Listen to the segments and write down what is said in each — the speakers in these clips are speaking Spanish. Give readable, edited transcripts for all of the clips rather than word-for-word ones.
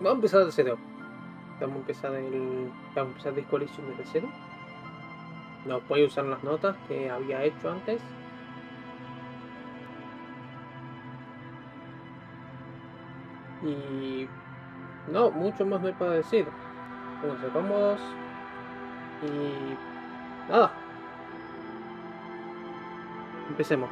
Vamos a empezar de cero. Vamos a empezar Disco Elysium desde cero. No voy a usar las notas que había hecho antes. Y no, mucho más no hay para decir. Pónganse cómodos. Y nada. Empecemos.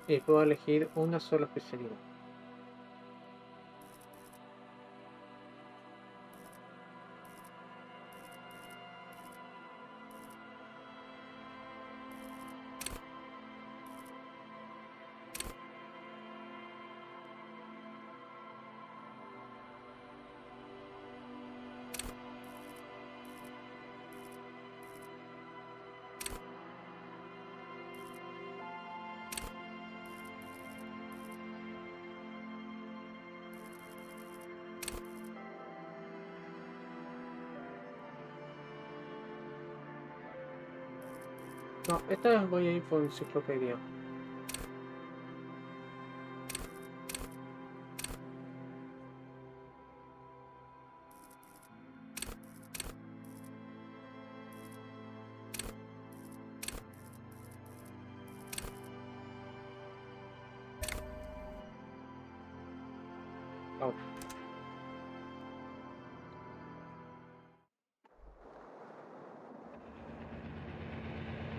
Y puedo elegir una sola especialidad. No, esta vez voy a ir por enciclopedia. Oh.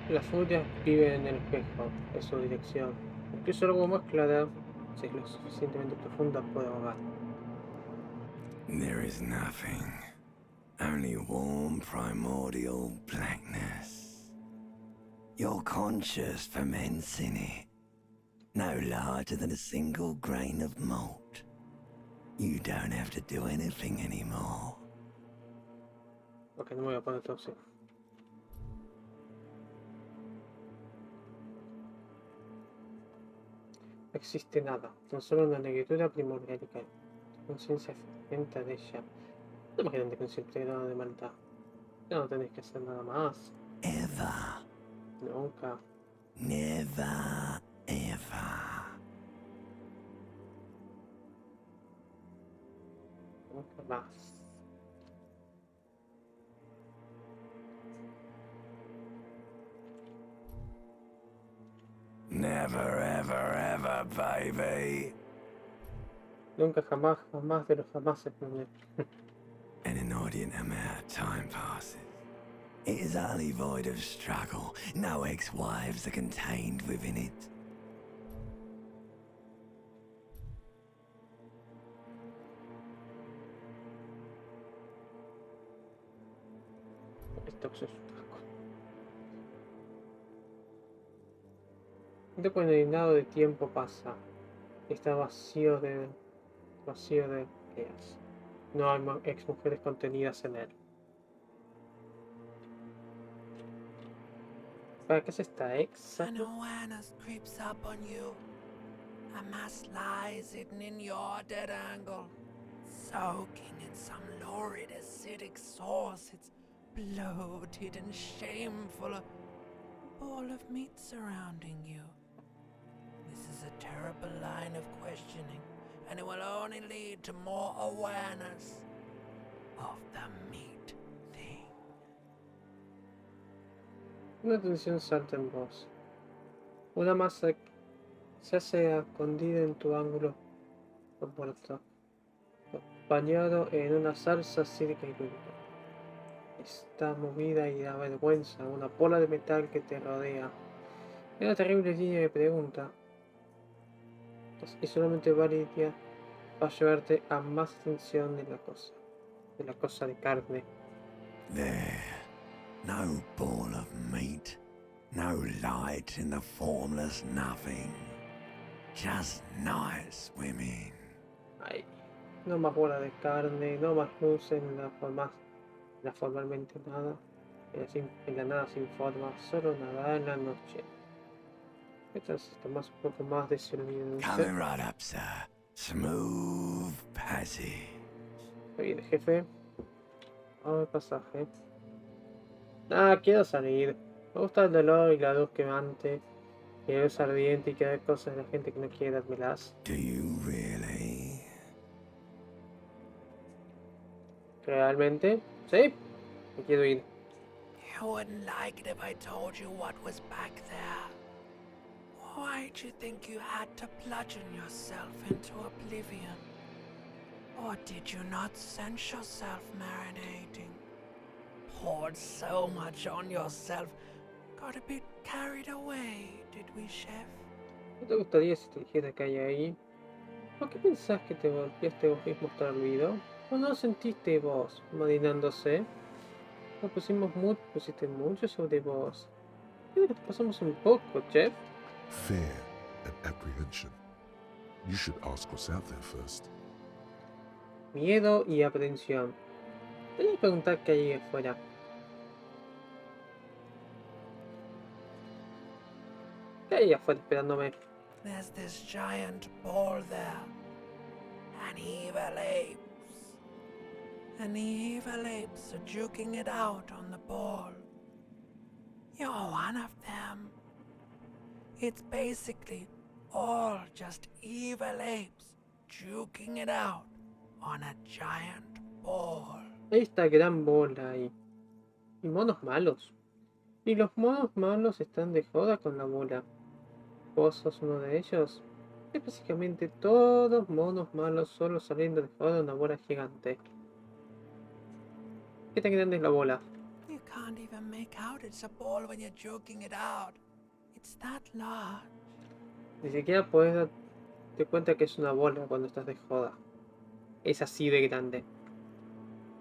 La furia vive en el espejo, es su dirección. Incluso algo más clara, si es lo suficientemente profunda, puede ahogar. There is nothing. Only warm primordial blackness. Your conscious ferments in it. No larger than a single grain of malt. You don't have to do anything anymore. Ok, no me voy a poner todo así. No existe nada, tan solo una negritura primordialica. Conciencia ferviente de ella. No más grande que un simple grado de maldad. Ya no tenéis que hacer nada más. Ever. Nunca. Never, ever. Nunca más. Never, ever, ever, baby. Nunca, jamás, jamás de los jamás. An inordinate amount of time passes. It is utterly void of struggle. No ex-wives are contained within it. Esto es un asco. Independiente de tiempo pasa. Está vacío de ideas. No hay ex mujeres contenidas en él. ¿Para qué es esta ex? An awareness creeps up on you. A mass lies hidden in your dead angle, soaking in some lurid acidic sauce. It's bloated and shameful, a ball of meat surrounding you. This is a terrible line of questioning, and it will only lead to more awareness of the meat thing. Una tensión salta en vos. Una masa se hace escondida en tu ángulo opuesto, bañado en una salsa cítrica y lúdica. Está movida y da vergüenza, una bola de metal que te rodea. Es una terrible línea de pregunta. Y solamente Validia va a llevarte a más extinción de la cosa de carne. There, no ball of meat, No light in the formless nothing. Just nice women. Ay, no más bola de carne, no más luz en la formalmente nada, en la nada sin forma, solo nada en la noche. Mientras está más un poco más desilusionante. Coming right up, sir. Smooth passage. Oye, jefe, vamos al pasaje. Ah, quiero salir. Me gusta el dolor y la luz quemante, y la luz ardiente y que hay cosas de la gente que no quiere dármelas. Do you really? ¿Realmente? Sí, me quiero ir. You wouldn't like it if I told you what was back there. Why'd you think you had to bludgeon yourself into oblivion? Or did you not sense yourself marinating? Poured so much on yourself, got a bit carried away, did we, chef? ¿No te gustaría si te dijera que hay ahí? ¿Por qué pensás que te golpeaste vos mismo hasta el olvido? ¿O no sentiste vos marinándose? No pusiste mucho sobre vos. Quiero que te pasamos un poco, chef. Fear and apprehension. You should ask what's out there first. Miedo y aprehensión. Te voy a preguntar qué hay ahí afuera. ¿Qué hay afuera esperándome? There's this giant ball there. An evil apes. And the evil apes are juking it out on the ball. You're one of them. It's basically all just evil apes juking it out on a giant ball. Esta gran bola ahí. Y monos malos. Y los monos malos están de joda con la bola. ¿Vos sos uno de ellos? Es básicamente todos monos malos solo saliendo de joda de una bola gigante. ¿Qué tan grande es la bola? You can't even make out it's a ball when you're joking it out. It's that large. Ni siquiera puedes darte cuenta que es una bola cuando estás de joda. Es así de grande.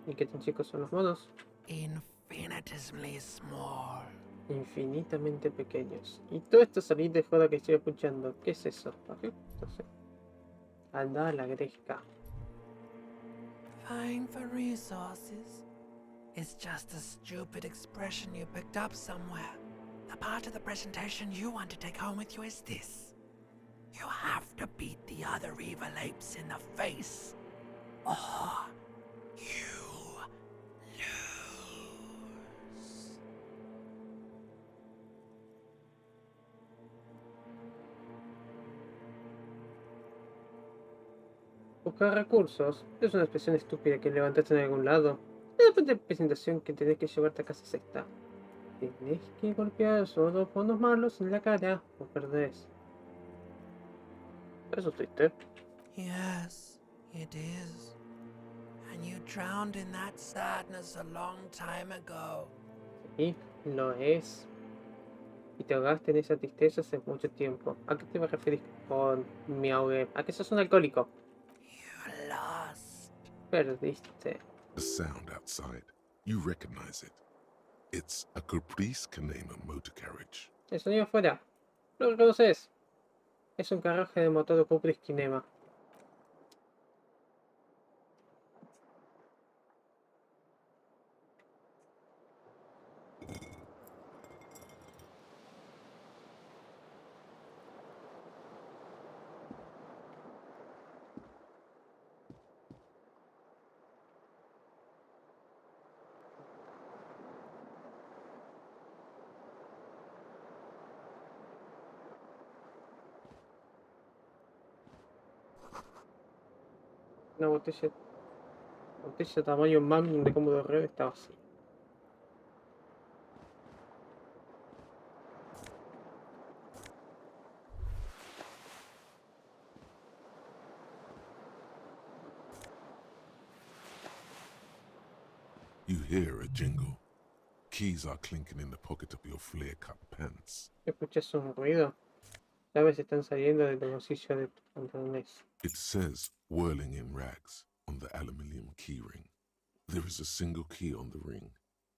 ¿Y qué tan chicos son los monos? Infinitesimally small. Infinitamente pequeños. Y todo esto salir de joda que estoy escuchando, ¿qué es eso? Entonces, anda a la gresca. Vying for resources. It's just a stupid expression you picked up somewhere. The part of the presentation you want to take home with you is this. You have to beat the other evil apes in the face, or you lose. Buscar recursos es una expresión estúpida que levantaste en algún lado. Es la de presentación que tenés que llevarte a casa sexta. Tenés que golpear a esos dos monos malos en la cara o perdés. Eso es triste. Yes, it is. And you drowned in that sadness a long time ago. Sí, lo es. Y te ahogaste en esa tristeza hace mucho tiempo. ¿A qué te referís con mi ahogué? ¿A que sos un alcohólico? You lost. Perdiste. The sound outside. You recognize it. It's a caprice can name a motor carriage. El sonido afuera. ¿Lo reconoces? Es un carruaje de motor de Cupris Kinema. Una botella tamaño magnum de Commodore Red estaba así. You hear a jingle. Keys are clinking in the pocket of your flare-cut pants. ¿Escuchas un ruido? Llaves están saliendo del bolsillo de tu pantalones. It says whirling in rags on the aluminium key ring. There is a single key on the ring.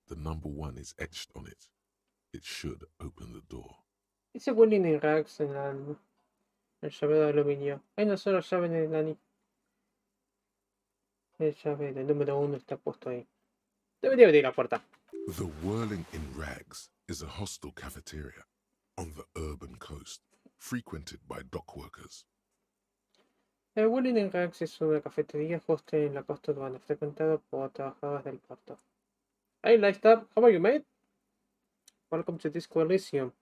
The number 1 is etched on it. It should open the door. Dice Willing in Rags en el llavero de aluminio. Hay una sola llave en el anillo. El llave del número 1 está puesto ahí. Debería abrir la puerta. The Whirling in Rags is a hostel cafeteria on the urban coast, frequented by dock workers. El Willing in Rags es una cafetería hostel en la costa urbana, frecuentado por trabajadores del puerto. Hey, Lightstop, how are you, mate? Welcome to Disco Elysium.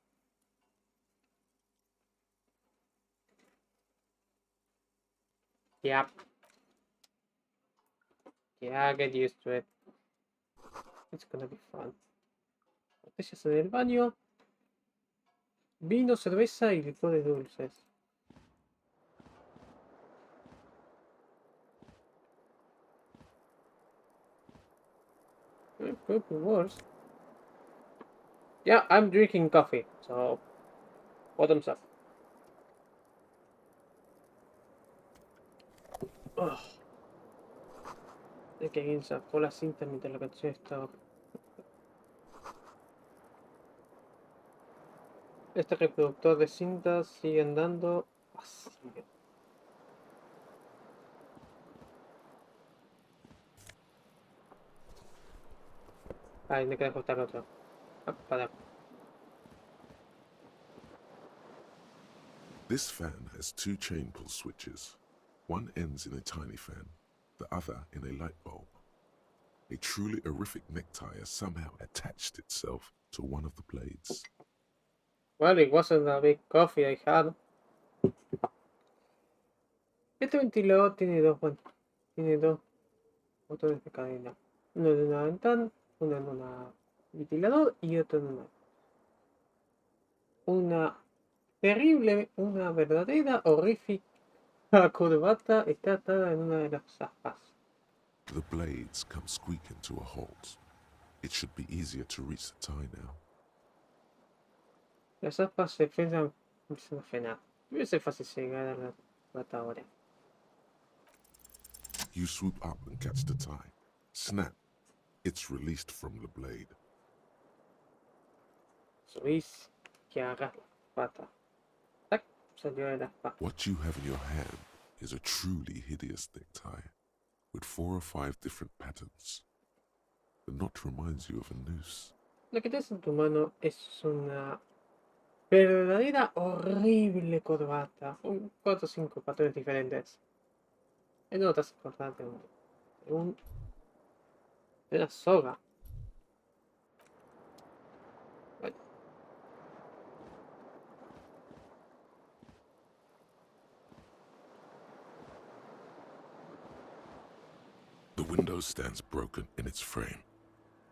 Yep. Yeah, get used to it. It's gonna be fun. Botellas en el baño. Vino, cerveza y licores dulces. Could be worse. Yeah, I'm drinking coffee, so bottoms up. Ugh. Es que alguien sacó la cinta mientras la canción estaba. Este reproductor de cintas sigue andando vacío. Ay, me queda cortar otro. Ah, para. This fan has two chain pull switches. One ends in a tiny fan, the other in a light bulb. A truly horrific necktie has somehow attached itself to one of the blades. Well, it wasn't a big coffee I had. Este ventilador tiene dos botones de cadena. Uno en una ventana, uno en un ventilador y otro en una terrible, una verdadera horrífica corbata está atada en una de las aspas. The blades come squeaking to a halt. It should be easier to reach the tie now. Las aspas se frenan, empiezan a frenar. Debe ser fácil llegar a la bata ahora. You swoop up and catch the tie. Snap. It's released from the blade. Subís que agarras la pata. ¡Tac! Salió de la aspa. What you have in your hand is a truly hideous necktie, with 4 or 5 different patterns. The knot reminds you of a noose. Lo que tienes en tu mano es una verdadera horrible corbata. 4 o 5 patrones diferentes. Y no te has acordado de una soga. Bueno. The window stands broken in its frame.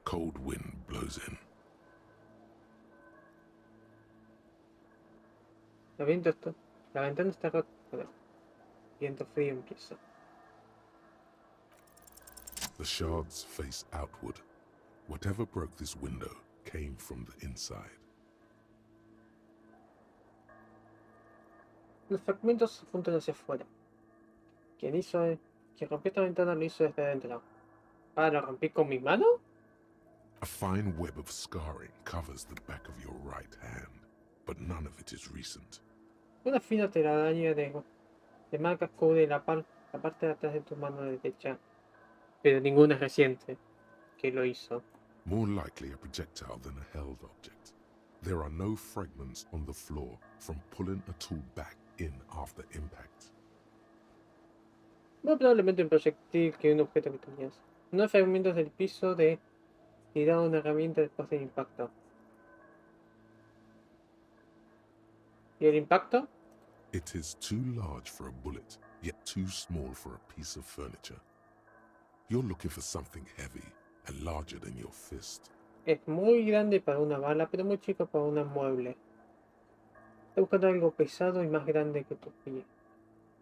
Cold wind blows in. La ventana está rota. Bueno, viento frío empieza. The shards face outward. Whatever broke this window came from the inside. Los fragmentos apuntan hacia afuera. Quien rompió esta ventana lo hizo desde adentro. Ah, ¿lo rompí con mi mano? A fine web of scarring covers the back of your right hand, but none of it is recent. Una fina telaraña de marcas cubre la parte de atrás de tu mano derecha, pero ninguna es reciente. ¿Qué lo hizo? More likely a projectile than a held object. There are no fragments on the floor from pulling a tool back in after impact. Más probablemente un proyectil que un objeto que tenías. No hay fragmentos del piso de tirar una herramienta después del impacto. ¿Y el impacto? It is too large for a bullet, yet too small for a piece of furniture. You're looking for something heavy and larger than your fist. Es muy grande para una bala, pero muy chico para un mueble. Estoy buscando algo pesado y más grande que tu pie.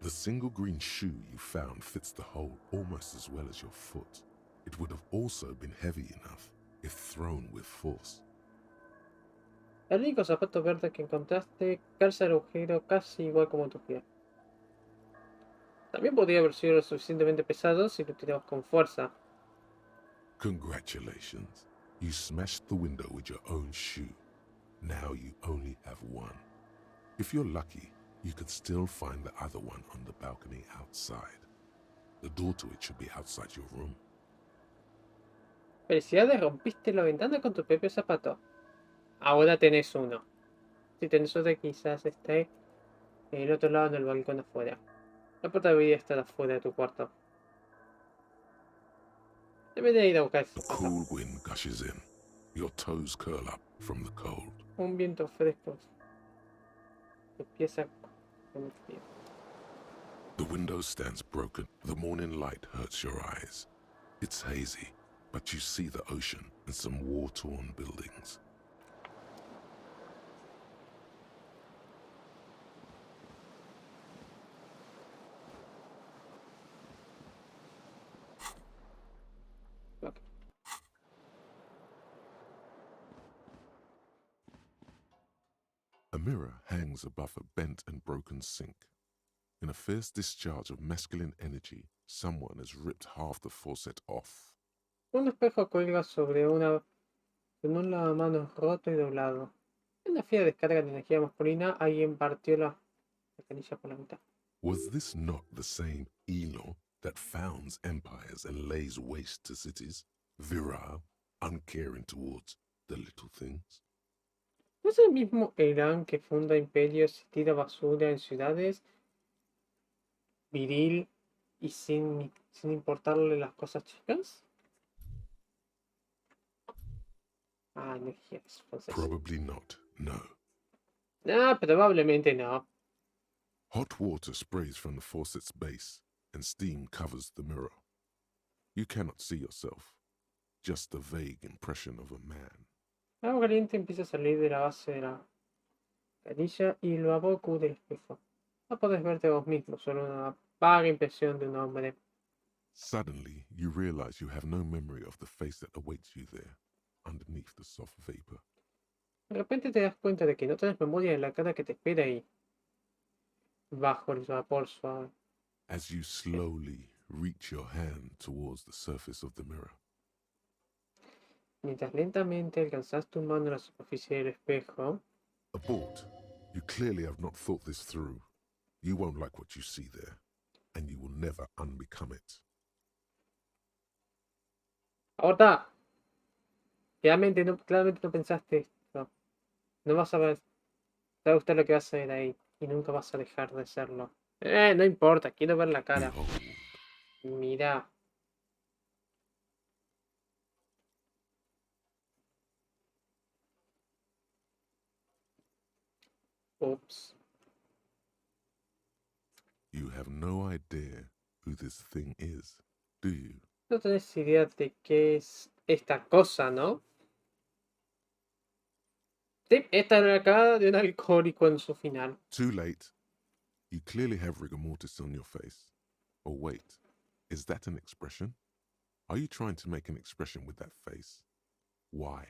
The single green shoe you found fits the hole almost as well as your foot. It would have also been heavy enough if thrown with force. El único zapato verde que encontraste calza el agujero casi igual como tu pie. También podría haber sido lo suficientemente pesado si lo tirabas con fuerza. Congratulations. You smashed the window with your own shoe. Now you only have one. If you're lucky, you could still find the other one on the balcony outside. The door to it should be outside your room. Felicidades, rompiste la ventana con tu propio zapato. Ahora tenés uno. Si tenés otro, quizás esté en el otro lado del balcón afuera. La puerta debería estar afuera de tu cuarto. Debería ir a buscar ese The zapato. cool wind gushes in. Your toes curl up from the cold. Un viento fresco empieza con el frío. The window stands broken. The morning light hurts your eyes. It's hazy, but you see the ocean and some war-torn buildings. Ok. A mirror hangs above a bent and broken sink. In a fierce discharge of masculine energy, someone has ripped half the faucet off. Un espejo cuelga sobre con un lavamanos roto y doblado. En una fiera descarga de energía masculina, alguien partió la canilla por la mitad. Was this not the same Elo that founds empires and lays waste to cities, virile, uncaring towards the little things? ¿No es el mismo Irán que funda imperios y tira basura en ciudades? Viril y sin importarle las cosas chicas. Ah, energías francesas. Probably not, no. Ah, probablemente no. Hot water sprays from the faucet's base, and steam covers the mirror. You cannot see yourself, just the vague impression of a man. Agua caliente empieza a salir de la base de la canilla y lo aboco del espejo. No podés verte vos mismo, solo una vaga impresión de un hombre. Suddenly, you realize you have no memory of the face that awaits you there, underneath the soft vapor. De repente te das cuenta de que no tenés memoria de la cara que te espera ahí, bajo el vapor suave. As you slowly reach your hand towards the surface of the mirror, Mientras lentamente alcanzas tu mano a la superficie del espejo, abort. You clearly have not thought this through. You won't like what you see there, and you will never unbecome it. ¡ahorita! Claramente no pensaste esto. No vas a ver. Te va a gustar lo que vas a ver ahí. Y nunca vas a dejar de serlo. No importa, quiero ver la cara. Behold, Mira. Ups. you have no idea who this thing is, do you? No tenés idea de qué es esta cosa, ¿no? Sí, esta es la cara de un alcohólico en su final. Too late. You clearly have rigor mortis on your face. Oh, wait. Is that an expression? Are you trying to make an expression with that face? Why?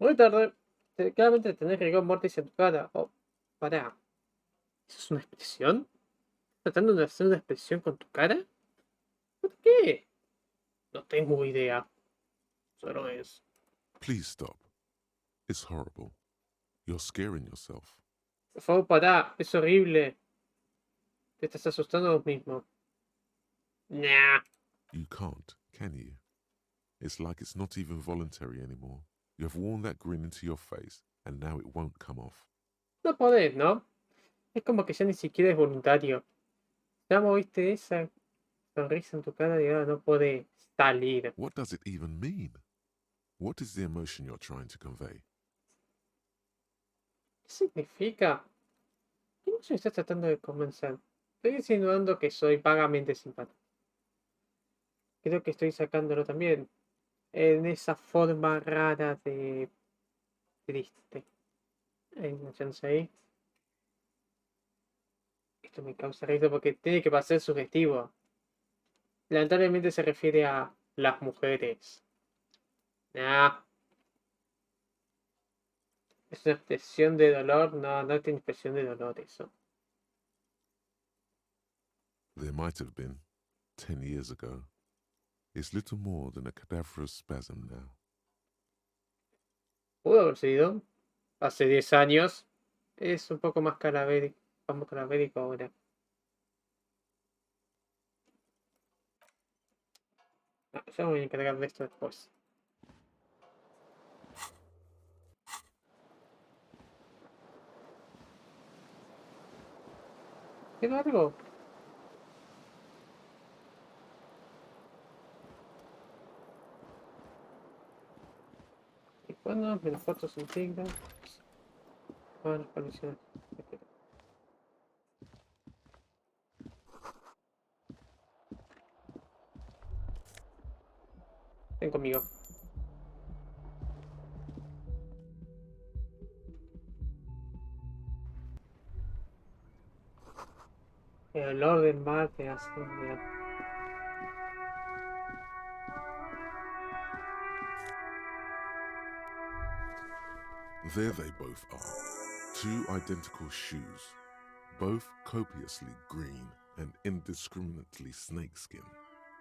Muy tarde. Claramente tenés rigor mortis en tu cara. Oh, pará. ¿Eso es una expresión? ¿Estás tratando de hacer una expresión con tu cara? ¿Por qué? No tengo idea. Solo es. Please stop. It's horrible. You're scaring yourself. Por favor, pará. Es horrible. Te estás asustando a vos mismo. Nah. You can't, can you? It's like it's not even voluntary anymore. You have worn that grin into your face, and now it won't come off. No podés, ¿no? Es como que ya ni siquiera es voluntario. Ya moviste esa sonrisa en tu cara y ahora no puede salir. What does it even mean? What is the emotion you're trying to convey? ¿Qué significa? ¿Qué emoción estás tratando de convencer? Estoy insinuando que soy vagamente simpático. Creo que estoy sacándolo también. En esa forma rara de triste. Hay una chance ahí. Esto me causa risa porque tiene que pasar sugestivo. Lamentablemente se refiere a las mujeres. Nah. Es una expresión de dolor. No, no tiene expresión de dolor eso. There might have been, 10 years ago. It's little more than a cadaverous spasm now. Pudo haber sido. hace 10 años. Es un poco más cadavérico ahora. Ah, ya me voy a encargar de esto después. ¿Quedó algo? ¿Y cuándo? Menos 4 centígrados. Ah, las condiciones. Ven conmigo. El olor del mar te hace bien. There they both are. Two identical shoes, both copiously green and indiscriminately snakeskin,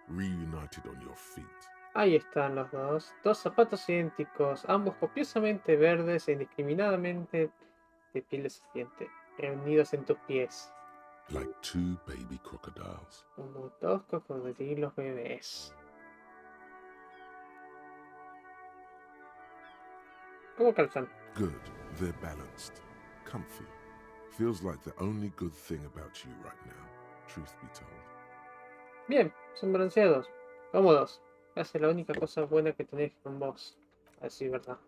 reunited on your feet. Ahí están los dos. Dos zapatos idénticos, ambos copiosamente verdes e indiscriminadamente de piel de serpiente, reunidos en tus pies. Like two baby crocodiles. Como dos cocodrilos bebés. ¿Cómo calzan? Good, they're balanced, comfy. Feels like the only good thing about you right now, truth be told. Bien, son bronceados, cómodos. Esa es la única cosa buena que tenés con vos, a decir verdad.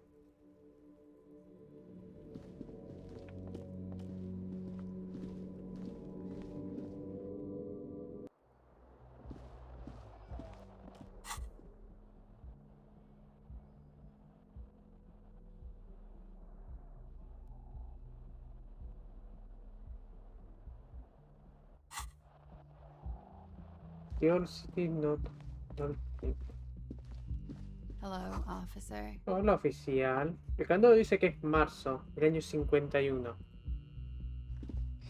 Your city not. Hello, officer. Hola, oficial. El candado dice que es marzo del año 51.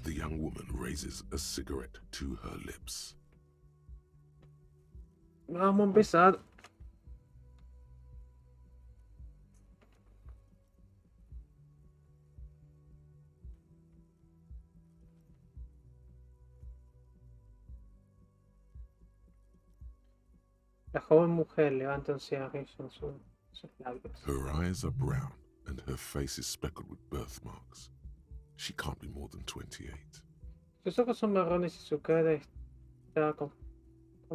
The young woman raises a cigarette to her lips. Vamos a empezar. La joven mujer levanta un cigarrillo en sus labios. Her eyes are brown and her face is speckled with birthmarks. She can't be more than 28. Sus ojos son marrones y su cara está con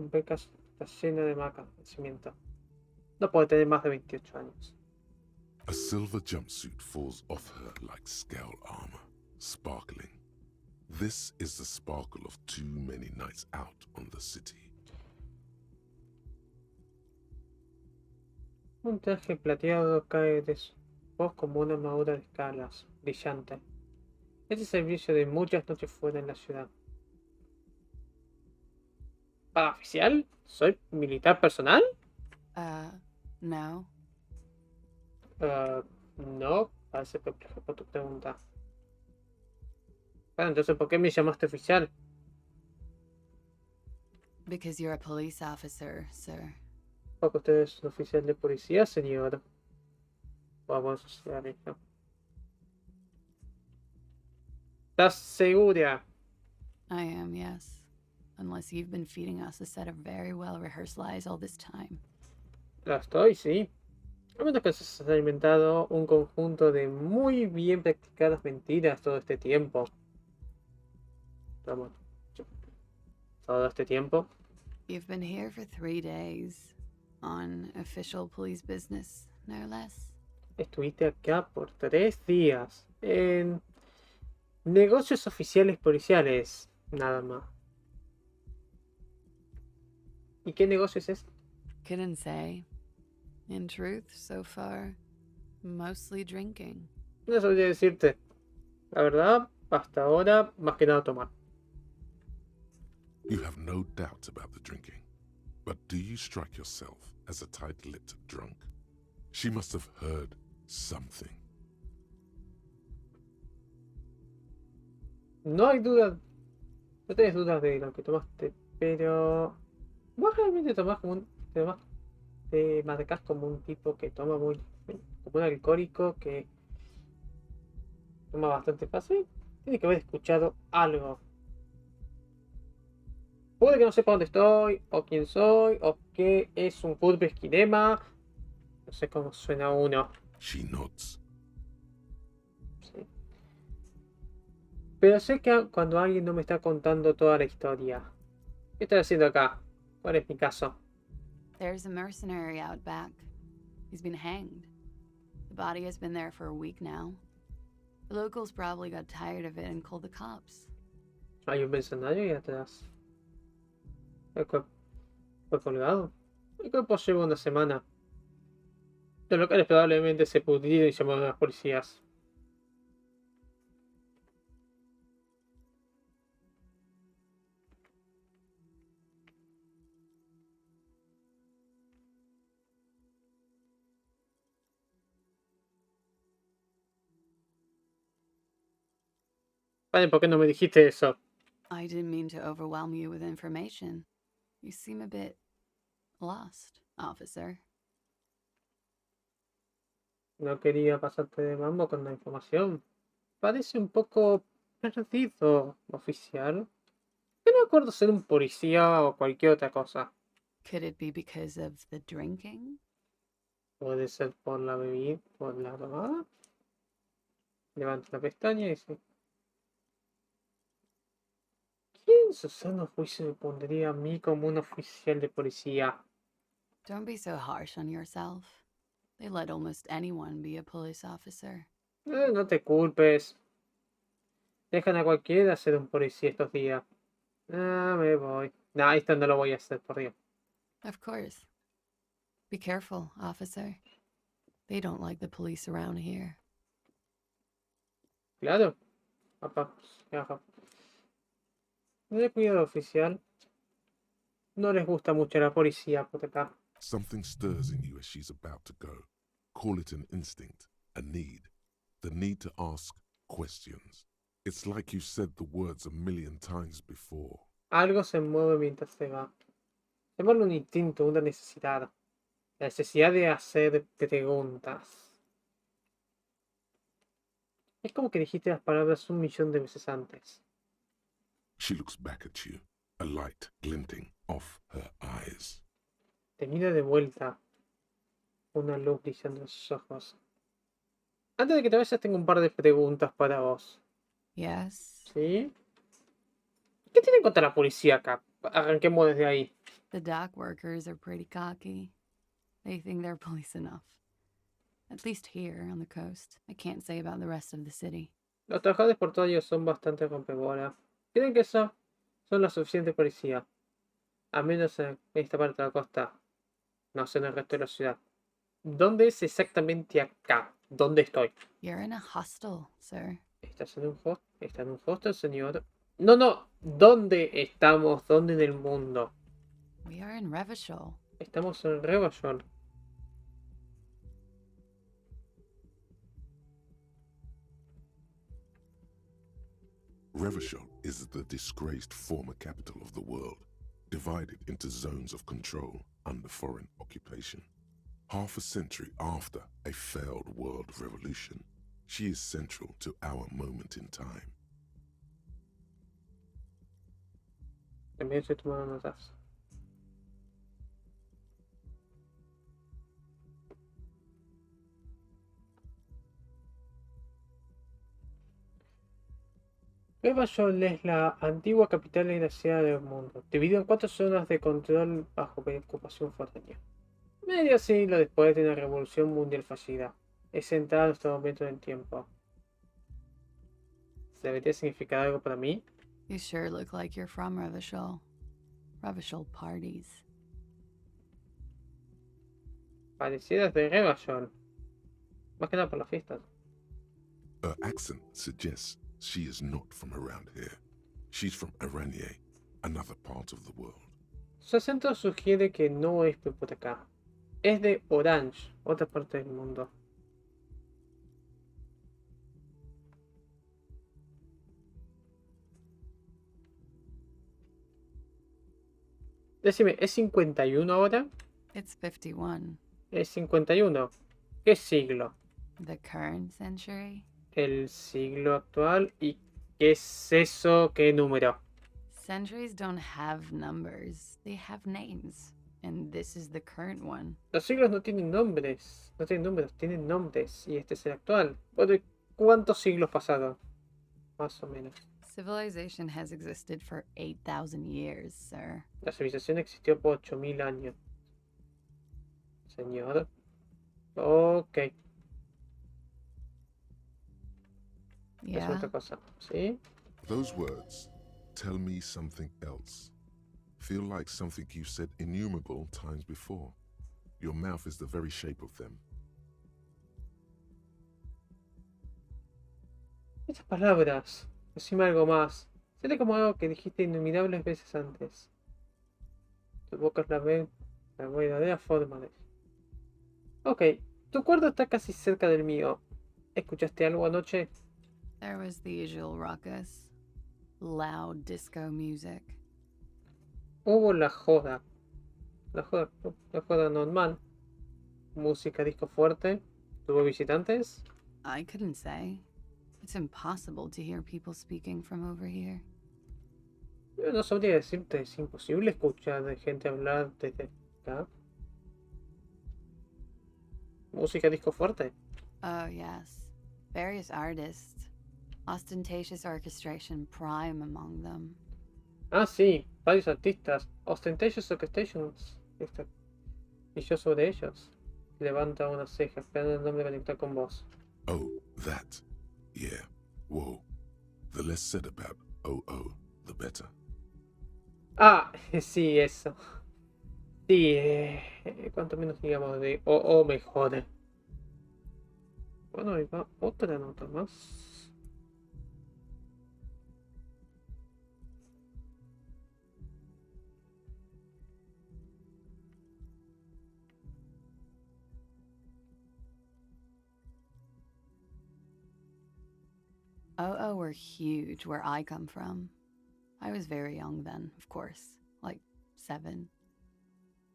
pecas, está llena de marcas de nacimiento. No puede tener más de 28 años. A silver jumpsuit falls off her like scale armor, sparkling. This is the sparkle of too many nights out on the city. Un traje plateado cae de su voz como una armadura de escalas, brillante. Ese es el brillo de muchas noches fuera en la ciudad. ¿Para oficial? ¿Soy militar personal? No. No, parece perplejo por tu pregunta. Bueno, entonces, ¿por qué me llamaste oficial? Because you're a police officer, sir. Porque usted es un oficial de policía, señor. Vamos a hacer esto. ¿Estás segura? I am, yes. Unless you've been feeding us a set of very well-rehearsed lies all this time. Lo estoy, sí. A menos que has alimentado un conjunto de muy bien practicadas mentiras todo este tiempo. Vamos. Todo este tiempo. You've been here for 3 days. On official police business, no less. Estuviste acá por 3 días. En negocios oficiales policiales. Nada más. ¿Y qué negocio es ese? Couldn't say. In truth, so far, mostly drinking. No sabría decirte. La verdad, hasta ahora, más que nada tomar. You have no doubt about the drinking. But do you strike yourself as a tight-lipped drunk? She must have heard something. No hay duda. No tenés dudas de lo que tomaste, pero vos realmente tomás como te marcas como un tipo que toma muy, como un alcohólico que Toma bastante fácil. Tiene que haber escuchado algo. Puede que no sepa dónde estoy, o quién soy, o qué es un curva esquinema. No sé cómo suena uno. She nods. Sí. Pero sé que cuando alguien no me está contando toda la historia. ¿Qué estoy haciendo acá? ¿Cuál es mi caso? There's a mercenary out back. He's been hanged. The body has been there for a week now. The locals probably got tired of it and called the cops. Hay un mercenario ahí atrás. El cuerpo fue colgado. El cuerpo lleva una semana. Los locales probablemente se pudrieron y llamaron a las policías. Vale, ¿por qué no me dijiste eso? I didn't mean to overwhelm you with information. You seem a bit lost, officer. No quería pasarte de mambo con la información. Parece un poco perdido, oficial. Yo no acuerdo ser un policía o cualquier otra cosa. Could it be because of the drinking? Puede ser por la bebida, por la tomada. Levanta la pestaña y dice: ¿quién en su sano juicio me pondría a mí como un oficial de policía? Don't be so harsh on yourself. They let almost anyone be a police officer. No te culpes. Dejan a cualquiera ser un policía estos días. Me voy. Nah, esto no lo voy a hacer, por Dios. Of course. Be careful, officer. They don't like the police around here. Claro. Papá. Ajá. Ten cuidado, oficial. No les gusta mucho la policía por acá. Something stirs in you as she's about to go. Call it an instinct, a need. The need to ask questions. It's like you've said the words a million times before. Algo se mueve mientras se va. Se vuelve un instinto, una necesidad. La necesidad de hacer preguntas. Es como que dijiste las palabras 1.000.000 de veces antes. She looks back at you, a light glinting off her eyes. Te mira de vuelta. Una luz brillando en sus ojos. Antes de que te vayas, tengo un par de preguntas para vos. Yes? ¿Sí? ¿Qué tienen contra la policía acá? Arranquemos desde ahí. The dock workers are pretty cocky. They think they're police enough. At least here on the coast. I can't say about the rest of the city. Los trabajadores portuarios son bastante rompebolas. Creen que eso son la suficiente policía. A menos en esta parte de la costa. No sé en el resto de la ciudad. ¿Dónde es exactamente acá? ¿Dónde estoy? You're in a hostel, sir. ¿Estás en un hostel? ¿Está en un hostel, señor? No, no. ¿Dónde estamos? ¿Dónde en el mundo? We are in Revachol. Estamos en Revachol. Revachol is the disgraced former capital of the world, divided into zones of control under foreign occupation. Half a century after a failed world revolution, she is central to our moment in time. También estoy tomando notas. Revachol es la antigua capital desgraciada del mundo, dividido en 4 zonas de control bajo ocupación foránea. Medio siglo después de una revolución mundial fallida, es centrado en este momento del tiempo. ¿Debería significar algo para mí? You sure look like you're from Revachol. Revachol parties. Parecidas de Revachol. Más que nada por las fiestas. Her accent suggests she is not from around here. She's from Aranier, another part of the world. Su acento sugiere que no es por acá. Es de Orange, otra parte del mundo. Decime, ¿es 51 ahora? It's 51. Es 51. ¿Qué siglo? The current century? el siglo actual. ¿Y qué es eso? ¿Qué número? Centuries don't have numbers, they have names. And this is the current one. Los siglos no tienen nombres. No tienen números, tienen nombres. Y este es el actual. Bueno, ¿y cuántos siglos pasaron? Más o menos. Civilization has existed for 8,000 years, sir. La civilización existió por 8000 años. Señor. Ok. Es Yeah? otra cosa. ¿Sí? Those words tell me something else. Feel like something you've said innumerable times before. Your mouth is the very shape of them. Esas palabras. Decime algo más. Siente como algo que dijiste innumerables veces antes. Tu boca es la verdadera forma de... Ok. Tu cuarto está casi cerca del mío. ¿Escuchaste algo anoche? There was the usual ruckus. Loud disco music. Hubo la joda. La joda normal. Música disco fuerte. ¿Tuvo visitantes? I couldn't say. It's impossible to hear people speaking from over here. Yo no sabría decirte, es imposible escuchar de gente hablar desde acá. Música disco fuerte. Oh, yes. Various artists. Ostentatious orchestration prime among them. Ah, sí, varios artistas. Ostentatious Orchestrations. Y yo sobre ellos. Levanta una ceja, esperando el nombre conectar con vos. Oh, that. Yeah. Whoa. The less said about the better. Ah, sí, eso. Sí, cuanto menos digamos de mejor. Bueno, ahí va otra nota más. Oh were huge where I come from. I was very young then, of course, like 7.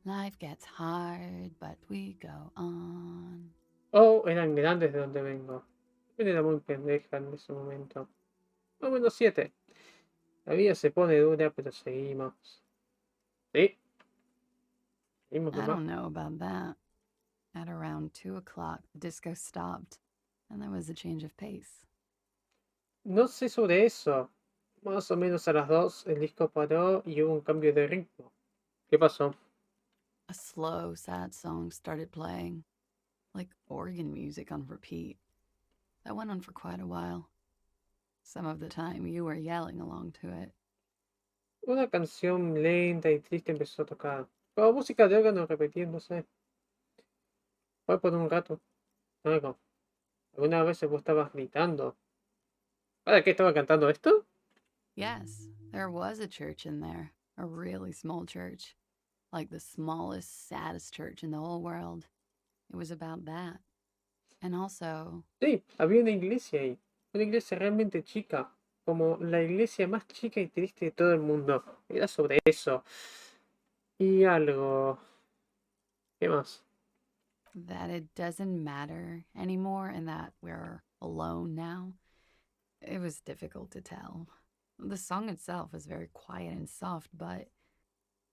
Life gets hard, but we go on. Oh, eran grandes de donde vengo. Yo era muy pendeja en ese momento. Más o menos 7. La vida se pone dura, pero seguimos. Sí, seguimos I nomás. don't know about that. At around 2 o'clock, the disco stopped, and there was a change of pace. No sé sobre eso. Más o menos a las 2 el disco paró y hubo un cambio de ritmo. ¿Qué pasó? A slow, sad song started playing, like organ music on repeat. That went on for quite a while. Some of the time, you were yelling along to it. Una canción lenta y triste empezó a tocar. Como música de órgano repitiéndose. Fue por un rato. Luego, alguna vez vos estabas gritando. ¿Para qué estaba cantando esto? Yes, there was a church in there, a really small church, like the smallest, saddest church in the whole world. It was about that. And also, Sí, había una iglesia ahí. Una iglesia realmente chica. Como la iglesia más chica y triste de todo el mundo. Era sobre eso. Y algo. ¿Qué más? that it doesn't matter anymore and that we're alone now. It was difficult to tell. The song itself was very quiet and soft, but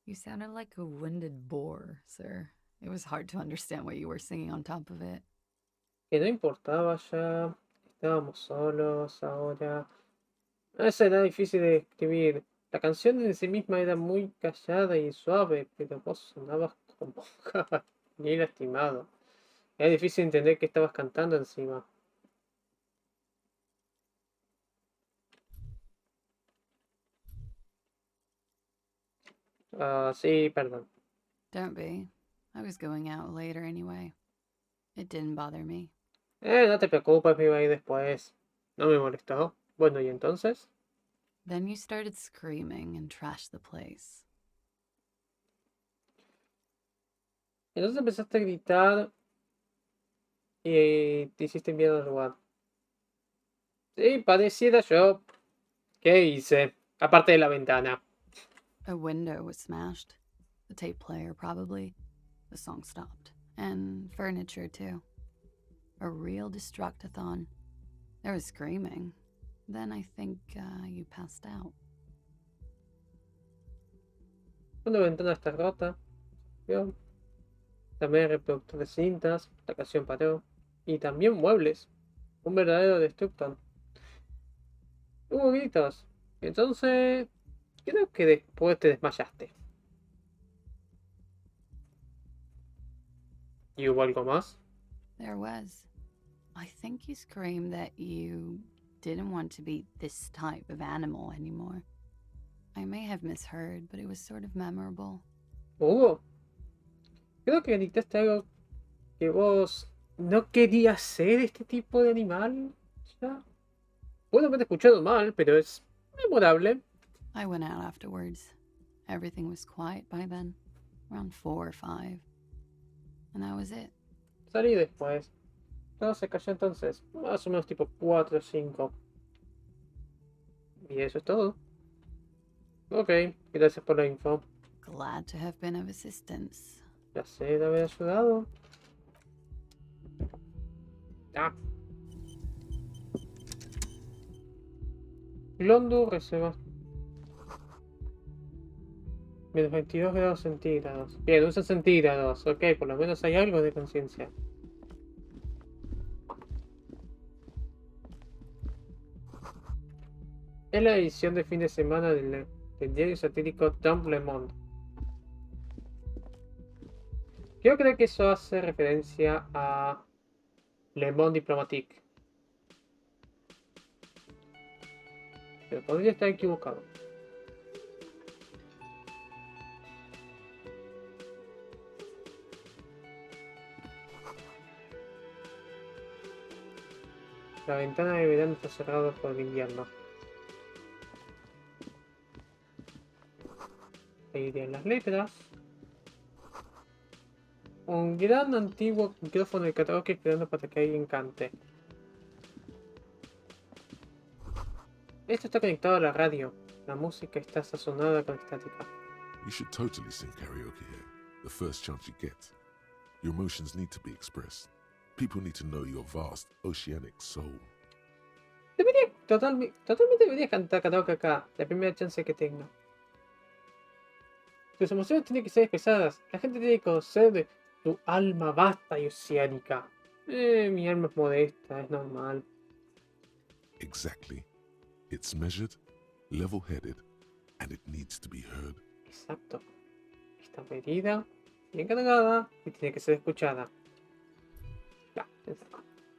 you sounded like a winded boar, sir. It was hard to understand what you were singing on top of it. Que no importaba ya. Estábamos solos ahora. Eso era difícil de escribir. La canción en sí misma era muy callada y suave, pero vos sonabas como ni lastimado. Era difícil entender que estabas cantando encima. Ah, sí, perdón. Don't be. I was going out later anyway. It didn't bother me. No te preocupes, me iba a ir después. No me molestó. Bueno, ¿y entonces? Then you started screaming and trashed the place. Entonces empezaste a gritar y te hiciste miedo al lugar. Sí, pareciera yo. ¿Qué hice? Aparte de la ventana. A window was smashed. The tape player, probably. The song stopped. And furniture, too. A real destructathon. There was screaming. Then I think you passed out. Una ventana está rota. ¿Vio? También hay reproductor de cintas. La canción paró. Y también muebles. Un verdadero destructor. Hubo gritos. Entonces, creo que después te desmayaste. ¿Y hubo algo más? There was. I think you screamed that you didn't want to be this type of animal anymore. I may have misheard, but it was sort of memorable. ¿Hubo? Creo que gritaste algo que vos no querías ser este tipo de animal. ¿Ya? Puedo haber escuchado mal, pero es memorable. I went out afterwards. Everything was quiet by then, around 4 or 5. And that was it. Salí después. Todo se cayó entonces. Más o menos tipo 4 o 5. Y eso es todo. Ok, gracias por la info. Glad to have been of assistance. Ya sé de haber ayudado. Ah. Londo reserva. Menos 22 grados centígrados. Bien, usa centígrados. Ok, por lo menos hay algo de conciencia. Es la edición de fin de semana del diario satírico Temps Le Monde. Yo creo que eso hace referencia a Le Monde Diplomatique. Pero podría estar equivocado. La ventana de verano está cerrada por el invierno. Ahí irían las letras. Un gran antiguo micrófono de karaoke esperando para que alguien cante. Esto está conectado a la radio. La música está sazonada con estática. You should totally sing karaoke here, the first chance you get. Your emotions need to be expressed. People need to know your vast, oceanic soul. Totalmente debería cantar karaoke acá, la primera chance que tenga. Tus emociones tienen que ser expresadas. La gente tiene que conocer de tu alma vasta y oceánica. Mi alma es modesta, es normal. Exactly. It's measured, level-headed, and it needs to be heard. Exacto. Está medida, bien cargada y tiene que ser escuchada. Ya,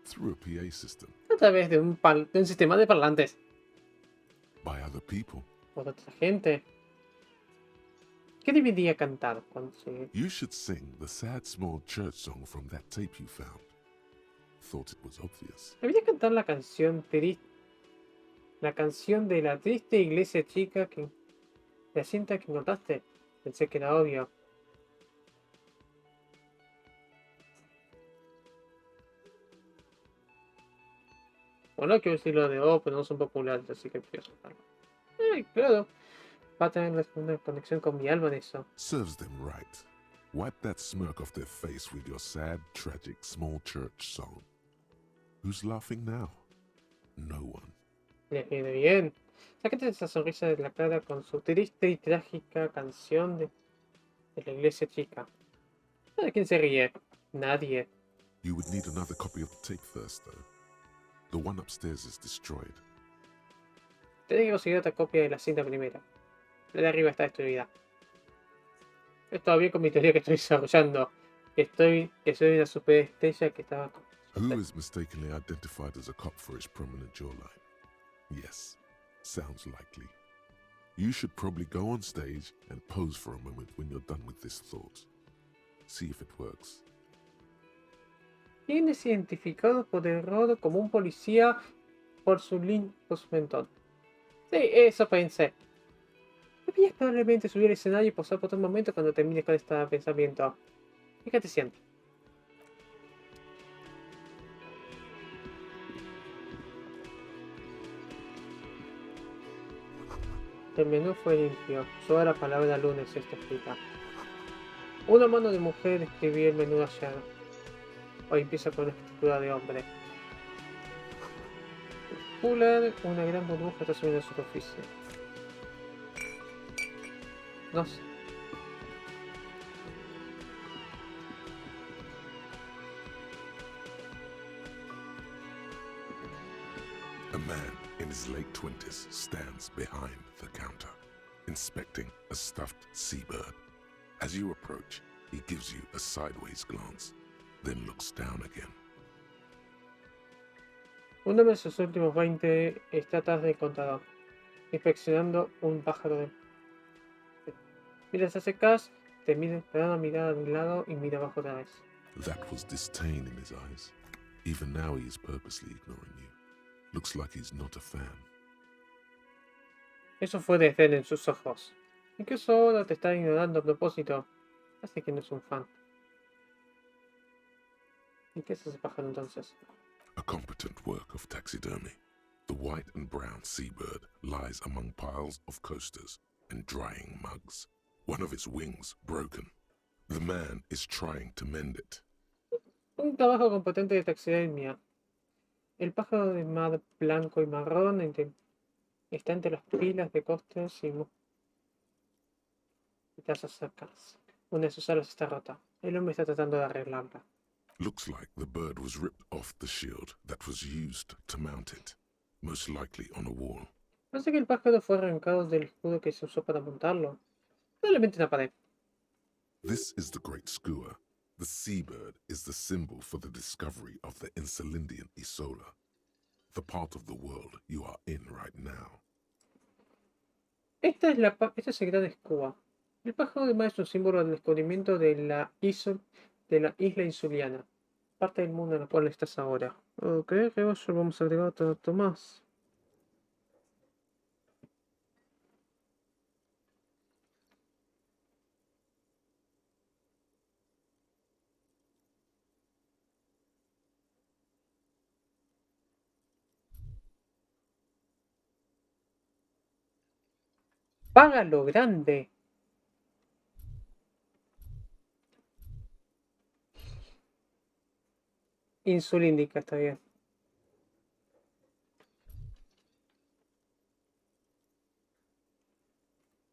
Through a PA system. a través de un sistema de parlantes. By other people. Por otra gente. ¿Qué debería cantar cuando se... You should sing the sad small church song from that tape you found. Thought it was obvious. Debería cantar la canción triste. La canción de la triste iglesia chica que... La cinta que encontraste. Pensé que era obvio. Bueno, quiero decirlo de pero no son populares, así que prefiero sacarlo. Ay, claro. Va a tener una conexión con mi alma en eso. Serves them right. Wipe that smirk off their face with your sad, tragic, small church song. Who's laughing now? No one. Les viene bien. Sácate esa sonrisa de la cara con su triste y trágica canción de la iglesia chica. ¿De quién se ríe? Nadie. You would need another copy of the tape first, though. The one upstairs is destroyed. Tenés que conseguir otra copia de la cinta primera. La de arriba está destruida. Esto va bien con mi teoría que estoy desarrollando. Que soy una superestrella que estaba... Who is mistakenly identified as a cop for his prominent jawline? Yes, sounds likely. You should probably go on stage and pose for a moment when you're done with this thought. See if it works. ¿Quién es identificado por error como un policía por su mentón? Sí, eso pensé. Deberías probablemente subir al escenario y posar por un momento cuando termines con este pensamiento. Fíjate siempre. El menú fue limpio. Solo la palabra lunes está escrita. Una mano de mujer escribió el menú ayer. Hoy empieza con una escritura de hombre. circular, una gran burbuja está subiendo a la superficie. No sé. A man in his late 20s stands behind the counter, inspecting a stuffed seabird. As you approach, he gives you a sideways glance, then looks down again. Un hombre de sus últimos 20 está atrás del contador, inspeccionando un pájaro de... Mientras hace caso, te mira, te da una mirada de un lado y mira abajo otra vez. That was disdain in his eyes. Even now he is purposely ignoring you. Looks like he's not a fan. Eso fue desdén en sus ojos. Incluso ahora te está ignorando a propósito. Así que no es un fan. ¿Y qué es ese pájaro entonces? A competent work of taxidermy. The white and brown seabird lies among piles of coasters and drying mugs. One of its wings broken. The man is trying to mend it. Un trabajo competente de taxidermia. El pájaro de mar blanco y marrón está entre las pilas de costes y te acercas. Una de sus alas está rota. El hombre está tratando de arreglarla. Looks like the bird was ripped off the shield that was used to mount it, most likely on a wall. Parece que el pájaro fue arrancado del escudo que se usó para montarlo. Probablemente en la pared. This is the great skua. The seabird is the symbol for the discovery of the Insulindian Isola, the part of the world you are in right now. Este es el gran escudo. El pájaro de mar es un símbolo del descubrimiento de la isla insuliana, parte del mundo en la cual estás ahora. Ok, vamos a agregar otro dato más. ¡Paga lo grande! Insulíndica, está bien.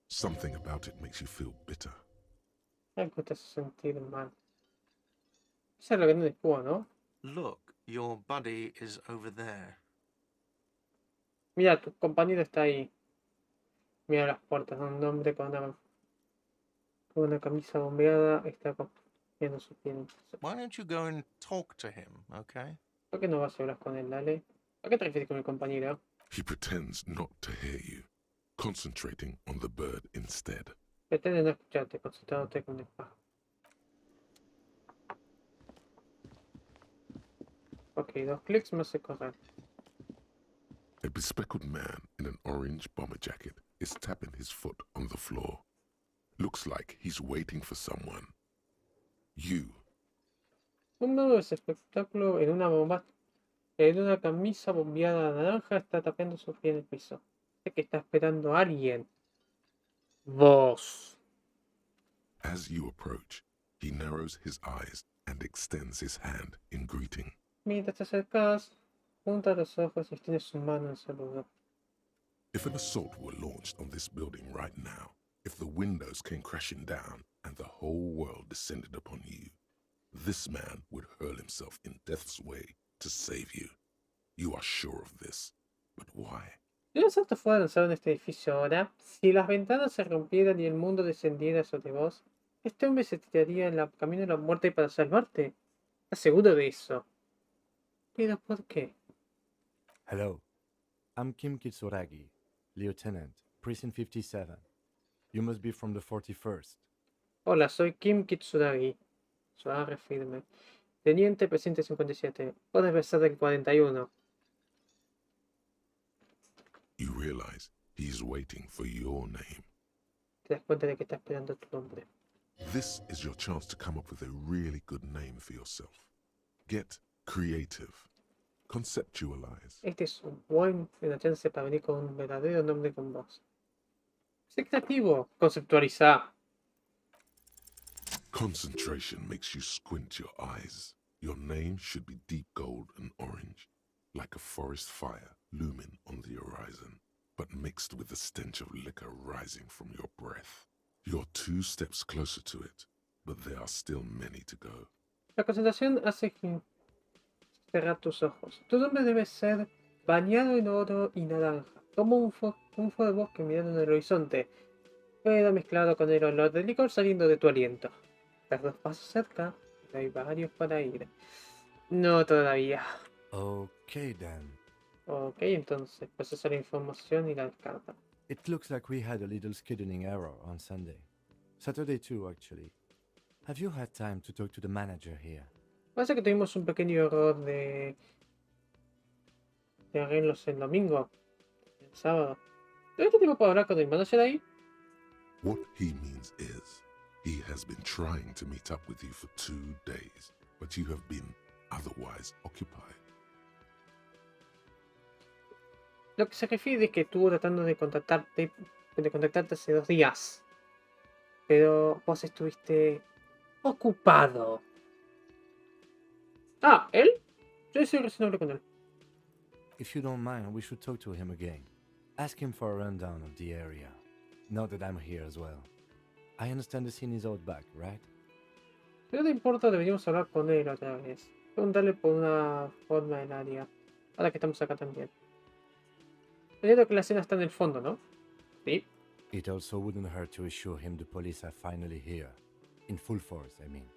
Something about it makes you feel bitter. Algo te hace sentir mal. Esa es la grande escudo, ¿no? Look, your buddy is over there. Mira, tu compañero está ahí. Mira las puertas. Un hombre con una camisa bombeada está viendo su piel. Why don't you go and talk to him, okay? ¿Por qué no vas a hablar con él, dale? ¿A qué te refieres con el compañero? He pretends not to hear you, concentrating on the bird instead. Pretende no escucharte, concentrándote con el pájaro. Ok, 2 clics me hace correr. A bespectacled man in an orange bomber jacket is tapping his foot on the floor. Looks like he's waiting for someone. You. Un nuevo espectáculo en una camisa bombeada naranja está tapeando su pie en el piso. Sé que está esperando a alguien. Vos. As you approach, he narrows his eyes and extends his hand in greeting. Mientras te acercas, junta los ojos y extiende su mano en saludo. If an assault were launched on this building right now, if the windows came crashing down and the whole world descended upon you, this man would hurl himself in death's way to save you. You are sure of this. But why? Si un asalto fuera lanzado en este edificio ahora, si las ventanas se rompieran y el mundo descendiera sobre vos, este hombre se tiraría en el camino de la muerte para salvarte. ¿Estás seguro de eso? ¿Pero por qué? Hello, I'm Kim Kitsuragi, Lieutenant, Prison 57. You must be from the 41st. Hola, soy Kim Kitsuragi. Suave firme. Teniente Presidente 57. Vos debes ser del 41. You realize he's waiting for your name. Te das cuenta de que está esperando tu nombre. This is your chance to come up with a really good name for yourself. Get creative. Conceptualize. Este es una chance para venir con un verdadero nombre con vos. Sé creativo. Conceptualiza. Concentration makes you squint your eyes. Your name should be deep gold and orange. like a forest fire looming on the horizon, but mixed with the stench of liquor rising from your breath. You're 2 steps closer to it, but there are still many to go. La concentración hace que cerrar tus ojos. Tu nombre debe ser bañado en oro y naranja, como un fuego de bosque mirando en el horizonte, pero mezclado con el olor del licor saliendo de tu aliento. Das 2 pasos cerca, pero hay varios para ir. No todavía. Okay then. Ok, entonces procesa la información y la descarta. It looks like we had a little scheduling error on Sunday. Saturday too, actually. Have you had time to talk to the manager here? Parece que tuvimos un pequeño error de arreglos el domingo, el sábado. ¿Tuviste tiempo para hablar con el manager ahí? What he means is, he has been trying to meet up with you for 2 days, but you have been otherwise occupied. Lo que se refiere es que estuvo tratando de contactarte hace 2 días. Pero vos estuviste ocupado. Ah, ¿él? Yo sí recién hablé con él. If you don't mind, we should talk to him again. Ask him for a rundown of the area. Now that I'm here as well. I understand the scene is out back, right? Si no te importa, deberíamos hablar con él otra vez. Preguntarle por una forma del área. Ahora que estamos acá también. Entiendo que la escena está en el fondo, ¿no? Sí. It also wouldn't hurt to assure him the police are finally here. In full force, I mean.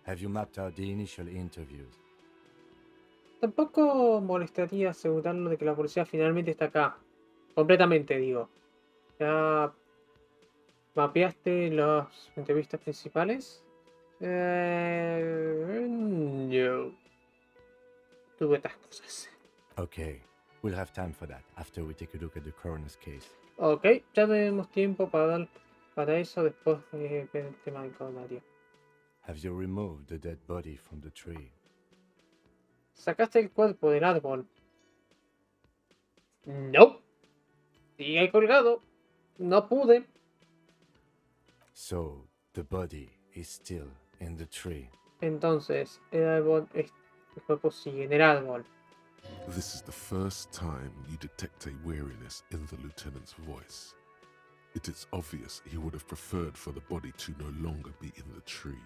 Have you mapped out the initial interviews? Tampoco molestaría asegurarlo de que la policía finalmente está acá. Completamente, digo. ¿Ya mapeaste las entrevistas principales? No. Tuve otras cosas. Okay, we'll have time for that after we take a look at the coroner's case. Ok, ya tenemos tiempo para eso después de ver el tema del coronario. Have you removed the dead body from the tree? ¿Sacaste el cuerpo del árbol? No. Sigue colgado. No pude. So, the body is still in the tree. Entonces, el cuerpo sigue en el árbol. This is the first time you detect a weariness in the lieutenant's voice. It is obvious he would have preferred for the body to no longer be in the tree.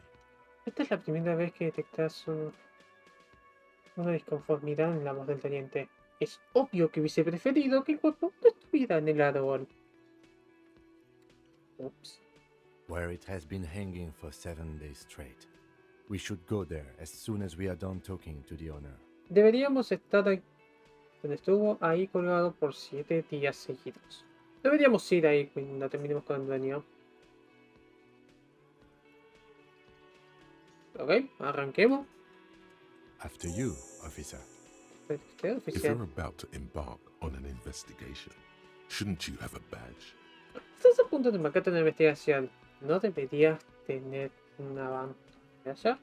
Esta es la primera vez que detectas una disconformidad en la voz del teniente. Es obvio que hubiese preferido que el cuerpo no estuviera en el árbol. Ups. Where it has been hanging for 7 days straight. We should go there as soon as we are done talking to the owner. Deberíamos estar ahí, donde estuvo ahí colgado por 7 días seguidos. Deberíamos ir ahí cuando terminemos con el dueño. Ok, arranquemos. After you, officer. Usted, If oficial. you're about to embark on an investigation, shouldn't you have a badge? Estás a punto de embarcarte en una investigación. ¿No deberías tener una bandera?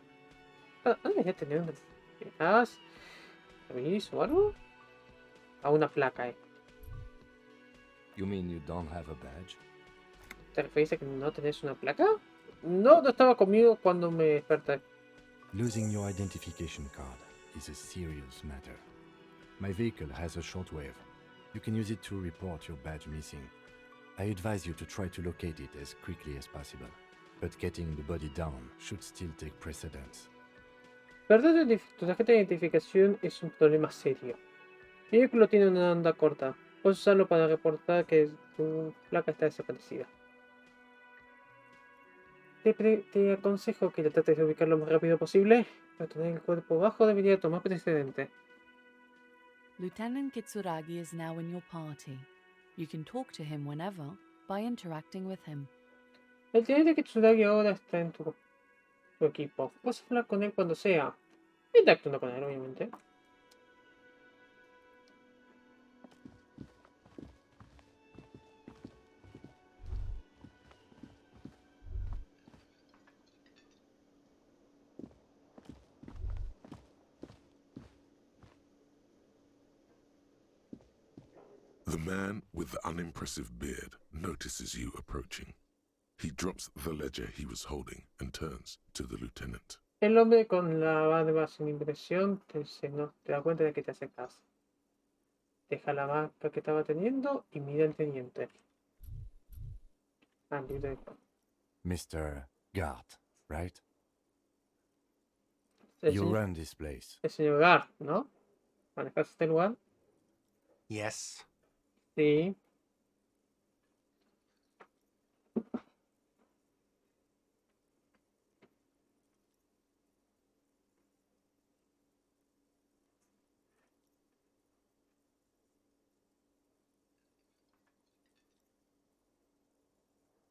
¿No deberías tener una aviso o algo? A una placa, You mean you don't have a badge? ¿Te refieres a que no tenés una placa? No, no estaba conmigo cuando me desperté. Losing your identification card is a serious matter. My vehicle has a shortwave. You can use it to report your badge missing. I advise you to try to locate it as quickly as possible, but getting the body down should still take precedence. Perder tu tarjeta de identificación es un problema serio. Mi vehículo tiene una onda corta. Puedes usarlo para reportar que tu placa está desaparecida. Te aconsejo que trates de ubicar lo más rápido posible, pero tener el cuerpo bajo debería tomar precedente. Lieutenant Kitsuragi is now in your party. You can talk to him whenever by interacting with him. El teniente Kitsuragi ahora está en tu equipo. Puedes hablar con él cuando sea. Interactuando con él, obviamente. The man with the unimpressive beard notices you approaching. He drops the ledger he was holding and turns to the lieutenant. El hombre con la barba sin impresión te da cuenta de que te acercas. Deja la vaca que estaba teniendo y mira al teniente. Ah, libre de juego. Mr. Guard, right? El You señor, run this place. el señor Gar, ¿no? ¿Manejas este lugar? Yes. Sí.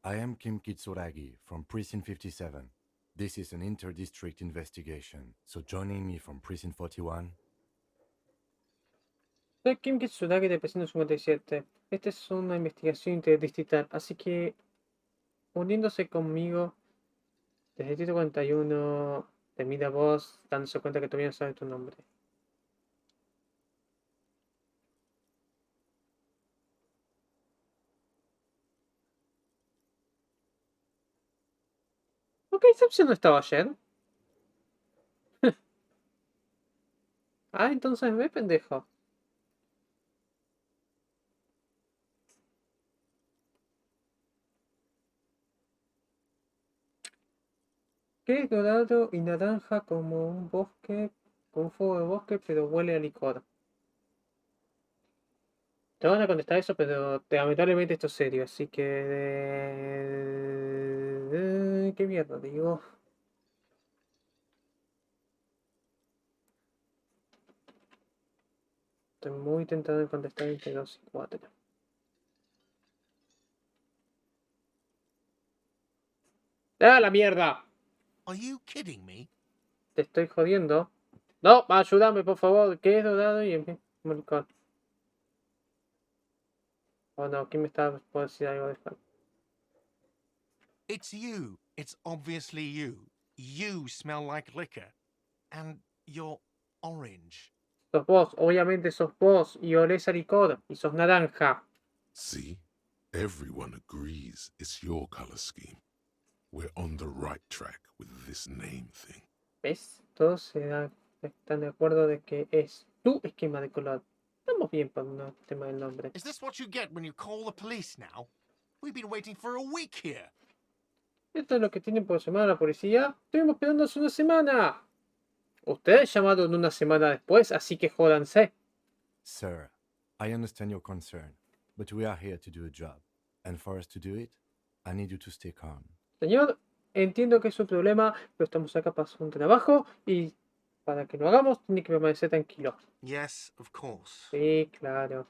I am Kim Kitsuragi from Precinct 57. This is an inter-district investigation, so joining me from Precinct 41. Soy Kim Kitsuragi de Precinto 57. Esta es una investigación interdistrital, así que uniéndose conmigo desde el Distrito 41, te mira vos, dándose cuenta que todavía no sabes tu nombre. Ok, esa opción no estaba ayer. Ah, entonces ve, pendejo. Que es dorado y naranja como un bosque, como un fuego de bosque, pero huele a licor. Te van a contestar eso, pero lamentablemente esto es serio, así que... ¿Qué mierda digo? Estoy muy tentado en contestar entre 2 y 4. ¡Ah, la mierda! Are you kidding me? Te estoy jodiendo. No, ayúdame, por favor, que es dorado y en licor. Oh no, ¿quién me está por decir algo de esto? It's you. It's obviously you. You smell like liquor. And you're orange. Sos vos, obviamente sos vos, y olés a licor, y sos naranja. See? Everyone agrees it's your color scheme. We're on the right track with this name thing. ¿Ves? Todos están de acuerdo de que es tu esquema de color. Estamos bien por un tema del nombre. Is this what you get when you call the police now? We've been waiting for a week here. Esto es lo que tienen por llamar a la policía. Estuvimos esperando hace una semana. Ustedes llamaron una semana después, así que jódanse. Sir, I understand your concern, but we are here to do a job. And for us to do it, I need you to stay calm. Señor, entiendo que es un problema, pero estamos acá para hacer un trabajo y para que lo hagamos tiene que permanecer tranquilo. Yes, of course. Sí, claro.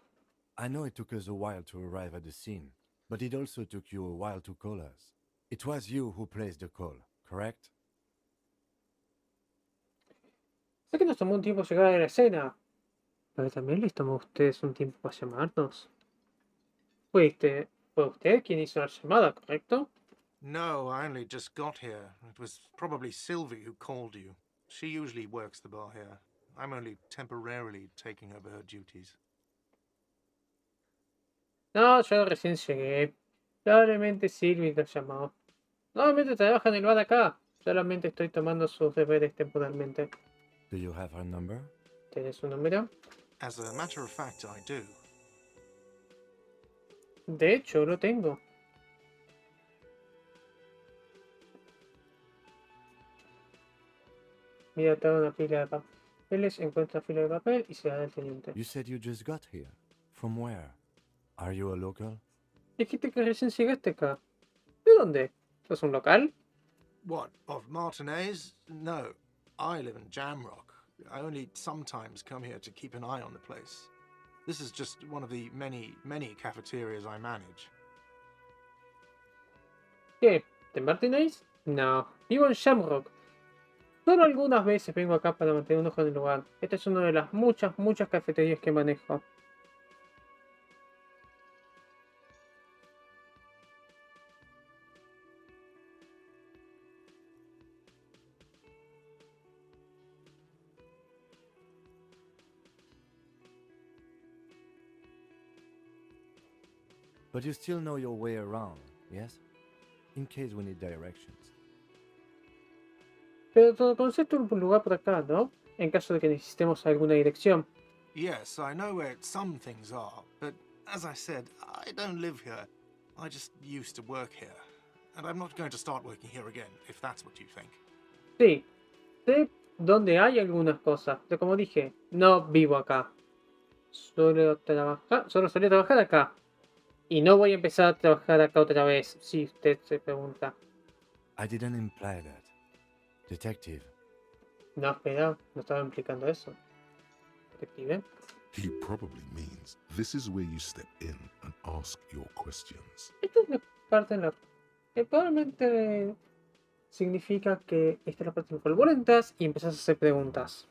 I know it took us a while to arrive at the scene, but it also took you a while to call us. It was you who placed the call, correct? Sé que nos tomó un tiempo llegar a la escena, pero también les tomó a ustedes un tiempo para llamarnos. Fue usted quien hizo la llamada, ¿correcto? No, I only just got here. It was probably Sylvie who called you. She usually works the bar here. I'm only temporarily taking over her duties. No, yo recién llegué. Probablemente Sylvie lo llamó. Normalmente trabaja en el bar acá. Solamente estoy tomando sus deberes temporalmente. Do you have her number? ¿Tienes su número? As a matter of fact, I do. De hecho, lo tengo. Mira toda una pila de papeles, encuentra fila de papel y se da del teniente. You said you just got here. From where? Are you a local? Dijiste que recién llegaste acá. ¿De dónde? ¿Sos un local? What, of Martinez? No, I live in Jamrock. I only sometimes come here to keep an eye on the place. This is just one of the many cafeterias I manage. ¿Qué? ¿De Martinez? No, vivo en Shamrock. Solo algunas veces vengo acá para mantener un ojo en el lugar. Esta es una de las muchas cafeterías que manejo. But you still know your way around, yes? In case we need directions. Pero todo concepto un lugar por acá, ¿no? En caso de que necesitemos alguna dirección. Yes, I know where some things are, but as I said, I don't live here. I just used to work here. And I'm not going to start working here again, if that's what you think. Sí, sé dónde hay algunas cosas, pero como dije, no vivo acá. Solo solía trabajar acá. Y no voy a empezar a trabajar acá otra vez, si usted se pregunta. I didn't imply that. Detective, No, espera, no estaba implicando eso. Detective. He probably means this is where you step in and ask your questions. Esta es la parte en la que probablemente significa que esta es la parte en la cual vos entras y empezás a hacer preguntas.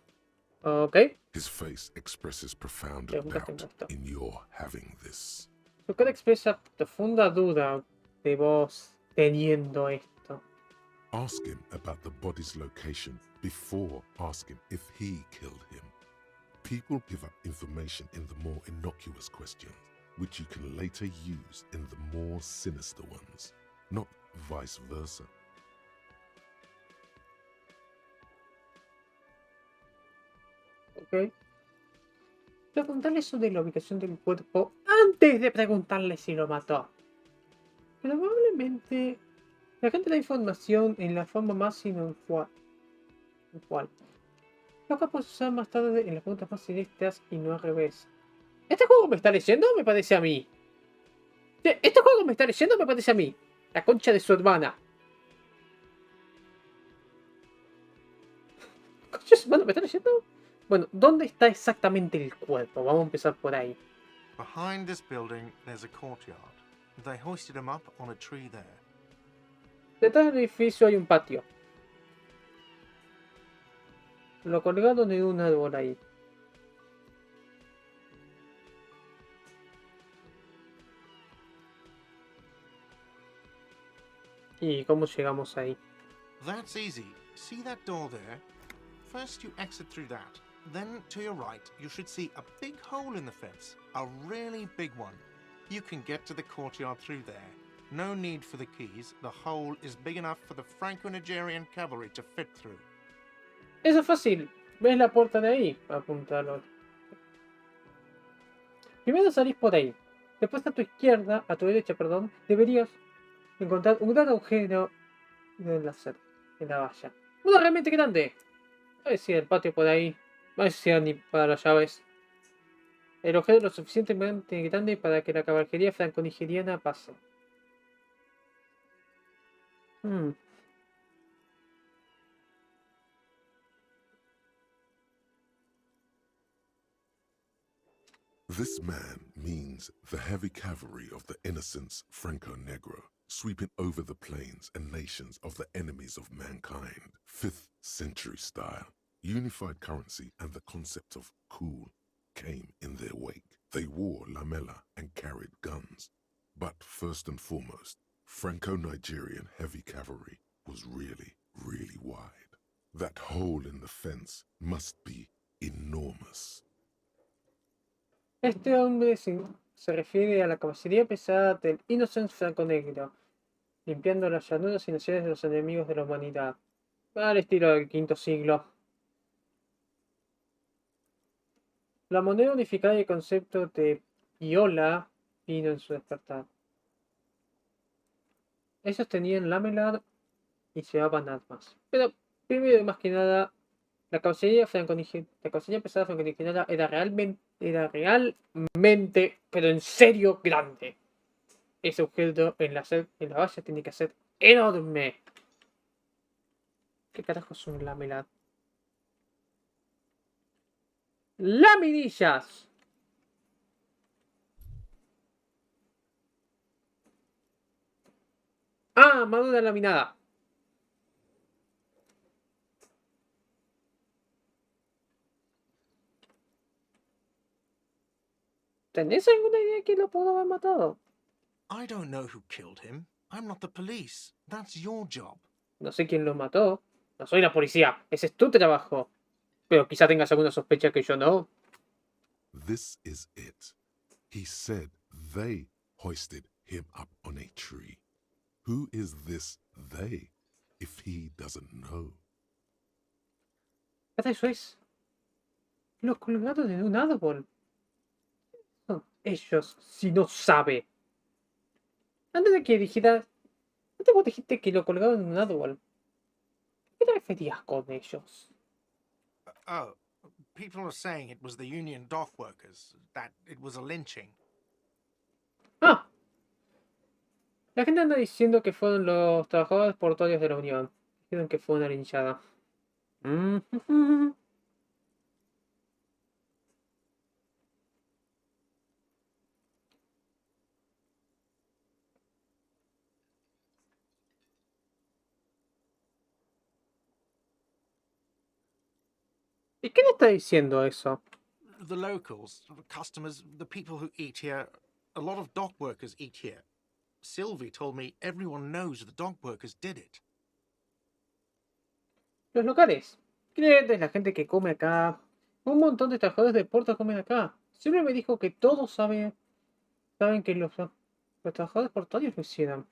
¿Ok? His face expresses profound Preguntas doubt tengo esto. in your having this. Su cara expresa profunda duda de vos teniendo esto. Ask him about the body's location before asking if he killed him. People give up information in the more innocuous questions, which you can later use in the more sinister ones, not vice versa. ¿Ok? Preguntarle sobre la ubicación del cuerpo antes de preguntarle si lo mató. Probablemente la gente da información en la forma más inusual. Lo que puedes usar más tarde en las preguntas más directas y no al revés. ¿Este juego me está leyendo o me parece a mí? ¿Este juego me está leyendo o me parece a mí? La concha de su hermana. ¿Concha de su hermana me está leyendo? Bueno, ¿dónde está exactamente el cuerpo? Vamos a empezar por ahí. Behind this building, there's a courtyard. They hoisted him up on a tree there. Detrás del edificio hay un patio. Lo colgaron en un árbol ahí. ¿Y cómo llegamos ahí? That's easy. See that door there? First you exit through that. Then to your right, you should see a big hole in the fence. A really big one. You can get to the courtyard through there. No need for the keys. The hole is big enough for the Franco-Nigerian cavalry to fit through. Eso es fácil. ¿Ves la puerta de ahí? Apuntalo. Primero salís por ahí. Después a tu izquierda, a tu derecha, perdón, deberías encontrar un gran agujero en la valla. Uno realmente grande. A ver si el patio por ahí. A ver si ni para las llaves. El agujero es lo suficientemente grande para que la caballería franco-nigeriana pase. This man means the heavy cavalry of the innocents Franco-Negro, sweeping over the plains and nations of the enemies of mankind. 5th century style. Unified currency and the concept of cool came in their wake. They wore lamella and carried guns. But first and foremost, Franco-Nigerian heavy cavalry was really, really wide. That hole in the fence must be enormous. Este hombre se refiere a la caballería pesada del Innocent Franco-Negro, limpiando las llanuras y naciones de los enemigos de la humanidad, al estilo del V siglo. La moneda unificada y el concepto de piola vino en su despertar. Ellos tenían lamelar y llevaban armas. Pero primero y más que nada, la caballería pesada franco-nigeriana era realmente, pero en serio, grande. Ese agujero en la valla tiene que ser enorme. ¿Qué carajo es un lamelar? ¡Laminillas! Ah, madura laminada. ¿Tenés alguna idea de quién lo pudo haber matado? I don't know who killed him. I'm not the police. That's your job. No sé quién lo mató. No soy la policía. Ese es tu trabajo. Pero quizá tengas alguna sospecha que yo no. This is it. He said they hoisted him up on a tree. Who is this they, if he doesn't know? Eso es. Los colgaron en un árbol. Son ellos, si no sabe. Antes de que dijera... Antes vos dijiste que lo colgaron en un árbol. ¿Qué te referías con ellos? Oh, people are saying it was the union dock workers, that it was a lynching. Ah, la gente anda diciendo que fueron los trabajadores portuarios de la Unión. Dijeron que fue una linchada. ¿Y qué le está diciendo eso? The locals, the customers, the people who eat here, a lot of dock workers eat here. Sylvie told me everyone knows the dock workers did it. Los locales. Clientes, la gente que come acá. Un montón de trabajadores de puerto comen acá. Siempre me dijo que todos saben que los trabajadores portuarios lo hicieron.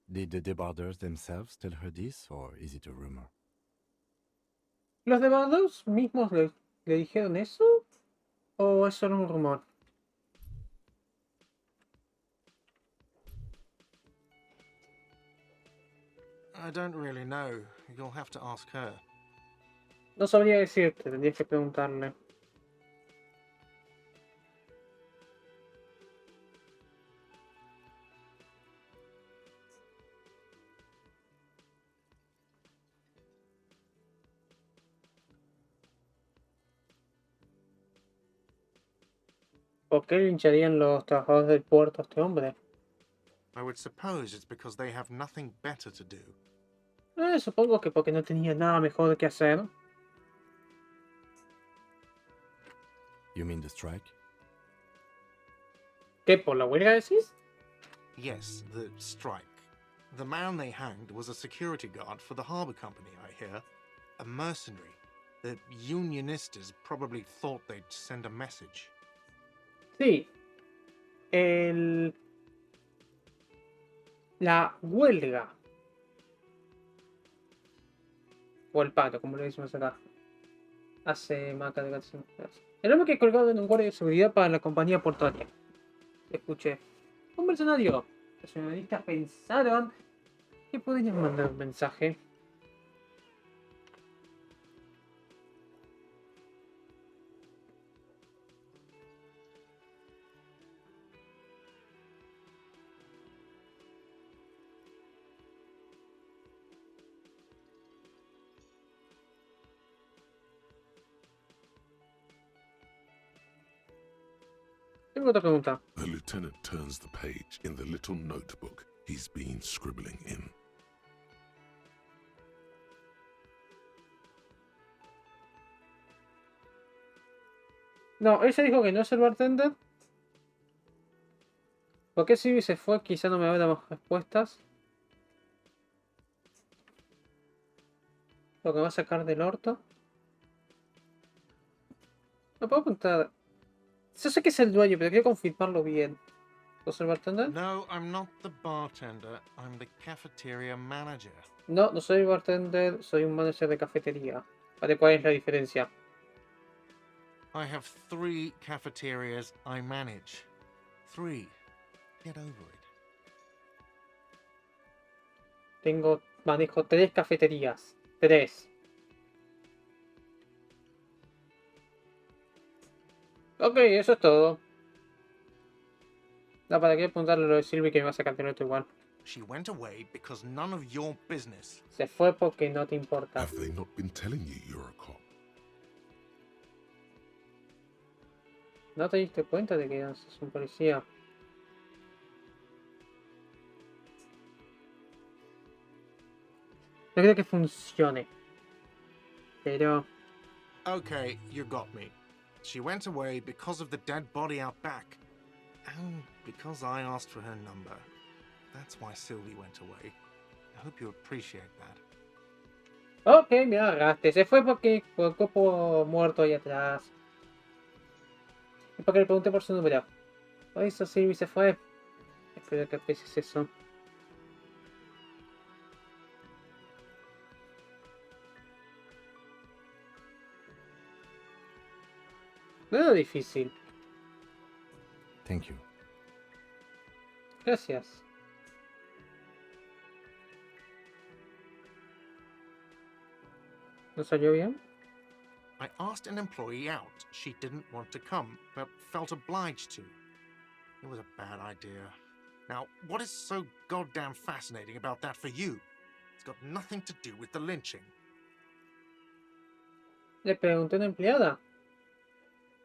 Did the debarders themselves tell her this, or is it a rumor? ¿Los devoradores mismos le dijeron eso? ¿O es solo un rumor? I don't really know. You'll have to ask her. No sabría decirte, tendrías que preguntarle. ¿Por qué lincharían los trabajadores del puerto a este hombre? I would suppose it's because they have nothing better to do. Supongo que porque no tenía nada mejor que hacer. You mean the strike? ¿Qué, por la huelga decís? Yes, the strike. The man they hanged was a security guard for the harbour company, I hear. A mercenary. The unionistas probably thought they'd send a message. Sí. La huelga. O el paro, como le decimos acá. Hace más de 400 años. El hombre que colgado en un guardia de seguridad para la compañía portuaria. Escuché. Un mercenario. Los periodistas pensaron que podrían mandar un mensaje. Tengo otra pregunta. The lieutenant turns the page in the little notebook he's been scribbling in. No, ella dijo que no es el bartender. ¿Por qué Sylvie se fue? Quizá no me va a dar más respuestas. Lo que me va a sacar del orto. Me puedo preguntar. Yo sé que es el dueño, pero quiero confirmarlo bien. ¿Sos el bartender? No, I'm not the bartender. I'm the cafeteria manager. No, no soy bartender, soy un manager de cafetería. ¿Vale? ¿Cuál es la diferencia? I have 3 cafeterias I manage. 3. Get over it. Manejo 3 cafeterías. 3. Ok, eso es todo. No, para qué apuntarle lo de Sylvie que me va a sacar del otro igual. She went away because none of your business. Se fue porque no te importa. Have they not been telling you you're a cop? ¿No te diste cuenta de que sos un policía? No creo que funcione. Pero... Okay, you got me. She went away because of the dead body out back. And because I asked for her number. That's why Sylvie went away. I hope you appreciate that. Ok, me agarraste. Se fue porque por el cuerpo muerto ahí atrás. Y porque le pregunté por su número. Por eso Sylvie se fue. Espero que aprecies eso. No era difícil. Thank you. Gracias. ¿No salió bien? I asked an employee out. She didn't want to come, but felt obliged to. It was a bad idea. Now, what is so goddamn fascinating about that for you? It's got nothing to do with the lynching. Le pregunté a una empleada.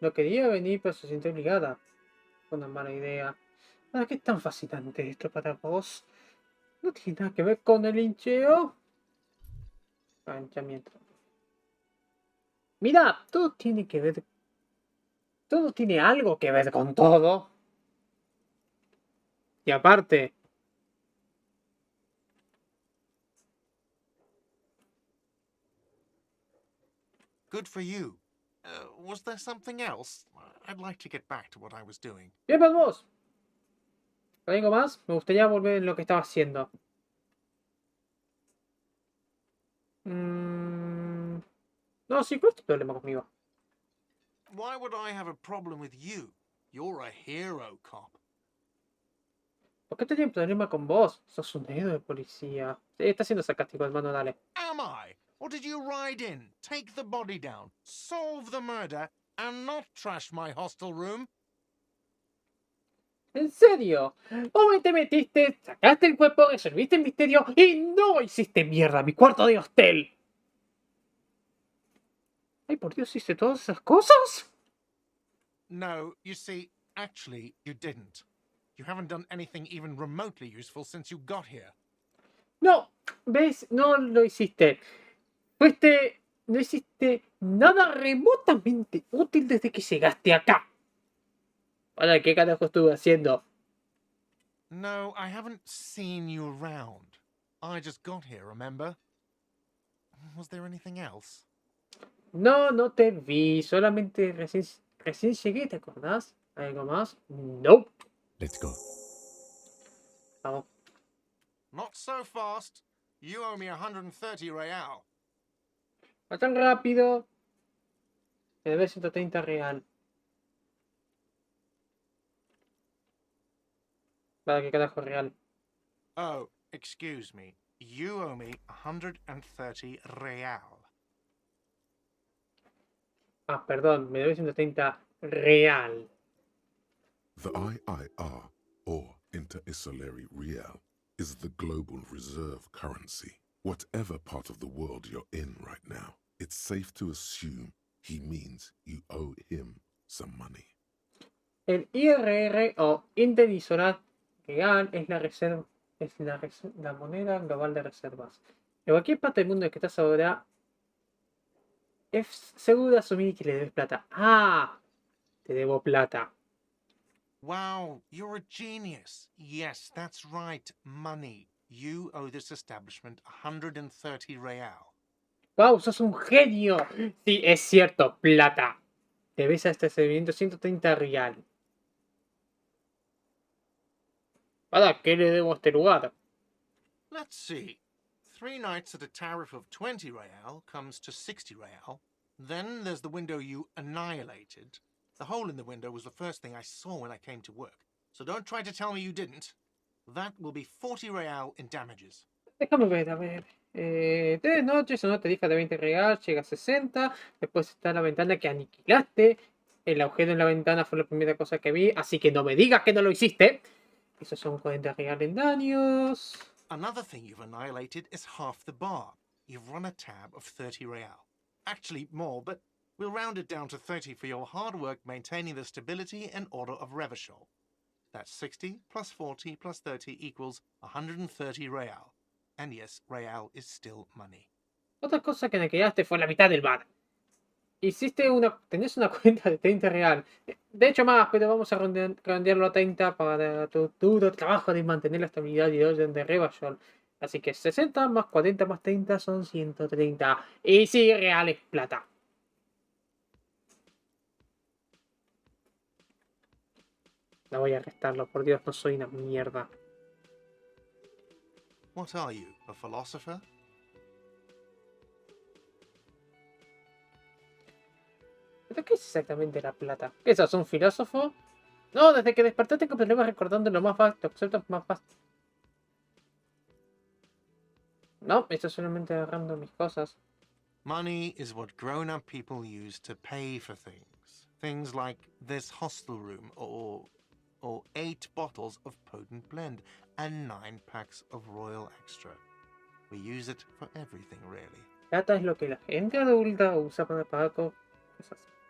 No quería venir, pero se sintió obligada. Fue una mala idea. ¿Para qué es tan fascinante esto para vos? ¿No tiene nada que ver con el lincheo? Manchamiento. Mira, todo tiene que ver... Todo tiene algo que ver con todo. Y aparte... Good for you. Was there something else? I'd like to get back to what I was doing. Bien, vamos. ¿Hay algo más? Me gustaría volver en lo que estaba haciendo. No, sí, ¿cuál es tu problema conmigo? Why would I have a problem with you? You're a hero cop. ¿Por qué tenía un problema con vos? Sos un héroe de policía. Sí, está siendo sarcástico, hermano, dale. Am I? Or did you ride in, take the body down, solve the murder, and not trash my hostel room? ¿En serio? ¿Cómo te metiste? Sacaste el cuerpo, resolviste el misterio y no hiciste mierda mi cuarto de hostel. Ay, por Dios, ¿hice todas esas cosas? No, you see, actually, you didn't. You haven't done anything even remotely useful since you got here. No, ¿ves? No lo hiciste. No hiciste nada remotamente útil desde que llegaste acá. Ahora, ¿qué carajo estuve haciendo? No, I haven't seen you around. I just got here, remember? Was there anything else? No, no te vi. Solamente recién llegué, ¿te acordás? ¿Algo más? No. Let's go. Vamos. Not so fast. You owe me 130 real. No tan rápido. Me debes 130 real. ¿Para qué carajo real? Oh, excuse me. You owe me 130 real. Ah, perdón. Me debes 130 real. The IIR, or Inter-Isolary Real, is the global reserve currency. Whatever part of the world you're in right now, it's safe to assume he means you owe him some money. El IRR o Inter-Isolary Real es la moneda global de reservas. En cualquier parte del mundo en que estás ahora, es seguro asumir que le debes plata. Ah, te debo plata. Wow, you're a genius. Yes, that's right. Money. You owe this establishment 130 real. Wow, sos un genio. Sí, es cierto, plata. Debes a este establecimiento 130 real. ¿Para qué le debo a este lugar? Let's see. 3 nights at a tariff of 20 real comes to 60 real. Then there's the window you annihilated. The hole in the window was the first thing I saw when I came to work. So don't try to tell me you didn't. That will be 40 real in damages. Déjame ver, a ver. 3 noches, una tarifa de 20 real, llega a 60. Después está la ventana que aniquilaste. El agujero en la ventana fue la primera cosa que vi, así que no me digas que no lo hiciste. Esos son 40 reales en daños. Another thing you've annihilated is half the bar. You've run a tab of 30 real. Actually, more, but we'll round it down to 30 for your hard work maintaining the stability and order of Revachol. That's 60 plus 40 plus 30 equals 130 real. And yes, real is still money. Otra cosa que me quedaste fue la mitad del bar. Tenés una cuenta de 30 real. De hecho más, pero vamos a redondearlo a 30 para tu duro trabajo de mantener la estabilidad y orden de Revachol. Así que 60 más 40 más 30 son 130. Y sí, reales plata. No voy a restarlo, por Dios, no soy una mierda. What are you, a philosopher? ¿Pero qué es exactamente la plata? ¿Qué sos, un filósofo? No, desde que desperté tengo problemas recordando lo más vasto, conceptos más vastos. No, estoy solamente agarrando mis cosas. Money is what grown-up people use to pay for things. Things like this hostel room or 8 bottles of potent blend and 9 packs of Royal Extra. We use it for everything, really. Plata es lo que la gente adulta usa para pagar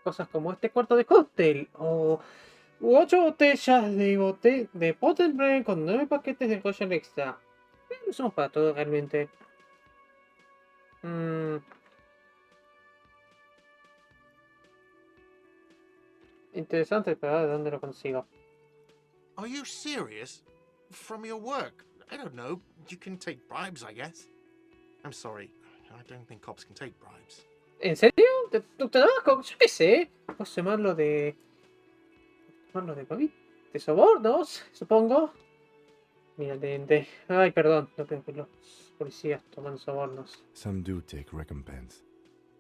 cosas como este cuarto de cóctel o 8 botellas de Potent Blend con 9 paquetes de Royal Extra. Lo usamos para todo realmente. Interesante, pero ¿de dónde lo consigo? Are you serious? From your work? I don't know. You can take bribes, I guess. I'm sorry. I don't think cops can take bribes. ¿En serio? ¿Tu trabajo? Yo qué sé. Puedo llamarlo de... ¿De sobornos? Supongo. Mira, teniente. Ay, perdón. No creo que los policías toman sobornos. Some do take recompense,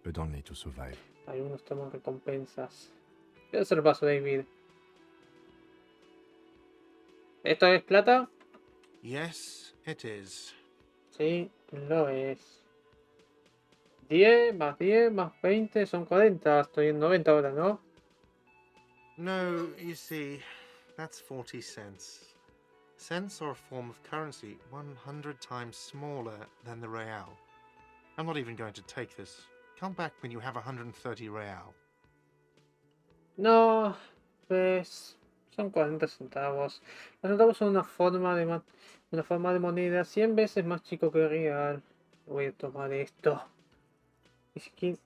but only to survive. Algunos toman recompensas. Yo se lo paso, David. ¿Esto es plata? Yes, it is. Sí, lo es. 10 más 10 más 20 son 40. Estoy en 90 ahora, ¿no? No, you see, that's 40 cents. Cents are a form of currency 100 times smaller than the real. I'm not even going to take this. Come back when you have 130 real. No, pues son 40 centavos. Los centavos son una forma de moneda 100 veces más chico que el real. Voy a tomar esto. Y si quiero,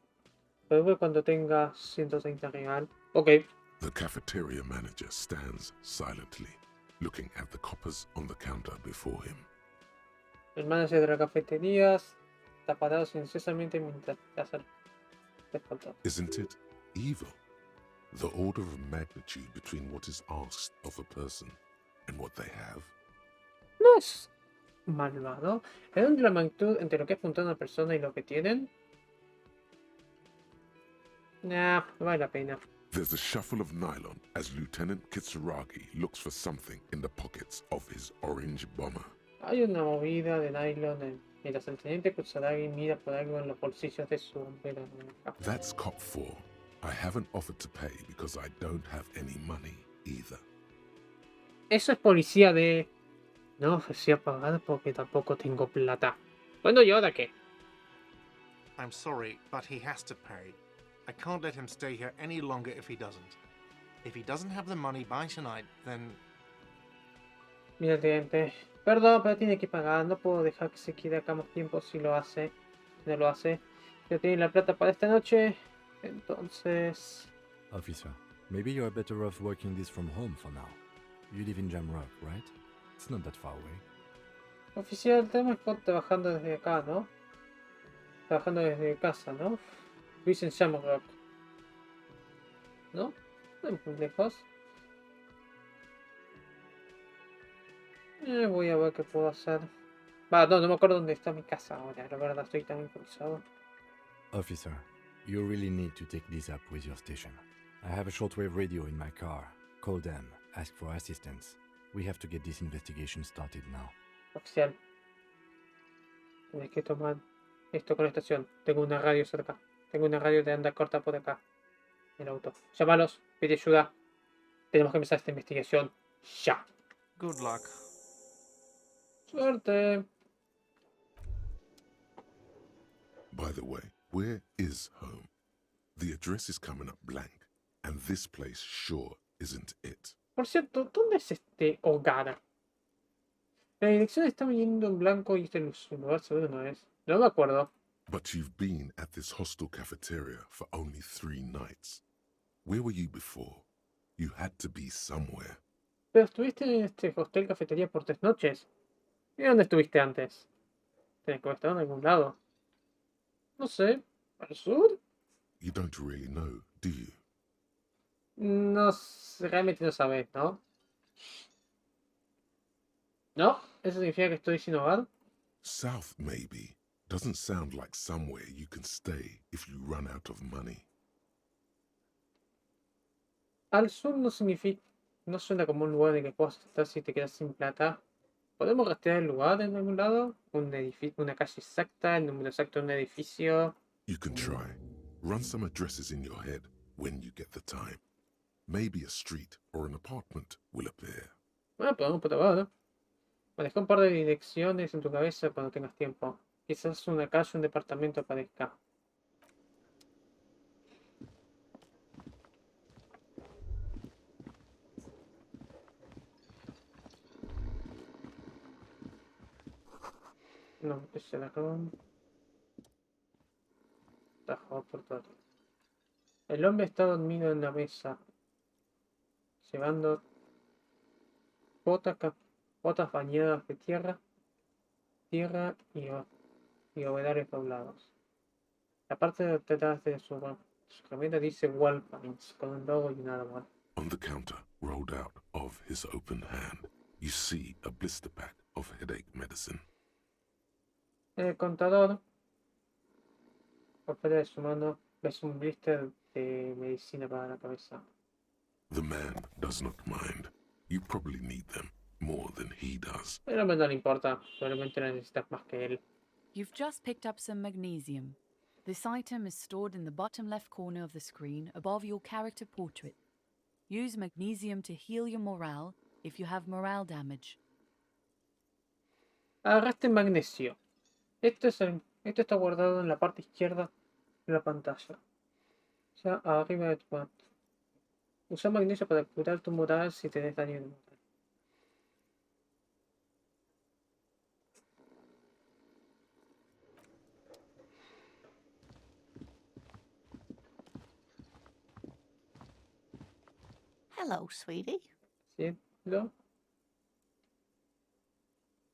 luego cuando tenga 130 real. Ok. The cafeteria manager stands silently, looking at the coppers on the counter before him. El manager de la cafetería está parado silenciosamente mientras hace el descontado. Isn't it evil? The order of magnitude between what is asked of a person and what they have. No es malvado. ¿Es la magnitud entre lo que es preguntar a una persona y lo que tienen? Nah, no vale la pena. There's a shuffle of nylon as Lieutenant Kitsuragi looks for something in the pockets of his orange bomber. Hay una movida de nylon mientras el teniente Kutsaragi mira por algo en los bolsillos de su bombera naranja. That's cop 4. I haven't offered to pay because I don't have any money either. Eso es policía de... No ofrecí a pagar porque tampoco tengo plata. Bueno, ¿y ahora qué? I'm sorry, but he has to pay. I can't let him stay here any longer if he doesn't. If he doesn't have the money by tonight, then... Mira, teniente. Perdón, pero tiene que pagar. No puedo dejar que se quede acá más tiempo si lo hace. Si no lo hace. Ya tiene la plata para esta noche. Entonces... Officer, maybe you are better off working this from home for now. You live in Jamrock, right? It's not that far away. Oficial, el tema es trabajando desde acá, ¿no? Trabajando desde casa, ¿no? Luis en Shamrock. ¿No? No es muy lejos. Voy a ver qué puedo hacer. No me acuerdo dónde está mi casa ahora. La verdad, estoy tan improvisado. Officer, you really need to take this up with your station. I have a shortwave radio in my car. Call them, ask for assistance. We have to get this investigation started now. Oficial. Tienes que tomar esto con la estación. Tengo una radio cerca. Tengo una radio de anda corta por acá. En el auto. Llámalos, pide ayuda. Tenemos que empezar esta investigación. Ya. Good luck. Suerte. By the way, where is home? The address is coming up blank, and this place sure isn't it. Por cierto, ¿dónde es este hogar? La dirección está viniendo en blanco y este lugar seguro no es. No me acuerdo. But you've been at this hostel cafeteria for only 3 nights. Where were you before? You had to be somewhere. Pero estuviste en este hostel cafetería por 3 noches. ¿Y dónde estuviste antes? Tienes que haber estado en algún lado. No sé. ¿Al sur? You don't really know, do you? No sé, realmente no sabes, ¿no? ¿No? ¿Eso significa que estoy sin hogar? South, maybe. Doesn't sound like somewhere you can stay if you run out of money. Al sur no significa... No suena como un lugar en el que puedas estar si te quedas sin plata. ¿Podemos rastrear el lugar en algún lado? Un edificio, una calle exacta, el número exacto de un edificio. You can try. Run some addresses in your head when you get the time. Maybe a street or an apartment will appear. Bueno, podemos probar, ¿no? Maneja un par de direcciones en tu cabeza cuando tengas tiempo. Quizás una calle o un departamento aparezca. No, ese la acabó. Tajado por todo. El hombre está dormido en la mesa, llevando botas bañadas de tierra y overoles doblados. La parte de atrás de su camioneta dice Walpines con un logo y un árbol. On the counter, rolled out of his open hand, you see a blister pack of headache medicine. En el contador, por fuera de su mano, ves un blister de medicina para la cabeza. The man does not mind. You probably need them more than he does. Pero no le importa, probablemente necesitas más que él. You've just picked up some magnesium. This item is stored in the bottom left corner of the screen above your character portrait. Use magnesium to heal your morale if you have morale damage. Agarraste magnesio. Esto está guardado en la parte izquierda de la pantalla. O sea, arriba de tu mano. Usa magnesio para curar tu moral si tenés daño en moral. Hello, sweetie. ¿Cielo?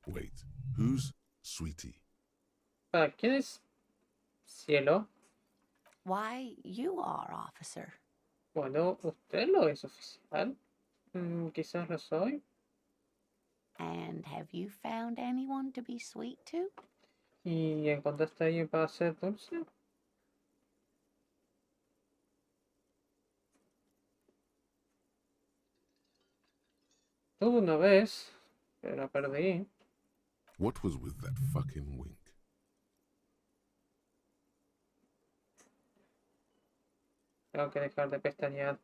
Wait, who's Sweetie? ¿Para quién es cielo? Why, you are, officer. Bueno, usted lo es oficial. Quizás lo soy. And have you found anyone to be sweet to? ¿Y encontraste a alguien para ser dulce? Tuve una vez, pero la perdí. What was with that fucking wink? Tengo que dejar de pestañear.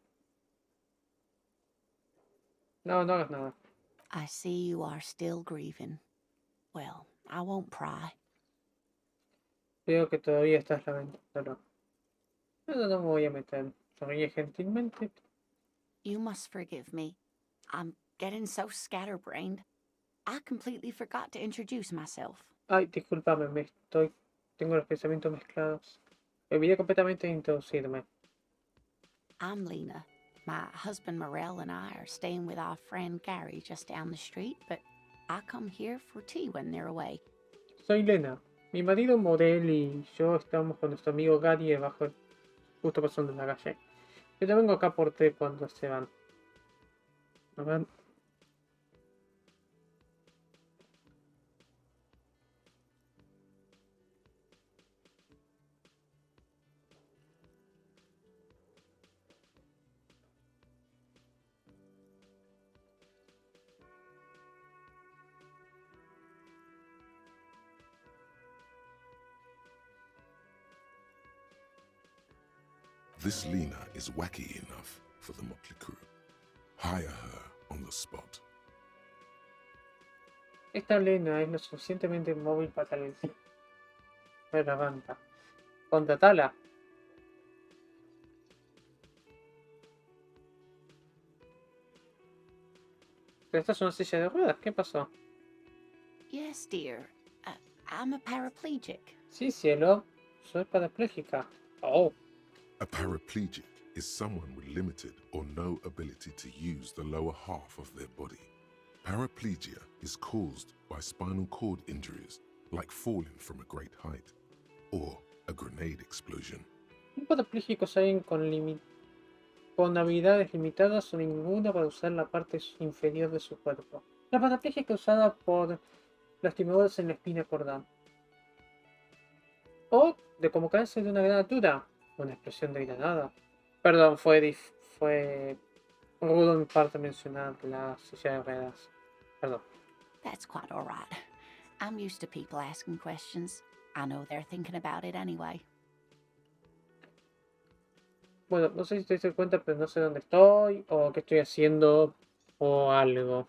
No, no hagas nada. I see you are still grieving. Well, I won't pry. Veo que todavía estás lamentándolo. Pero no me voy a meter. Sonríe gentilmente. You must forgive me. I'm getting so scatterbrained. I completely forgot to introduce myself. Ay, discúlpame, tengo los pensamientos mezclados. Me olvidé completamente de introducirme. I'm Lena. My husband Morel and I are staying with our friend Gary just down the street, but I come here for tea when they're away. Soy Lena. Mi marido Morel y yo estamos con nuestro amigo Gary debajo, justo pasando en la calle. Yo te vengo acá por té cuando se van. A ver. This Lena is wacky enough for the motley crew. Hire her on the spot. Esta Lena es lo suficientemente móvil para tal vez. Me levanta. Contratala. Pero esta es una silla de ruedas. ¿Qué pasó? Yes, dear. I'm a paraplegic. Sí, cielo. Soy parapléjica. Oh. A paraplegic is someone with limited or no ability to use the lower half of their body. Paraplegia is caused by spinal cord injuries, like falling from a great height, or a grenade explosion. Un parapléjico es alguien con habilidades limitadas o ninguna para usar la parte inferior de su cuerpo. La parapléjica es usada por lastimadores en la espina cordal. O de como caerse de una gran altura. Una explosión de granada. Perdón, fue rudo en mi parte mencionar la silla de ruedas. Perdón. That's quite all right. I'm used to people asking questions. I know they're thinking about it anyway. Bueno, no sé si te diste cuenta, pero no sé dónde estoy, o qué estoy haciendo, o algo.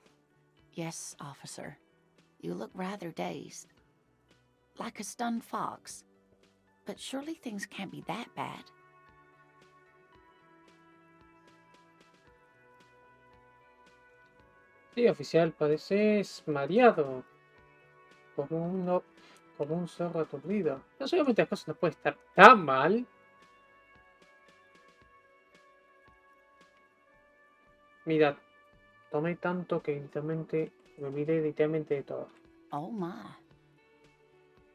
Yes, officer. You look rather dazed. Like a stunned fox. But surely things can't be that bad. Sí, oficial, pareces mareado. Como un zorro aturdido. No solamente las cosas no pueden estar tan mal. Mira, tomé tanto que literalmente me olvidé literalmente de todo. Oh my.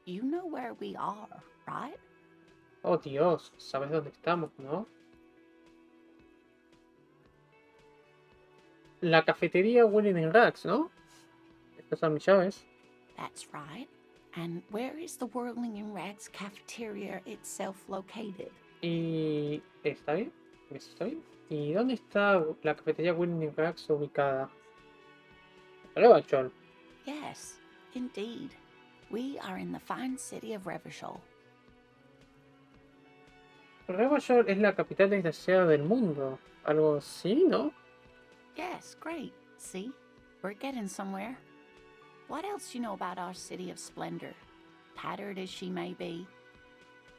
You know where we are, right? Oh Dios, sabes dónde estamos, ¿no? La cafetería Willing in Racks, ¿no? Estas son mis llaves. That's right. And where is the Whirling in Rags cafeteria itself located? Y... ¿está bien? ¿Eso está bien? ¿Y dónde está la cafetería Willing in Racks ubicada? Prueba, Chol. Yes, indeed. We are in the fine city of Revachol. Revachol es la capital desgraciada del mundo. Algo así, ¿no? Yes, great. See? We're getting somewhere. What else you know about our city of splendor? Tattered as she may be.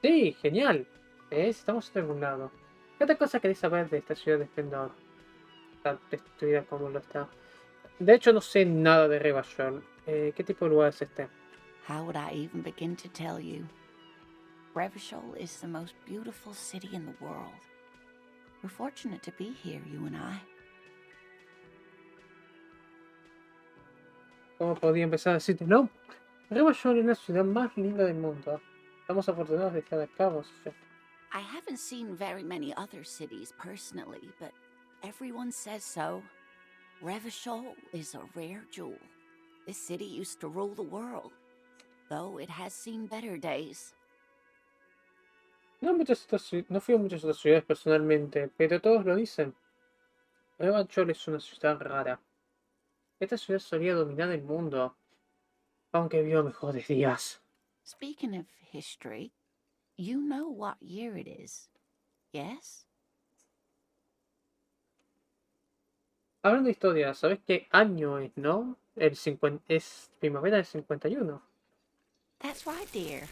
Sí, genial. Estamos en algún lado. ¿Qué otra cosa querés saber de esta ciudad de esplendor? Tan destruida como lo está. De hecho, no sé nada de Revachol. ¿Qué tipo de lugar es este? How would I even begin to tell you? Revachol is the most beautiful city in the world. We're fortunate to be here, you and I. ¿Cómo podía empezar a decirte no? Revachol es la ciudad más linda del mundo. Estamos afortunados de estar acá, vos y yo. I haven't seen very many other cities personally, but everyone says so. Revachol is a rare jewel. This city used to rule the world, though it has seen better days. No fui a muchas otras ciudades personalmente, pero todos lo dicen. Revachol es una ciudad rara. Esta ciudad solía dominar el mundo, aunque vio mejores días. Speaking of history, you know what year it is, yes? Hablando de historia, ¿sabes qué año es, no? Es primavera del 51. That's right, dear.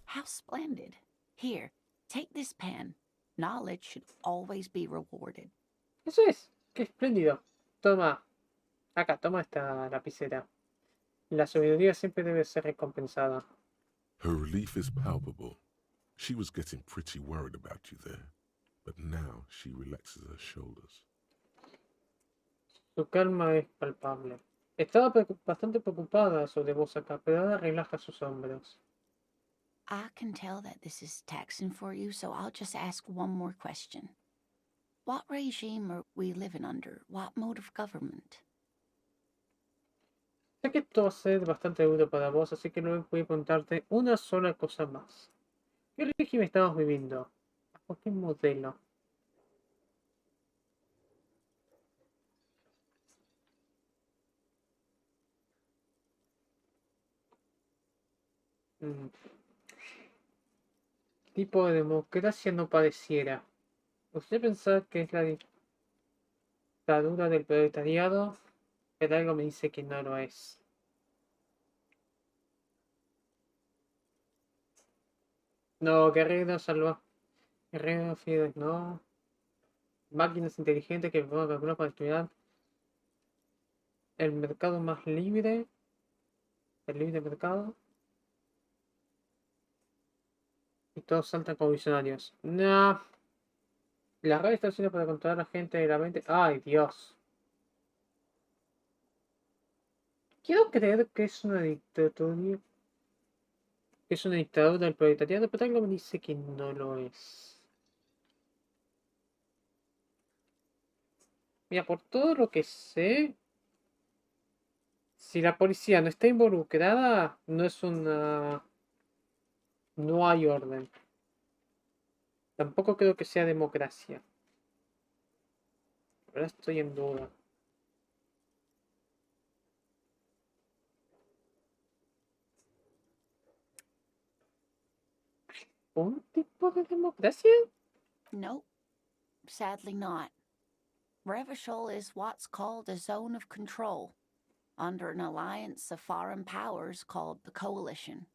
How splendid. Here, take this pen. Knowledge should always be rewarded. Eso es. Qué espléndido. Toma. Acá, toma esta lapicera. La sabiduría siempre debe ser recompensada. Her relief is palpable. She was getting pretty worried about you there, but now she relaxes her shoulders. Su calma es palpable. Estaba bastante preocupada sobre vos acá, pero ahora relaja sus hombros. I can tell that this is taxing for you, so I'll just ask one more question. What regime are we living under? What mode of government? Sé que esto va a ser bastante duro para vos, así que no voy a contarte una sola cosa más. ¿Qué régimen estamos viviendo? ¿Bajo qué modelo? Mm, tipo de democracia no pareciera. ¿Usted pensar que es la dictadura del proletariado? Pero algo me dice que no lo es. No, guerrero salva. Guerrero fieles, no. Máquinas inteligentes que puedan calcular para estudiar el mercado más libre. El libre mercado. Y todos saltan como visionarios. Nah. La red está haciendo para controlar a la gente de la mente. ¡Ay, Dios! Quiero creer que es una dictadura. Que es una dictadura del proletariado, pero algo me dice que no lo es. Mira, por todo lo que sé, si la policía no está involucrada, no es una... No hay orden. Tampoco creo que sea democracia. Ahora estoy en duda. ¿Un tipo de democracia? Nope, sadly not. Revachol is what's called a zone of control, under an alliance of foreign powers called the Coalition.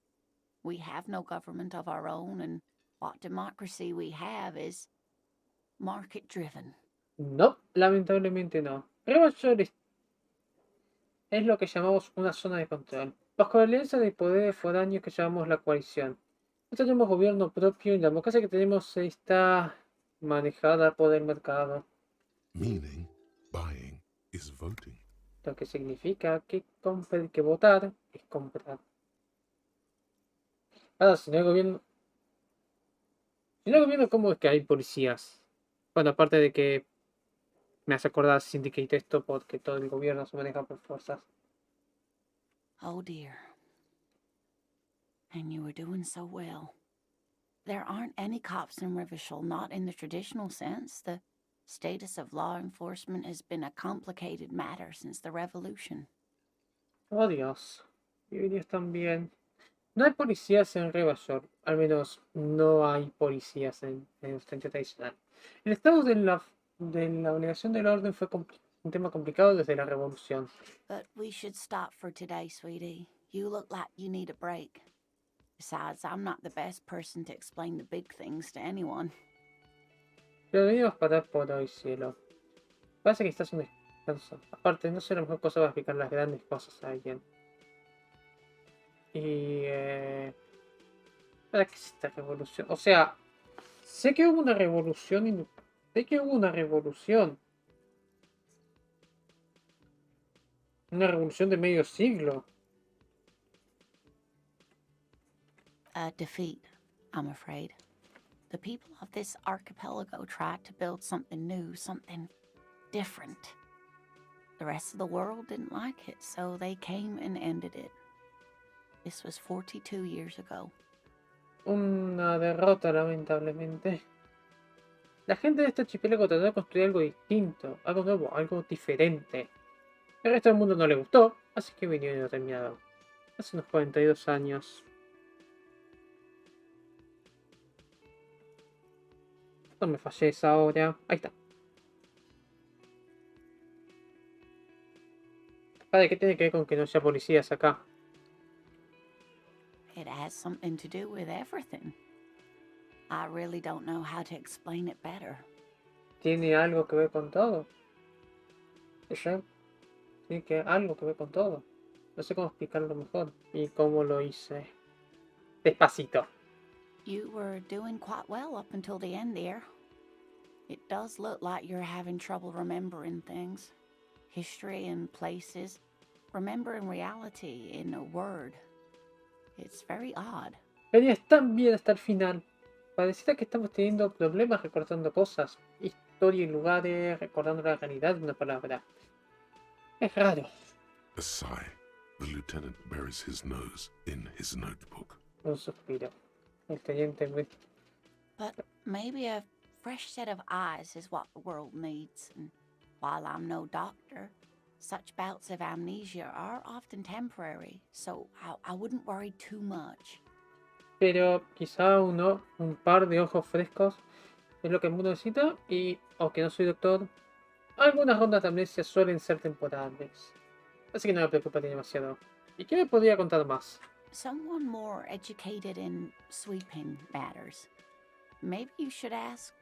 We have no government of our own, and what democracy we have is market-driven. No, lamentablemente no. Revachol es lo que llamamos una zona de control. Bajo la alianza de poderes foráneos que llamamos la coalición. No tenemos gobierno propio y la democracia que tenemos está manejada por el mercado. Meaning, buying is voting. Lo que significa que votar es comprar. Ahora, si no hay gobierno... Si no hay gobierno, ¿cómo es que hay policías? Bueno, aparte de que me hace acordar Syndicate esto porque todo el gobierno se maneja por fuerzas. Oh dear. And you were doing so well. There aren't any cops in Revachol, not in the traditional sense. The status of law enforcement has been a complicated matter since the revolution. Oh Dios. Dios también. No hay policías en Revachol. Al menos no hay policías en el ostente tradicional. El estado de la obligación del orden fue un tema complicado desde la revolución. But we should stop for today, sweetie. You look like you need a break. Besides, I'm not the best person to explain the big things to anyone. Pero debemos parar por hoy, cielo. Parece que estás un descanso. Aparte, no sé la mejor cosa para explicar las grandes cosas a alguien. Y... ¿Para qué es esta revolución? O sea, sé que hubo una revolución y... Sé que hubo una revolución. Una revolución de medio siglo. A defeat, I'm afraid. The people of this archipelago tried to build something new, something different. The rest of the world didn't like it, so they came and ended it. This was 42 years ago. Una derrota, lamentablemente. La gente de este archipiélago trató de construir algo distinto, algo nuevo, algo diferente. El resto del mundo no le gustó, así que vinieron y lo terminaron. Hace unos 42 años. No me falles ahora. Ahí está. Padre, ¿qué tiene que ver con que no haya policías acá? It has something to do with everything. I really don't know how to explain it better. ¿Tiene algo que ver con todo? ¿Eso? Tiene que algo que ver con todo. No sé cómo explicarlo mejor. Y cómo lo hice. Despacito. You were doing quite well up until the end there. It does look like you're having trouble remembering things. History and places. Remembering reality in a word. It's very odd. Venías tan bien hasta el final. Pareciera que estamos teniendo problemas recordando cosas. Historia y lugares, recordando la realidad de una palabra. Es raro. A sigh. The lieutenant buries his nose in his notebook. Un suspiro. El teniente muy... But maybe a fresh set of eyes is what the world needs. And while I'm no doctor, such bouts of amnesia are often temporary, so I wouldn't worry too much. Pero quizá un par de ojos frescos es lo que el mundo necesita. Y, aunque no soy doctor, algunas rondas de amnesia suelen ser temporales. Así que no me preocuparía demasiado. ¿Y qué me podría contar más? Someone more educated in sweeping matters. Maybe you should ask.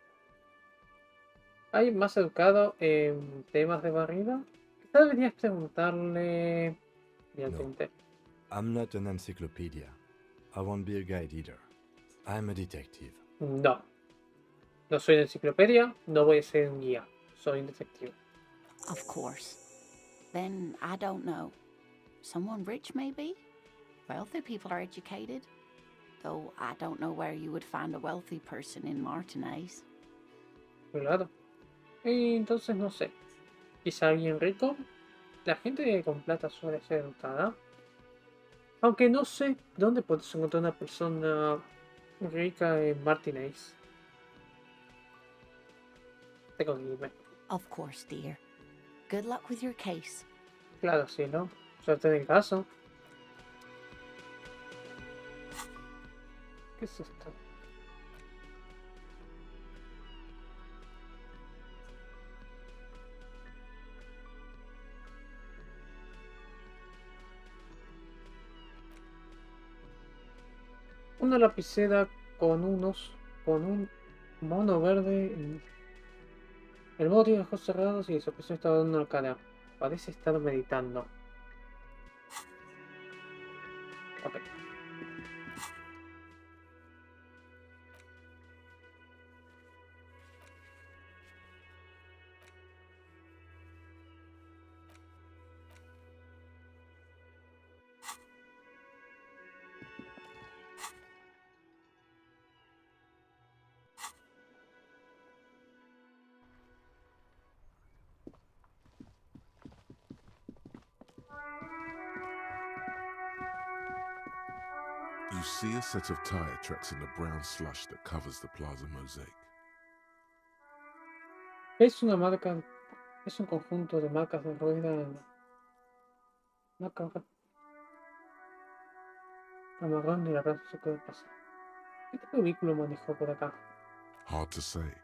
¿Hay más educado en temas de barrida? Quizá deberías preguntarle... Mira, No. intenté. I'm not an encyclopedia. I won't be a guide either. I'm a detective. No. No soy una enciclopedia, no voy a ser un guía. Soy un detective. Of course. Then I don't know. Someone rich, maybe? Wealthy people are educated. Though I don't know where you would find a wealthy person in Martinez. Claro. Y entonces no sé. Quizá alguien rico. La gente con plata suele ser educada. Aunque no sé dónde puedes encontrar una persona rica en Martinez. Tengo que irme. Of course, dear. Good luck with your case. Claro, sí, ¿no? Suerte en el caso. ¿Qué es esto? Una lapicera con un mono verde. El mono tiene ojos cerrados y su expresión está dando una cara. Parece estar meditando. Ok. You see a set of tire tracks in the brown slush that covers the plaza mosaic. Es una marca. Es un conjunto de marcas de rueda. Marca amarrón y la plaza se puede pasar. ¿Qué tipo de vehículo manejó por acá? Hard to say.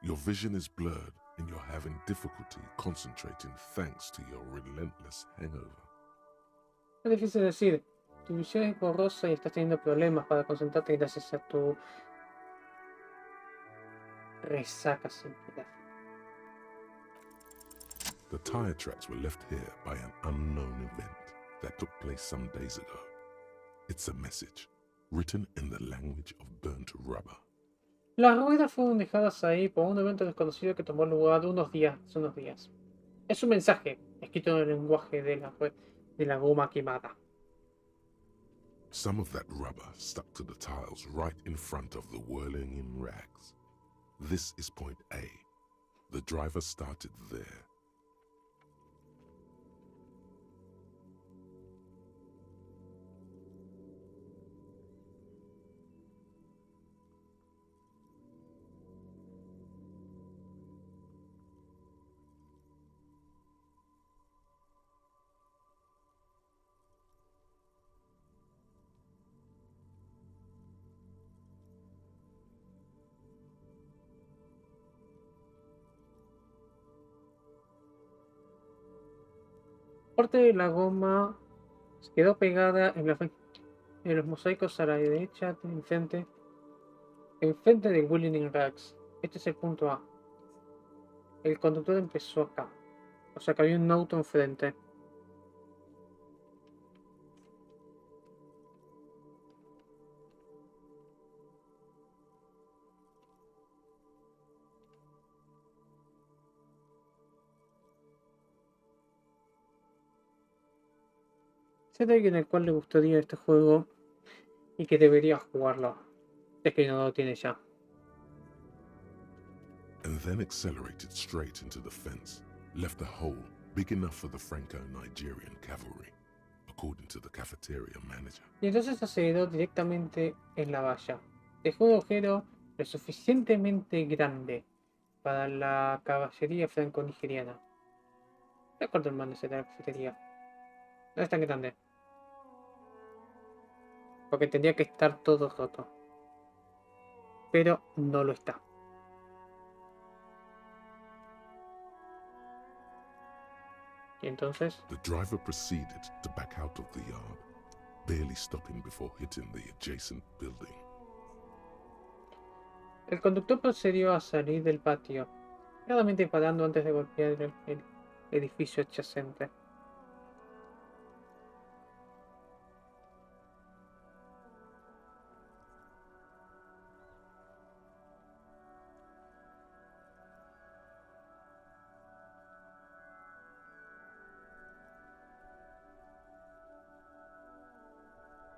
Your vision is blurred and you're having difficulty concentrating thanks to your relentless hangover. Es difícil decir. Tu visión es borrosa y estás teniendo problemas para concentrarte gracias a tu resaca sin piedad. The tire tracks were left here by an unknown event that took place some days ago. It's a message, written in the language of burnt rubber. Las ruedas fueron dejadas ahí por un evento desconocido que tomó lugar hace unos días. Es un mensaje, escrito en el lenguaje de la goma quemada. Some of that rubber stuck to the tiles right in front of the whirling in rags. This is point A. The driver started there. Parte de la goma se quedó pegada en los mosaicos a la derecha, enfrente de Whirling Rags. Este es el punto A. El conductor empezó acá. O sea que había un auto enfrente. Si hay alguien al cual le gustaría este juego y que debería jugarlo, es que no lo tiene ya. And then accelerated straight into the fence, left a hole big enough for the Franco-Nigerian cavalry, according to the cafeteria manager. Y entonces aceleró directamente en la valla. Dejó un agujero lo suficientemente grande para la caballería franco-nigeriana. Recuerdo el mando de la cafetería. No es tan grande. Porque tendría que estar todo roto. Pero no lo está. Y entonces... The driver proceeded to back out of the yard, barely stopping before hitting the adjacent building. El conductor procedió a salir del patio, claramente parando antes de golpear el edificio adyacente.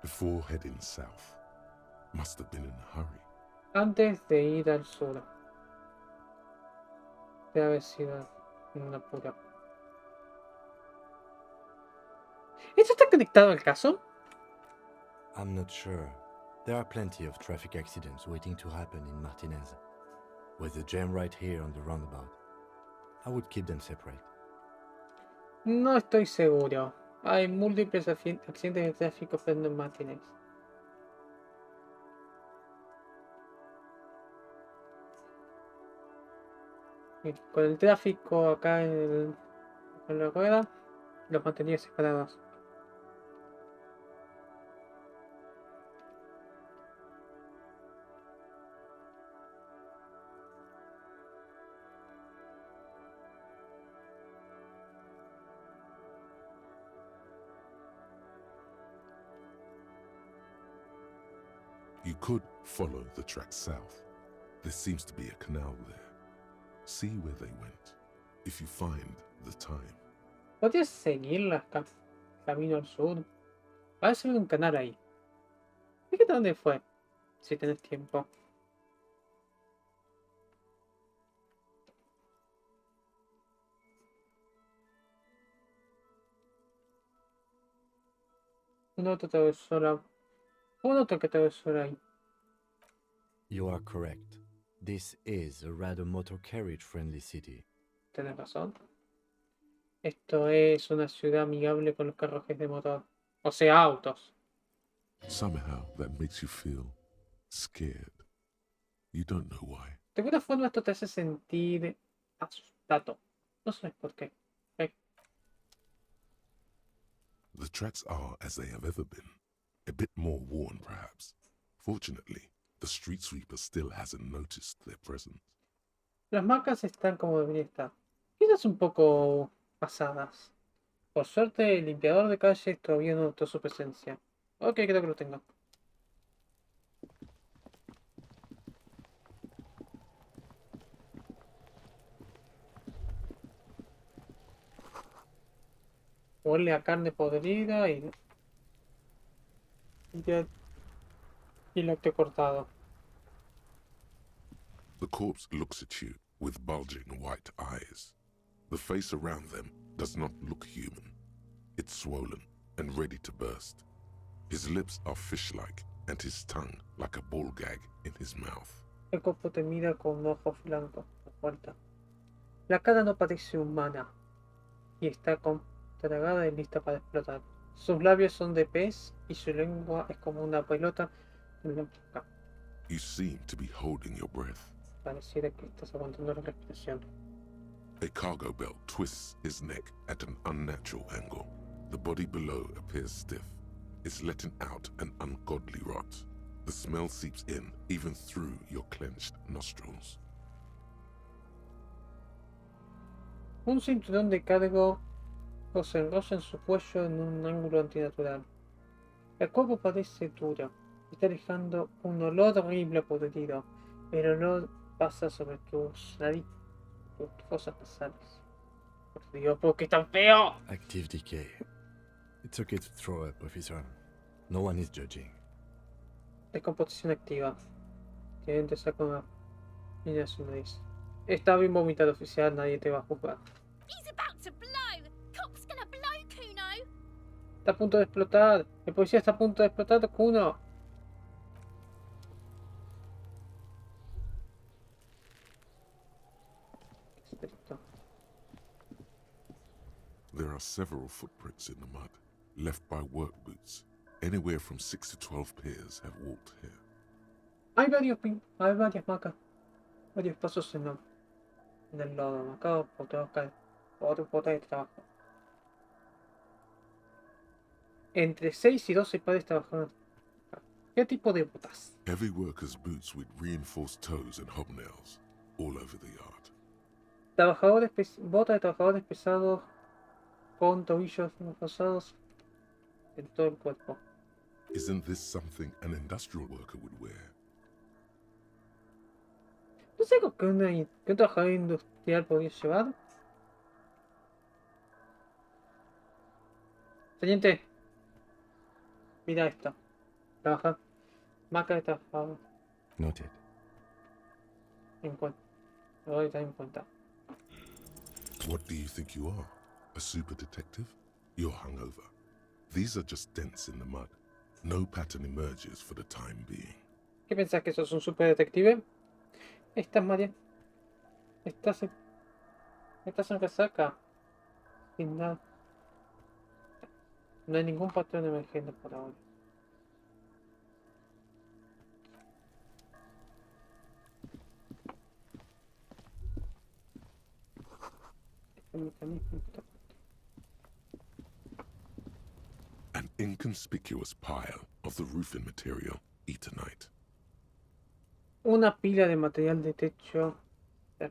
Before heading south, must have been in a hurry. Antes de ir al sur, debe haber sido un apuro. ¿Esto está conectado al caso? I'm not sure. There are plenty of traffic accidents waiting to happen in Martinez. With the jam right here on the roundabout, I would keep them separate. No estoy seguro. Hay múltiples accidentes de tráfico en Martínez. Con el tráfico acá en la rueda, los mantenía separados. You could follow the track south. There seems to be a canal there. See where they went, if you find the time. ¿Podrías seguir camino al sur? Parece haber un canal ahí. Fíjate dónde fue, si tenés tiempo. Un otro que atravesó ahí. You are correct. This is a rather motor carriage-friendly city. Tenés razón. Esto es una ciudad amigable con los carruajes de motor. O sea, autos. Somehow that makes you feel scared. You don't know why. De alguna forma esto te hace sentir asustado. No sabes por qué. The tracks are as they have ever been. A bit more worn, perhaps. Fortunately, the street sweeper still hasn't noticed their presence. Las marcas están como deberían estar. Quizás un poco pasadas. Por suerte, el limpiador de calle todavía no notó su presencia. Ok, creo que lo tengo. Huele a carne podrida y lácteo cortado. The corpse looks at you with bulging white eyes. The face around them does not look human. It's swollen and ready to burst. His lips are fish-like and his tongue like a ball gag in his mouth. El cuerpo te mira con ojos blancos por vuelta. La cara no parece humana y está contragada y lista para explotar. Sus labios son de pez y su lengua es como una pelota en la boca. You seem to be holding your breath. Pareciera que estás aguantando la respiración. A cargo belt twists his neck at an unnatural angle. The body below appears stiff. It's letting out an ungodly rot. The smell seeps in, even through your clenched nostrils. Un cinturón de cargo se enrolla en su cuello en un ángulo antinatural. El cuerpo parece duro. Está dejando un olor horrible a podrido. El olor pasa sobre tus narices, tus fosas nasales. Por Dios, ¿por qué es tan feo? Active decay. It's okay to throw up, officer. No one is judging. Descomposición activa. Tienen que sacar una línea de su nariz. Está bien vomitado, oficial. Nadie te va a juzgar. He's about to blow. Cop's gonna blow, Kuno. Está a punto de explotar. El policía está a punto de explotar, Kuno. There are several footprints in the mud, left by work boots. Anywhere from 6 to 12 pairs have walked here. Hay varias marcas, varios pasos en el lodo, marcados por botas de trabajo. Entre 6 y 12 padres trabajadores. ¿Qué tipo de botas? Heavy workers' boots with reinforced toes and hobnails all over the yard. Botas de trabajadores pesados con tobillos reforzados en todo el cuerpo. Isn't this something an industrial worker would wear? ¿No sé algo que un trabajador industrial podría llevar? Teniente, mira esto. Trabajar. Marca de trabajador. Noted. En cuenta. Lo voy a tener en cuenta. What do you think you are? A super detective? You're hungover. These are just dents in the mud. No pattern emerges for the time being. ¿Qué pensás que sos un super detective? Estás María. Estás en resaca. Sin nada. No hay ningún patrón emergente por ahora. Este mecanismo está- An inconspicuous pile of the roofing material, Eternite. Una pila de material de techo. ¿Qué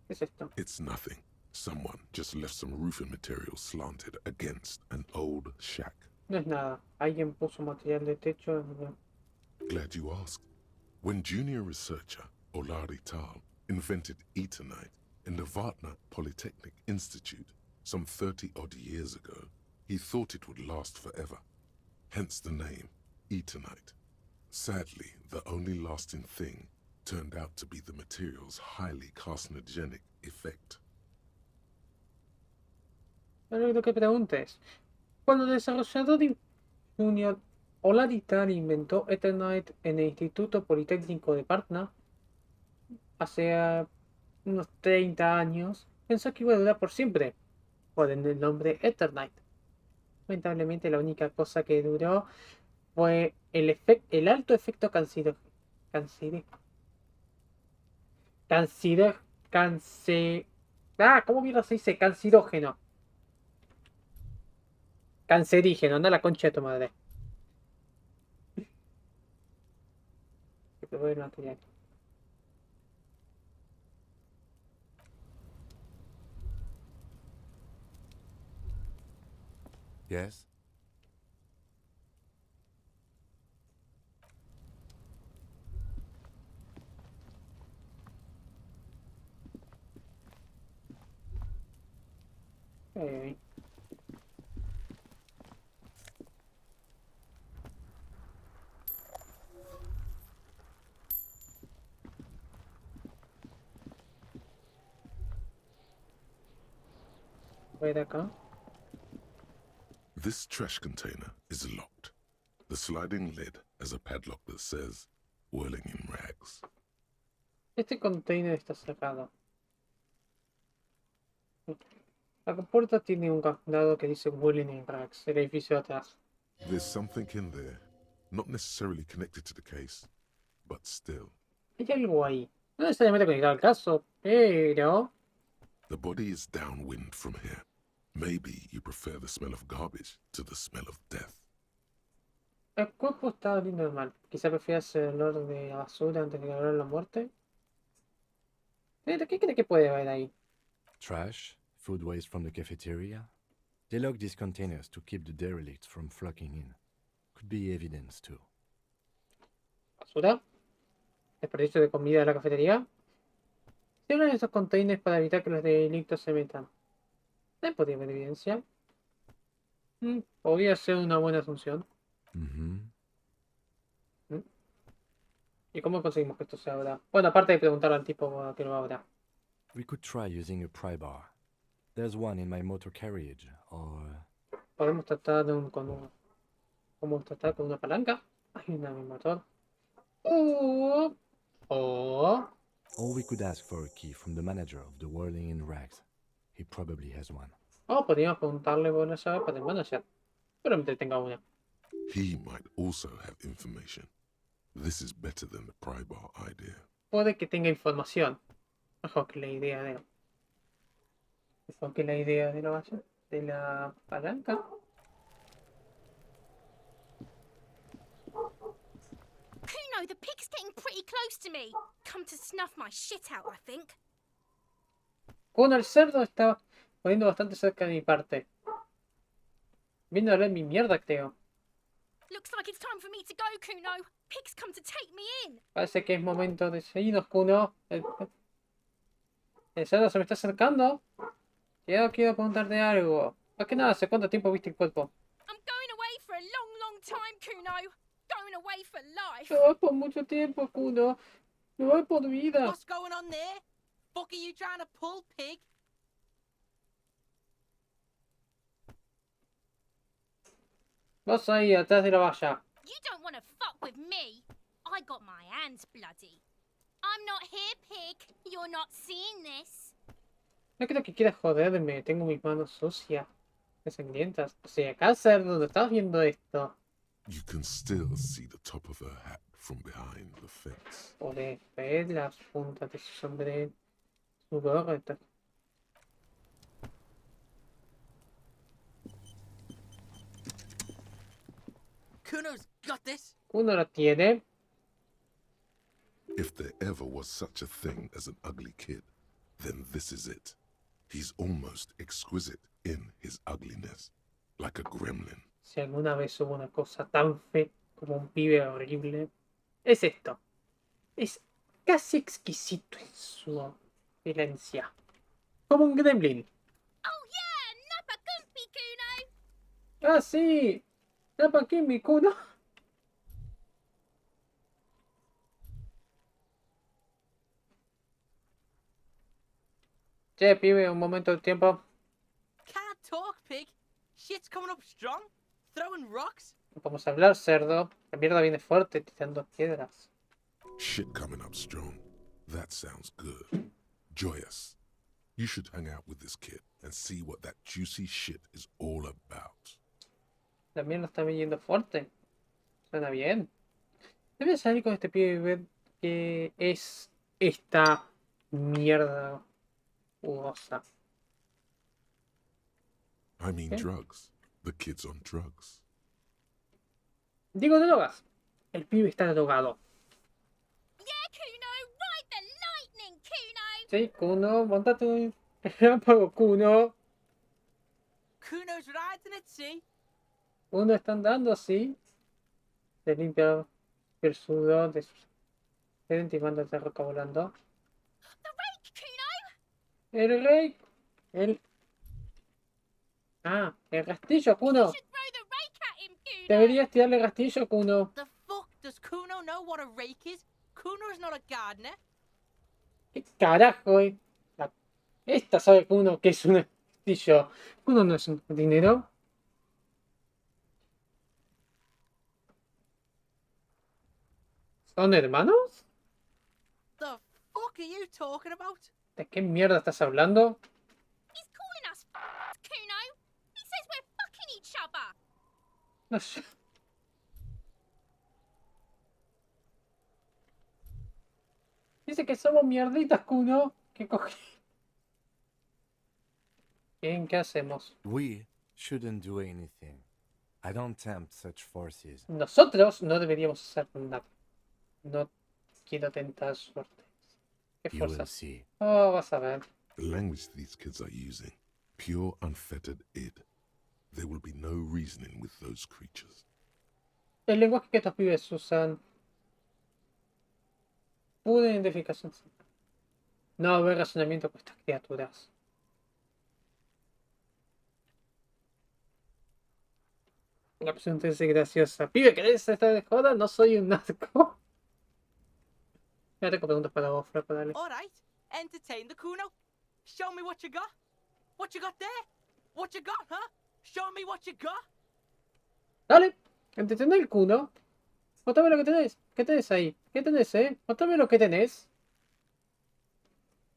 es esto? It's nothing. Someone just left some roofing material slanted against an old shack. No es nada. Alguien puso material de techo en... Glad you asked. When junior researcher Olari Tal invented Eternite in the Vartna Polytechnic Institute some 30-odd years ago, he thought it would last forever. Hence the name, Eternite. Sadly, the only lasting thing turned out to be the material's highly carcinogenic effect. Pero lo que preguntes. Cuando el desarrollador junior Oladitar inventó Eternite en el Instituto Politécnico de Patna hace unos 30 años, pensó que iba a durar por siempre, por el nombre Eternite. Lamentablemente la única cosa que duró fue el alto efecto cancerígeno. ¿Cómo mierda se dice? Cancerígeno. Cancerígeno, anda la concha de tu madre. Que probé el material. Yes? Eh, Voy de acá. This trash container is locked. The sliding lid has a padlock that says, whirling in rags. Este container está cerrado. La puerta tiene un candado que dice Willing in Rags, el edificio de atrás. There's something in there, not necessarily connected to the case, but still. Hay algo ahí. No necesariamente conectado al caso, pero... The body is downwind from here. Maybe you prefer the smell of garbage to the smell of death. El cuerpo está oliendo mal. Quizá prefieras el olor de la basura antes de el olor de la muerte. ¿Qué cree que puede haber ahí? Trash? Food waste from the cafeteria? They lock these containers to keep the derelicts from flocking in. Could be evidence too. ¿Basura? ¿Desperdicio de comida de la cafetería? Cierran estos containers para evitar que los delictos se metan. ¿No podría haber evidencia? Podría ser una buena asunción. ¿Y cómo conseguimos que esto se abra? Bueno, aparte de preguntarle al tipo a que lo abra. We could try using a pry bar. There's one in my motor carriage, or... Podemos tratar ¿Cómo tratar con una palanca? Hay una en el motor. O Or we could ask for a key from the manager of the Whirling in Rags. He probably has one. podríamos preguntarle por la llave para el manager. Probablemente tenga una. He might also have information. This is better than the pry bar idea. Puede que tenga información. Mejor que la idea de... Mejor que la idea de la palanca. Kuno, the pig's getting pretty close to me. Come to snuff my shit out, I think. Kuno, el cerdo está poniendo bastante cerca de mi parte. Viendo a ver mi mierda, creo. Looks like it's time for me to go, Kuno. Pig's come to take me in. Parece que es momento de seguirnos, Kuno. El cerdo se me está acercando. Yo quiero preguntarte algo. Más que nada, ¿hace cuánto tiempo viste el cuerpo? I'm going away for a long, long time, Kuno. Going away for life. Me voy por mucho tiempo, Kuno. Me voy por vida. What's going on there? Fuck are you trying to pull, pig? Vas ahí, atrás de la valla. You don't want to fuck with me. I got my hands bloody. I'm not here, pig. You're not seeing this. No creo que quieras joderme. Tengo mis manos sucias. Sangrientas. O sea, acá, cerdo, ¿no estás viendo esto? You can still see the top of her hat from behind the fence. Podés ver las puntas de su sombrero. Su gorro. Kuno's got this. Uno la tiene. If there ever was such a thing as an ugly kid, then this is it. He's almost exquisite in his ugliness, like a gremlin. Si alguna vez hubo una cosa tan fea como un pibe horrible, es esto. Es casi exquisito en su violencia. Como un gremlin. Oh yeah, Napa Gumpy, Kuno. ¡Ah, sí! ¡Tapa aquí mi culo! Che, pibe, un momento de tiempo. Can't talk, pig. Shit's coming up strong. Throwing rocks. No podemos hablar, cerdo. La mierda viene fuerte, tirando piedras. Shit coming up strong. That sounds good. Joyous. You should hang out with this kid and see what that juicy shit is all about. La mierda está viniendo fuerte. Suena bien. Debe salir con este pibe y ver qué es esta mierda jugosa. I mean ¿Qué? drugs. The kid's on drugs. Digo drogas. El pibe está drogado. Yeah, Kuno, ride the lightning, Kuno. Sí, Kuno, montate un relámpago, Kuno. Kuno's riding it, see? Kuno está andando así. Se limpia el sudor de sus frente y manda el roca volando. The rake, Kuno. El rey. El. Ah, el castillo, You Kuno. should throw the rake at him, Kuno. Deberías tirarle el castillo, Kuno. The fuck? Does Kuno know what a rake is? Kuno's not a gardener. ¿Qué carajo, Esta sabe Kuno que es un castillo. Kuno no es un dinero. ¿Son hermanos? The fuck are you talking about? ¿De qué mierda estás hablando? He's calling us Kuno. He says we're fucking each other. No sé. Dice que somos mierditas, Kuno. ¿Qué coge? Bien, ¿qué hacemos? We shouldn't do anything. I don't tempt such forces. Nosotros no deberíamos hacer nada. No quiero tentar suerte. ¿Qué You will fuerzas? see. Oh, vas a ver. The language these kids are using, pure unfettered id. There will be no reasoning with those creatures. El lenguaje que estos pibes usan. Pura identificación. No va a haber razonamiento con estas criaturas. La pregunta es graciosa. Pibe, ¿querés estar de joda? No soy un narco. Ya tengo preguntas para vos, flaco, dale. Alright, entertain the Kuno. Show me what you got. What you got there? What you got, huh? Show me what you got. Dale, entretené el culo. Mostrame lo que tenés. ¿Qué tenés ahí? ¿Qué tenés, Mostrame lo que tenés.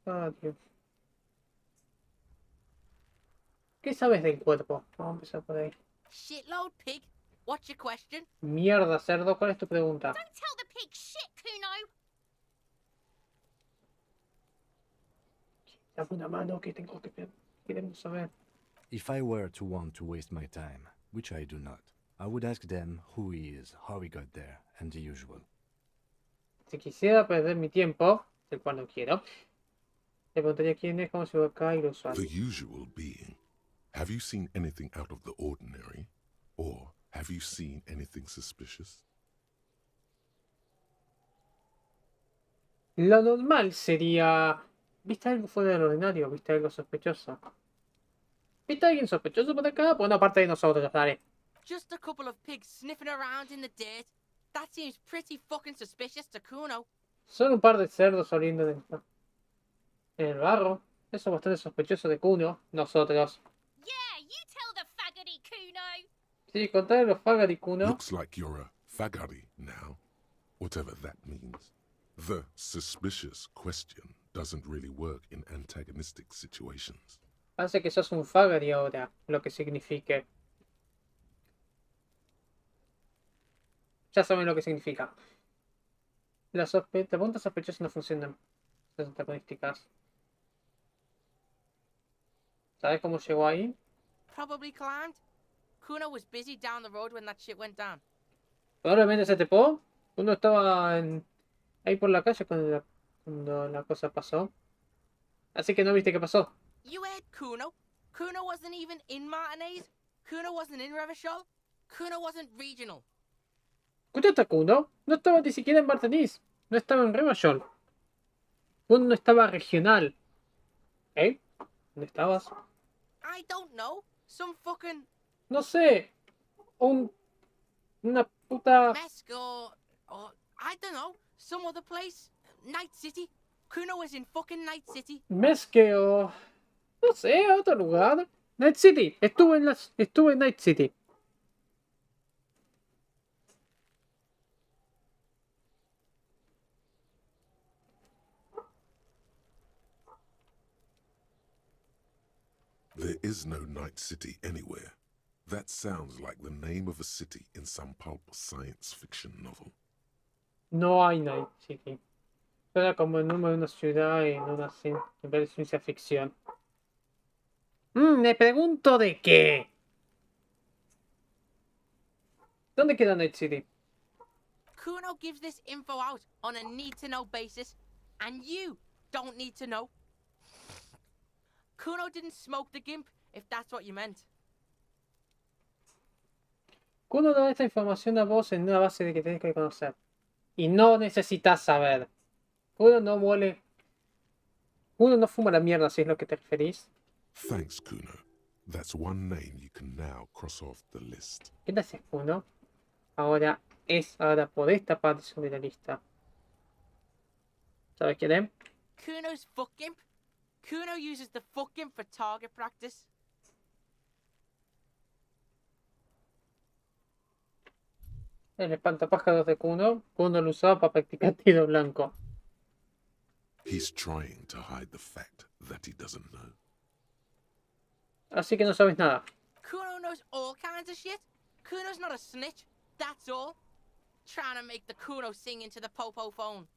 Ah, Dios. ¿Qué sabes del cuerpo? Vamos a empezar por ahí. Shitload, pig. What's your question? Mierda, cerdo, ¿cuál es tu pregunta? Don't tell the pig shit, Kuno. Dame una mano que tengo que queremos saber. If I were to want to waste my time, which I do not, I would ask them who he is, how he got there, and the usual. Si quisiera perder mi tiempo, el cual no quiero, le preguntaría quién es, cómo se va acá y lo usual. The usual being. Have you seen anything out of the ordinary? Or have you seen anything suspicious? Lo normal sería... ¿Viste algo fuera del ordinario? ¿Viste algo sospechoso? ¿Viste a alguien sospechoso por acá? Bueno, aparte de nosotros, dale. Just a couple of pigs sniffing around in the dirt. That seems pretty fucking suspicious to Kuno. Son un par de cerdos oliendo en el barro. Eso es bastante sospechoso de Kuno. Nosotros. Yeah, you tell the faggoty, Kuno. Sí, contarle los Fagar y Kuno. Looks like you're a fagari now, whatever that means. The suspicious question doesn't really work in antagonistic situations. Hace que sos un Fagari ahora, lo que signifique. Ya saben lo que significa. Las preguntas sospechosas no funcionan. Las antagonísticas. ¿Sabes cómo llegó ahí? Probably climbed. Kuno was busy down the road when that shit went down. Probablemente se trepó. Uno estaba ahí por la calle cuando la cosa pasó. Así que no viste qué pasó. You heard Kuno? Kuno wasn't even in Martinez. Kuno wasn't in Revachol. Kuno wasn't regional. ¿Escuchaste a Kuno? No estaba ni siquiera en Martiniz. No estaba en Revachol. Kuno no estaba regional. ¿Eh? ¿Dónde estabas? I don't know. Some fucking No sé. Una puta... Mesk or I don't know. Some other place. Night City. Kuno was in fucking Night City. Mesque o... No sé, otro lugar. Night City. Estuve en Night City. There is no Night City anywhere. That sounds like the name of a city in some pulp science fiction novel. No hay Night City. Era como el nombre de una ciudad en una en ciencia ficción. Me pregunto de qué. ¿Dónde queda Night City? Kuno gives this info out on a need-to-know basis, and you don't need to know. Kuno didn't smoke the gimp, if that's what you meant. Kuno da esta información a vos en una base de que tenés que conocer. Y no necesitas saber. Kuno no huele. Kuno no fuma la mierda, si es lo que te referís. Thanks, Kuno. That's one name you can now cross off the list. Gracias, Kuno. Ahora podés tapar sobre la lista. ¿Sabes quién es? Kuno's fuck gimp. Kuno uses the fuck gimp for target practice. El espantapájaros de Kuno. Kuno lo usaba para practicar tiro blanco. He's trying to hide the fact that he doesn't know. Así que no sabes nada. Kuno knows all kinds of shit. Kuno's not a snitch, that's all. Trying to make the Kuno sing into the popo phone.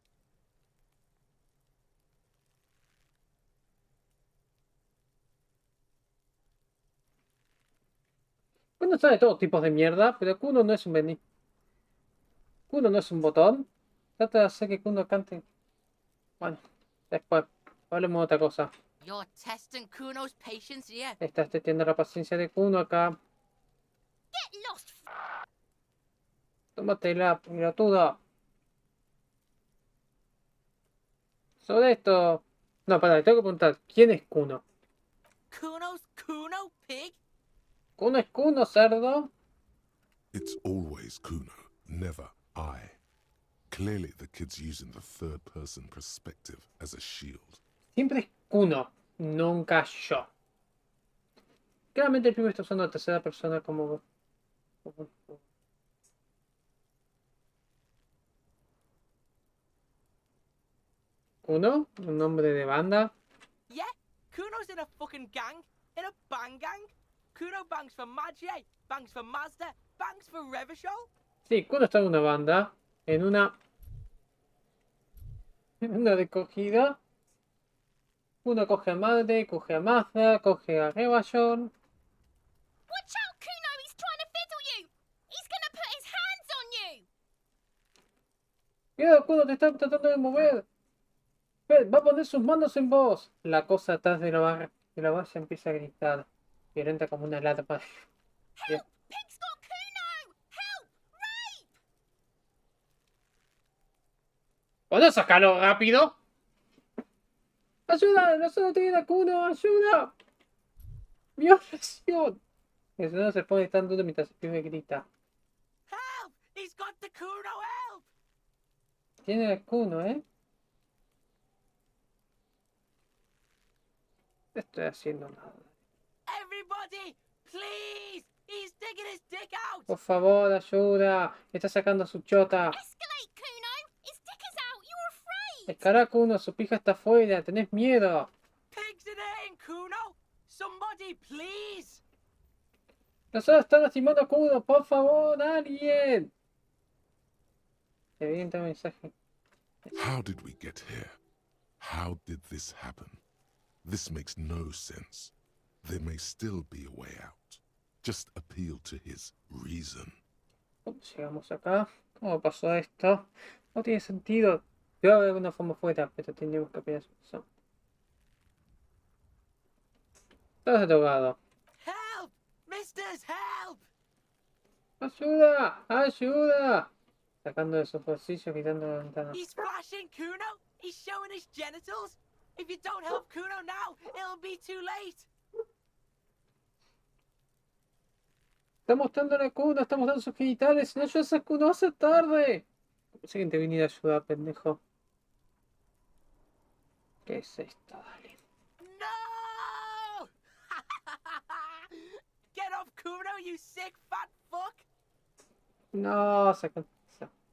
Kuno sabe todo tipos de mierda, pero Kuno no es un Kuno no es un botón. Trata de hacer que Kuno cante. Bueno, después hablemos de otra cosa. You're testing Kuno's patience here. Estás teniendo la paciencia de Kuno acá. Get lost. Tómatela, pelotuda. Sobre esto... No, pará, tengo que preguntar. ¿Quién es Kuno? Kuno's Kuno, pig? ¿Kuno es Kuno, cerdo? It's always Kuno, never I. Clearly the kid's using the third-person perspective as a shield. Siempre es Kuno, nunca yo. Claramente el pibe está usando la tercera persona como... Kuno, un nombre de banda. Yeah, Kuno's in a fucking gang. In a bang gang. Kuno bangs for Magie, bangs for Mazda, bangs for Revachol. Sí, Kuno está en una banda. En una recogida. Uno coge a Madre, coge a Mazda, coge a Revachol. Watch out, Kuno! He's trying to fiddle you! He's gonna put his hands on you! Cuidado, Kuno, te está tratando de mover. Va a poner sus manos en vos. La cosa atrás de la valla empieza a gritar. Violenta como una lata. Bien. Help! Pig's got Kuno! Help! Rape! ¿Puedo sacarlo rápido? ¡Ayuda! ¡No solo tiene a Kuno! ¡Ayuda! ¡Violación! El señor se pone tan duro mientras el pibe grita. Help! He's got the Kuno, help! Tiene a Kuno, ¿eh? No estoy haciendo nada. Everybody, please! He's digging his dick out! Por favor, ayuda. Está sacando su chota. Escalate, Kuno! His dick is out! You're afraid! Escala, Kuno. Su pija está afuera. Tenés miedo. Pigs in here, Kuno! Somebody, please! Nosotros están lastimando a Kuno. Por favor, alguien. Evidente mensaje. How did we get here? How did this happen? This makes no sense. There may still be a way out. Just appeal to his reason. ¿Cómo llegamos acá? ¿Cómo pasó esto? No tiene sentido. Debe haber alguna forma fuera, pero tendríamos que apelar eso. Estás drogado. Help! Misters, help! ¡Ayuda! ¡Ayuda! Sacando de sus bolsillos, quitando la ventana. He's flashing Kuno! He's showing his genitals! If you don't help Kuno now, it'll be too late! Está mostrándole a Kuno, está mostrando sus genitales. Si no ayudas a Kuno, va a ser tarde. Pensé que te viniera a ayudar, pendejo. ¿Qué es esto? Dale. No! Get up, Kuno, you sick fat fuck! No,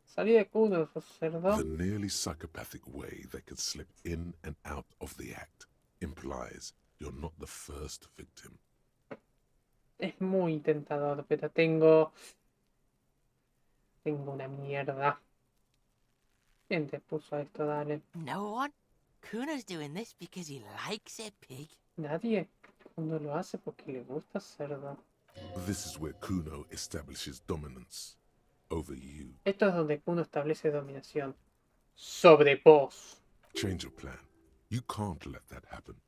salí de Kuno, cerdo. The nearly psychopathic way they could slip in and out of the act implies you're not the first victim. Es muy tentador, pero tengo una mierda. ¿Quién te puso esto? Dale. No one? Kuno's doing this because he likes it, pig. Nadie. Kuno lo hace porque le gusta, cerdo. This is where Kuno establishes dominance over you. Esto es donde Kuno establece dominación sobre vos. Change your plan. You can't let that happen.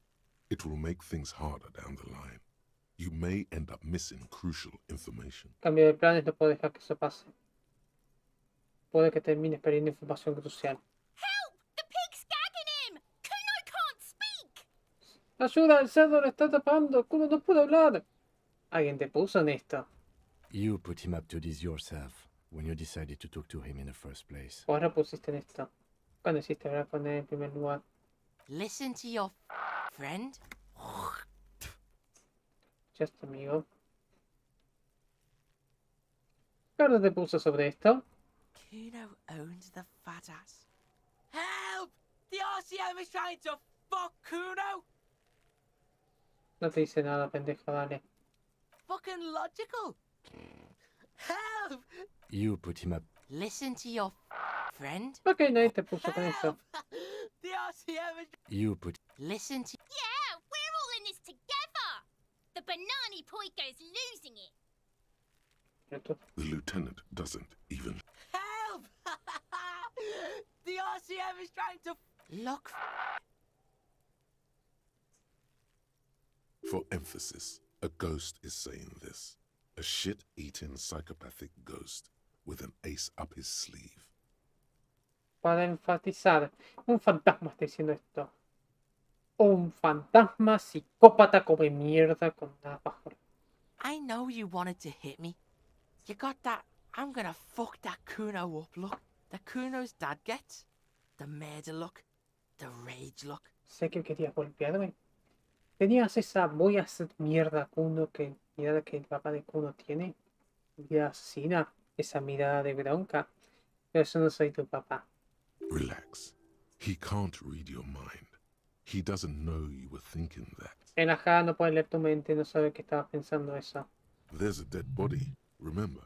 It will make things harder down the line. You may end up missing crucial information. Cambio de planes, no puedo dejar que eso pase. Puede que termines perdiendo información crucial. Help! The pig's gagging him! Kuno can't speak! ¡Ayuda! ¡El cerdo lo está tapando! ¡Kuno no puede hablar! ¿Alguien te puso en esto? You put him up to this yourself when you decided to talk to him in the first place. Vos lo pusiste en esto. ¿Cuándo hiciste hablar con él en primer lugar? Listen to your friend. Just amigo. ¿Cuándo te puso sobre esto? Kuno owns the fat ass. Help! The RCM is trying to fuck Kuno! No te dice nada, pendejo, dale. Fucking logical! Help! You put him up. Listen to your friend. Ok, nadie te puso con eso. Help! The RCM is... You put. Listen to... Yeah, we're all in this together! The banana poiko's losing it! Pero tú- The lieutenant doesn't even. Help! The RCM is trying to... Look... For emphasis, a ghost is saying this. A shit-eating psychopathic ghost with an ace up his sleeve. Para enfatizar, un fantasma está diciendo esto. Un fantasma psicópata come mierda con nada bajo. I know you wanted to hit me. You got that I'm gonna fuck that Kuno up look. The Kuno's dad gets. The murder look. The rage look. Sé que querías golpearme. Tenías esa voy a hacer mierda Kuno que mirada que el papá de Kuno tiene. Mirada asesina. Esa mirada de bronca. Pero yo no soy tu papá. Relax. He can't read your mind. He doesn't know you were thinking that. Relajada, no puede leer tu mente, no sabe que estabas pensando eso. There's a dead body, remember?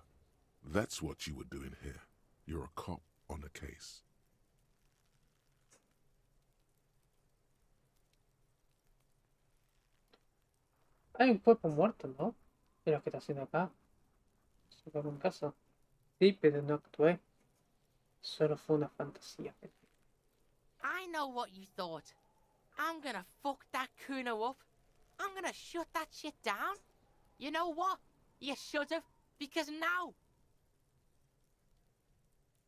That's what you were doing here. You're a cop on a case. Hay un cuerpo muerto, ¿no? ¿Qué es lo que está haciendo acá? ¿Es un caso? Sí, pero no actué. Solo fue una fantasía. I know what you thought. I'm gonna fuck that Kuno up. I'm gonna shut that shit down. You know what? You should have, because now...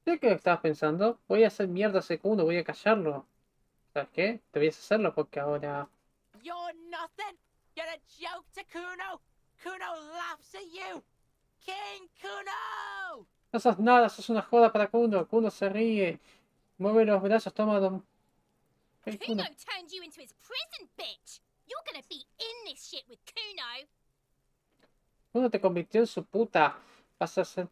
¿Sé qué estabas pensando? Voy a hacer mierda a ese Kuno, voy a callarlo. ¿Sabes qué? Debías hacerlo porque ahora... You're nothing. You're a joke to Kuno. Kuno laughs at you. King Kuno! No sos nada, sos una joda para Kuno. Kuno se ríe. Mueve los brazos, toma... El Kuno Kuno. turned you into his prison, bitch. You're gonna be in this shit with Kuno. Kuno te convirtió en su puta. Vas a estar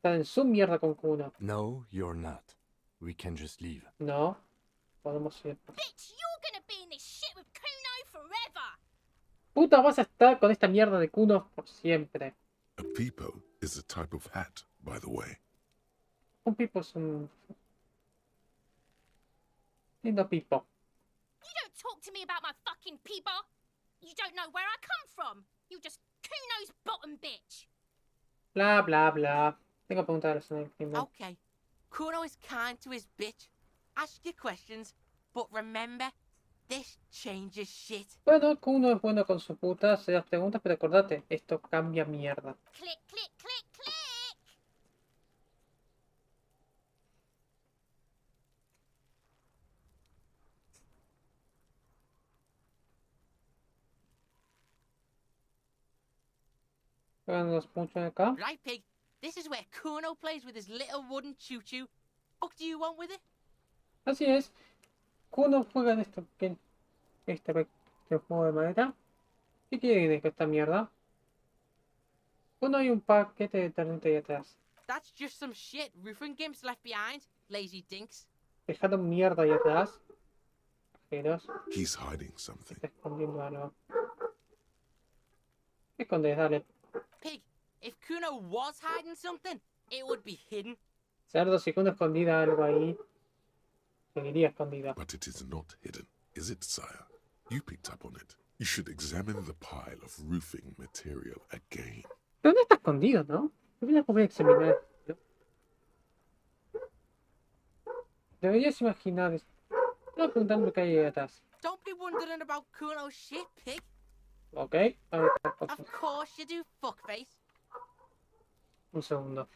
en su mierda con Kuno. No, you're not. We can just leave. No. Podemos ir. Bitch, you're gonna be in this shit with Kuno forever. Puta, vas a estar con esta mierda de Kuno por siempre. A peepo is a type of hat, by the way. Un pipo es un... lindo pipo. You don't talk to me about my fucking people. You don't know where I come from. You're just Kuno's bottom bitch. Bla, bla, bla. Tengo preguntas en el crimen. Okay. Kuno is kind to his bitch. Ask your questions, but remember, this changes shit. Bueno, Kuno es bueno con su puta, se las preguntas, pero acordate, esto cambia mierda. Click, click, click, click. Háganos mucho de acá. Right, pig? This is where Kuno plays with his little wooden choo-choo. What do you want with it? Así es. Kuno juega en este juego de madera. ¿Qué quiere de esta mierda? Kuno hay un paquete de talento ahí atrás. That's just some shit roofing gimps left behind, lazy dinks. Dejaron mierda ahí atrás. Pajeros. He's hiding something. Está escondiendo algo. ¿Qué escondes? Dale. Pig, if Kuno was hiding something, it would be hidden. Cerdo, si Kuno escondida algo ahí, seguiría escondida. But it is not hidden, is it, sire? You picked up on it. You should examine the pile of roofing material again. Pero no está escondido, ¿no? Deberías poder examinar. Deberías imaginar. Estoy preguntando lo que hay ahí atrás. Don't be wondering about Kuno's shit, pig. Ok, a ver, Of course you do, fuckface. un segundo.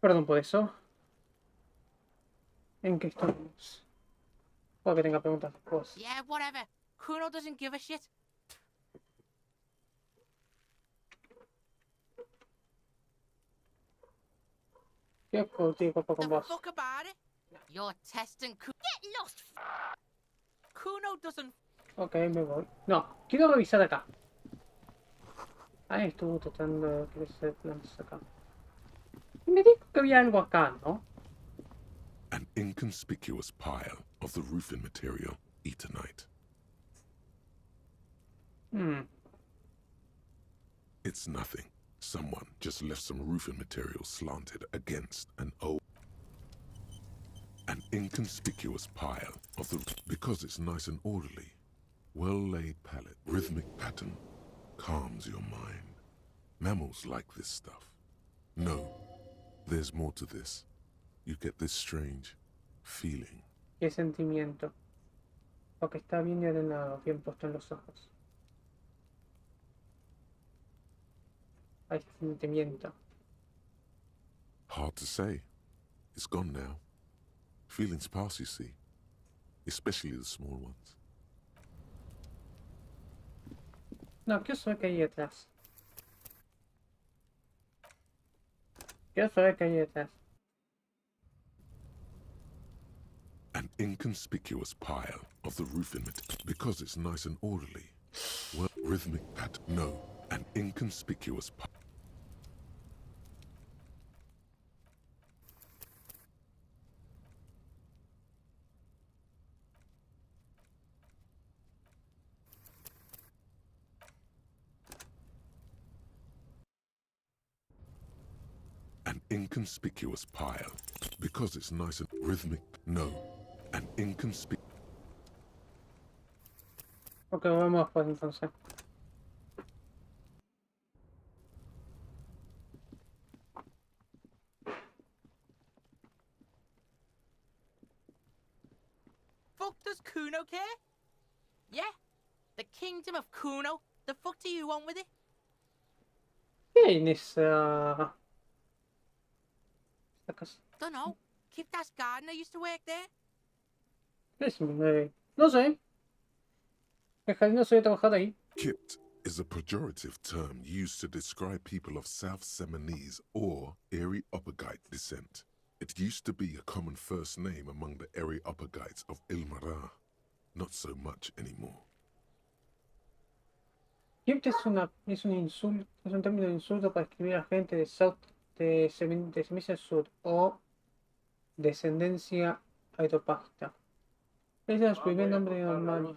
Perdón por eso. ¿En qué estamos? Puedo que tenga preguntas después. Yeah, whatever. Kuno doesn't give a shit. ¿Qué contigo con The vos? fuck about it? You're testing Get lost. Kuno doesn't... Ok, me voy. No, quiero revisar acá. Ahí estuvo tratando de crecer plantas acá. Y me dijo que había algo acá, ¿no? An inconspicuous pile of the roofing material, eternite. It's nothing. Someone just left some roofing material slanted against an old... An inconspicuous pile of the... Because it's nice and orderly. Well-laid palette, rhythmic pattern, calms your mind. Mammals like this stuff. No, there's more to this. You get this strange feeling. ¿Qué sentimiento? Porque está bien ordenado, bien puesto en los ojos. Hay sentimiento. Hard to say. It's gone now. Feelings pass, you see. Especially the small ones. No, quiero saber qué hay detrás. Quiero saber qué hay detrás. An inconspicuous pile of the roofing material because it's nice and orderly. Well, rhythmic pattern. No, an inconspicuous pile. An inconspicuous pile because it's nice and rhythmic. No, an inconspicuous. Ok, vamos pues entonces. Fuck does Kuno care? Yeah? The kingdom of Kuno? The fuck do you want with it? ¿Qué hay en esa casa? Dunno. Kiptas gardener used to work there. No sé. El jardinero suele trabajar ahí. Kipt is a pejorative term used to describe people of South Seminese or Areopagite descent. It used to be a common first name among the Areopagites of Ilmara. Not so much anymore. Gift es un insulto, es un término de insulto para escribir a gente de Semisia Sur o descendencia aeropasta. Ese es su primer nombre normal.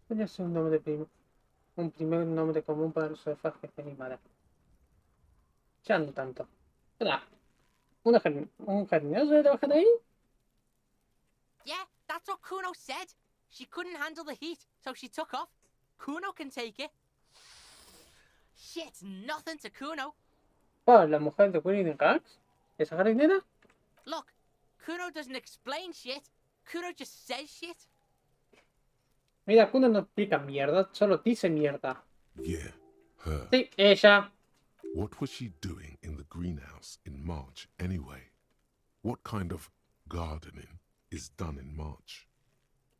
Podría ser un nombre un primer nombre común para los alfajes de Animara. Ya no tanto. ¿Verdad? ¿Un jardinero suele trabajar ahí? Yeah, that's what Kuno said. She couldn't handle the heat, so she took off. Kuno can take it. Shit's nothing to Kuno. Oh, la mujer de William Cox. ¿Esa jardinera? Look, Kuno doesn't explain shit. Kuno just says shit. Mira, Kuno no explica mierda, solo dice mierda. Yeah, her. Sí, ella. What was she doing in the greenhouse in March anyway? What kind of gardening is done in March?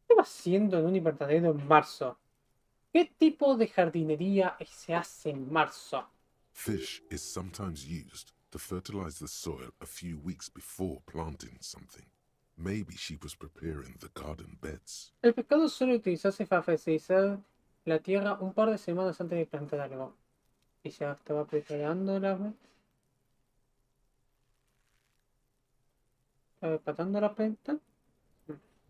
¿Qué va haciendo en un invernadero en marzo? ¿Qué tipo de jardinería se hace en marzo? Fish is sometimes used to fertilize the soil a few weeks before planting something. Maybe she was preparing the garden beds. El pescado suele utilizarse para fertilizar la tierra un par de semanas antes de plantar algo. Y ya estaba preparando preparando la planta.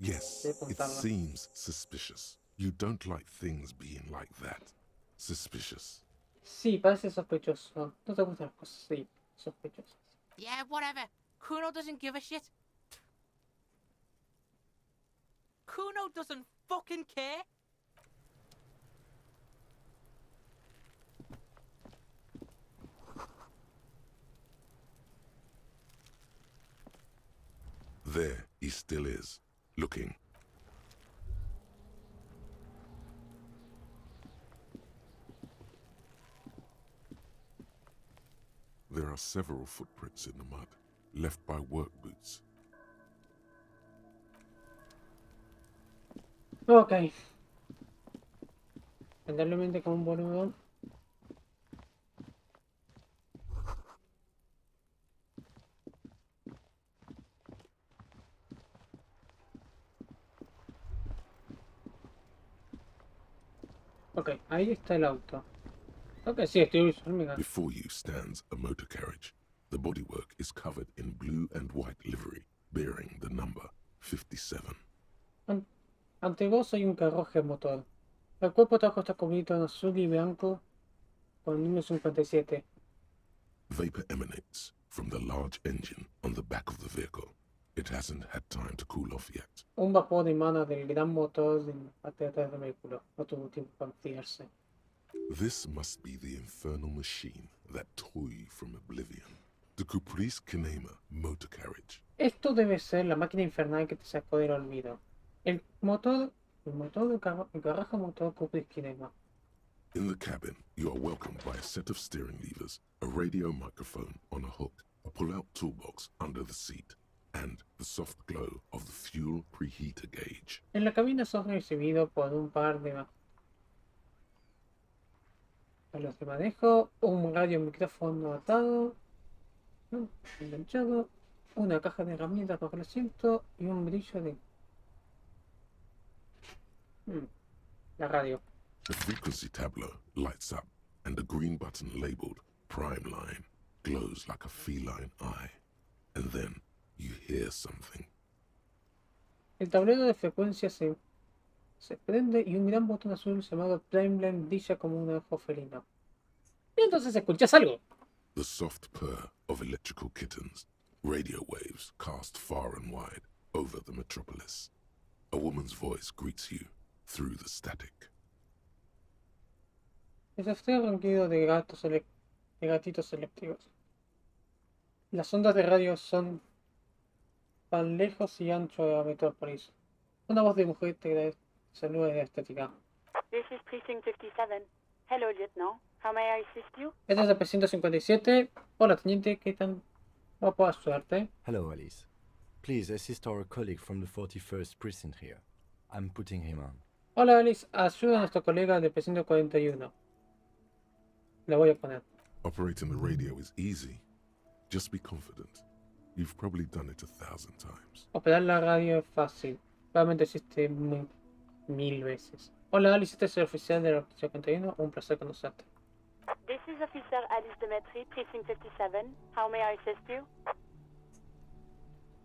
Yes, it seems suspicious. You don't like things being like that. Suspicious. Sí, parece sospechoso. No te gustan las cosas así, sospechosas. Yeah, whatever. Kuno doesn't give a shit. Kuno doesn't fucking care. There he still is, looking. There are several footprints in the mud, left by work boots. Ok. Lamentablemente como un boludo. Ok, ahí está el auto. Ok, sí, estoy visual. Before you stands a motor carriage. The bodywork is covered in blue and white livery, bearing the number 57. Ante vos hay un carruaje motor. El cuerpo de trabajo está cubierto en azul y blanco con el número 57. Vapor emanates from the large engine on the back of the vehicle. It hasn't had time to cool off yet. Un vapor emana del gran motor de la parte de atrás del vehículo. No tuvo tiempo para enfriarse. This must be the infernal machine, that toy from oblivion. The Caprice Kinema motor carriage. Esto debe ser la máquina infernal que te sacó del olvido. El garaje motor Caprice Kinema. In the cabin, you are welcomed by a set of steering levers, a radio microphone on a hook, a pull-out toolbox under the seat, and the soft glow of the fuel preheater gauge. En la cabina sos recibido por un par de palos de manejo, un radio micrófono atado, enganchado, una caja de herramientas bajo el asiento y un brillo de... La radio. The frequency tableau lights up, and a green button labeled Prime Line glows like a feline eye. And then you hear something. El tablero de frecuencia se prende y un gran botón azul llamado Prime Line brilla como un ojo felino. Y entonces escuchas algo. The soft purr of electrical kittens, radio waves cast far and wide over the metropolis. A woman's voice greets you through the static. El rastreo ronquido de gatitos eléctricos. Las ondas de radio son tan lejos y ancho de la metrópolis. Una voz de mujer te saluda de la estética. This is Precinct 57. Hello, Lieutenant. How may I assist you? Este es el precinto 57. Hola, teniente, ¿qué tan guapo a suerte? Hello, Alice. Please assist our colleague from the 41st precinct here. I'm putting him on. Hola, Alice. Ayuda a nuestro colega del precinto 41. Le voy a poner. Operating the radio is easy. Just be confident. You've probably done it 1,000 times. Operar la radio es fácil. Probablemente existe 1000 veces. Hola, Alice. Este es el oficial del Archivo 51. Un placer conocerte. This is Officer Alice Demetri, Precinct 57. How may I assist you?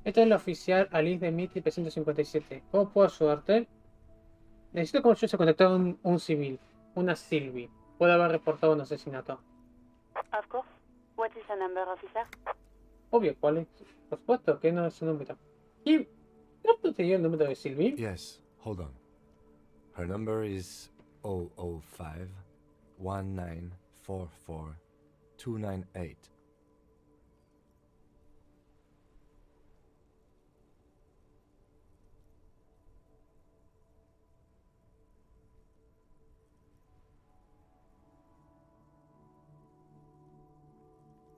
Este es el oficial Alice Demetri, precinto 57. ¿Cómo puedo ayudarte? Necesito que me ayudes a contactar a un civil. Una Sylvie. Puede haber reportado un asesinato. Of course. What is her number, officer? Obvio, ¿cuál es? Por supuesto, que no es su número. ¿Y cuánto te dio el número de Sylvie? Yes, hold on. Her number is 005 1944 298.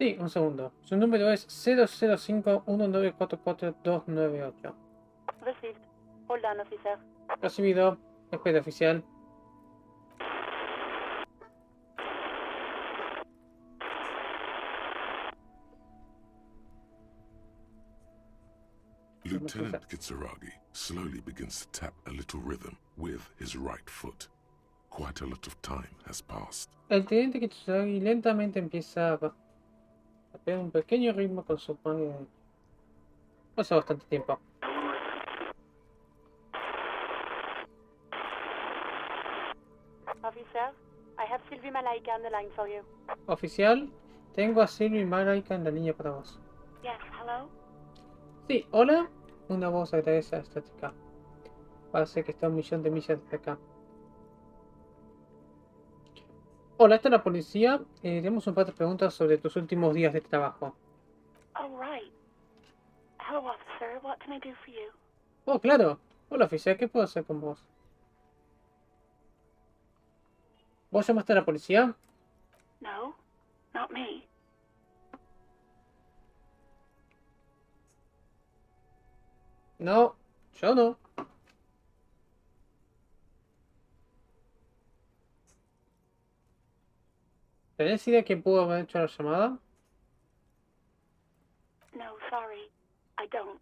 Sí, un segundo. Su número es 005-1944-298. Received. Hold on, officer. Recibido. Espera, oficial. Lieutenant Kitsuragi slowly begins to tap a little rhythm with his right foot. Quite a lot of time has passed. El teniente Kitsuragi lentamente empieza a pegar un pequeño ritmo con su mano. Pasa bastante tiempo. Officer, I have Sylvie Malaika on the line for you. Oficial, tengo a Sylvie Malaika en la línea para vos. Yes, hello? Sí, hola. Una voz agradece a estática. Parece que está a 1.000.000 de millas desde acá. Hola, esta es la policía. Tenemos un par de preguntas sobre tus últimos días de trabajo. Oh, right. Hello, officer. What can I do for you? Oh, claro. Hola, oficial. ¿Qué puedo hacer con vos? ¿Vos llamaste a la policía? No, not me. No, yo no. ¿Tenés idea quién pudo haber hecho la llamada? No, sorry. I don't.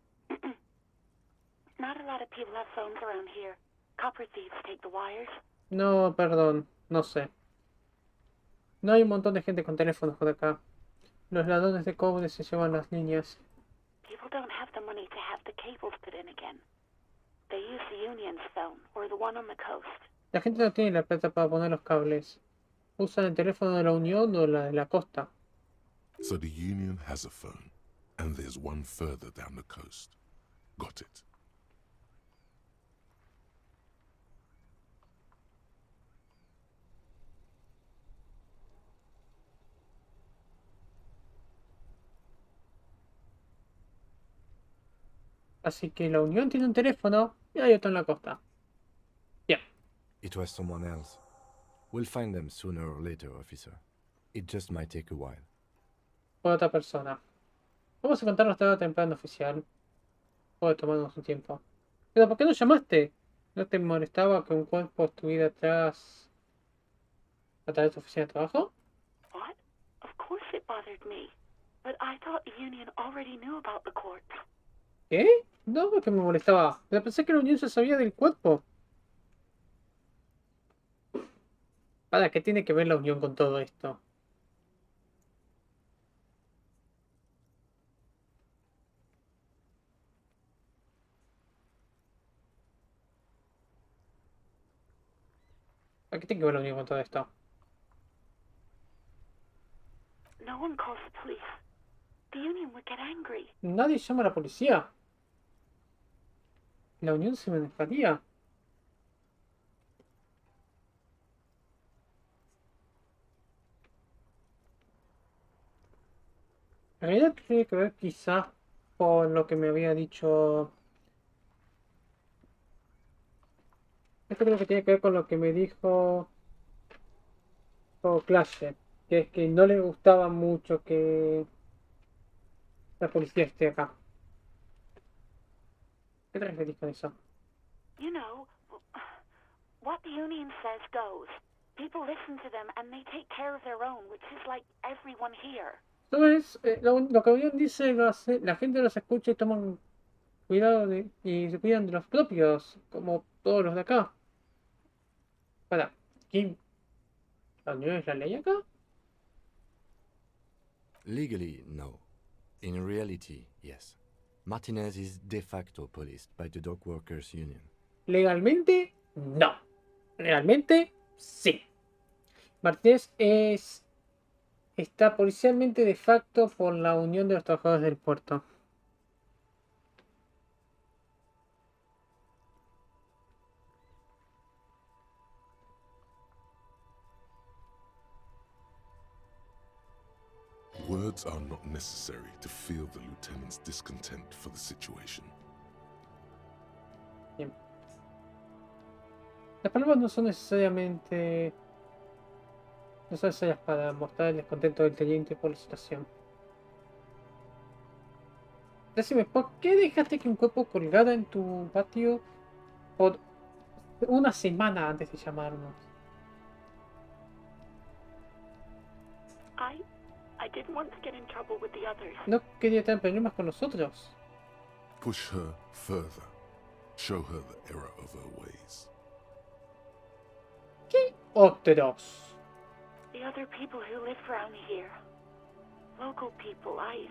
Not a lot of people have phones around here. Copper thieves take the wires. No, perdón. No sé. No hay un montón de gente con teléfonos por acá. Los ladrones de cobre se llevan las líneas. People don't have the money to have the cables put in again. They use the Union's phone, or the one on the coast. La gente no tiene la plata para poner los cables. Usan el teléfono de la Unión o la de la costa. So the Union has a phone, and there's one further down the coast. Got it. Así que la Unión tiene un teléfono y hay otro en la costa. Bien. It was someone else. We'll find them sooner or later, officer. It just might take a while. Fue otra persona. Vamos a contar tarde o temprano oficial. Puede tomarnos un tiempo. Pero ¿por qué no llamaste? ¿No te molestaba que un cuerpo estuviera atrás de tu oficina de trabajo? What? Of course it bothered me. But I thought the Union already knew about the corpse. ¿Qué? No, que me molestaba. Pero pensé que la Unión ya sabía del cuerpo. ¿Para qué tiene que ver la Unión con todo esto? ¿Para qué tiene que ver la Unión con todo esto? No one calls the police. The Union would get angry. Nadie llama a la policía. La Unión se enojaría. En realidad tiene que ver quizás por lo que me había dicho. Esto creo que tiene que ver con lo que me dijo Clash, que es que no le gustaba mucho que la policía esté acá. ¿Qué te referís con eso? You know, what the Union says goes. People listen to them and they take care of their own, which is like everyone here. Entonces, lo que Orión dice lo hace, la gente los escucha y toman cuidado y se cuidan de los propios, como todos los de acá. Para, ¿quién? ¿La Unión es la ley acá? Legally, no. In reality, yes. Martinez is de facto policed by the Dock Workers Union. Legalmente, no. Realmente, sí. Martínez está policialmente de facto por la Unión de los Trabajadores del Puerto. Words are not necessary to feel the lieutenant's discontent for the situation. Bien. Las palabras no son necesariamente necesarias para mostrar el descontento del teniente por la situación. Decime, ¿por qué dejaste que un cuerpo colgara en tu patio por una semana antes de llamarnos? I didn't want to get in trouble with the others. No quería tener problemas con los otros. Push her further. Show her the error of her ways. ¿Qué otros? The other people who live around here. Local people, I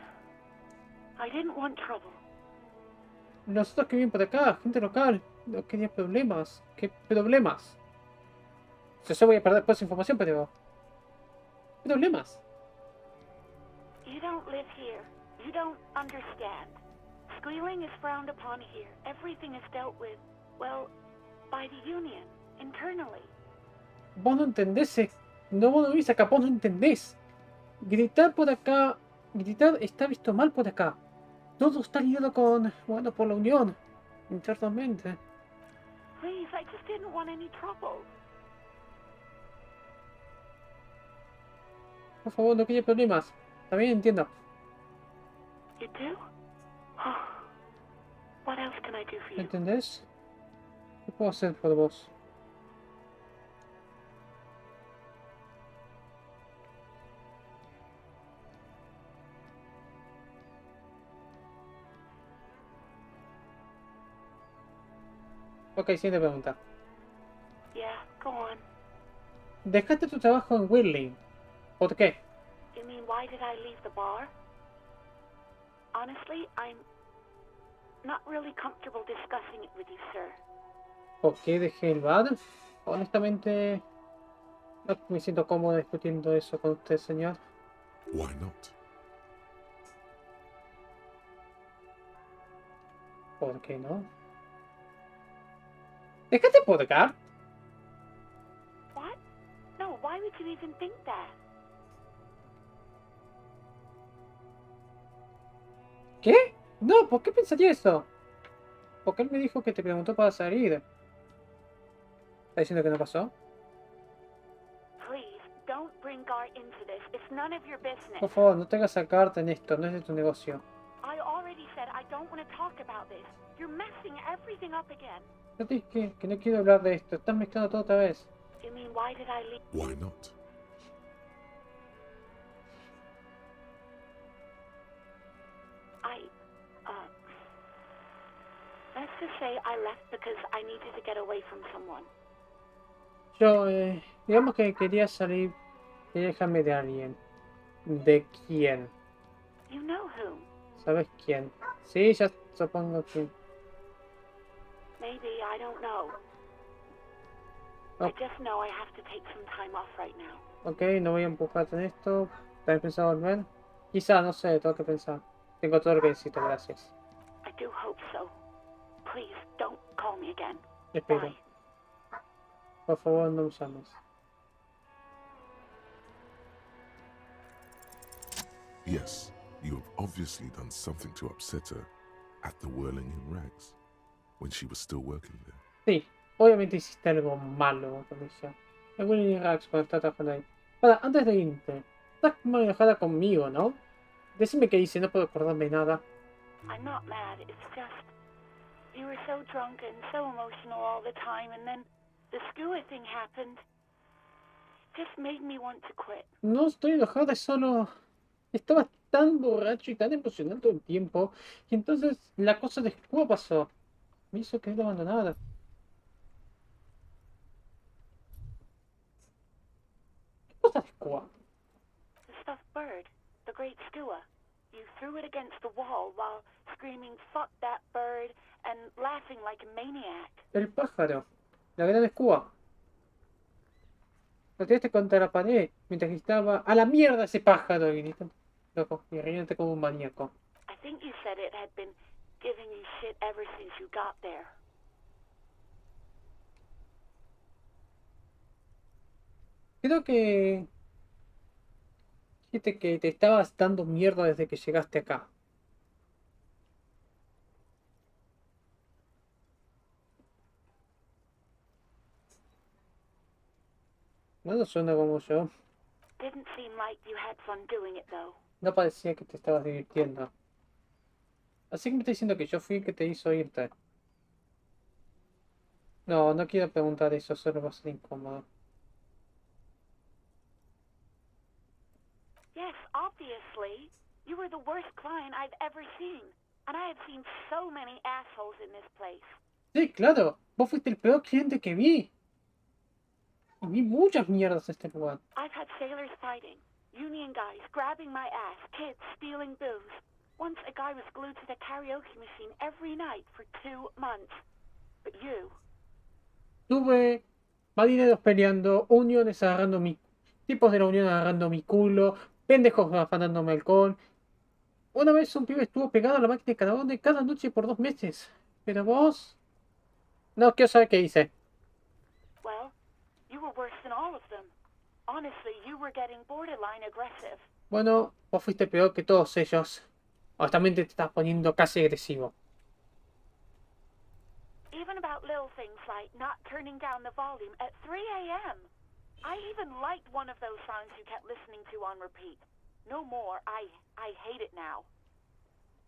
didn't want trouble. Los otros que viven por acá, gente local. No quería problemas. ¿Qué problemas? Yo voy a perder después información, pero... ¿Problemas? You don't live here. You don't understand. Squealing is frowned upon here. Everything is dealt with, well, by the Union, internally. Vos no entendés, no, vos no vivís acá, vos no entendés. Gritar por acá, gritar está visto mal por acá. Todo está ligado con, bueno, por la Unión, internamente. Please, I just didn't want any trouble. Por favor, no quería problemas. También entiendo. You do? What else can I do for you? ¿Entendés? ¿Qué puedo hacer por vos? Ok, siguiente pregunta. Yeah, go on. Dejaste tu trabajo en Whirling. ¿Por qué? You mean why did I leave the bar? Honestly, I'm not really comfortable discussing it with you, sir. ¿Por qué dejé el bar? Honestamente, no me siento cómodo discutiendo eso con usted, señor. Why not? ¿Por qué no? ¡Déjate podcar! What? No, why would you even think that? ¿Qué? No, ¿por qué pensaría eso? Porque él me dijo que te preguntó para salir. ¿Está diciendo que no pasó? Please, don't bring Gar into this. It's none of your business. Por favor, no te hagas sacarte en esto, no es de tu negocio. I already said I don't want to talk about this. You're messing everything up again. Yo te dije que no quiero hablar de esto, estás mezclando todo otra vez. You mean why did I leave? Why not? Let's just say I left because I needed to get away from someone. Yo, digamos que quería salir, quería dejarme de alguien. ¿De quién? You know who? ¿Sabes quién? Sí, ya supongo que... Maybe, I don't know. Oh. I just know I have to take some time off right now. Ok, no voy a empujarte en esto. ¿Tenés pensado volver? Quizá, no sé, tengo que pensar. Tengo todo lo que necesito, gracias. I do hope so. Please, don't call me again. Espero. Bye. Por favor, no me llames. Yes, you have obviously done something to upset her at the Whirling in Rags, when she was still working there. Sí, obviamente hiciste algo malo con ella. El Willy Rax cuando está trabajando ahí. Para, antes de irte, estás muy enojada conmigo, ¿no? Decime qué hice, no puedo acordarme nada. I'm not mad, it's just... You were so drunk and so emotional all the time, and then the skua thing happened. It just made me want to quit. No estoy enojada, es solo... Estaba tan borracho y tan emocional todo el tiempo. Y entonces la cosa de Squaw pasó. Me hizo querer abandonada. ¿Qué cosa de Squaw? The stuffed bird, the great skua. You threw it against the wall while screaming, "Fuck that bird," and laughing like a maniac. El pájaro. La gran Squaw. Lo tiraste contra la pared mientras gritaba ¡a la mierda ese pájaro! Y gritando, loco, y riéndote como un maníaco. I think you said it had been giving you shit ever since you got there. Creo que... Dijiste que te estabas dando mierda desde que llegaste acá. No suena como yo. Didn't seem like you had fun doing it though. No parecía que te estabas divirtiendo. Así que me está diciendo que yo fui el que te hizo irte. No, no quiero preguntar eso, solo va a ser incómodo. Yes, obviously. You were the worst client I've ever seen. And I have seen so many assholes in this place. Sí, claro. Vos fuiste el peor cliente que vi. Y vi muchas mierdas en este lugar. I've had sailors fighting, union guys grabbing my ass, kids stealing booze. Once a guy was glued to the karaoke machine every night for 2 months. But you... Tuve marineros peleando, uniones agarrando mi... tipos de la unión agarrando mi culo, pendejos afanándome alcohol. Una vez un pibe estuvo pegado a la máquina de karaoke cada noche por 2 meses. Pero vos... No quiero saber qué hice. Well, you were worse than all of them. Honestly, you were getting borderline aggressive. Bueno, vos fuiste peor que todos ellos. Honestamente te estás poniendo casi agresivo. Even about little things like not turning down the volume at 3 a.m. I even liked one of those songs you kept listening to on repeat. No more. I hate it now.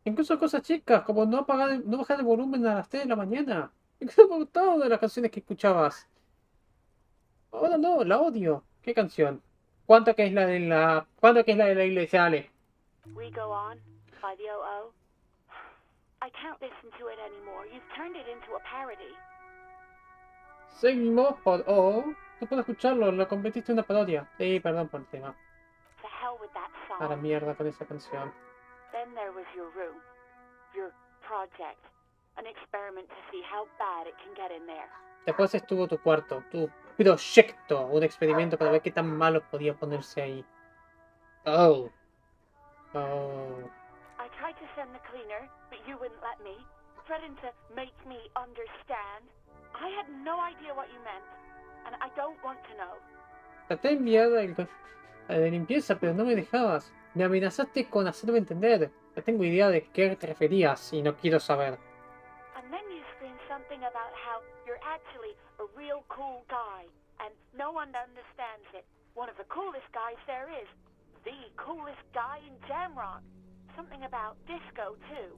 Incluso cosas chicas, como no bajar el volumen a las 3 de la mañana. Incluso me gustaban de las canciones que escuchabas. Ahora no, la odio. ¿Qué canción? ¿Cuánto que es la de la... ¿Cuánto que es la de la iglesia? Ale. We Go On by the O.O. I can't listen to it anymore. You've turned it into a parody. Seguimos por... Oh, no puedo escucharlo, lo convertiste en una parodia. Sí, perdón por el tema. To hell with that song. A la mierda con esa canción. Then there was your room. Your project. An experiment to see how bad it can get in there. Después estuvo tu cuarto, tu proyecto, un experimento para ver qué tan malo podía ponerse ahí. Oh. Oh. I tried to send the cleaner, but you wouldn't let me. Threatened to make me understand. I had no idea what you meant, and I don't want to know. Traté de enviar al de limpieza, pero no me dejabas. Me amenazaste con hacerme entender. No tengo idea de qué te referías y no quiero saber. And then you screamed something about how you're actually a real cool guy, and no one understands it. One of the coolest guys there is. The coolest guy in Jamrock. Something about disco, too.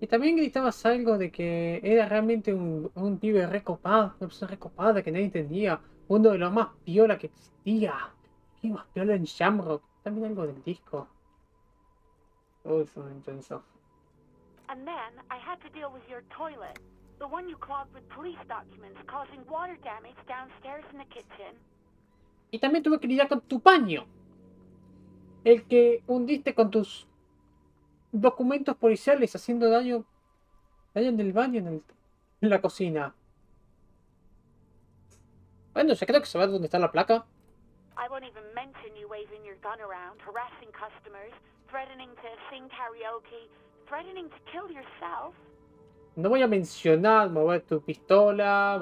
Y también gritabas algo de que era realmente un pibe recopado, una persona recopada que nadie entendía. Uno de los más piola que existía. ¿Qué más piola en Shamrock? También algo del disco. Uy, fue muy intenso. And then I had to deal with your toilet. The one you clogged with police documents, causing water damage downstairs in the kitchen. Y también tuve que lidiar con tu baño. El que hundiste con tus documentos policiales haciendo daño en el baño, en la cocina. Bueno, ya creo que saber dónde está la placa. I won't even mention you waving your gun around, harassing customers, threatening to sing karaoke, threatening to kill yourself. No voy a mencionar mover tu pistola,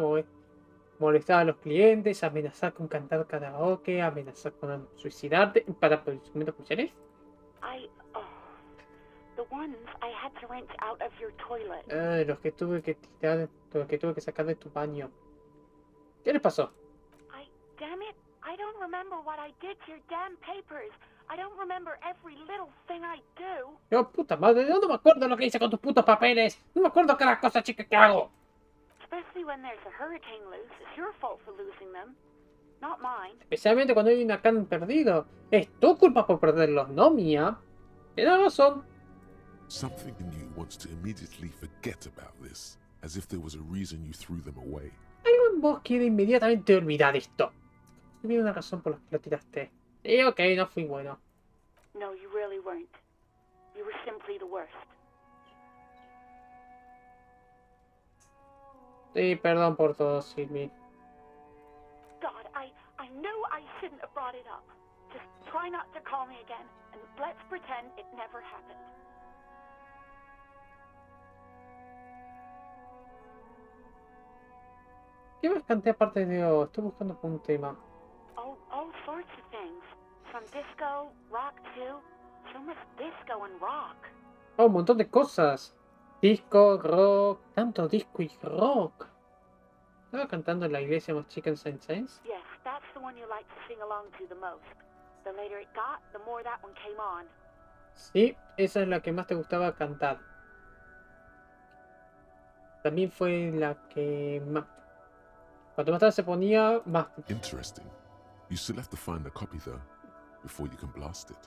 molestar a los clientes, amenazar con cantar karaoke, amenazar con suicidarte para documentos policiales. The ones I had to wrench out of your toilet. Los que tuve que tirar, los que tuve que sacar de tu baño. ¿Qué le pasó? Damn it, I don't remember what I did to your damn papers. I don't remember every little thing I do. Yo, puta madre, yo no me acuerdo lo que hice con tus putos papeles. No me acuerdo cada cosa chica que hago. Especially when there's a hurricane loose. It's your fault for losing them, not mine. Especialmente cuando hay un huracán perdido. Es tu culpa por perderlos, no mía. Tienes razón. Something in you wants to immediately forget about this, as if there was a reason you threw them away. Algo en vos quiere inmediatamente olvidar esto. Hubiera una razón por la que lo tiraste. Y ok, no fui bueno. No, you really weren't. You were simply the worst. Sí, perdón por todo, Silvi. God, I knew I shouldn't have brought it up. Just try not to call me again, and let's pretend it never happened. ¿Qué más canté aparte de oh, estoy buscando por un tema? All sorts of things. From disco, rock too. So much disco and rock. Oh, un montón de cosas. Disco, rock, tanto disco y rock. ¿Estaba cantando en la iglesia más chica en Saint Saints? Yes, that's the one you like to sing along to the most. The later it got, the more that one came on. Sí, esa es la que más te gustaba cantar. También fue la que más... Cuanto más tarde se ponía, más... Interesting. You still have to find a copy though, before you can blast it.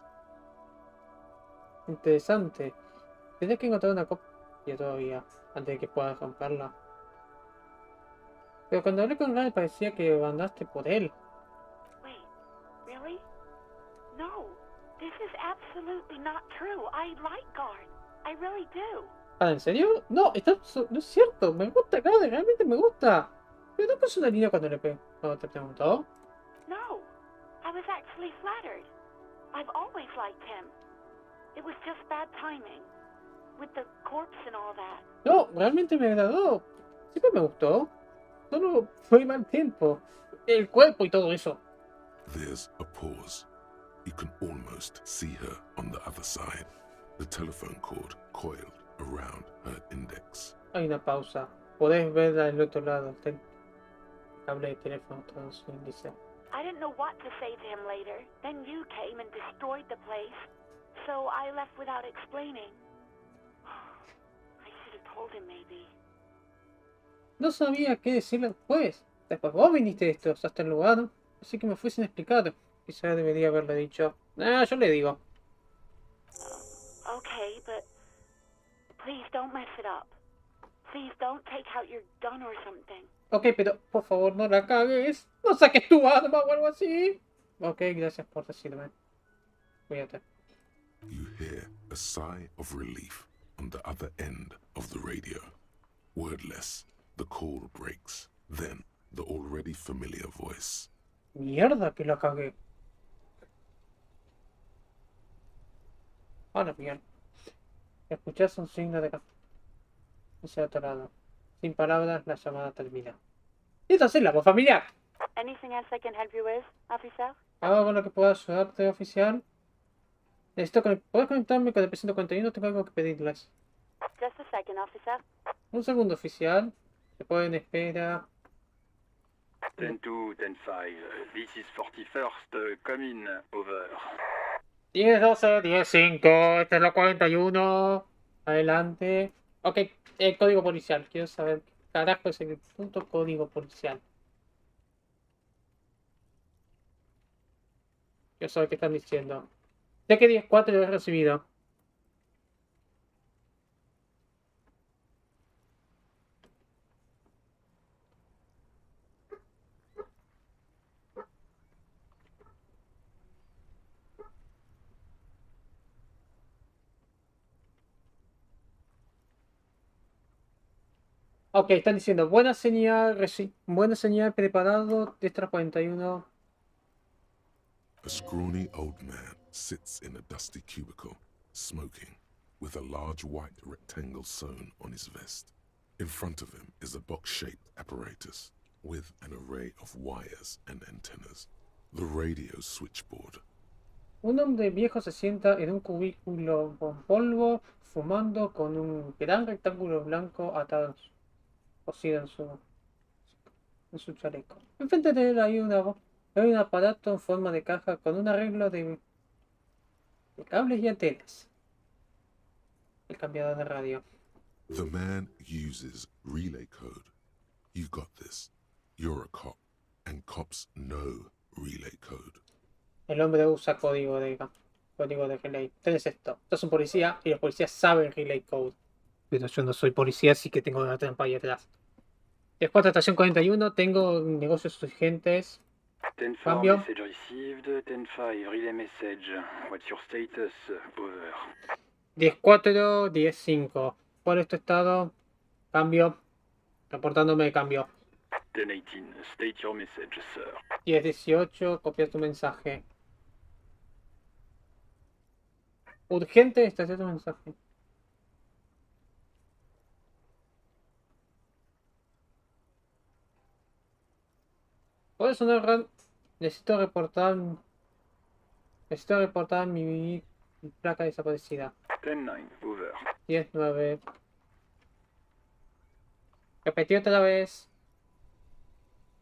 Interesante. Tienes que encontrar una copia todavía, antes de que puedas romperla. Pero cuando hablé con Ray parecía que andaste por él. Wait, really? No, this is absolutely not true. I like Guard. I really do. Ah, ¿en serio? No, no es cierto. Me gusta Guard, realmente me gusta. Pero no puso una línea cuando te preguntó. No, I was actually flattered. I've always liked him. It was just bad timing. With the corpse and all that. No, realmente me agradó. Siempre me gustó. Solo fue mal tiempo. El cuerpo y todo eso. There's a pause. You can almost see her on the other side. The telephone cord coiled around her index. Hay una pausa. Podés verla del otro lado. El cable de teléfono todo su índice. I didn't know what to say to him later. Then you came and destroyed the place. So I left without explaining. I should have told him maybe. No sabía qué decirle después. Después vos viniste esto hasta el lugar, así que me fui sin explicar. Quizás debería haberle dicho. Yo le digo. Okay, but please don't mess it up. Please don't take out your gun or something. Ok, pero por favor no la cagues. No saques tu arma o algo así. Ok, gracias por decirme. Cuídate. You hear a sigh of relief on the other end of the radio. Wordless, the call breaks. Then the already familiar voice. Mierda, que lo cagué. Ahora bien. Escuchás un signo de ese atorado. Sin palabras, la llamada termina. Y entonces la voz familiar. Anything else I can help you with, officer? ¿Algo con lo que pueda ayudarte, oficial? ¿Puedes conectarme con el P141? Tengo algo que pedirles. Just a second, officer. Un segundo, oficial. Se pueden esperar. 10-2, 10-5. This is 41st, come in, over. 10-12, 10-5. Este es la 41. Adelante. Ok, el código policial. Quiero saber qué carajo es el punto código policial. Quiero saber qué están diciendo. Sé que 10-4 lo he recibido. Ok, están diciendo buena señal, preparado, Destra 41. A scrawny old man sits in a dusty cubicle, smoking, with a large white rectangle sewn on his vest. In front of him is a box-shaped apparatus with an array of wires and antennas. The radio switchboard. Un hombre viejo se sienta en un cubículo con polvo, fumando con un gran rectángulo blanco atado, cosido en su chaleco. Enfrente de él hay un aparato en forma de caja con un arreglo de cables y antenas. El cambiador de radio. The man uses relay code. You got this. You're a cop, and cops know relay code. El hombre usa código de relay. Tenés esto. Sos un policía y los policías saben relay code. Pero yo no soy policía, así que tengo una trampa ahí atrás. 10-4, estación 41. Tengo negocios urgentes. 10-4, Cambio. message received. 10-5, relay message. What's your status? Over. 10-4, 10-5. ¿Cuál es tu estado? Cambio. Reportándome de cambio. 10-18, state your message, sir. 10-18, copia tu mensaje. Urgente, estación tu mensaje. ¿Puedes sonar? Necesito reportar mi placa desaparecida. 10-9, over. 10-9. Repetí otra vez.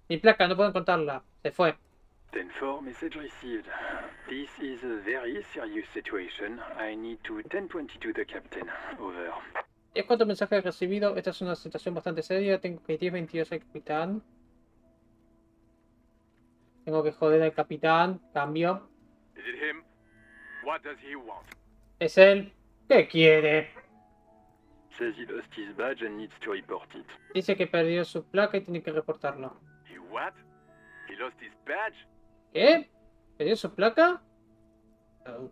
Mi placa, no puedo encontrarla. Se fue. 10-4, message received. This is a very serious situation. I need to 10-22 the captain. Over. 10-4 mensajes recibido. Esta es una situación bastante seria. Tengo que 10-22 al capitán. Tengo que joder al capitán. Cambio. Is it him? What does he want? Es él. ¿Qué quiere? Says he lost his badge and needs to report it. Dice que perdió su placa y tiene que reportarlo. He what? He lost his badge? ¿Qué? ¿Perdió su placa? Oh.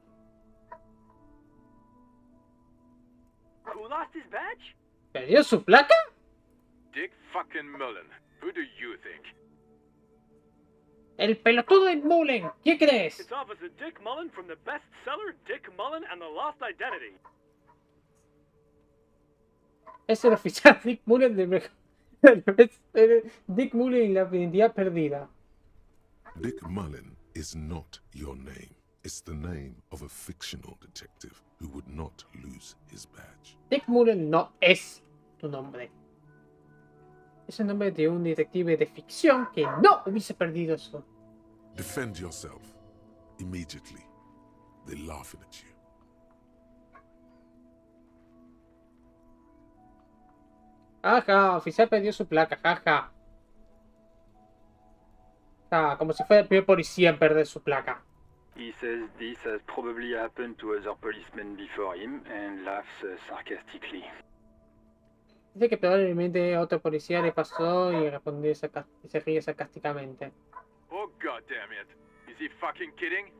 Who lost his badge? ¿Perdió su placa? Dick fucking Mullen. Who do you think? El pelotudo de Mullen. ¿Qué crees? It's Officer Dick Mullen from the bestseller Dick Mullen and the Lost Identity. Es el oficial Dick Mullen de Dick Mullen y la identidad perdida. Dick Mullen is not your name. It's the name of a fictional detective who would not lose his badge. Dick Mullen no es tu nombre. Es el nombre de un detective de ficción que no hubiese perdido su. Defend yourself. Immediately. They're laughing at you. Ajá, oficial perdió su placa, jaja. Ah, como si fuera el primer policía en perder su placa. He says this has probably happened to other policemen before him and laughs sarcastically. Dice que probablemente a otro policía le pasó y respondió y se ríe sarcásticamente. Oh goddamn it. Is he fucking kidding?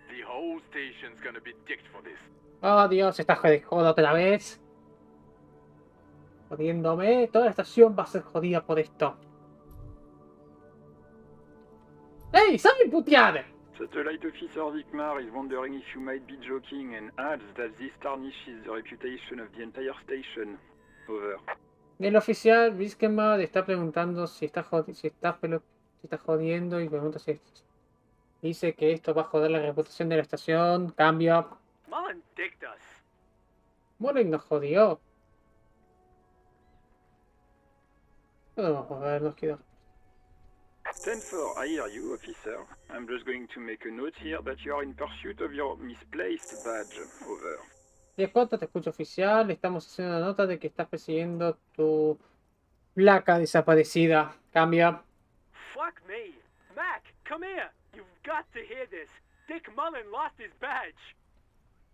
The whole station's gonna be dicked for this. Oh Dios, estás jodido otra vez. Jodiéndome, toda la estación va a ser jodida por esto. ¡Ey! ¿Saben putear? Satellite Officer Vikmar is wondering if you might be joking and adds that this tarnishes the reputation of the entire station. Over. El oficial Wiskemar está preguntando si está jodiendo y pregunta si dice que esto va a joder la reputación de la estación. Cambio. Mullen dicked us. Mullen nos jodió. Podemos ver, nos quedó. 10-4, I hear you, officer. I'm just going to make a note here that you are in pursuit of your misplaced badge. Over. 10-4, te escucho oficial. Estamos haciendo una nota de que estás persiguiendo tu placa desaparecida. Cambia. Fuck me. Mac, come here. You've got to hear this. Dick Mullen lost his badge.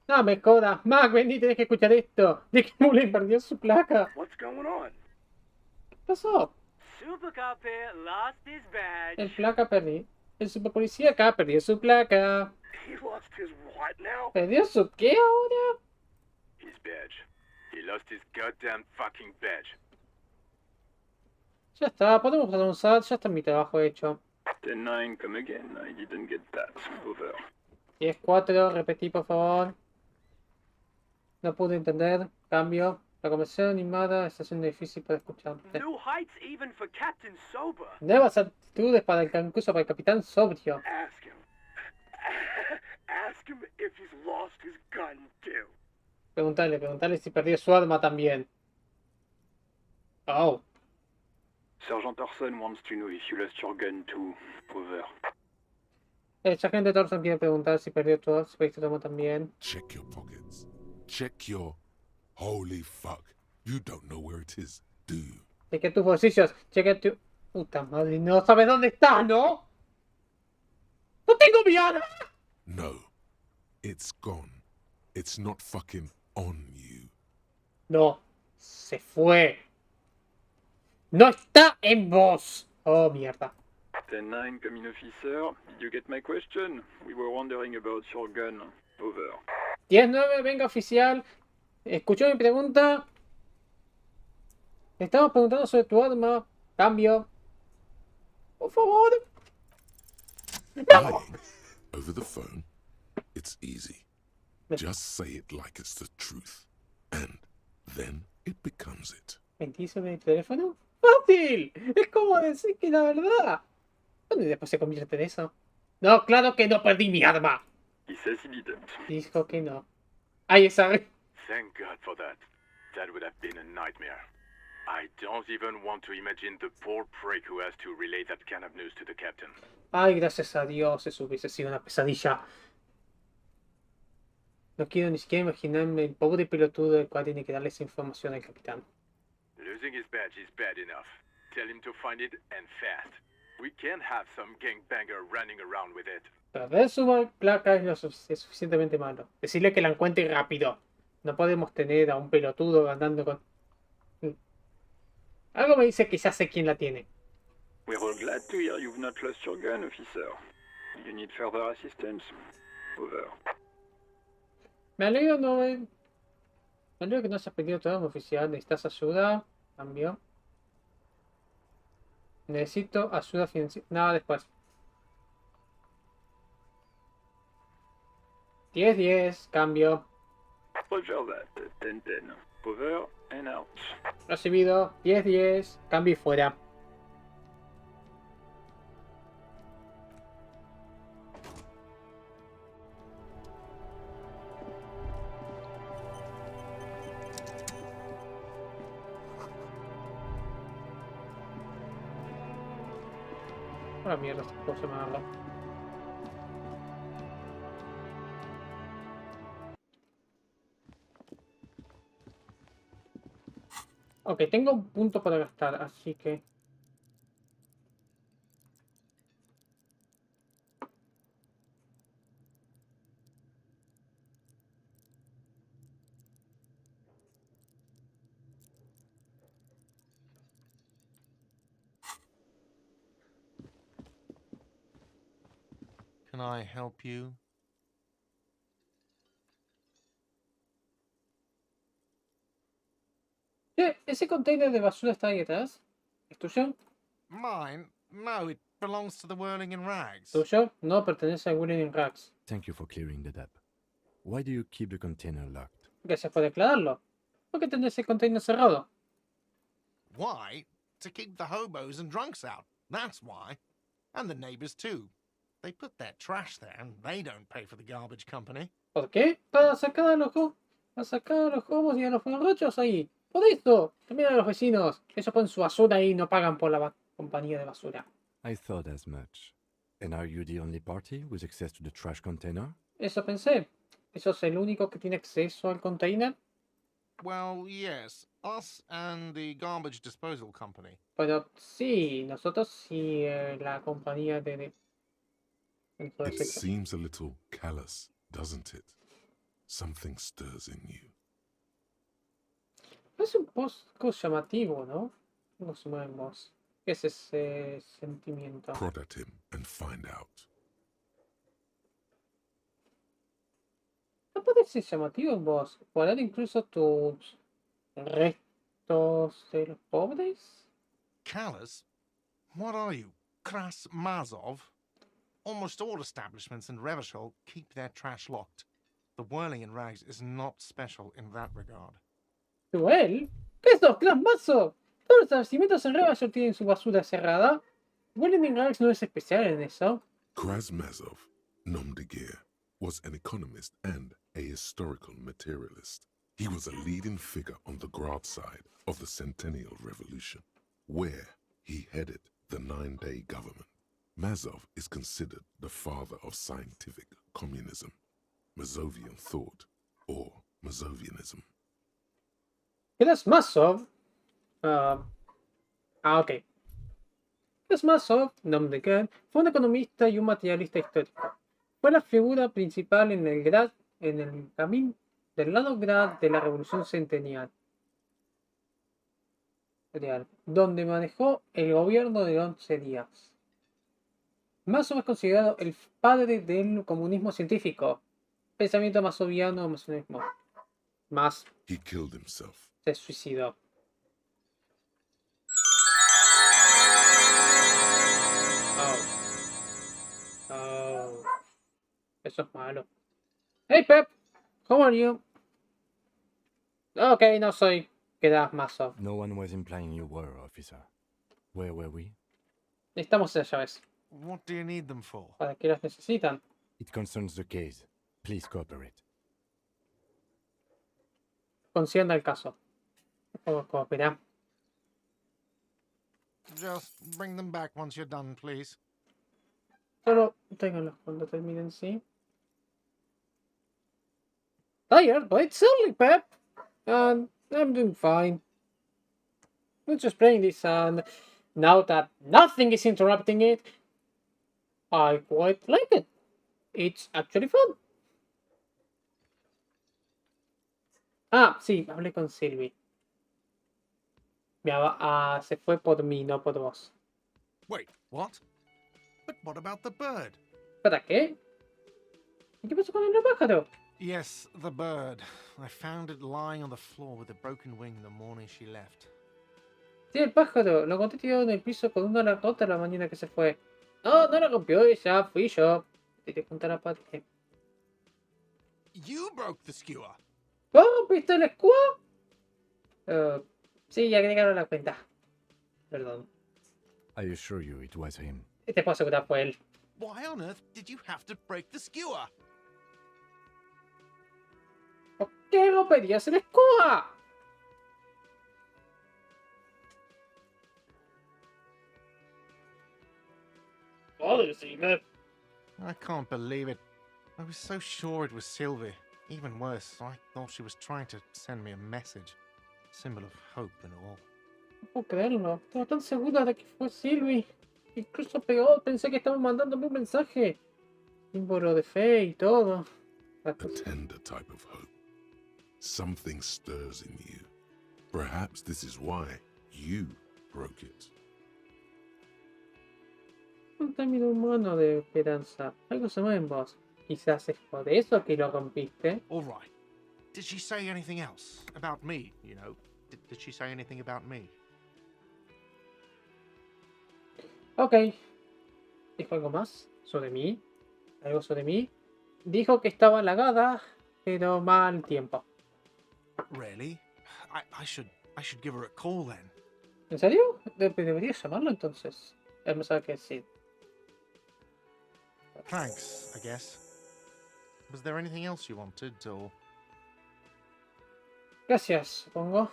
No me jodas. Mac, vení, tenés que escuchar esto. Dick Mullen perdió su placa. What's going on? ¿Qué pasó? Super Cop here lost his badge. El placa perdió. El superpolicía acá perdió su placa. He lost his what now? ¿Perdió su qué ahora? His badge. He lost his goddamn fucking badge. Ya está, podemos avanzar. Ya está mi trabajo hecho. 10-9, come again. I didn't get that. Over. 10-4, repetí por favor. No pude entender. Cambio. La conversación animada está siendo difícil para escuchar. New heights even for Captain Sober. Nuevas actitudes para el concurso para el capitán sobrio. Ask him. Ask him if he's lost his gun too. Preguntarle si perdió su arma también. Oh. Sergeant Orson wants to know if you lost your gun too. Over. El sargento Thorson quiere preguntar si perdió tu arma también. Check your pockets. Check your... Holy fuck. You don't know where it is, do you? Chequea tus bolsillos. Chequea tu... Puta madre, no sabes dónde está, ¿no? ¡No tengo mi arma! No. It's gone. It's not fucking on you. No. Se fue. No está en vos. Oh, mierda. 10-9, come in, officer. Did you get my question? We were wondering about your gun. Over. 10-9, venga oficial. ¿Escuchó mi pregunta? Estamos preguntando sobre tu arma. Cambio. Por favor. Lying over the phone, it's easy. Just say it like it's the truth. And then it becomes it. ¿Mentir sobre el teléfono? ¡Fácil! Es como decir que la verdad. Bueno, y después se convierte en eso. No, claro que no perdí mi arma. He says he didn't. Dijo que no. Ahí está. Thank God for that. That would have been a nightmare. I don't even want to imagine the poor prick who has to relay that kind of news to the captain. Ay, gracias a Dios, eso hubiese sido una pesadilla. No quiero ni siquiera imaginarme el pobre pelotudo del cual tiene que darle esa información al capitán. Losing his badge is bad enough. Tell him to find it and fast. We can't have some gangbanger running around with it. Perder su placa es suficientemente malo. Decirle que la encuentre rápido. No podemos tener a un pelotudo andando con... Algo me dice que ya sé quién la tiene. We're all glad to hear you've not lost your gun, officer. You need further assistance? Over. Me alegro que no hayas pedido tu arma oficial. ¿Necesitas ayuda? Cambio. Necesito ayuda financiera. Nada, después. 10-10. Cambio. Roger that. 10-10. Over and out. Recibido. 10-10. Cambio y fuera. Ah, mierda, esta cosa me habla. Ok, tengo un punto para gastar, así que... Can I help you? ¿Ese container de basura está ahí atrás? ¿Es tuyo? Mine? No, it belongs to the Whirling in Rags. Tuyo no pertenece a William Rags. Thank you for clearing that up. Why do you keep the container locked? Gracias por declararlo. ¿Por qué tenés el container cerrado? Why? To keep the hobos and drunks out. That's why. And the neighbors too. They put their trash there and they don't pay for the garbage company. ¿Por qué? Para sacar a los hobos y a los borrachos ahí. Por eso. También a los vecinos. Ellos ponen su basura ahí y no pagan por la compañía de basura. I thought as much. And are you the only party with access to the trash container? Eso pensé. ¿Eso es el único que tiene acceso al container? Well, yes. Us and the garbage disposal company. Pero sí, nosotros y la compañía de... It seems a little callous, doesn't it? Something stirs in you. Es un poco llamativo, ¿no? No se mueve en vos. ¿Qué es ese sentimiento? Prod at him and find out. ¿No puede ser llamativo en vos? ¿Poner incluso tus restos de los pobres? Callous? What are you, Kras Mazov? Almost all establishments in Revachol keep their trash locked. The Whirling in Rags is not special in that regard. ¿Duel? ¿Qué sos, Clan Mazo? Todos los establecimientos en Revachol tienen su basura cerrada. Whirling in Rags no es especial en eso. Krasmazov, nom de guerre, was an economist and a historical materialist. He was a leading figure on the Grad side of the Centennial Revolution, where he headed the 9-day government. Mazov is considered the father of scientific communism, Mazovian thought, or Mazovianism. Krasmazov. Ok. Krasmazov, nom de guerre, fue un economista y un materialista histórico. Fue la figura principal en el camino del lado Grad de la Revolución Centennial, donde manejó el gobierno de 11 días. Mazov es considerado el padre del comunismo científico, pensamiento mazoviano, masonismo. Más He killed himself. se suicidó. Oh. Eso es malo. Hey Pep, how are you? Ok, no soy Krasmazov. No one was implying you were, officer. Where were we? Necesitamos esas llaves. What do you need them for? ¿Para qué las necesitan? It concerns the case. Please cooperate. Concienda el caso. Por favor, coopera. Just bring them back once you're done, please. Solo ténganlos cuando terminen, sí. Tired, but it's early, Pep. And I'm doing fine. I'm just playing this, and now that nothing is interrupting it, I quite like it. It's actually fun. Ah, sí, hablé con Sylvie. Se fue por mí, no por vos. Wait, what? But what about the bird? ¿Para qué? ¿Qué pasó con el pájaro? Yes, the bird. I found it lying on the floor with a broken wing the morning she left. Sí, el pájaro. Lo encontré tirado en el piso con una rota la mañana que se fue. No, no la rompió ella, fui yo. Te conté la parte. You broke the skewer. ¿Vos rompiste el escudo? Sí, agregaron la cuenta. Perdón. I assure you it was him. Te puedo asegurar fue él. Why on earth did you have to break the skewer? ¿Por qué romperías el escudo? I can't believe it. I was so sure it was Sylvie. Even worse, I thought she was trying to send me a message. Symbol of hope and all. No puedo creerlo. Estaba tan segura de que fue Sylvie. Incluso peor, pensé que estaba mandándome un mensaje. Símbolo de fe y todo. A tender type of hope. Something stirs in you. Perhaps this is why you broke it. Un término humano de esperanza. Algo se mueve en vos. Quizás es por eso que lo rompiste. All right. Did she say anything else about me, you know? Did she say anything about me? Ok. Dijo algo más sobre mí. Algo sobre mí. Dijo que estaba halagada, pero mal tiempo. Really? I should give her a call then. ¿En serio? Deberías llamarlo entonces. Él me sabe que sí. Thanks, I guess. Was there anything else you wanted, or...? Gracias, supongo.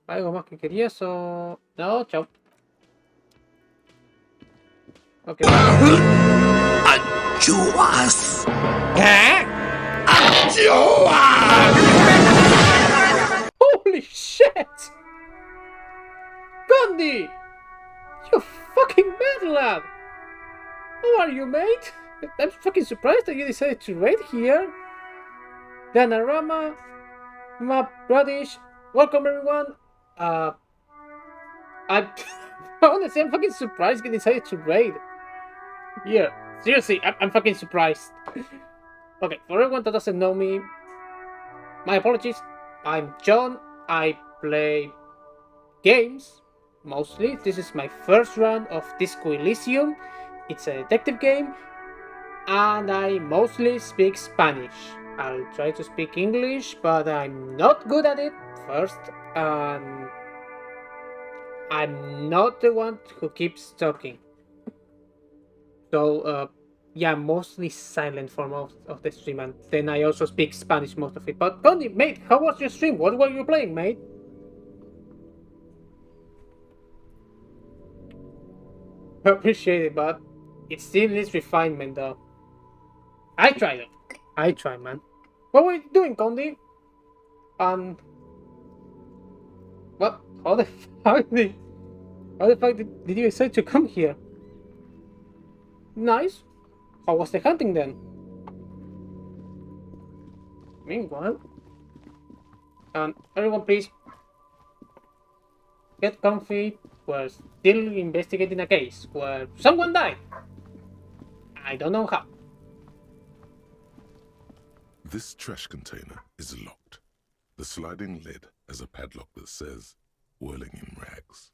¿Algo más que querías o...? No, chao. Ok. Anchoas! ¿Qué? Anchoas! Holy shit! Gandhi! You fucking mad lad! How are you, mate? I'm fucking surprised that you decided to raid here. Danarama, Map Radish, welcome everyone. Honestly, I'm fucking surprised you decided to raid. Yeah, seriously, I'm fucking surprised. Okay, for everyone that doesn't know me, my apologies. I'm John. I play games, mostly. This is my first run of Disco Elysium. It's a detective game, and I mostly speak Spanish. I'll try to speak English, but I'm not good at it first, and I'm not the one who keeps talking. So, yeah, I'm mostly silent for most of the stream, and then I also speak Spanish most of it. But Tony, mate, how was your stream? What were you playing, mate? Appreciate it, but it still needs refinement, though. I try, though. I try, man. What were you doing, Condi? What? How the fuck did you decide to come here? Nice. How was the hunting then? Meanwhile, everyone, please get comfy. We're still investigating a case where someone died. I don't know how. This trash container is locked. The sliding lid has a padlock that says, whirling in rags.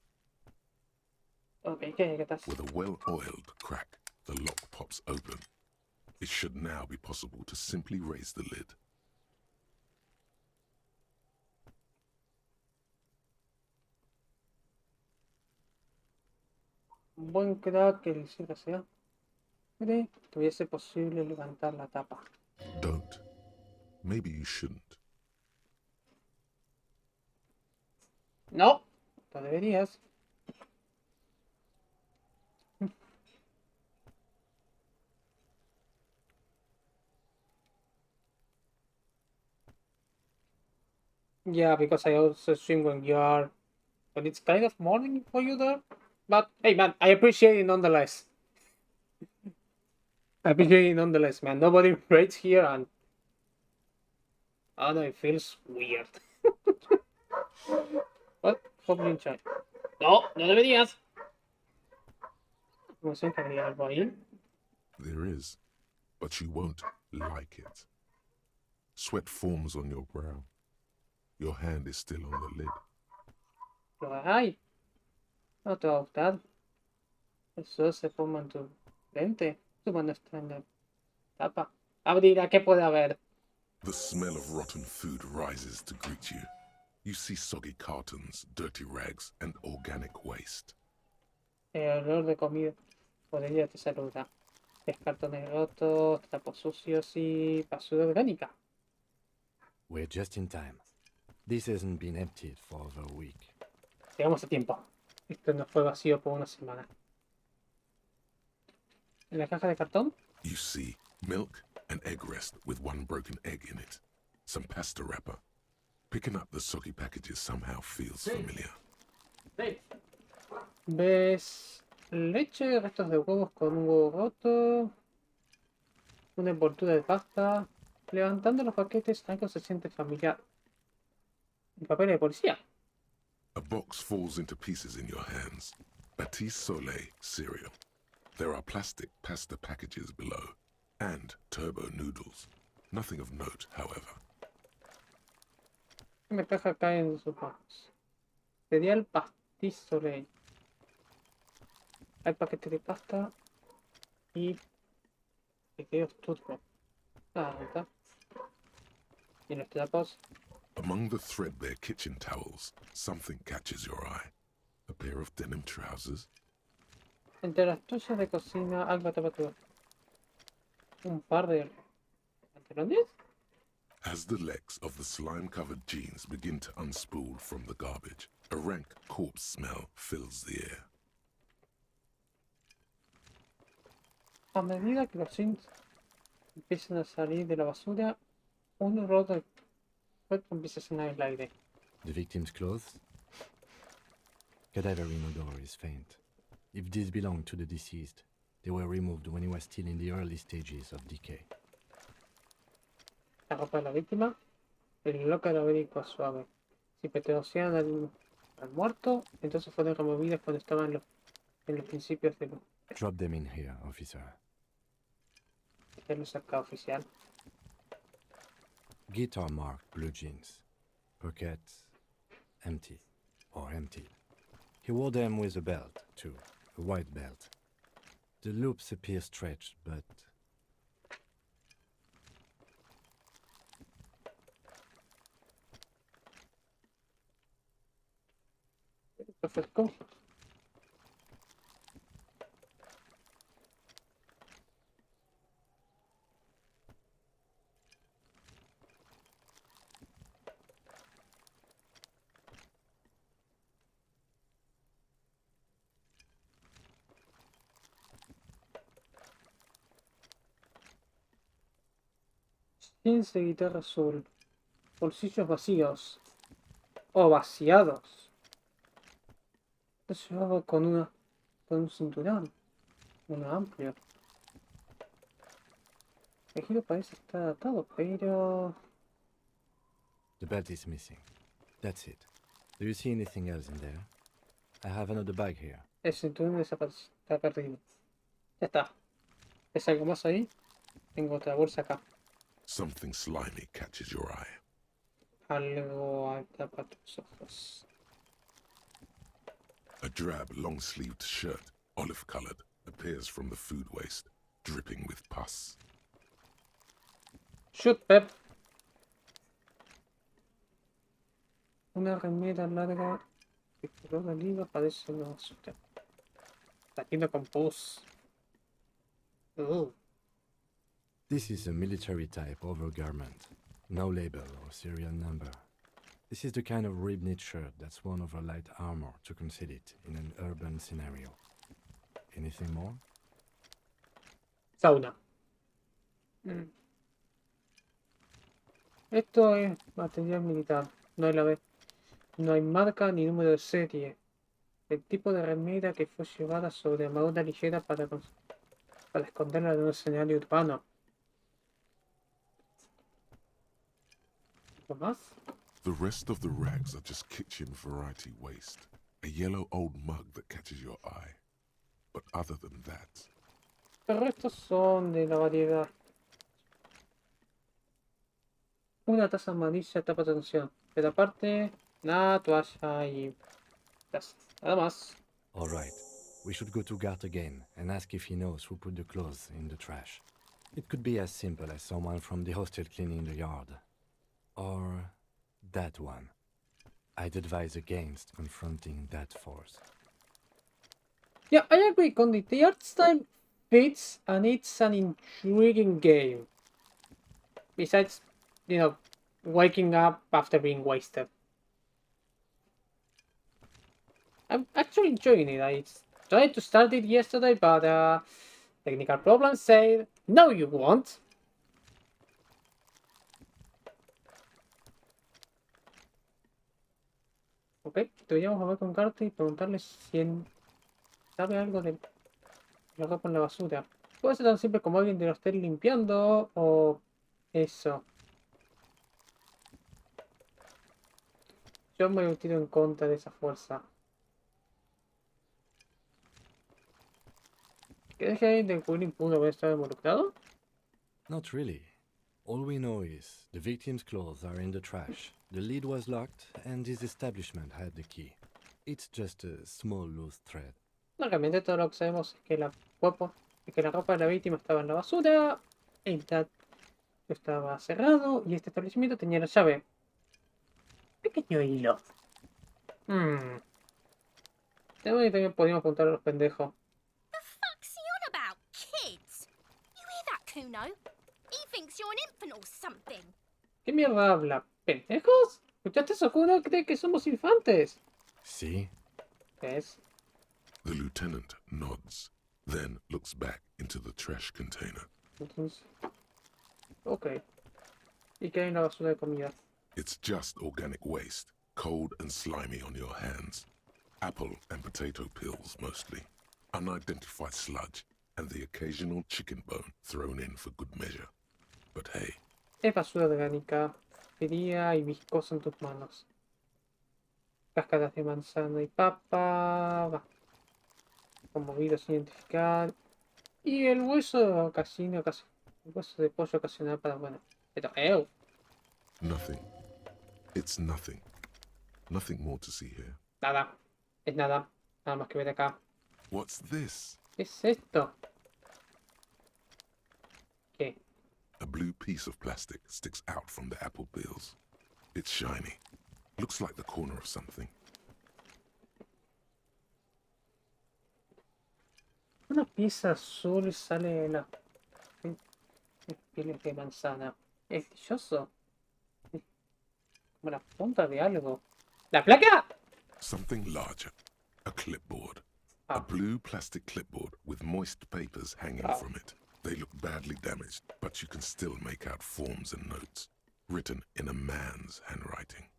Okay, ¿qué estás? With a well-oiled crack, the lock pops open. It should now be possible to simply raise the lid. Un buen crack que hiciera sea. Mire, tuviese posible levantar la tapa. Don't. Maybe you shouldn't. No, no deberías. Yeah, because I also stream when it's kind of morning for you there. But hey, man, I appreciate it nonetheless. I appreciate it nonetheless, man. Nobody rates here, and I don't know, it feels weird. What? Goblin chat. No, no deberías. No sé qué había algo ahí. There is, but you won't like it. Sweat forms on your brow. Your hand is still on the lid. Lo hay. No te va a gustar. Eso se forma en tu lente. Tu mano está en la tapa. Abrirá, ¿qué puede haber? The smell of rotten food rises to greet you. You see soggy cartons, dirty rags, and organic waste. El olor de comida podría te saluda. Es cartones rotos, trapos sucios y basura orgánica. We're just in time. This hasn't been emptied for over a week. Llegamos a tiempo. Esto no fue vacío por una semana. ¿En la caja de cartón? You see milk and egg rest with one broken egg in it. Some pasta wrapper. Picking up the soggy packages somehow feels familiar. ¿Ves leche, restos de huevos con un huevo roto, una envoltura de pasta? Levantando los paquetes, algo se siente familiar. El papel de policía. A box falls into pieces in your hands. Batiste Soleil cereal. There are plastic pasta packages below, and turbo noodles. Nothing of note, however. Una caja cae en sus manos. Cereal Batiste Soleil. Hay paquetes de pasta y fideos turco. Ah, ahí está. Y los trapos. Among the threadbare kitchen towels, something catches your eye. A pair of denim trousers. Entre las toallas de cocina, algo tapativo. Un par de pantalones. As the legs of the slime-covered jeans begin to unspool from the garbage, a rank corpse smell fills the air. A medida que los jeans empiezan a salir de la basura, un olor de cuerpo empieza a sonar en el aire. The victim's clothes? Cadaverine odor is faint. If these belong to the deceased, they were removed when he was still in the early stages of decay. La ropa de la víctima, el olor cadavérico suave. Si pertenecían al muerto, entonces fueron removidas cuando estaban en los principios de Drop them in here, officer. los acá oficial. Guitar marked blue jeans. Pockets empty or empty. He wore them with a belt, too. A white belt. The loops appear stretched, but Perfecto. Jeans de guitarra azul. Bolsillos vacíos. O vaciados. Esto llevaba con un cinturón. Uno amplio. El giro parece estar atado, pero... the belt is missing. That's it. Do you see anything else in there? I have another bag here. El cinturón desapareció. Está perdido. Ya está. ¿Es algo más ahí? Tengo otra bolsa acá. Something slimy catches your eye. Algo tapa tus ojos. A drab, long-sleeved shirt, olive-colored, appears from the food waste, dripping with pus. Shoot, Pep. Una remera larga de color oliva parece una basura. Está lleno con pus. This is a military type overgarment. No label or serial number. This is the kind of rib-knit shirt that's worn over light armor to conceal it in an urban scenario. Anything more? Sauna. Esto es material militar. No hay no hay marca ni número de serie. El tipo de remera que fue llevada sobre armadura ligera para esconderla de un escenario urbano. ¿Algo más? The rest of the rags are just kitchen variety waste. A yellow old mug that catches your eye. But other than that, Pero estos son de la variedad. Una taza amarilla tapa atención. Pero aparte, nada, toalla y taza. Nada más. All right. We should go to Gart again and ask if he knows who put the clothes in the trash. It could be as simple as someone from the hostel cleaning the yard. Or that one. I'd advise against confronting that force. Yeah, I agree, Condi. The art style fits and it's an intriguing game. Besides, waking up after being wasted. I'm actually enjoying it. I tried to start it yesterday, but technical problems said, no you won't. Ok, deberíamos hablar con Carter y preguntarle si sabe algo de la ropa en la basura. Puede ser tan simple como alguien de lo esté limpiando o eso. Yo me he tiro en contra de esa fuerza. ¿Crees que alguien del Willing pudo haber estado involucrado? Not really. All we know is the victim's clothes are in the trash. The lid was locked and his establishment had the key. It's just a small loose thread. No, realmente todo lo que sabemos es que la ropa de la víctima estaba en la basura, el teatro estaba cerrado y este establecimiento tenía la llave. Pequeño hilo. También podríamos preguntar a los pendejos. The fuck's he on about? Kids? You hear that, Kuno? He thinks you're an infant or something. ¿Qué mierda habla? ¿Pendejos? ¿Escuchaste eso? ¿Uno cree que somos infantes? See? ¿Ves? The lieutenant nods, then looks back into the trash container. Entonces... Ok. ¿Y qué hay en la basura de comida? It's just organic waste, cold and slimy on your hands. Apple and potato peels, mostly. Unidentified sludge, and the occasional chicken bone thrown in for good measure. But hey. Es basura orgánica, fría y viscosa en tus manos. Cáscaras de manzana y papa, conmovido sin identificar. Y el hueso casino, el hueso de pollo ocasional para, bueno. Pero, Nothing. It's nothing. Nothing more to see here. Nada. Es nada. Nada más que ver acá. What's this? ¿Qué es esto? ¿Qué? A blue piece of plastic sticks out from the apple peels. It's shiny. Looks like the corner of something. Una pieza azul sale de las pieles de manzana. Es brilloso. Es como la punta de algo. ¿La placa? Something larger. A clipboard. A blue plastic clipboard with moist papers hanging from it. They look badly damaged, but you can still make out forms and notes, written in a man's handwriting.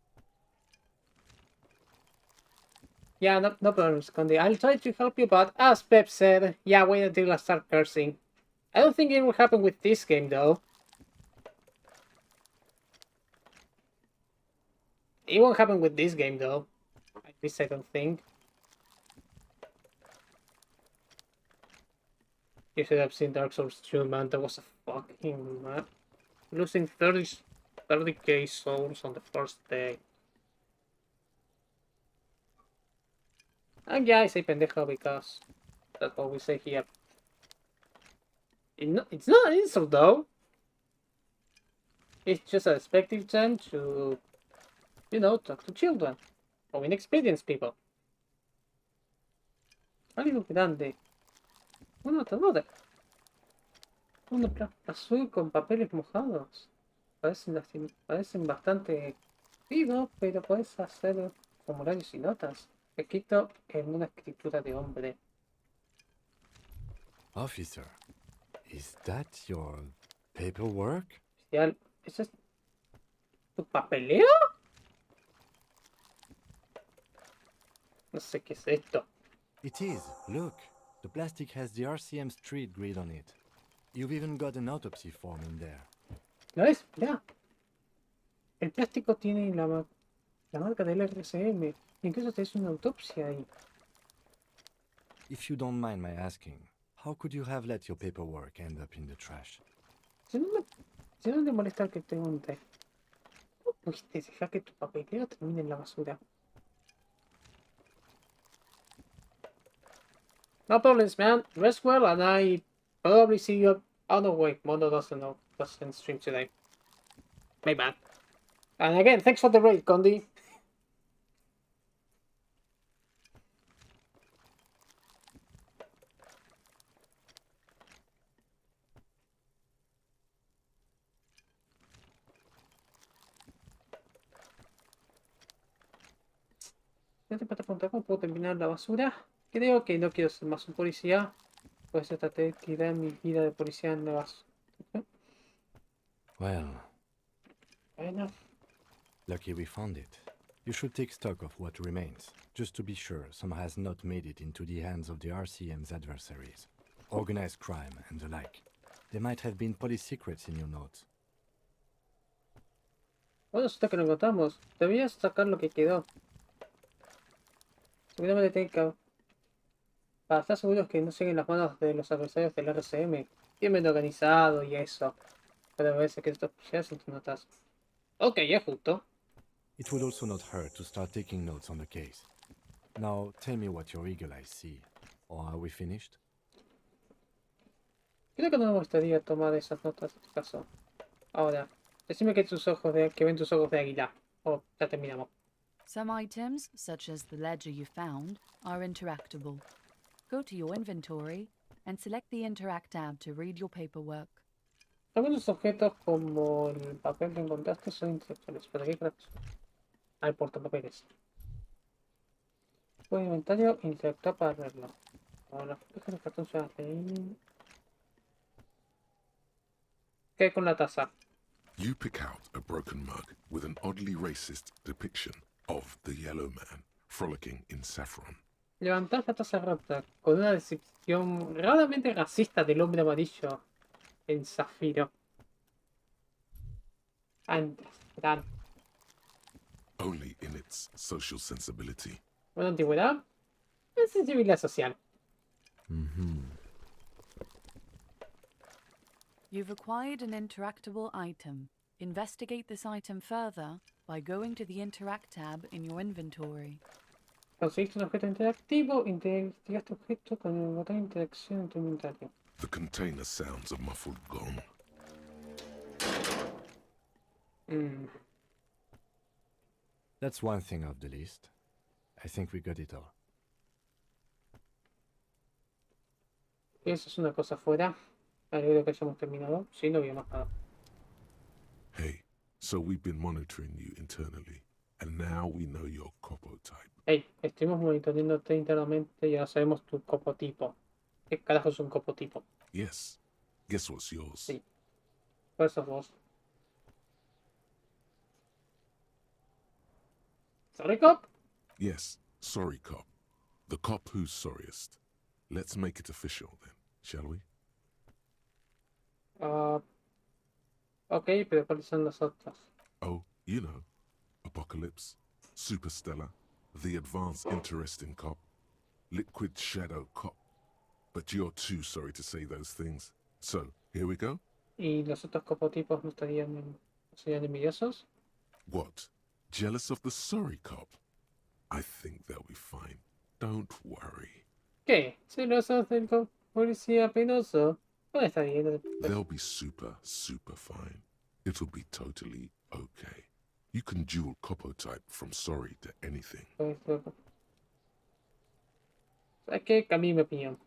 Yeah, no problem, Scondi. I'll try to help you, but as Pep said, yeah, wait until I start cursing. I don't think it will happen with this game, though. It won't happen with this game, though. At least I don't think. You should have seen Dark Souls 2, man. That was a fucking map. Losing 30k souls on the first day. And yeah, I say pendejo because that's what we say here. It's not an insult, though. It's just a respective time to, you know, talk to children or inexperienced people. Algo grande. Un atador. Un azul con papeles mojados. Parecen bastante vivo, pero puedes hacer formularios y notas. Escrito en una escritura de hombre. Officer, is that your paperwork? ¿Eso es tu papeleo? No sé qué es esto. It is. Look, the plastic has the RCM street grid on it. You've even got an autopsy form in there. ¿Lo ves? Mirá. El plástico tiene la marca del RCM. Incluso te hace una autopsia ahí. If you don't mind my asking, how could you have let your paperwork end up in the trash? Si no te molesta que te pregunte, ¿cómo pudiste dejar que tu papeleo termine en la basura? No problems, man. Rest well, and I probably see you. Oh no, wait, Mondo doesn't stream today. My bad. And again, thanks for the raid, Condi. ¿No te puedo preguntar cómo puedo terminar la basura? Creo que no quiero ser más un policía. Pues traté de tirar mi vida de policía en la basura. Well, Bueno. Lucky we found it. You should take stock of what remains, just to be sure some has not made it into the hands of the RCM's adversaries. Organized crime and the like. There might have been police secrets in your notes. Bueno, hasta que lo encontramos. Debías sacar lo que quedó. Seguramente tiene que... Para estar seguros que no lleguen las manos de los adversarios del RCM. Bien organizado y eso. Puede verse que esto ya en tus notas. Ok, es justo. It would also not hurt to start taking notes on the case. Now, tell me what your eagle eyes see. Or are we finished? Creo que no me gustaría tomar esas notas de caso. Ahora, decime que que ven tus ojos de águila. Oh, ya terminamos. Some items, such as the ledger you found, are interactable. Go to your inventory and select the Interact tab to read your paperwork. Algunos objetos como el papel que encontraste son intelectuales. ¿Para qué carajos? Ah, el portapapeles. Buen inventario, interactuar para verlo. Ahora, déjame el cartón suena ahí. ¿Qué hay con la taza? You pick out a broken mug with an oddly racist depiction of the yellow man frolicking in saffron. Levantás la taza rota con una descripción raramente racista del hombre amarillo en zafiro. Antes, gran. Only in its social sensibility. Una antigüedad, es sensibilidad social. You've acquired an interactable item. Investigate this item further by going to the Interact tab in your inventory. Conseguiste un objeto interactivo, investigaste objeto con el botón de interacción en tu inventario. The container sounds a muffled gong. That's one thing off the list. I think we got it all. Eso es una cosa fuera. Alegro que hayamos terminado. Sí, no había más nada. Hey, so we've been monitoring you internally, and now we know your copo type. Hey, estuvimos monitoreándote internamente y ahora sabemos tu copotipo. ¿Qué carajo es un copotipo? Yes. Guess what's yours? Sí. ¿Cuál sos vos? ¿Sorry, cop? Yes, sorry cop. The cop who's sorriest. Let's make it official then, shall we? Ok, pero ¿cuáles son los otros? Oh, you know. Apocalypse, Superstellar, the Advanced Interesting Cop, Liquid Shadow Cop. But you're too sorry to say those things. So, here we go? ¿Y los otros copotipos no serían envidiosos? What? Jealous of the sorry cop? I think they'll be fine. Don't worry. ¿Qué? ¿Celosos del policía penoso? Bueno, está bien. They'll be super, super fine. It'll be totally okay. You can dual copotype from sorry to anything. ¿Sabes qué? Cambié mi opinión.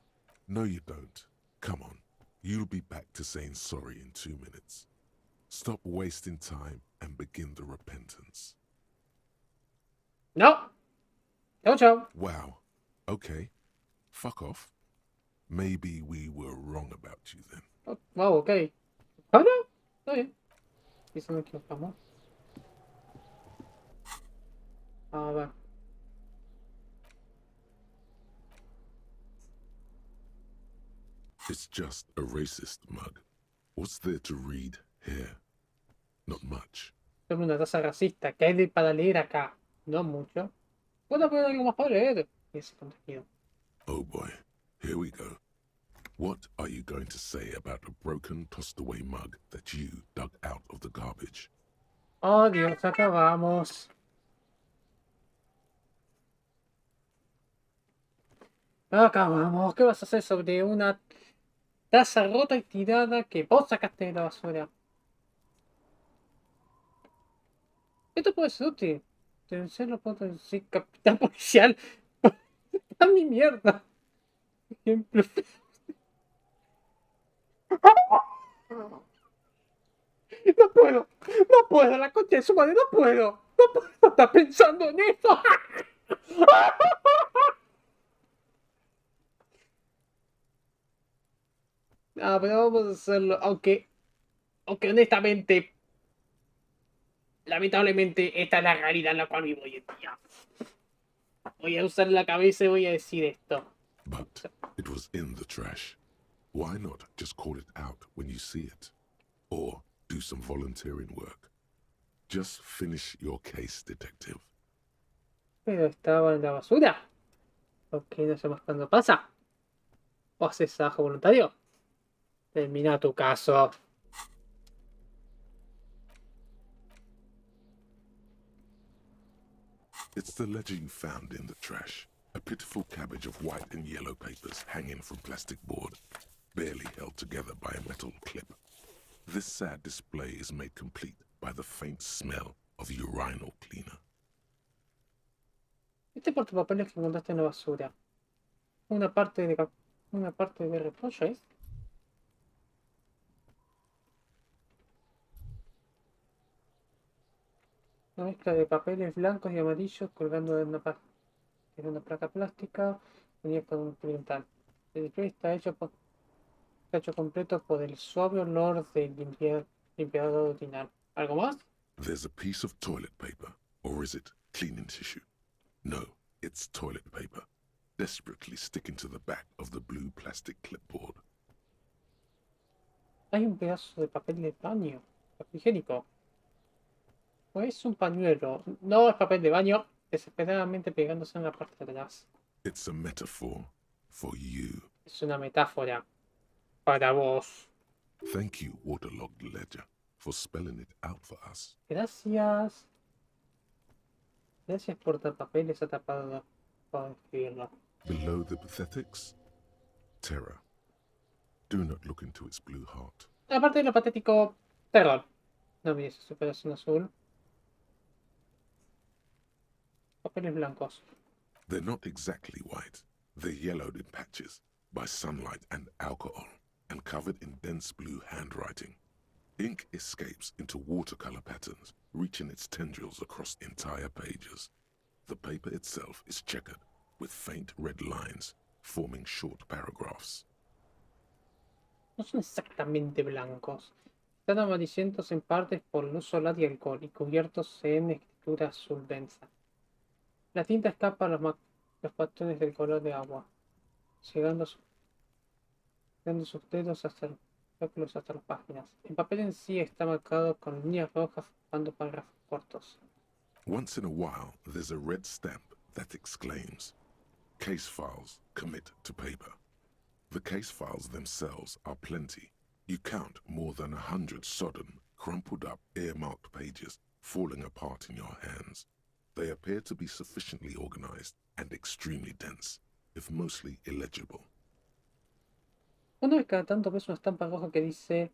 No, you don't. Come on. You'll be back to saying sorry in 2 minutes. Stop wasting time and begin the repentance. No. Chao, chao. Wow. Okay. Fuck off. Maybe we were wrong about you then. Oh, wow, ok. Ah, no. Está bien. Quizá nos equivocamos. A ver. It's just a racist mug. What's there to read here? Not much. Sobre una taza racista. ¿Qué hay para leer acá? No mucho. Puedo poner algo más para leer. Ese contenido. Oh boy. Here we go. What are you going to say about a broken, tossed-away mug that you dug out of the garbage? Oh, Dios, acabamos. Acabamos. ¿Qué vas a hacer sobre una taza rota y tirada que vos sacaste de la basura? Esto puede ser útil. Denunciarlo por decir capitán policial. ¡A mi mierda! Ejemplo. No puedo, no puedo, la concha de su madre, no puedo estar pensando en esto. No, pero vamos a hacerlo, aunque honestamente, lamentablemente, esta es la realidad en la cual vivo hoy en día. Voy a usar la cabeza y voy a decir esto. But it was in the trash. Why not just call it out when you see it? Or do some volunteering work. Just finish your case, detective. Pero estaba en la basura. ¿Por qué no sé más cuándo pasa? ¿O haces trabajo voluntario? Termina tu caso. It's the ledger you found in the trash. A pitiful cabbage of white and yellow papers hanging from plastic board, barely held together by a metal clip. This sad display is made complete by the faint smell of urinal cleaner. Este portapapeles que encontraste en la basura. Una parte de repollo, ¿es? Una mezcla de papeles blancos y amarillos colgando de una placa plástica unida con un cristal. El display está hecho completo por el suave olor de limpiador ordinario. ¿Algo más? There's a piece of toilet paper, or is it cleaning tissue? No, it's toilet paper, desperately sticking to the back of the blue plastic clipboard. Hay un pedazo de papel de baño, papel higiénico. O es un pañuelo. No es papel de baño, desesperadamente pegándose en la parte de atrás. It's a metaphor for you. Es una metáfora para vos. Thank you, waterlogged ledger, for spelling it out for us. Gracias. Gracias por papeles atrapados para escribirlo. Below the pathetics, terror. Do not look into its blue heart. Aparte de lo patético, terror. No mires su corazón azul. Papeles blancos. They're not exactly white. They're yellowed in patches by sunlight and alcohol, and covered in dense blue handwriting. Ink escapes into watercolor patterns, reaching its tendrils across entire pages. The paper itself is checkered, with faint red lines, forming short paragraphs. No son exactamente blancos. Están amarillentos en partes por luz solar y alcohol, y cubiertos en escritura azul densa. La tinta escapa a los patrones del color de agua, llegando sus dedos hasta las páginas. El papel en sí está marcado con líneas rojas formando párrafos cortos. Once in a while, there's a red stamp that exclaims, "Case files commit to paper." The case files themselves are plenty. You count more than 100 sodden, crumpled up, earmarked pages falling apart in your hands. They appear to be sufficiently organized and extremely dense, if mostly illegible. Una vez cada tanto ves una estampa roja que dice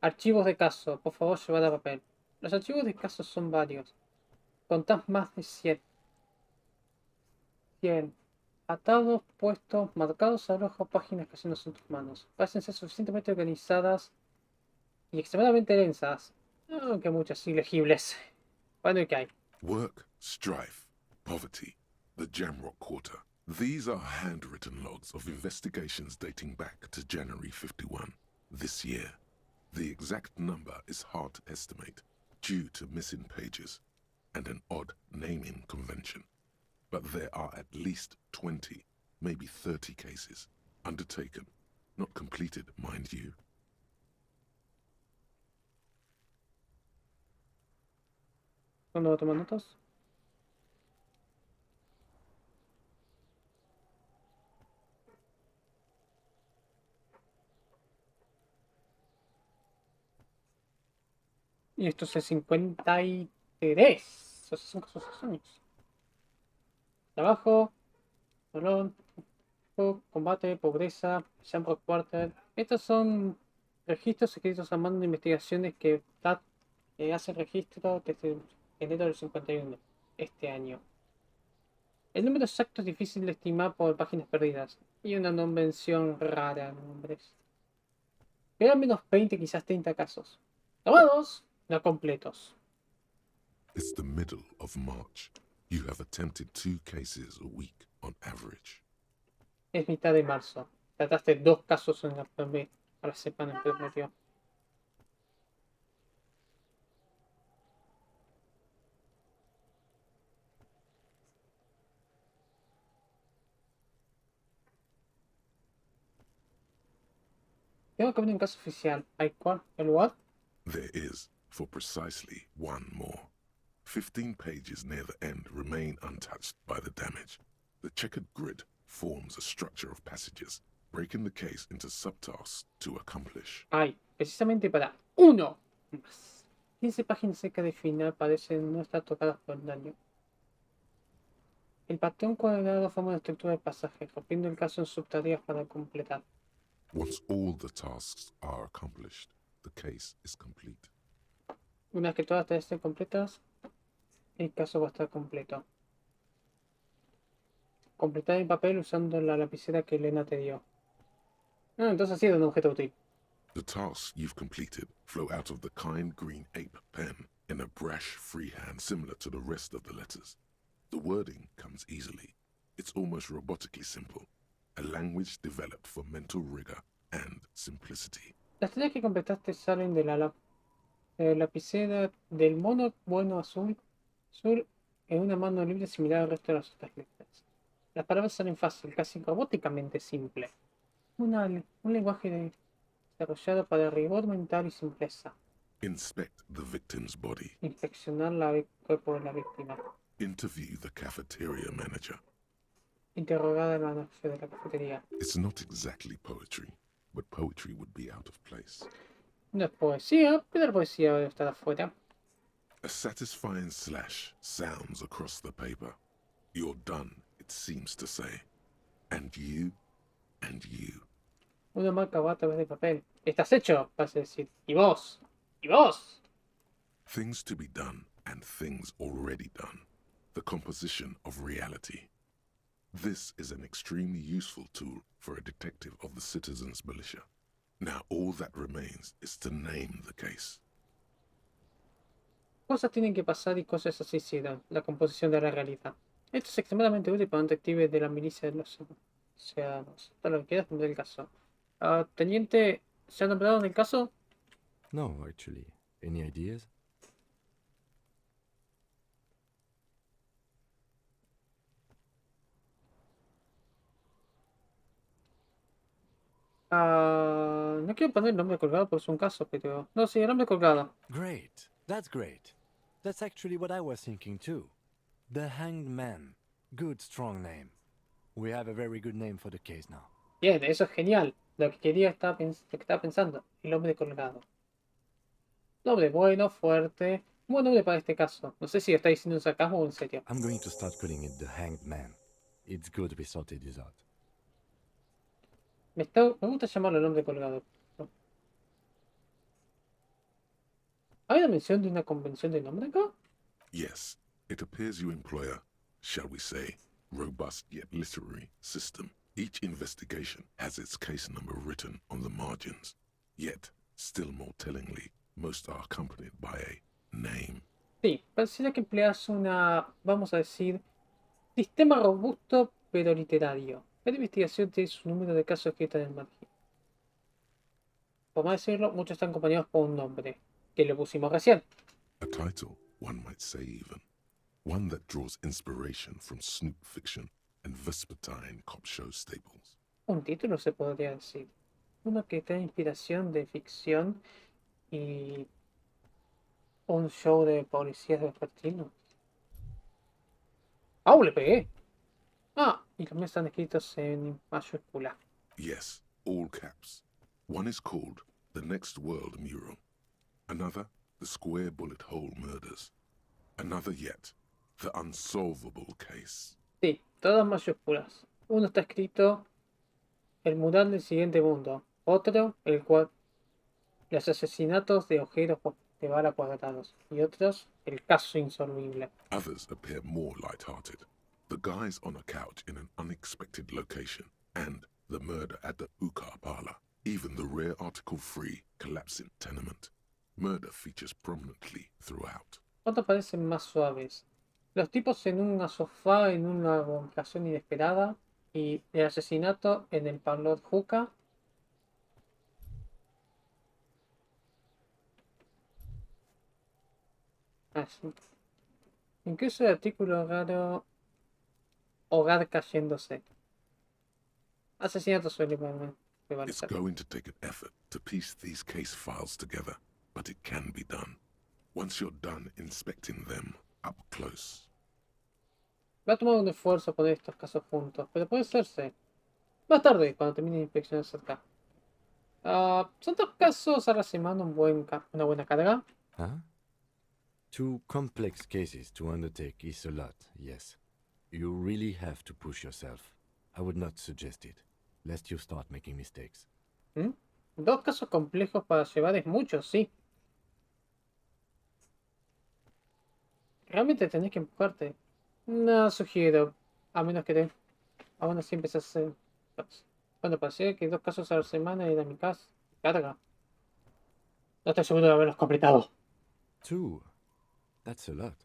archivos de caso, por favor llevad a papel. Los archivos de caso son varios. Contás más de 100. Atados, puestos, marcados a rojo, páginas cayendo en tus manos. Parecen ser suficientemente organizadas y extremadamente densas, aunque muchas ilegibles. Bueno, ¿y qué hay? Work, strife, poverty, the Jamrock Quarter. These are handwritten logs of investigations dating back to January 51, this year. The exact number is hard to estimate, due to missing pages and an odd naming convention. But there are at least 20, maybe 30 cases, undertaken, not completed, mind you. ¿Cuándo va a tomar notas? Y esto es el 53. O sea, son casi 6 años. Trabajo, dolor, combate, pobreza, Jamrock Quarter. Estos son registros escritos a mano de investigaciones que hace registro desde enero del 51, este año. El número exacto es difícil de estimar por páginas perdidas y una convención rara de nombres. Pero al menos 20, quizás 30 casos. Tomados, no completos. It's the middle of March. You have attempted 2 cases a week on average. Es mitad de marzo. Trataste 2 casos en la semana en promedio. Tengo que abrir un caso oficial. ¿Hay cuál? ¿El what? There is, for precisely 1 more. 15 pages near the end remain untouched by the damage. The checkered grid forms a structure of passages, breaking the case into subtasks to accomplish. Hay, precisamente para uno más. 15 páginas cerca de final parecen no estar tocadas por el daño. El patrón cuadrado forma una estructura de pasaje, rompiendo el caso en subtareas para completar. Once all the tasks are accomplished, the case is complete. Una vez que todas las tareas estén completas, el caso va a estar completo. Completar el papel usando la lapicera que Elena te dio. Ah, entonces ha sido un objeto útil. The tasks you've completed flow out of the kind green ape pen in a brash freehand similar to the rest of the letters. The wording comes easily. It's almost robotically simple, a language developed for mental rigor and simplicity. Las tareas que completaste salen de la lapicera del mono bueno azul en una mano libre similar al resto de las otras letras. Las palabras salen fácil, casi robóticamente simple. Un lenguaje desarrollado para rigor mental y simpleza. Inspect the victim's body. Inspeccionar el cuerpo de la víctima. Interview the cafeteria manager. Interrogar al manager de la cafetería. It's not exactly poetry, but poetry would be out of place. No es poesía, pero la poesía debe estar afuera. A satisfying slash sounds across the paper. You're done, it seems to say. And you, and you. Una marca va a través del papel. Estás hecho, vas a decir. Y vos. Y vos. Things to be done and things already done. The composition of reality. This is an extremely useful tool for a detective of the citizens' militia. Now all that remains is to name the case. Cosas tienen que pasar y cosas así se dan. La composición de la realidad. Esto es extremadamente útil para un detective de la milicia de los océanos. Todo lo que quieras nombrar el caso. Teniente, ¿se ha nombrado en el caso? No, actually. Any ideas? No quiero poner el nombre colgado porque es un caso, pero... No, sí, el nombre colgado. Great. That's great. That's actually what I was thinking too. The Hanged Man. Good, strong name. We have a very good name for the case now. Bien, eso es genial. Lo que estaba pensando. El hombre colgado. Nombre bueno, fuerte. Buen nombre para este caso. No sé si está diciendo un sarcasmo o en serio. I'm going to start calling it the Hanged Man. It's good we sorted this out. Me gusta llamarlo el hombre colgado. ¿Hay una mención de una convención de nombre acá? Yes, it appears you employ a, shall we say, robust yet literary system. Each investigation has its case number written on the margins. Yet, still more tellingly, most are accompanied by a name. Sí, pareciera que empleas una, vamos a decir, sistema robusto pero literario. Cada investigación tiene su número de casos escritos en el margen. Por más decirlo, muchos están acompañados por un nombre, que le pusimos recién. A title, one might say even. One that draws inspiration from snoop fiction and vespertine cop show staples. Un título se podría decir. Uno que trae inspiración de ficción y un show de policías vespertinos. ¡Au! Le pegué. Ah, y los míos están escritos en mayúscula. Yes, all caps. One is called The Next World Mural. Another, The Square Bullet Hole Murders. Another yet, The Unsolvable Case. Sí, todas mayúsculas. Uno está escrito El mural del siguiente mundo. Otro, los asesinatos de ojeros de bala cuadrados. Y otros, el caso insoluble. Others appear more light-hearted. The guys on a couch in an unexpected location, and the murder at the hookah parlor. Even the rare article-free collapsing tenement. Murder features prominently throughout. Otros parecen más suaves. Los tipos en un sofá en una ocasión inesperada. Y el asesinato en el parlor hookah. Así. Incluso el artículo raro hogar cayéndose. Asesinato suele It's prevalecer. going to take an effort to piece these case files together, but it can be done. Once you're done inspecting them up close. Va a tomar un esfuerzo poner estos casos juntos, pero puede hacerse. Más tarde, cuando termine de inspeccionar cerca. Son 2 casos a la semana, una buena carga. Huh? 2 complex cases to undertake is a lot, yes. You really have to push yourself. I would not suggest it, lest you start making mistakes. ¿Mm? 2 casos complejos para llevar es mucho, sí. Realmente tenés que empujarte. No sugiero, a menos que te... Aún así empezás a hacer... Bueno, parecía que 2 casos a la semana era mi casa. Carga. No estoy seguro de haberlos completado. 2? That's a lot.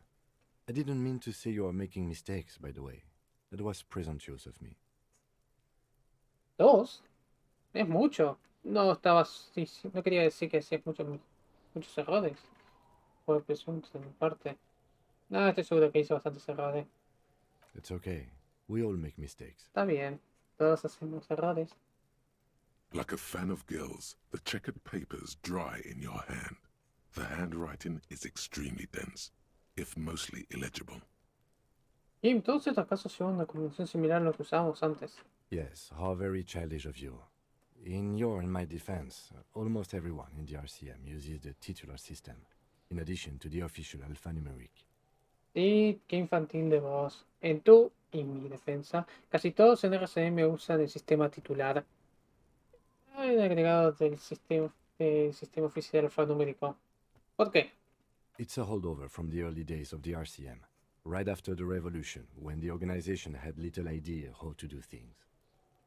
I didn't mean to say you are making mistakes, by the way. That was presumptuous of me. 2 es mucho. No estaba... no quería decir que hacías muchos errores. Fue presunto de mi parte. No, estoy seguro que hice bastantes errores. It's okay. We all make mistakes. Está bien. Todos hacemos errores. Like a fan of girls, the checkered papers dry in your hand. The handwriting is extremely dense, if mostly illegible. Y todos estos casos llevan una convención similar a lo que usábamos antes. Yes, how very childish of you. In your and my defense, almost everyone in the RCM uses the titular system, in addition to the official alphanumeric. Sí, qué infantil de vos. En tu y mi defensa, casi todos en RCM usan el sistema titular. El agregado del sistema oficial alfanumérico. ¿Por qué? It's a holdover from the early days of the RCM, right after the revolution, when the organization had little idea how to do things.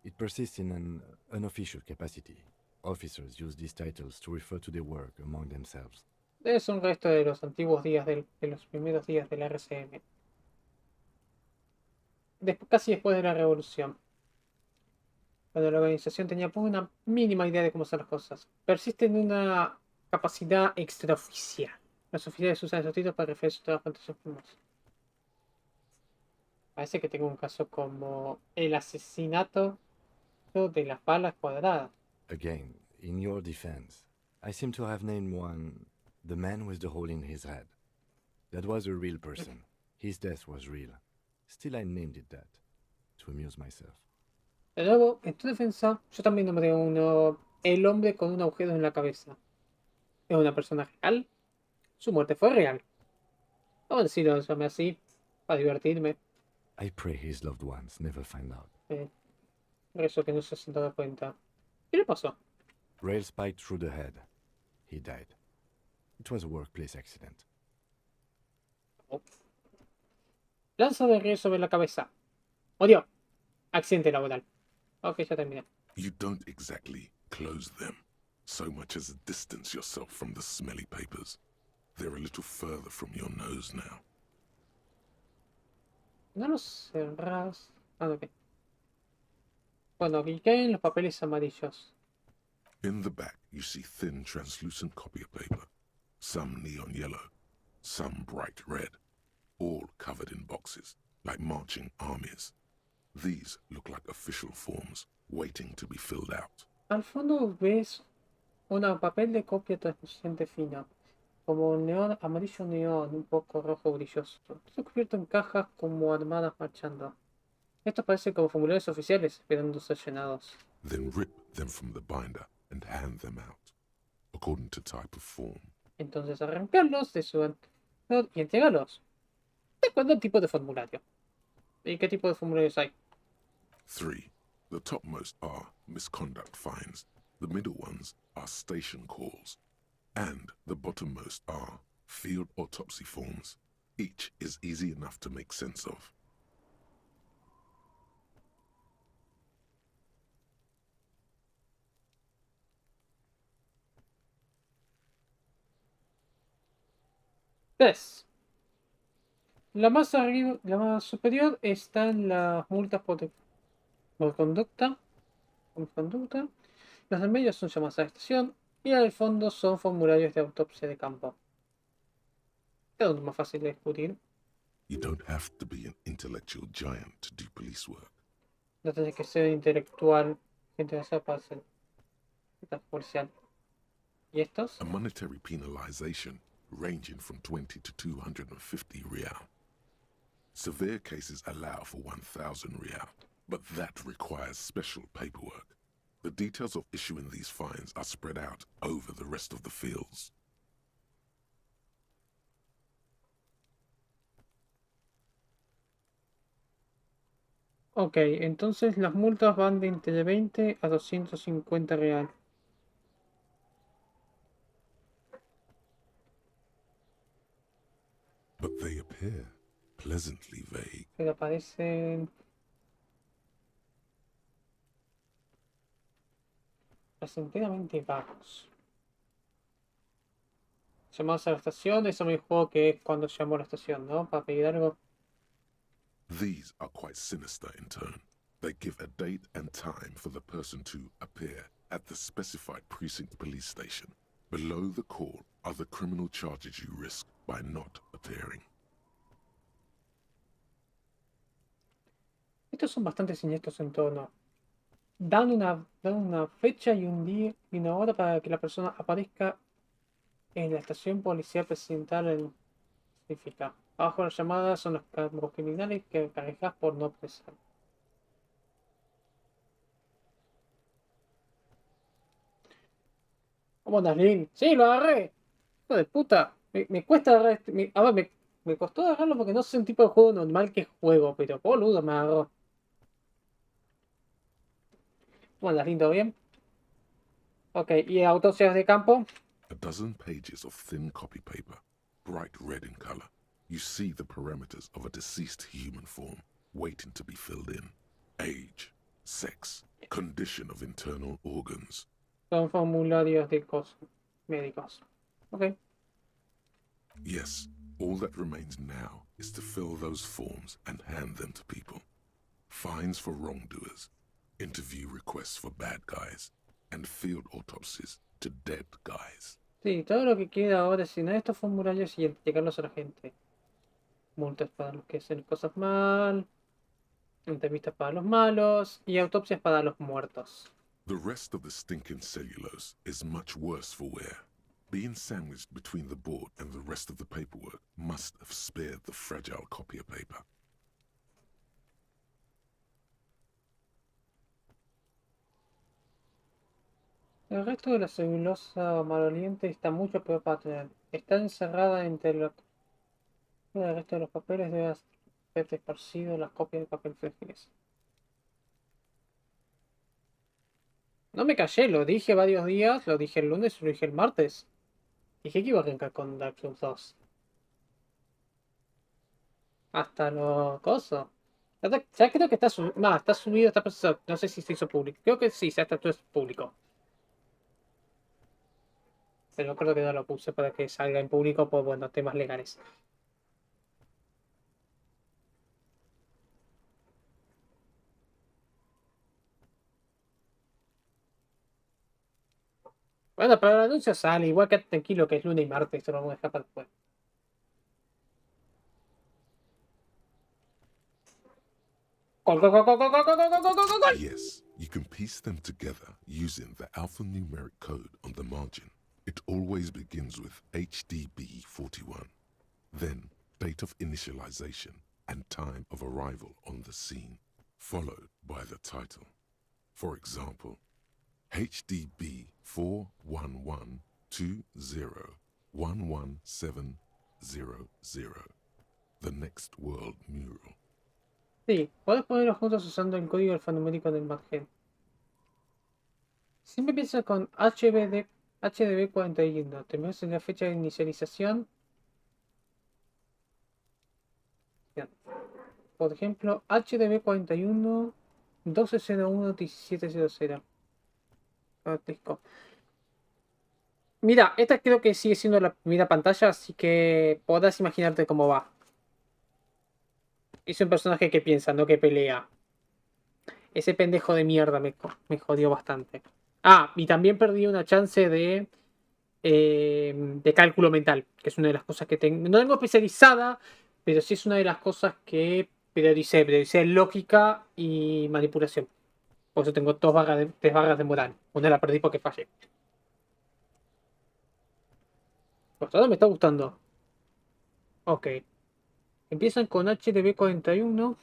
It persists in an unofficial capacity. Officers use these titles to refer to their work among themselves. Es un resto de los antiguos días de los primeros días del RCM. Casi después de la revolución. Cuando la organización tenía una mínima idea de cómo hacer las cosas. Persiste en una capacidad extraoficial. Los oficiales usan esos títulos para referir a su trabajo ante sus primos. Parece que tengo un caso como el asesinato de las balas cuadradas. Again, in your defense, I seem to have named one the man with the hole in his head. That was a real person. His death was real. Still, I named it that, to amuse myself. De nuevo, en tu defensa, yo también nombré uno, el hombre con un agujero en la cabeza. ¿Es una persona real? Su muerte fue real. Vamos a decirlo, lo llamé así, para divertirme. I pray his loved ones never find out. Rezo que no se han dado cuenta. ¿Qué le pasó? Rail spiked through the head. He died. It was a workplace accident. Oh. Lanza de río sobre la cabeza. Murió. Accidente laboral. Ok, ya terminé. You don't exactly close them, so much as distance yourself from the smelly papers. They're a little further from your nose now. No los cerrás. Ah, ok. Bueno, cliqué en los papeles amarillos. In the back, you see thin, translucent copy of paper. Some neon yellow, some bright red, all covered in boxes, like marching armies. These look like official forms, waiting to be filled out. Al fondo ves un papel de copia transluciente fino, como neón, amarillo neón, un poco rojo brilloso. Todo cubierto en cajas como armadas marchando. Esto parece como formularios oficiales esperando ser llenados. Then rip them from the binder and hand them out, according to type of form. Entonces arrancarlos de su anterior y entregarlos. ¿De acuerdo tipo de formulario? ¿Y qué tipo de formularios hay? 3. The topmost are misconduct fines, the middle ones are station calls, and the bottommost are field autopsy forms. Each is easy enough to make sense of. Tres. La más arriba, la más superior están las multas por conducta. Las del medio son llamadas a la estación y al fondo son formularios de autopsia de campo. Es más fácil de descubrir. You don't have to be an intellectual giant to do police work. No tenés que ser intelectual, gente de esa para hacer policial. ¿Y estos? A monetary penalization ranging from 20 to 250 real. Severe cases allow for 1,000 real, but that requires special paperwork. The details of issuing these fines are spread out over the rest of the fields. Ok, entonces las multas van de entre 20 a 250 real. But they appear pleasantly vague. Pero parecen placenteramente vagos. Llamados a la estación, eso me dijo que es cuando llamo a la estación, ¿no? Para pedir algo. These are quite sinister in turn. They give a date and time for the person to appear at the specified precinct police station. Below the call are the criminal charges you risk by not appearing. Estos son bastante siniestros en tono. Dan una fecha y un día y una hora para que la persona aparezca en la estación policial presidencial en significa. Abajo las llamadas son los cargos criminales que cargas por no prestar. ¿Cómo andas, Lin? Sí, lo agarré. Hijo de puta. Me cuesta agarrar este. A ver, me costó agarrarlo porque no sé un tipo de juego normal que juego, pero boludo me agarró. ¿Cómo andas, Lin? ¿Todo bien? Ok, ¿y autopsias de campo? A dozen pages of thin copy paper, bright red in color. You see the parameters of a deceased human form waiting to be filled in. Age, sex, condition of internal organs. Son formularios de cosas médicos. Ok. Yes, all that remains now is to fill those forms and hand them to people. Fines for wrongdoers, interview requests for bad guys, and field autopsies to dead guys. Sí, todo lo que queda ahora es llenar estos formularios y entregarlos a la gente. Multas para los que hacen cosas mal, entrevistas para los malos y autopsias para los muertos. The rest of the stinking cellulose is much worse for wear. Being sandwiched between the board and the rest of the paperwork must have spared the fragile copier paper. El resto de la celulosa maloliente está mucho peor para tener. Está encerrada entre el resto de los papeles debe haber esparcido las copias de papel frágiles. No me callé, lo dije varios días, lo dije el lunes, lo dije el martes. Dije que iba a arrancar con Dark Souls 2. Hasta lo coso. Ya creo que está subido. No, está subido, está procesado. No sé si se hizo público. Creo que sí, ya está todo público. Pero creo que no lo puse para que salga en público por, bueno, temas legales. Bueno, pero el anuncio sale. Igual que tranquilo que es lunes y martes. Esto lo vamos a dejar para después. Gol, gol, gol, gol, gol, gol, gol, gol, gol, gol, gol. Yes, you can piece them together using the alphanumeric code on the margin. It always begins with HDB41, then date of initialization and time of arrival on the scene, followed by the title. For example, HDB 41120111700, the next world mural. Sí, podés ponerlos juntos usando el código alfanumérico del margen. Siempre empieza con HDB41. Tenemos en la fecha de inicialización. Bien. Por ejemplo, HDB41 1201 1700. Mira, esta creo que sigue siendo la primera pantalla, así que podrás imaginarte cómo va. Es un personaje que piensa, no que pelea. Ese pendejo de mierda me jodió bastante. Ah, y también perdí una chance de cálculo mental, que es una de las cosas que tengo. No tengo especializada, pero sí es una de las cosas que prioricé. Prioricé lógica y manipulación. Por eso tengo tres barras de moral. Una la perdí porque fallé. Pues todo me está gustando. Ok. Empiezan con HDB41.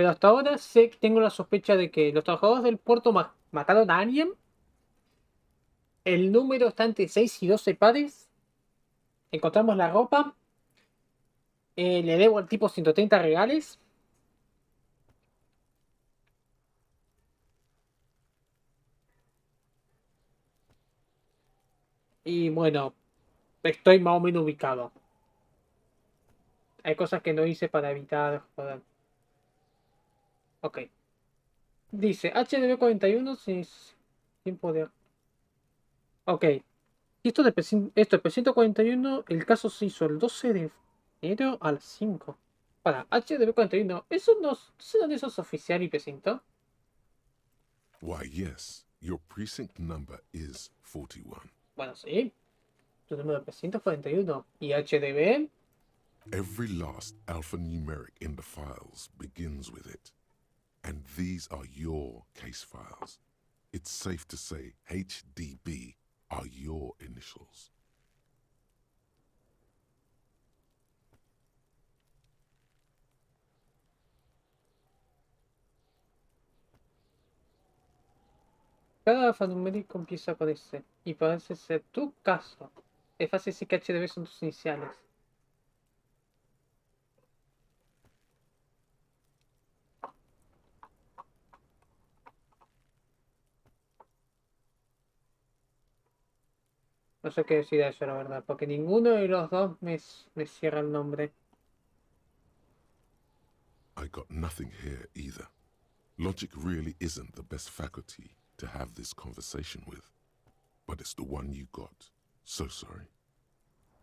Pero hasta ahora tengo la sospecha de que los trabajadores del puerto mataron a alguien. El número está entre 6 y 12 pares. Encontramos la ropa. Le debo al tipo 130 reales. Y bueno, estoy más o menos ubicado. Hay cosas que no hice para evitar joder. Ok. Dice HDB 41 sin poder. Ok. Y esto de 141, el caso se hizo el 12 de enero a las 5. Para, HDB 41, ¿eso no de esos oficial y precinto? Why, yes, your precinct number is 41. Bueno, sí. Tu número de precinto es 41. ¿Y HDB? Every last alphanumeric in the files begins with it. And these are your case files. It's safe to say HDB are your initials. Cada alfanumérico empieza con S. Y parece ser tu caso. Es fácil decir que HDB son tus iniciales. No sé qué decir de eso, la verdad, porque ninguno de los dos me cierra el nombre. I got nothing here either. Logic really isn't the best faculty to have this conversation with. But it's the one you got. So sorry.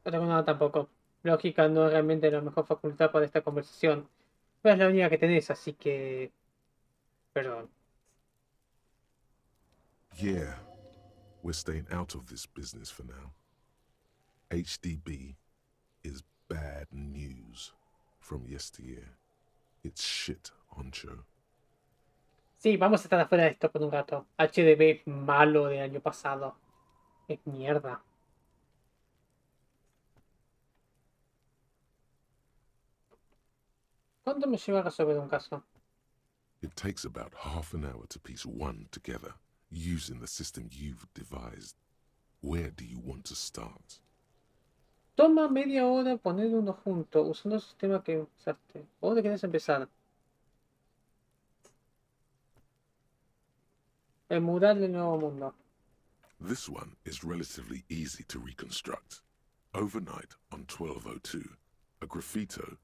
No tengo nada tampoco. Lógica no es realmente la mejor facultad para esta conversación. Pero es la única que tenés, así que... Perdón. Yeah, we're staying out of this business for now. HDB is bad news from yesteryear. It's shit, honcho. Sí, vamos a estar afuera de esto por un rato. HDB es malo del año pasado. Es mierda. ¿Cuánto me lleva a resolver un caso? It takes about half an hour to piece one together, using the system you've devised. Where do you want to start? Toma media hora poner uno junto, usando el sistema que usaste. ¿O dónde querés empezar? El mural del Nuevo Mundo. This one is relatively easy to reconstruct. Overnight on 1202, a graffito,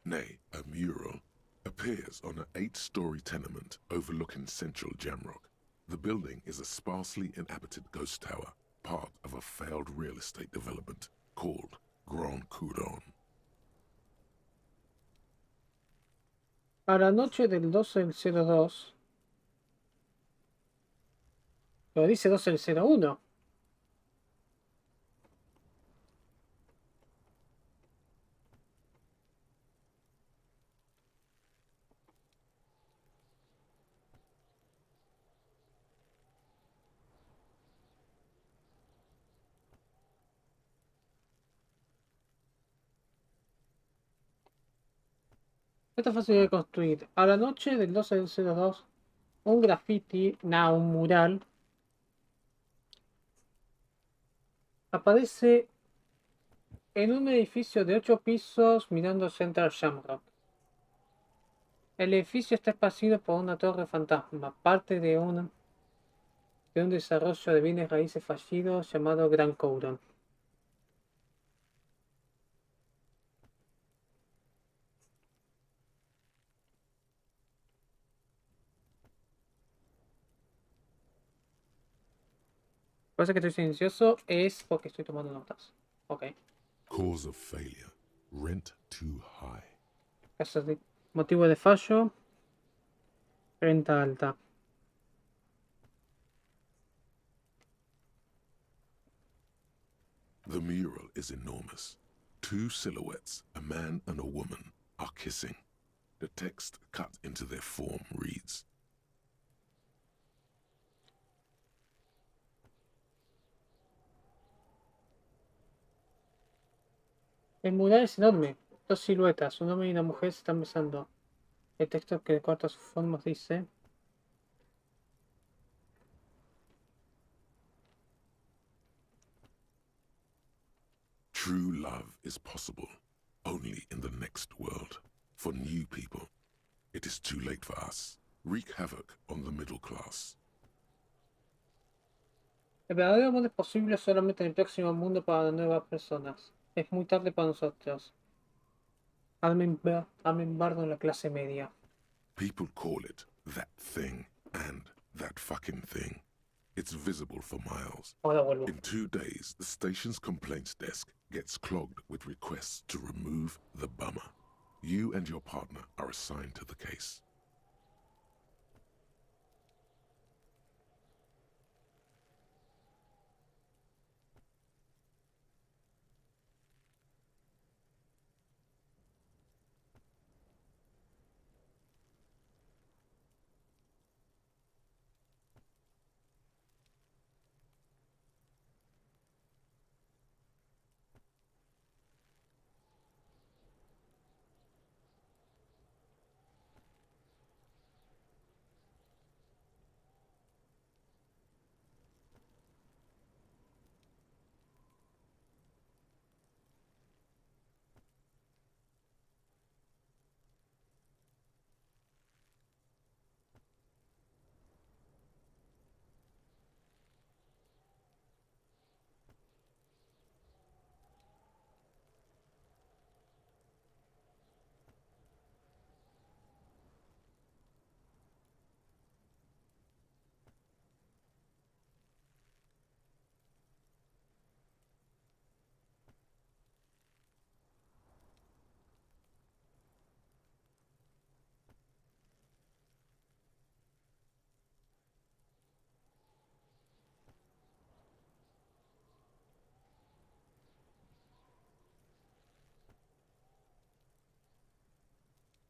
nay, a mural, appears on an 8-story tenement overlooking central Jamrock. The building is a sparsely inhabited ghost tower, part of a failed real estate development called Grand Couron. A la noche del 12 del 02. Lo dice 12 del 01. Esto es fácil de construir. A la noche del 12 del 02, un graffiti, un mural, aparece en un edificio de 8 pisos mirando Central Shamrock. El edificio está esparcido por una torre fantasma, parte de un desarrollo de bienes raíces fallidos llamado Grand Couron. Parece que estoy silencioso, es porque estoy tomando notas. Ok. Cause of failure. Rent too high. Motivo de fallo. Renta alta. The mural is enormous. 2 silhouettes, a man and a woman, are kissing. The text cut into their form reads, El mural es enorme. 2 siluetas, un hombre y una mujer se están besando. El texto que de cuatro formas dice: True love is possible only in the next world. For new people, it is too late for us. Wreak havoc on the middle class. el verdadero amor es posible solamente en el próximo mundo para las nuevas personas. Es muy tarde para nosotros. Armen bardo en la clase media. People call it that thing and that fucking thing. It's visible for miles. Ahora vuelvo. In 2 days, the station's complaints desk gets clogged with requests to remove the bummer. You and your partner are assigned to the case.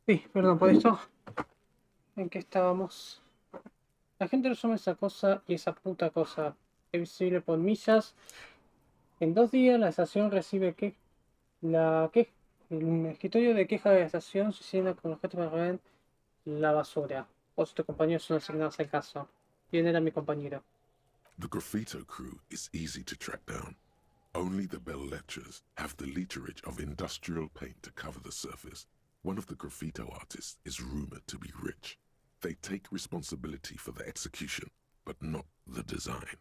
Sí, perdón por esto. ¿En qué estábamos? La gente resume esa cosa y esa puta cosa. Es visible por millas. En 2 días la estación recibe el escritorio de queja de la estación se llena con objetos que recogen la basura. Vos y tu compañero son asignados al caso. ¿Quién era mi compañero? The graffito crew is easy to track down. Only the bell lectures have the literage of industrial paint to cover the surface. One of the graffito artists is rumored to be rich. They take responsibility for the execution, but not the design.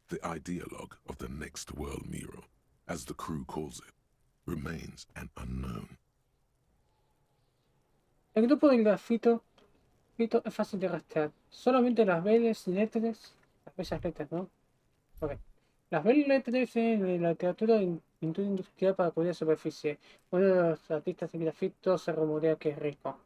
The ideologue of the next world mural, as the crew calls it, remains an unknown. El grupo del grafito es fácil de rastrear. Solamente las bellas letras, ¿no? Ok. Las bellas letras de la literatura de pintura industrial para cubrir la superficie. Uno de los artistas de grafito se rumorea que es rico.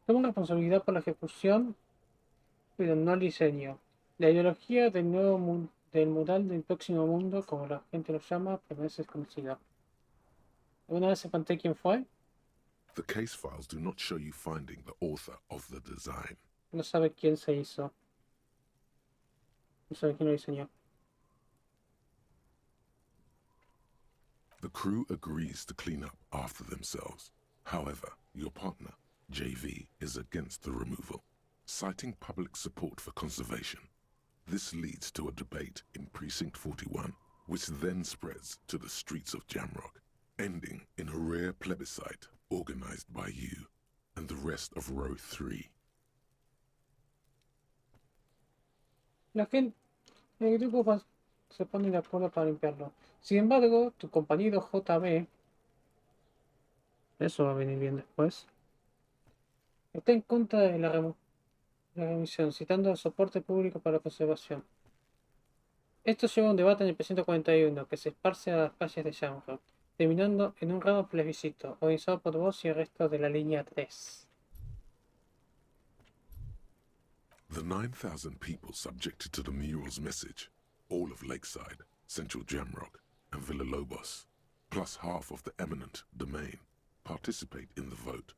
Toma responsabilidad por la ejecución, pero no el diseño. La ideología del mural del próximo mundo, como la gente lo llama, permanece desconocida. ¿Alguna vez se conté quién fue? The case files do not show you finding the author of the design. No sabe quién se hizo. No sabe quién lo diseñó. The crew agrees to clean up after themselves. However, your partner, JV, is against the removal, citing public support for conservation. This leads to a debate in Precinct 41, which then spreads to the streets of Jamrock, ending in a rare plebiscite organized by you and the rest of Row 3. La gente, el grupo se pone de acuerdo para limpiarlo. Sin embargo, tu compañero JB, eso va a venir bien después, está en contra de la remisión, citando el soporte público para la conservación. Esto lleva a un debate en el precinto 41 que se esparce a las calles de Shamrock, terminando en un raro plebiscito organizado por vos y el resto de la línea 3. The 9,000 people subjected to the mural's message, all of Lakeside, Central Jamrock, and Villalobos, plus half of the eminent domain, participate in the vote.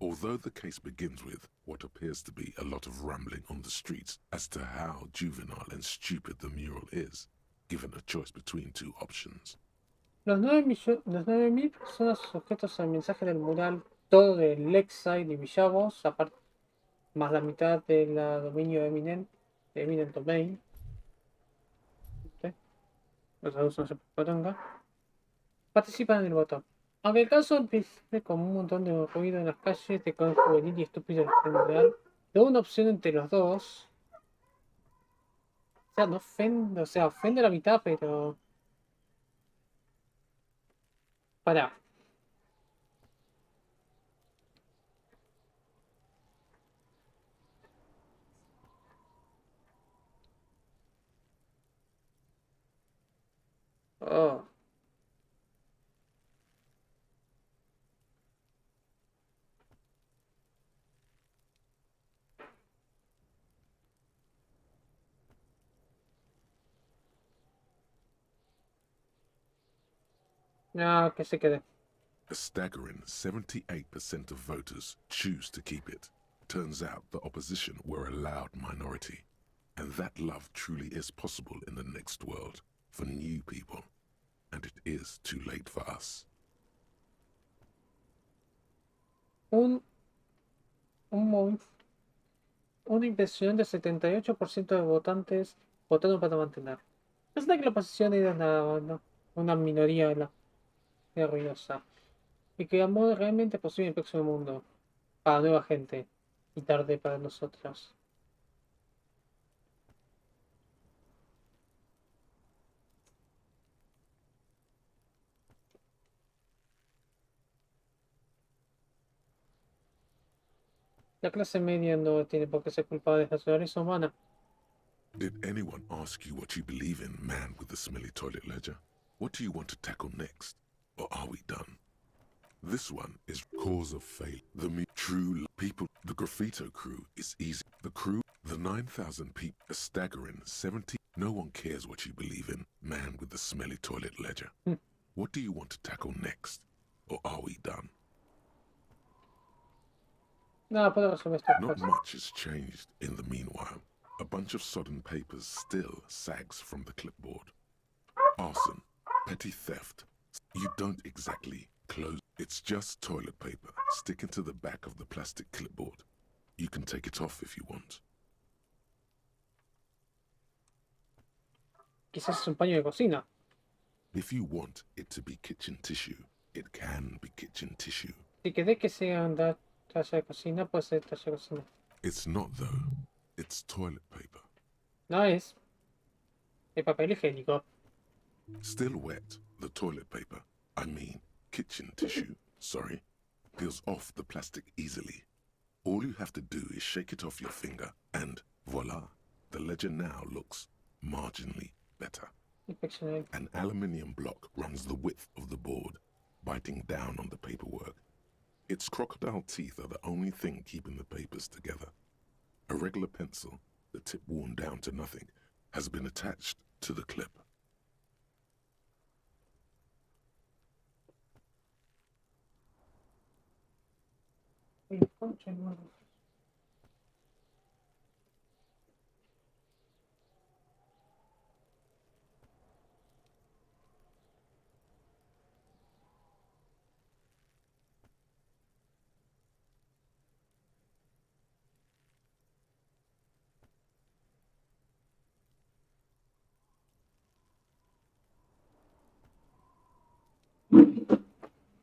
Although the case begins with what appears to be a lot of rambling on the streets as to how juvenile and stupid the mural is, given a choice between two options. Los 9.000 personas sujetos al mensaje del mural, todo de Lakeside y Villavos, más la mitad de la dominio Eminent Domain. Los adultos no se proponga. Participan en el voto. Aunque el caso empiece con un montón de ruido en las calles, de con juvenil y estúpido en general, da una opción entre los dos. O sea, no ofende, o sea, ofende a la mitad, pero... Pará. Oh. No, que se quede. A staggering 78% of voters choose to keep it. Turns out the opposition were a loud minority. And that love truly is possible in the next world for new people. And it is too late for us. Una impresionante 78% de votantes votaron para mantener. Resulta que la oposición era una minoría ruidosa. Y que amor realmente posible en el próximo mundo. Para nueva gente. Y tarde para nosotros. La clase media no tiene por qué ser culpable de la naturaleza humana. Did anyone ask you what you believe in, man with the smelly toilet ledger? What do you want to tackle next? Or are we done? This one is cause of failure. True people. The graffito crew is easy. The crew, the 9,000 people, a staggering 70. No one cares what you believe in, man with the smelly toilet ledger. What do you want to tackle next? Or are we done? Nada, puedo resolver esto. Not much has changed in the meanwhile. A bunch of sodden papers still sags from the clipboard. Arson, petty theft. You don't exactly close. It's just toilet paper sticking to the back of the plastic clipboard. You can take it off if you want. Quizás es un paño de cocina. If you want it to be kitchen tissue, it can be kitchen tissue. Si querés que sea una toalla de cocina, puede ser toalla de cocina. It's not though. It's toilet paper. No es. El papel higiénico. Still wet, the toilet paper, I mean kitchen tissue, sorry, peels off the plastic easily. All you have to do is shake it off your finger and voila, the ledger now looks marginally better. An aluminium block runs the width of the board, biting down on the paperwork. Its crocodile teeth are the only thing keeping the papers together. A regular pencil, the tip worn down to nothing, has been attached to the clip.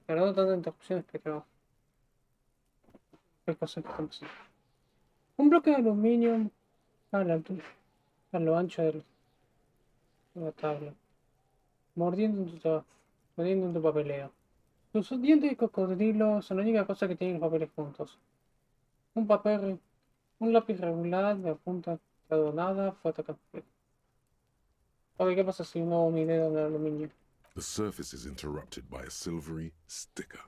Perdón tantas interrupciones, pero hay cosas que están pasando. Un bloque de aluminio a la altura, a lo ancho de la tabla, mordiendo en tu papeleo. Tus dientes de cocodrilo son la única cosa que tienen los papeles juntos. Un lápiz regular de punta adornada, fotocafé. Ok, ¿qué pasa si no mi dedo en el aluminio? The surface is interrupted by a silvery sticker.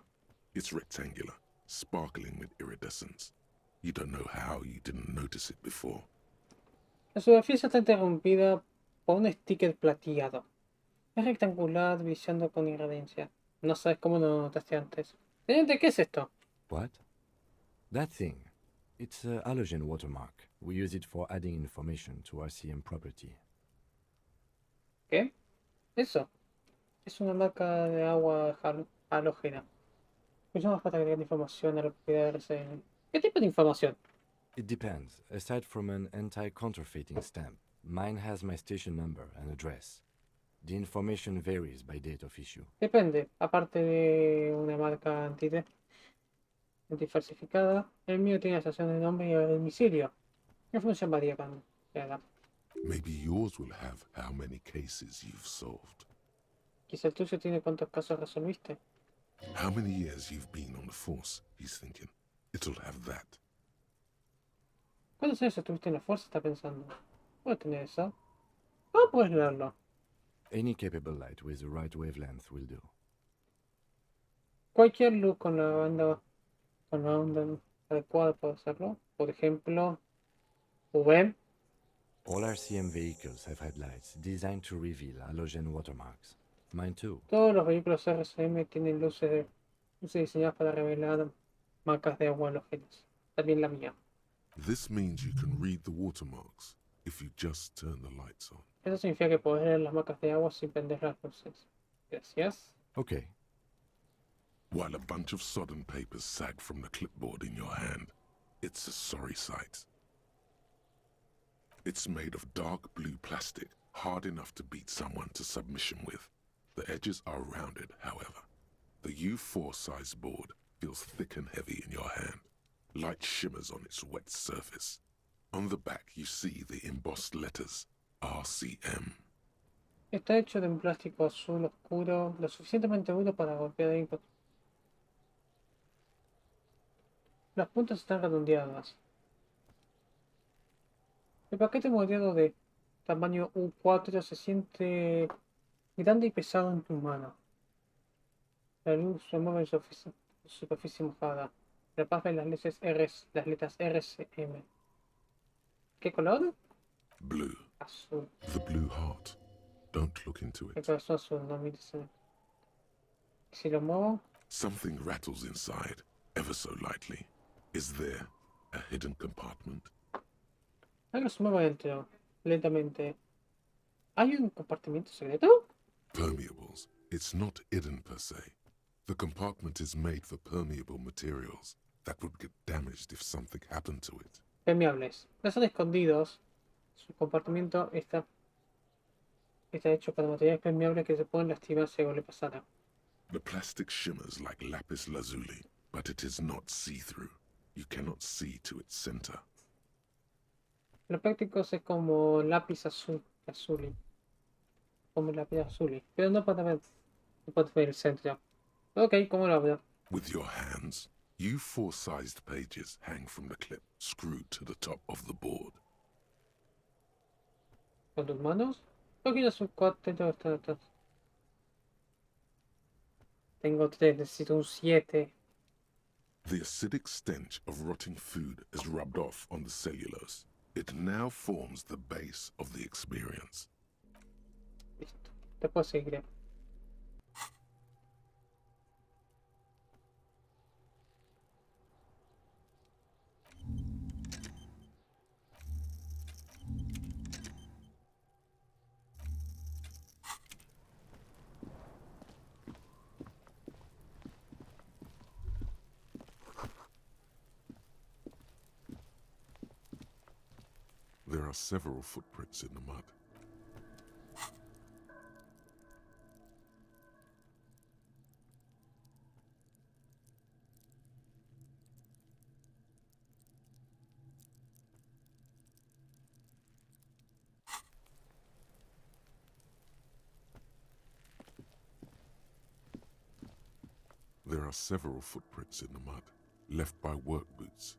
It's rectangular, sparkling with iridescence. You don't know how you didn't notice it before. La superficie está interrumpida por un sticker plateado. Es rectangular, brillando con iridencia. No sabes cómo lo notaste antes. Teniente, ¿qué es esto? What? That thing. It's a halogen watermark. We use it for adding information to RCM property. ¿Qué? Eso. Es una marca de agua halógena. Usamos para agregar información a la propiedad de RCM. ¿Qué tipo de información? It depends. Aside from an anti-counterfeiting stamp, mine has my station number and address. The information varies by date of issue. Depende. Aparte de una marca antifalsificada, el mío tiene la estación de nombre y el domicilio. La información varía con cada. Maybe yours will have how many cases you've solved. Quizá el tuyo tiene cuántos casos resolviste. How many years you've been on the force, he's thinking. It'll have that. ¿Cuántos años estuviste en la fuerza? Está pensando. ¿Puedo tener eso? ¿Cómo puedes leerlo? Any capable light with the right wavelength will do. Cualquier luz con la onda adecuada puede hacerlo. Por ejemplo, UV. All RCM vehicles have headlights designed to reveal halogen watermarks. Mine too. Todos los vehículos RCM tienen luces diseñadas para revelar marcas de agua halógenas. También la mía. This means you can read the watermarks if you just turn the lights on. Eso significa que podés leer las marcas de agua sin prender las luces. Gracias. Okay. While a bunch of sodden papers sag from the clipboard in your hand, it's a sorry sight. It's made of dark blue plastic, hard enough to beat someone to submission with. The edges are rounded, however. The U4 size board feels thick and heavy in your hand. Light shimmers on its wet surface. On the back you see the embossed letters, RCM. Está hecho de un plástico azul oscuro, lo suficientemente duro para golpear input. Las puntas están redondeadas. El paquete moldeado de tamaño U4 se siente grande y pesado en tu mano. La luz se mueve en superficie mojada. La paz ve las letras RCM. ¿Qué color? Blue. Azul. The blue heart. Don't look into El it. corazón azul, no mires. Si lo muevo, Something rattles inside, ever so lightly. Is there a hidden compartment? algo se mueve adentro, lentamente. ¿Hay un compartimiento secreto? Permeables. It's not hidden per se. The compartment is made for permeable materials that would get damaged if something happened to it. Permeables. No son escondidos. Su compartimiento está hecho para materiales permeables que se pueden lastimar si algo le pasara. The plastic shimmers like lapis lazuli, but it is not see-through. You cannot see to its center. Los prácticos es como lápiz azul. Como lápiz azul. Pero no puedes ver el centro. Ok, ¿cómo lo abro? With your hands, U4-sized pages hang from the clip screwed to the top of the board. ¿Con tus manos? ¿Por qué no son 4 atrás? Tengo 3, necesito un 7. The acidic stench of rotting food is rubbed off on the cellulose. It now forms the base of the experience. Listo. Te puedo seguir. There are several footprints in the mud. There are several footprints in the mud, left by work boots.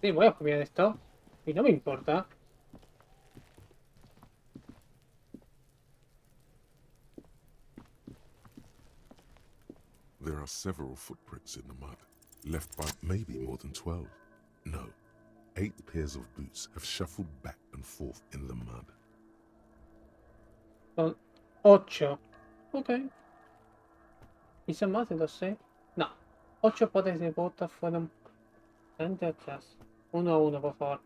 Sí, voy a copiar esto. Y no me importa. There are several footprints in the mud, left by maybe more than 12. No, 8 pairs of boots have shuffled back and forth in the mud. Son 8. Ok. Hice más de 12. No. 8 pares de botas fueron frente atrás. 1 a 1, por favor.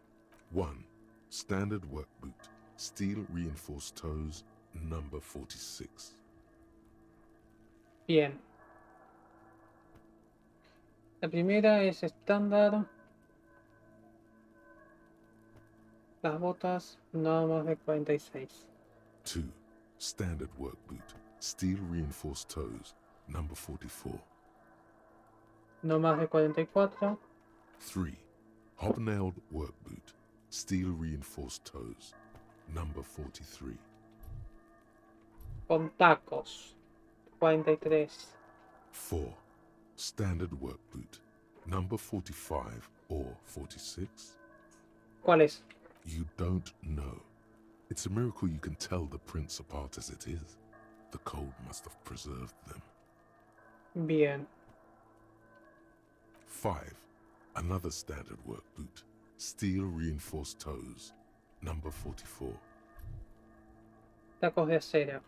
1. Standard work boot. Steel reinforced toes. Number 46. Bien. La primera es estándar. Las botas no más de 46. 2. Standard work boot. Steel reinforced toes. Number 44. No más de 44. 3. Hobnailed work boot. Steel reinforced toes. Number 43. Con tacos. 43. 4. Standard work boot. Number 45 or 46? ¿Cuál es? You don't know. It's a miracle you can tell the prints apart as it is. The cold must have preserved them. Bien. 5. Another standard work boot. Steel reinforced toes. Number 44. Tacos de acero.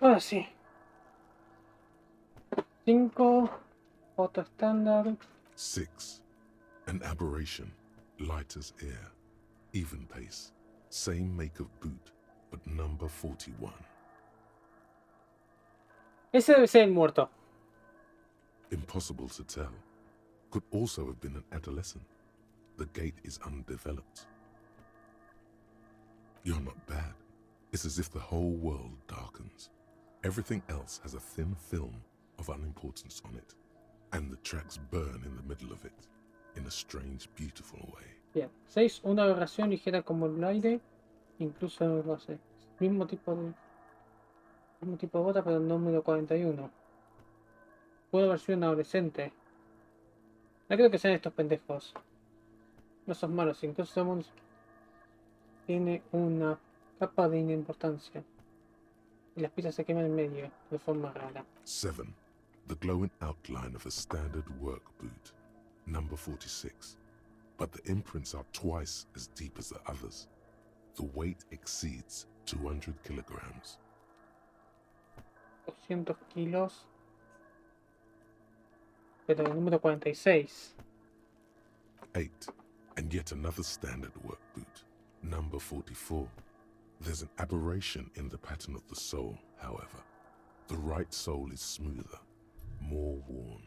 Ahora sí. 5. Foto estándar. 6. An aberration. Light as air. Even pace. Same make of boot, but number 41. Ese debe ser el muerto. Impossible to tell. Could also have been an adolescent. The gate is undeveloped. You're not bad. It's as if the whole world darkens. Everything else has a thin film of unimportance on it. And the tracks burn in the middle of it. In a strange, beautiful way. Bien. 6. Una aberración ligera como el aire. Incluso en el base. Mismo tipo de bota, pero número 41. Puede haber sido un adolescente. No creo que sean estos pendejos. No son malos, incluso somos... Tiene una capa de importancia. Y las piezas se queman en medio, de forma rara. 7. The glowing outline of a standard work boot. Number 46. But the imprints are twice as deep as the others. The weight exceeds 200 kilograms. 200 kilos. Pero el número 46. 8. And yet another standard work boot. Number 44. There's an aberration in the pattern of the sole, however. The right sole is smoother, more worn.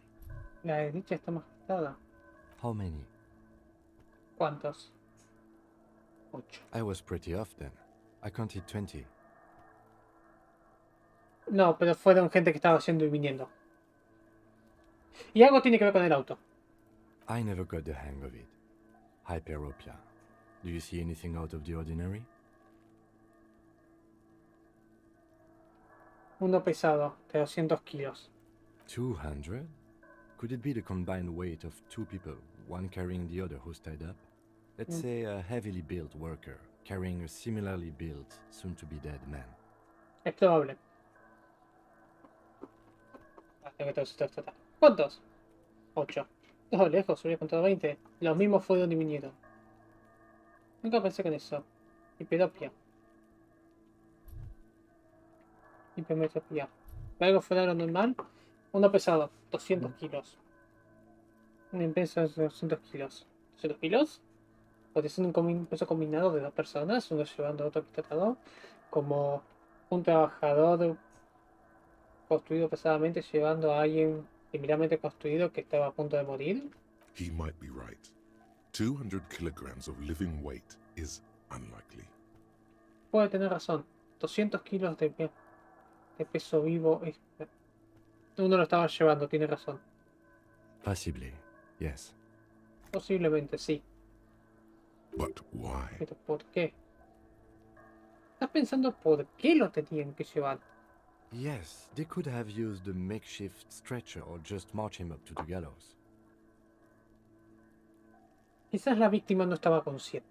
La derecha está más ajustada. How many? ¿Cuántos? 8. I was pretty off then. I counted 20. No, pero fueron gente que estaba yendo y viniendo. Y algo tiene que ver con el auto. I never got the hang of it. Hyperopia. Do you see anything out of the ordinary? Uno pesado, de 200 kilos. 200? Could it be the combined weight of two people, one carrying the other who's tied up? Let's say a heavily built worker carrying a similarly built, soon-to-be-dead man. Es probable. ¿Cuántos? 8. No, lejos, hubiera contado 20. Los mismos fueron y vinieron. Nunca pensé con eso. Hiperopia. Hipermetropía. Algo fuera de lo normal. Uno pesado, 200 kilos. Un peso de 200 kilos. ¿200 kilos? Puede ser un peso combinado de dos personas, uno llevando a otro tratado, como un trabajador construido pesadamente llevando a alguien similarmente construido que estaba a punto de morir. He might be right. 200 kilograms of living weight is unlikely. Puede tener razón. 200 kilos de peso vivo. Uno lo estaba llevando, tiene razón. Possibly, yes. Posiblemente, sí. But why? ¿Pero por qué? ¿Estás pensando por qué lo tenían que llevar? Yes, they could have used a makeshift stretcher or just march him up to the gallows. Quizás la víctima no estaba consciente.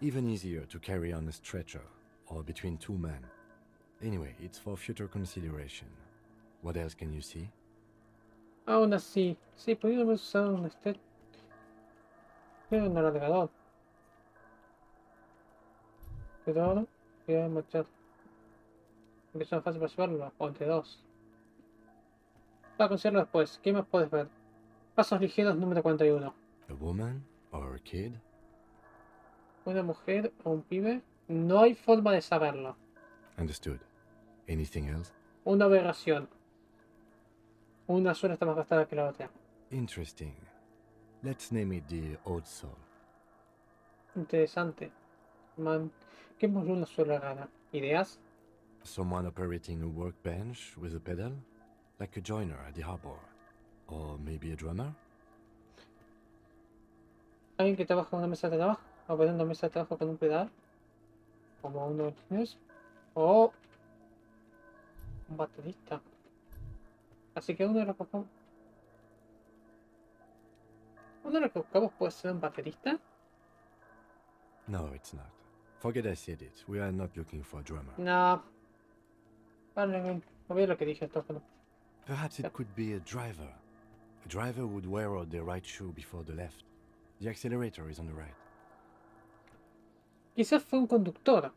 Even easier to carry on a stretcher, or between two men. Anyway, it's for future consideration. What else can you see? Aún así, sí, pudieron haber usado un un alargador. Pero ahora, voy a marchar. Porque es más fácil para llevarlo, o entre dos. Para conseguirlo después, ¿qué más puedes ver? Pasos ligeros número 41. A woman or a kid? ¿Una mujer o un pibe? No hay forma de saberlo. Understood. Anything else? Una aberración. Una suela está más gastada que la otra. Interesting. Let's name it the Old Soul. Interesante. Man, ¿qué es una suela rara? ¿Ideas? Someone operating a workbench with a pedal? Like a joiner at the harbor. Or maybe a drummer? ¿Alguien que trabaja en una mesa de trabajo? ¿Operando una mesa de trabajo con un pedal? Como uno de los... O... un baterista. Así que uno de los que buscamos... ¿Uno de los que buscamos puede ser un baterista? No, it's not. Forget I said it. We are not looking for a drummer. No. Vale, olvidé lo que dije entonces. Perhaps it could be a driver. A driver would wear out the right shoe before the left. The accelerator is on the right. Quizás fue un conductor.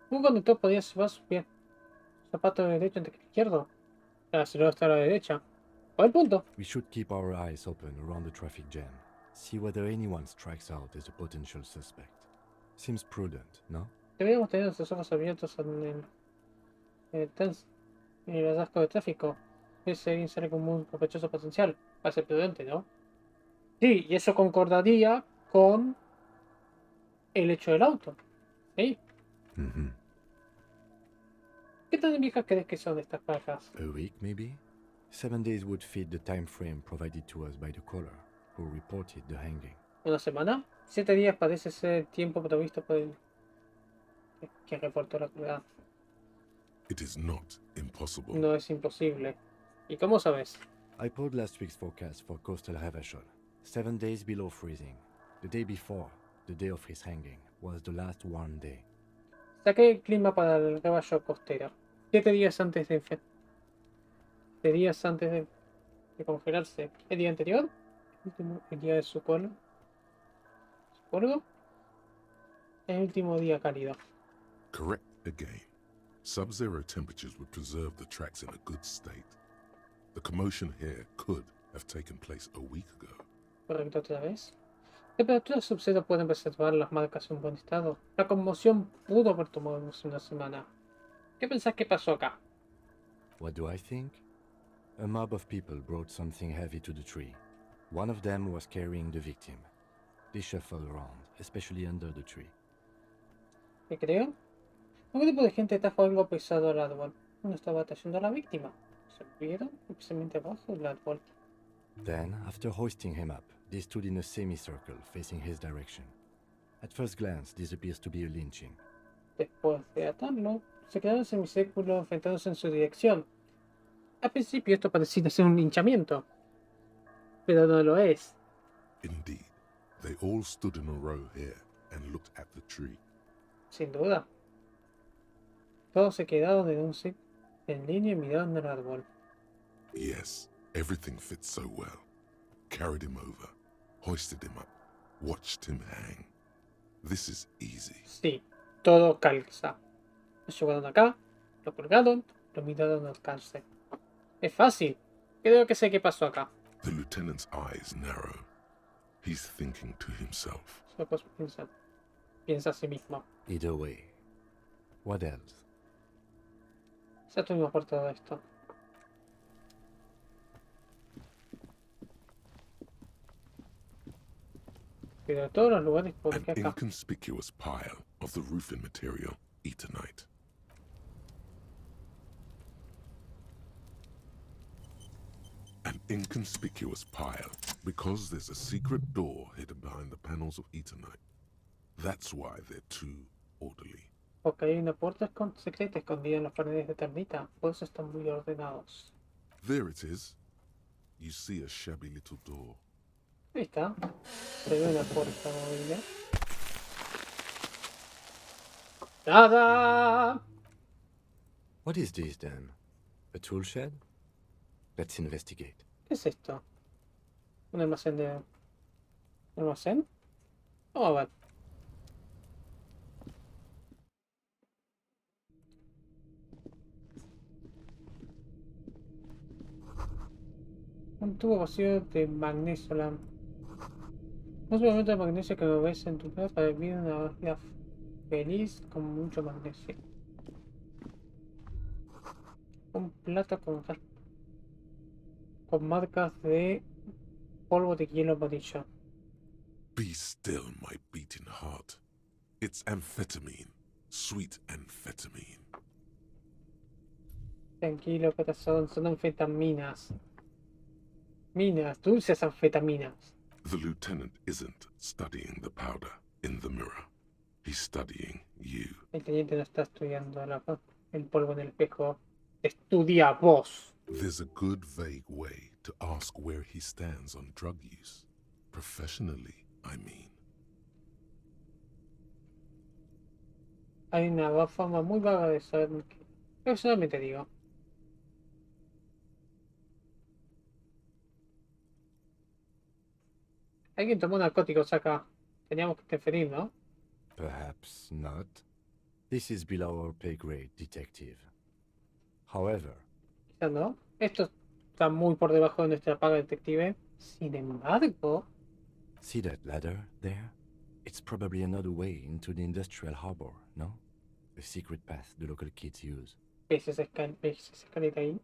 Un conductor podía llevar su pie. Zapato derecho antes que el izquierdo. El acelerador está a la derecha. ¿Cuál el punto? We should keep our eyes open around the traffic jam. See whether anyone strikes out as a potential suspect. Seems prudent, no? Deberíamos tener nuestros ojos abiertos en el atasco de tráfico. Si alguien sale como un sospechoso potencial. Parece prudente, ¿no? Sí, y eso concordaría con el hecho del auto. ¿Sí? ¿Qué tan viejas crees que son estas cajas? A week, maybe? 7 days would fit the time frame provided to us by the caller, who reported the hanging. ¿Una semana? 7 días parece ser el tiempo previsto por el que reportó la crueldad. It is not impossible. No es imposible. ¿Y cómo sabes? I pulled last week's forecast for coastal Ravachol. 7 days below freezing. The day before, the day of his hanging, was the last warm day. Saqué el clima para el rebaño costero. 7 días antes de... 7 días antes de congelarse. ¿El día anterior? El día de su pueblo. ¿Su pueblo? El último día cálido. Correct again. Sub-zero temperatures would preserve the tracks in a good state. The commotion here could have taken place a week ago. Correcto otra vez. Temperaturas sub-cero pueden preservar las marcas en buen estado. La conmoción pudo haber tomado una semana. ¿Qué pensás que pasó acá? What do I think? A mob of people brought something heavy to the tree. One of them was carrying the victim. They shuffled around, especially under the tree. ¿Qué creo? Un grupo de gente trajo algo pesado al árbol. Uno estaba trayendo a la víctima. Se vieron especialmente abajo del árbol. Then, after hoisting him up, they stood in a semicircle facing his direction. At first glance, this appears to be a lynching. Después de atarlo, se quedaron en semicírculo enfrentándose en su dirección. Al principio esto parecía ser un linchamiento, pero no lo es. Indeed, they all stood in a row here and looked at the tree. Sin duda. Todos se quedaron en línea y miraron el árbol. Yes, everything fits so well. Carried him over, hoisted him up, watched him hang. This is easy. Sí, todo calza. Lo llevaron acá, lo colgaron, lo miraron al alcance. Es fácil. Creo que sé qué pasó acá. The lieutenant's eyes narrow. He's thinking to himself. Solo piensa a sí mismo. Either way. What else? Ya estuvimos por todo esto. Pero de todos los lugares, ¿por An qué acá? inconspicuous pile of the roofing material, Eternite. An inconspicuous pile Because there's a secret door hidden behind the panels of Eternite. That's why they're too orderly. Porque hay una puerta secreta escondida en las paredes de termita, por eso están muy ordenados. There it is. You see a shabby little door. Ahí está. Se ve una puerta móvil. ¡Tada! What is this then? A tool shed? Let's investigate. ¿Qué es esto? ¿Un almacén de... ¿Un almacén? Vamos a ver. Un tubo vacío de magnesio. Un suplemento de magnesio que lo ves en tu plato para vivir una vida feliz con mucho magnesio. Un plato con marcas de polvo de hielo amarillo. Be still, my beating heart. It's amphetamine. Sweet amphetamine. Tranquilo, corazón, son anfetaminas. Minas, dulces anfetaminas. The lieutenant isn't studying the powder in the mirror. He's studying you. El teniente no está estudiando el polvo en el espejo. Estudia vos. There's a good vague way to ask where he stands on drug use. Professionally, I mean. Hay una forma muy vaga de saber que... Personalmente digo. Alguien tomó narcóticos acá. Teníamos que interferir, ¿no? Perhaps not. This is below our pay grade, detective. However... Quizás no. Esto está muy por debajo de nuestra paga, detective. Sin embargo... See that ladder there? It's probably another way into the industrial harbor, no? A secret path the local kids use. ¿Ves esa escalera ahí?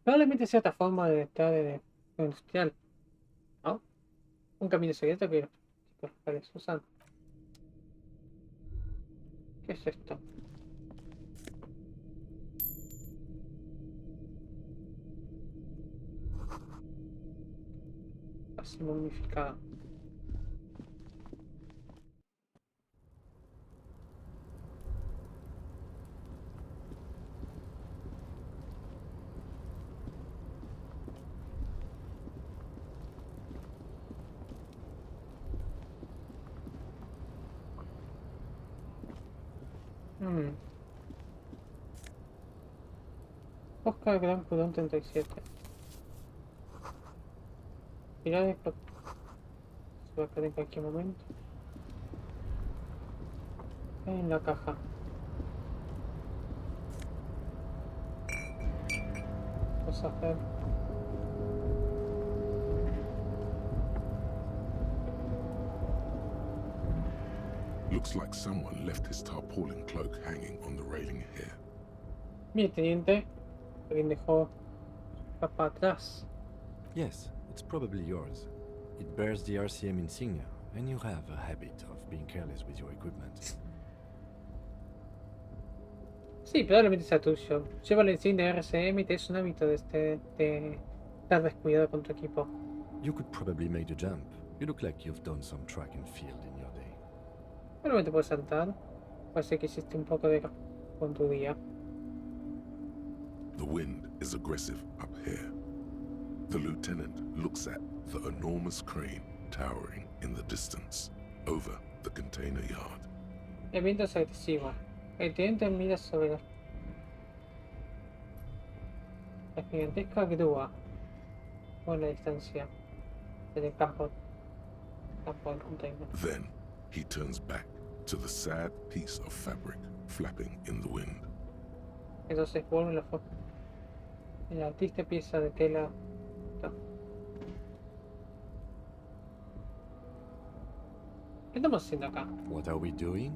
Probablemente sea otra forma de entrar en el industrial. ¿No? Un camino secreto que los chicos locales usan. ¿Qué es esto? Así momificada. Oscar Gran Cudón 37. Pilares se va a caer en cualquier momento. En la caja. Vamos a hacer. Looks like someone left his tarpaulin cloak hanging on the railing here. Mire, teniente. Alguien dejó su capa atrás. Yes, it's probably yours. It bears the RCM insignia, and you have a habit of being careless with your equipment. Sí, probablemente sea tuyo. Lleva la insignia de RCM y te es un hábito de estar descuidado con tu equipo. You could probably make the jump. You look like you've done some track and field in your day. Probablemente puedes saltar. Parece que hiciste un poco de con tu día. The wind is aggressive up here. The lieutenant looks at the enormous crane towering in the distance, over the container yard. El viento es agresivo. El teniente mira sobre la gigantesca grúa o la distancia del campo del container. Then he turns back to the sad piece of fabric flapping in the wind. Entonces vuelve la triste pieza de tela. ¿Qué estamos haciendo acá? What are we doing?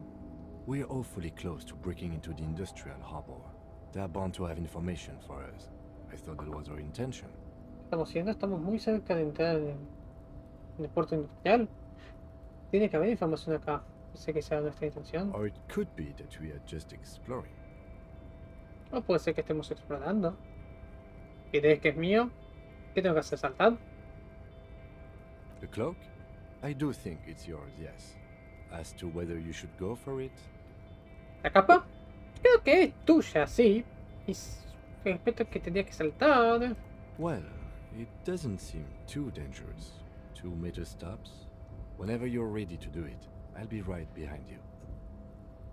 We're awfully close to breaking into the industrial harbor. They are bound to have information for us. I thought that was our intention. ¿Qué estamos haciendo? Estamos muy cerca de entrar en el puerto industrial. Tiene que haber información acá. No sé que sea nuestra intención. Or it could be that we are just exploring. O puede ser que estemos explorando. ¿Y crees que es mío? ¿Qué tengo que hacer? ¿Saltar? The cloak? I do think it's yours, yes. As to whether you should go for it? La capa, creo que es tuya, sí. Y respeto que tendría que saltar. Well, it doesn't seem too dangerous. 2 meter stops. Whenever you're ready to do it, I'll be right behind you.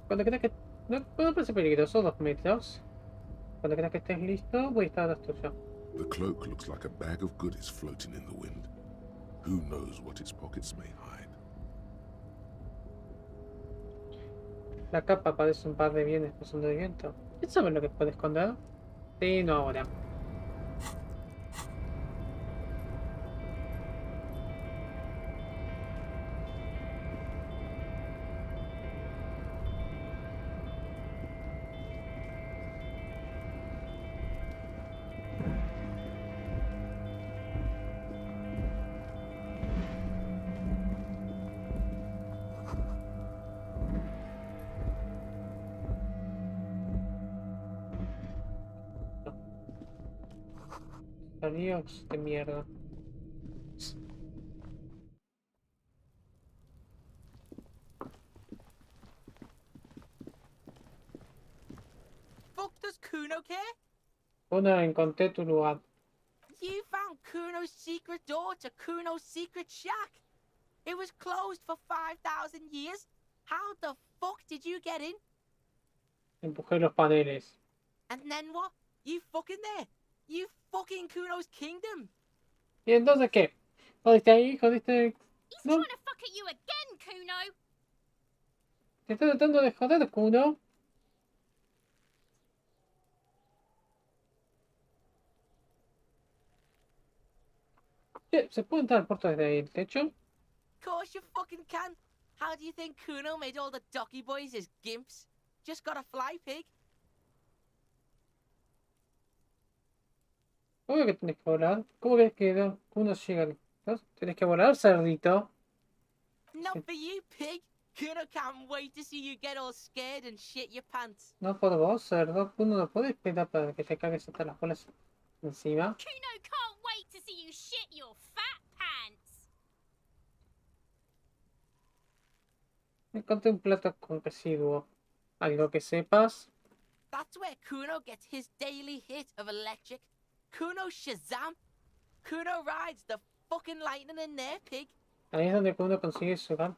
Cuando creas que... No, no parece peligroso, 2 metros. Cuando creas que estés listo, voy a estar a las tuyas. The cloak looks like a bag of goodies floating in the wind. Who knows what its pockets may hide? La capa parece un par de bienes pasando de viento. ¿Quién sabe lo que puede esconder? Sí, no ahora. Adiós de mierda. Fuck does Kuno care? Una, encontré tu lugar. You found Kuno's secret door to Kuno's secret shack. It was closed for 5,000 years. How the fuck did you get in? Empujé los paneles. And then what? You fucking there? You fucking Kuno's kingdom. ¿Y entonces qué? ¿Jodiste ahí? ¿Jodiste? He's No, trying to fuck at you again, Kuno. te está tratando de joder, Kuno. Che, ¿se puede entrar por desde ahí el techo? Course you fucking can. How do you think Kuno made all the docky boys his gimps? Just got a fly pig. ¿Cómo que tienes que volar? ¿Cómo que uno llega? ¿No? ¿Tienes que volar, cerdito? Not for you, pig. Kuno can't wait to see you get all scared and shit your pants. No por vos, cerdo. Uno no puede esperar para que te cagues hasta las bolas encima. Kuno can't wait to see you shit your fat pants. Encontré un plato con residuo. ¿Algo que sepas? That's where Kuno gets his daily hit of electric. Kuno Shazam. Kuno rides the fucking lightning in there, pig. Ahí es donde uno consigue su gas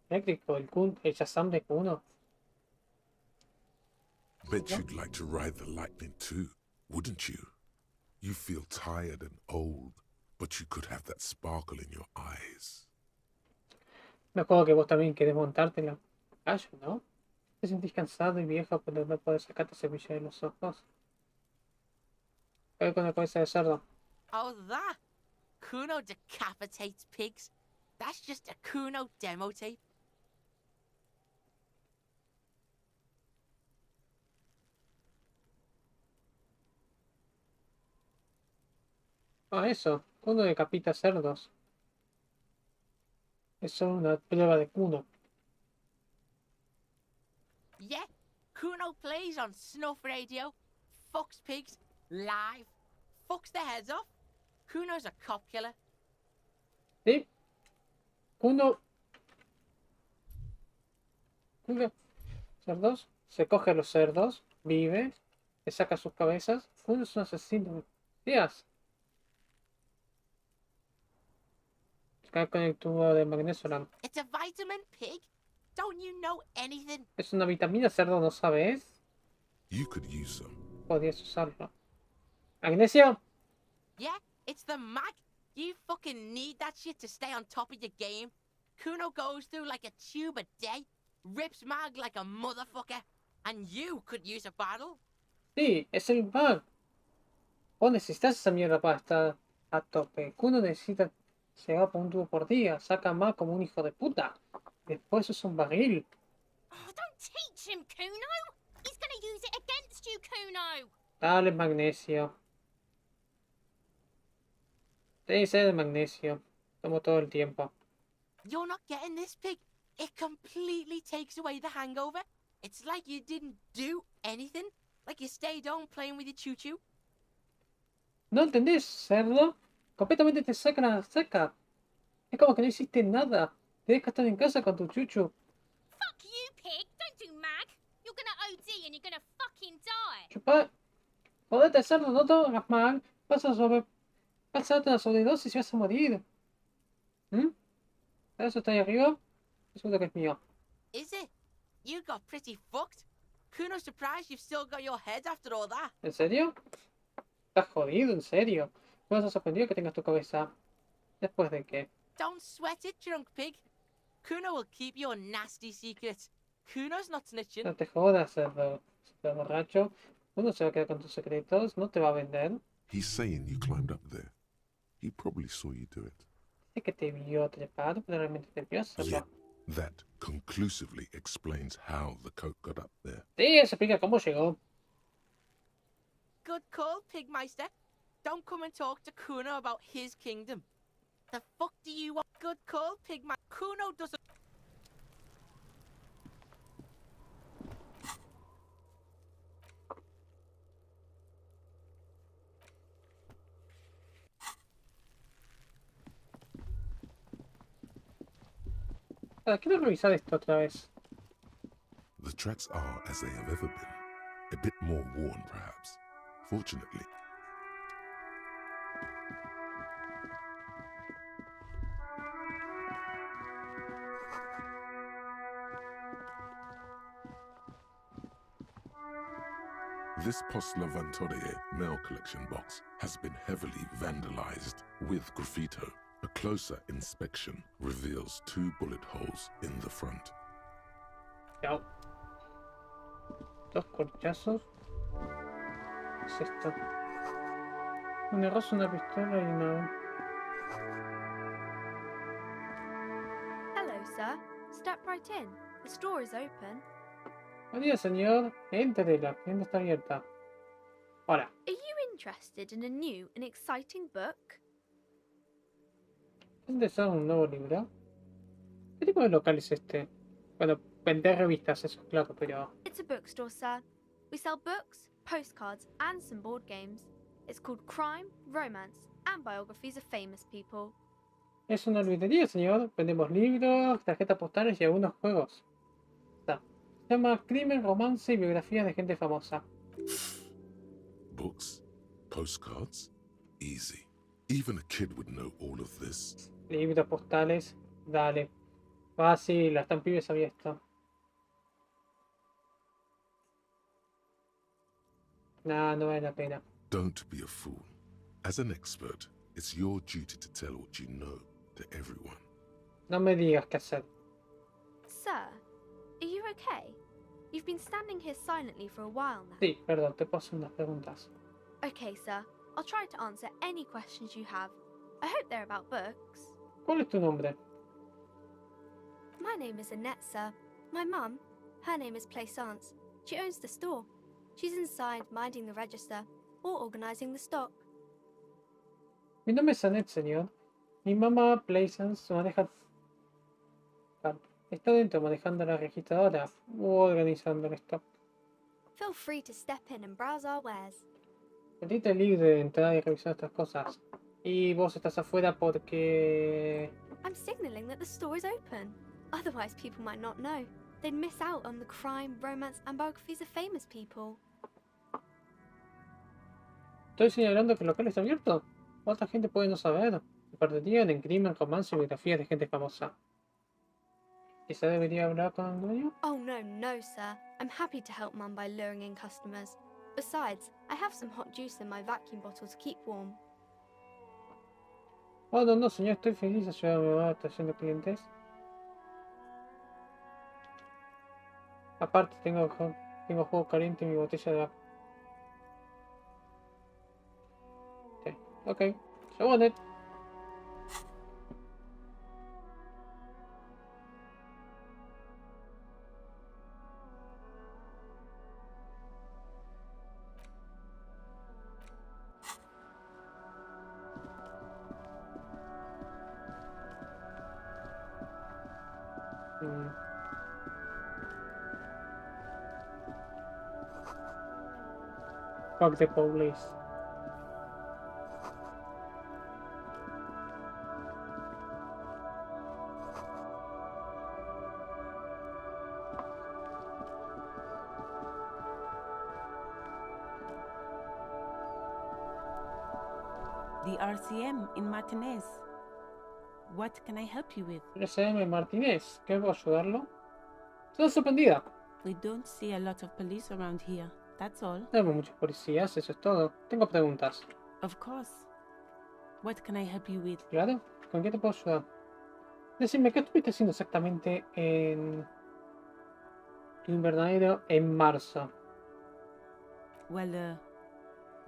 eléctrico, el Shazam de Kuno. Bet you'd like to ride the lightning too, wouldn't you? You feel tired and old, but you could have that sparkle in your eyes. Me acuerdo que vos también querés montártela. Gallo, ¿no? Te sentís cansado y viejo pero no podés sacarte ese brillo de los ojos. Cae con la cabeza de cerdo. Oh, that? Kuno decapitates pigs. That's just a Kuno demo tape. Ah, eso. Kuno decapita cerdos. Es solo una prueba de Kuno. Yeah, Kuno plays on snuff radio, fucks pigs, live, fucks their heads off. Kuno's a cop killer. ¿Sí? Kuno cerdos, se coge a los cerdos, vive, le saca sus cabezas. Kuno es un asesino. Días. Cae con el tubo de magnesio. It's a vitamin, pig. Don't you know anything? Es una vitamina, cerdo, ¿no sabes? You could use some. Podías usarlo. ¿Magnesio? Yeah, it's the mag. You fucking need that shit to stay on top of your game. Kuno goes through like a tube a day, rips mag like a motherfucker, and you could use a bottle. Sí, es el mag. Vos necesitas esa mierda para estar a tope. Kuno necesita llegar por un tubo por día. Saca mag como un hijo de puta. Después es un barril. Oh, don't teach him, Kuno. He's gonna use it against you, Kuno. Dale magnesio. Debe ser de magnesio. Tomo todo el tiempo. You're not getting this, pig. It completely takes away the hangover. It's like you didn't do anything. Like you stayed home playing with your choo-choo. ¿No entendés, cerdo? Completamente te saca la saca. Es como que no hiciste nada. Tienes que estar en casa con tu chuchu. Fuck you, pig! Don't do mag! You're gonna OD and you're gonna fucking die! Chupá. Jodete, cerdo, no te hagas mal. Vas a darte una sobredosis y vas a morir. ¿Mm? ¿Eso está ahí arriba? Seguro que es mío. Is it? You got pretty fucked. Kuno surprised you've still got your head after all that. ¿En serio? Estás jodido, en serio. No me has sorprendido que tengas tu cabeza. ¿Después de qué? Don't sweat it, drunk pig. Kuno will keep your nasty secret. Kuno's not snitching. No te jodas, cerdo borracho. Uno se va a quedar con tus secretos, no te va a vender. He's saying you climbed up there. He probably saw you do it. Sé que te vio trepar, pero realmente te vio hacerlo. Yeah, that conclusively explains how the coat got up there. Sí, eso explica cómo llegó. Good call, Pigmeister. Don't come and talk to Kuno about his kingdom. The fuck do you want? Good call, Pigmeister. Kuno doesn't... Quiero revisar esto otra vez. The tracks are as they have ever been. A bit more worn, perhaps. Fortunately. This Post Levantorie mail collection box has been heavily vandalized with graffito. A closer inspection reveals 2 bullet holes in the front. Chao. 2 corchazos. ¿Qué es esto? Un arroz, una pistola y una... Hello, sir. Step right in. The store is open. Buen día, señor. Entre, la tienda está abierta. Hola. Are you interested in a new and exciting book? ¿Es interesado en un nuevo libro? ¿Qué tipo de local es este? Bueno, vender revistas, eso claro, pero... It's a bookstore, sir. We sell books, postcards, and some board games. It's called Crime, Romance, and Biographies of Famous People. Es una librería, señor. Vendemos libros, tarjetas postales y algunos juegos. Se llama Crimen, Romance y Biografías de Gente Famosa. Books? Postcards? Easy. Even a kid would know all of this. Libros, postales, dale. Fácil, hasta un pibe sabía esto. Nah, no vale la pena. Don't be a fool. As an expert, it's your duty to tell what you know to everyone. No me digas qué hacer. Sir, are you okay? You've been standing here silently for a while now. Sí, perdón, te puedo hacer unas preguntas. Okay, sir. I'll try to answer any questions you have. I hope they're about books. ¿Cuál es tu nombre? My name is Annette, sir. My mum, her name is Plaisance. She owns the store. She's inside minding the register or organising the stock. Mi nombre es Annette, señor. Mi mamá, Plaisance, maneja... Está dentro manejando la registradora u organizando el stock. Feel free to step in and browse our wares. Sentite libre de entrar y revisar estas cosas. Y vos estás afuera porque... I'm signalling that the store is open. Otherwise people might not know. They'd miss out on the crime, romance and biographies of famous people. Estoy señalando que el local está abierto. Otra gente puede no saber. Se perderían en crimen, romance y biografías de gente famosa. ¿Quizá debería hablar con el dueño? Oh no, sir. I'm happy to help Mum by luring in customers. Besides, I have some hot juice in my vacuum bottle to keep warm. Oh, no, señor, estoy feliz de ayudar a mi mamá trayendo clientes. Aparte, tengo jugo caliente en mi botella de agua. Ok, so on it. Fuck the police. The RCM in Martinez. What can I help you with? SM Martínez, ¿qué puedo ayudarlo? Estoy sorprendida. We don't see a lot of police around here. That's all. No vemos muchos policías, eso es todo. Tengo preguntas. Of course. What can I help you with? Claro, ¿con qué te puedo ayudar? Decime, ¿qué estuviste haciendo exactamente en tu invernadero en marzo? Well,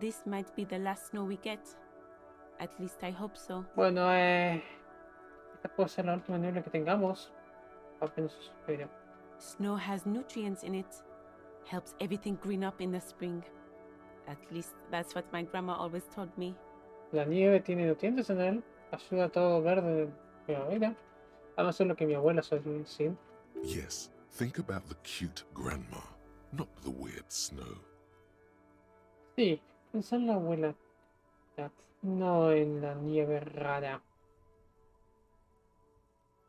this might be the last snow we get. At least I hope so. Bueno, esta puede ser la última niebla que tengamos. Apenas espero. Snow has nutrients in it. Helps everything green up in the spring. At least that's what my grandma always told me. La nieve tiene nutrientes en él. Ayuda a todo verde en primavera. Además es lo que mi abuela solía decir. Yes, think about the cute grandma, not the weird snow. Sí, pensá en la abuela. No en la nieve rara.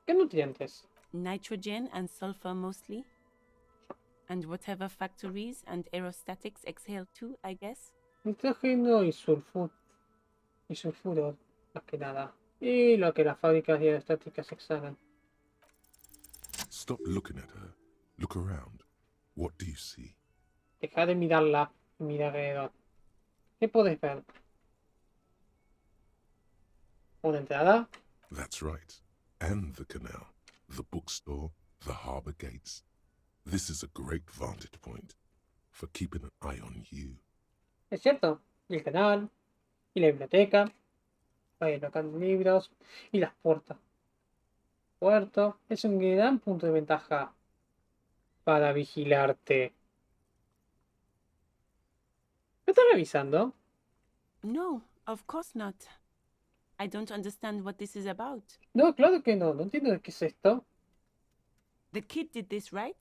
¿Qué nutrientes? Nitrogen and sulfur mostly. And whatever factories and aerostatics exhale too, I guess. Nitrógeno y sulfuro. Y sulfuro, más que nada. Y lo que las fábricas de aerostáticas exhalan. Stop looking at her. Look around. What do you see? Deja de mirarla y mira alrededor. ¿Qué podés ver? ¿Una entrada? That's right. And the canal, the bookstore, the harbour gates. This is a great vantage point for keeping an eye on you. Es cierto. Y el canal. Y la biblioteca. El local de libros. Y las puertas. Puerto. Es un gran punto de ventaja para vigilarte. ¿Me estás revisando? No, of course not. I don't understand what this is about. No, claro que no. No entiendo de qué es esto. The kid did this, right?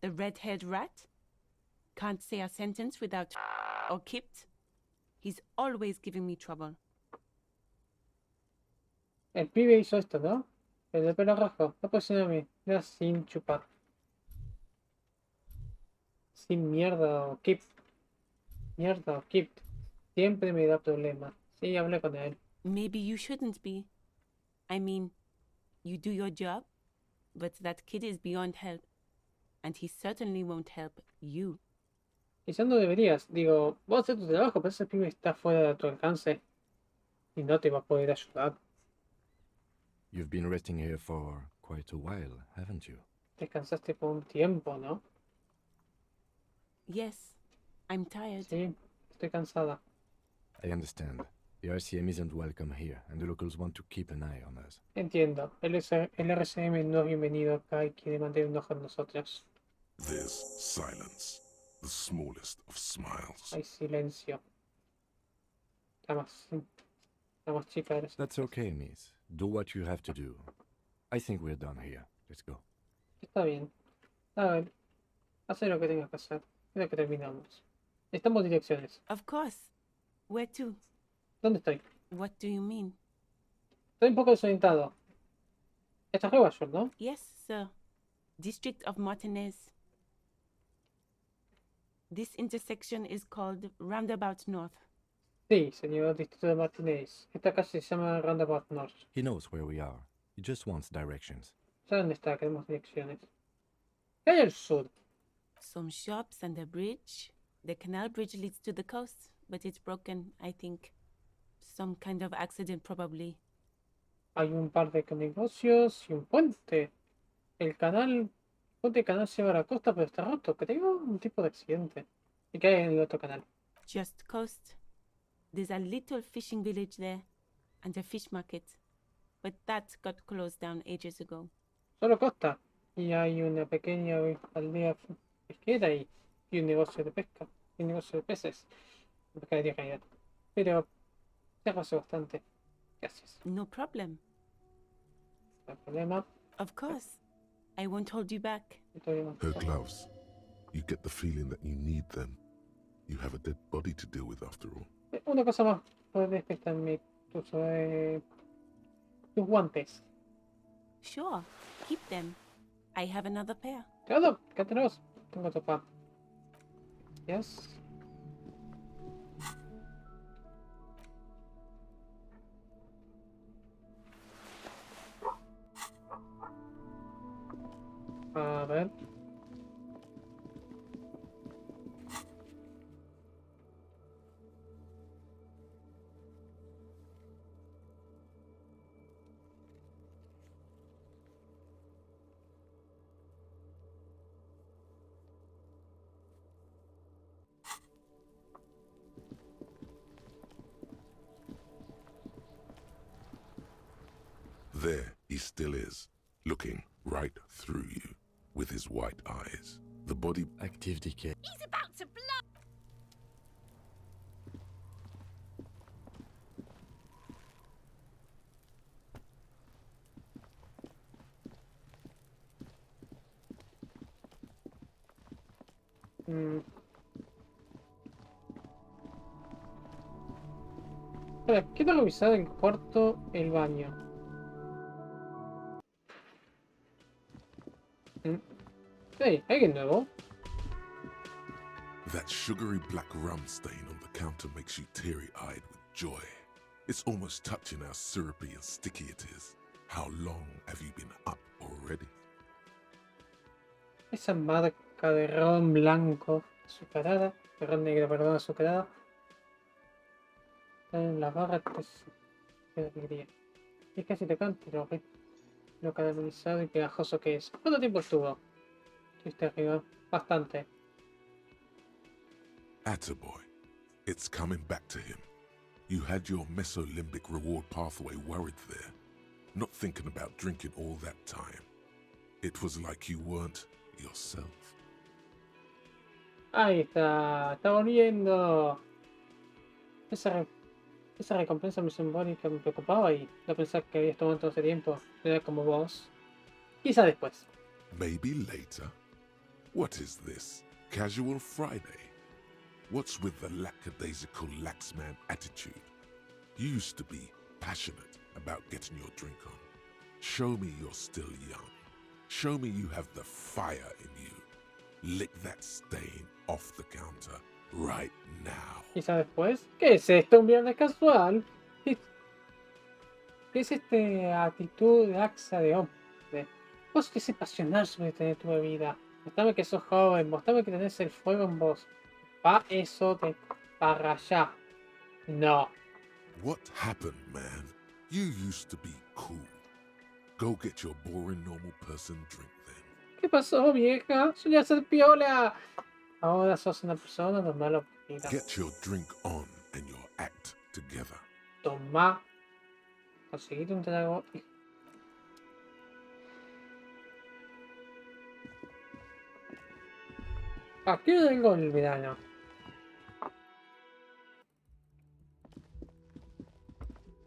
The red-haired rat? Can't say a sentence without or kipped. He's always giving me trouble. El pibe hizo esto, ¿no? El de pelo rojo. No puede ser a mí. Era sin chupar. Sin mierda o kip. Mierda o kip. Siempre me da problemas. Sí, hablé con él. Maybe you shouldn't be. I mean, you do your job, but that kid is beyond help. And he certainly won't help you. Quizás no deberías. Digo, vos haces tu trabajo, pero ese pibe está fuera de tu alcance. Y no te va a poder ayudar. You've been resting here for quite a while, haven't you? Descansaste por un tiempo, ¿no? Yes, I'm tired. Sí, estoy cansada. I understand. The RCM isn't welcome here, and the locals want to keep an eye on us. Entiendo. El RCM no es bienvenido acá y quiere mantener un ojo en nosotros. There's silence, the smallest of smiles. Hay silencio. La más chica eres. That's okay, miss. Do what you have to do. I think we're done here. Let's go. Está bien. A ver. Haz lo que tengas que hacer. Creo que terminamos. Estamos direcciones. Of course. Where to? ¿Dónde estoy? What do you mean? Estoy un poco desorientado. Esto es Nueva York, ¿no? Yes, sir. District of Martinez. This intersection is called Roundabout North. Sí, señor Distrito de Martínez. Esta calle se llama Roundabout North. He knows where we are. He just wants directions. ¿Ya dónde está? Queremos direcciones. ¿Qué hay al sur? Some shops and a bridge. The canal bridge leads to the coast, but it's broken, I think. Some kind of accident, probably. Hay un par de negocios y un puente. El puente del canal se lleva a la costa, pero está roto. Creo un tipo de accidente. ¿Y qué hay en el otro canal? Just coast. There's a little fishing village there, and a fish market. But that got closed down ages ago. Solo costa. Y hay una pequeña aldea pesquera y un negocio de pesca. Y un negocio de peces. De pescadería en realidad. Pero se hace bastante. Gracias. No problem. No hay problema. Of course. I won't hold you back. Her gloves. You get the feeling that you need them. You have a dead body to deal with after all. Una cosa más. Puedes prestarme tus guantes. Sure. Keep them. I have another pair. Claro, cátelos. Tengo otro par. Yes. There he still is, looking right through you with his white eyes. The body... Active decay. He's about to blow. Espera, quiero revisar el cuarto, el baño. Hey, ¿alguien nuevo? That sugary black rum stain on the counter makes you teary-eyed with joy. It's almost touching how syrupy and sticky it is. How long have you been up already? Esa marca de ron blanco azucarada, de ron negro, perdón, azucarada. Está en la barra de alegría. Y es casi tocante lo caramelizado y pegajoso que es. ¿Cuánto tiempo estuvo? Estuviste arriba. Bastante. Attaboy. It's coming back to him. You had your mesolimbic reward pathway worried there, not thinking about drinking all that time. It was like you weren't yourself. Ahí está. Está volviendo. Esa recompensa muy simbólica me preocupaba y no pensar que habías tomado todo ese tiempo. Era como vos. Quizá después. Maybe later. What is this? Casual Friday? What's with the lackadaisical laxman attitude? You used to be passionate about getting your drink on. Show me you're still young. Show me you have the fire in you. Lick that stain off the counter right now. Quizá después. ¿Qué es esto? ¿Un viernes casual? ¿Qué es actitud laxa de hombre? Vos querés apasionar sobre tener tu bebida. Mostrame que sos joven, mostrame que tenés el fuego en vos. Pa eso te para allá. No. What happened, man? You used to be cool. Go get your boring normal person drink then. ¿Qué pasó, vieja? Soy a ser piola. Ahora sos una persona normal oprimida. Get your drink on and your act together. Toma. Conseguir un trago. Aquí tengo el verano.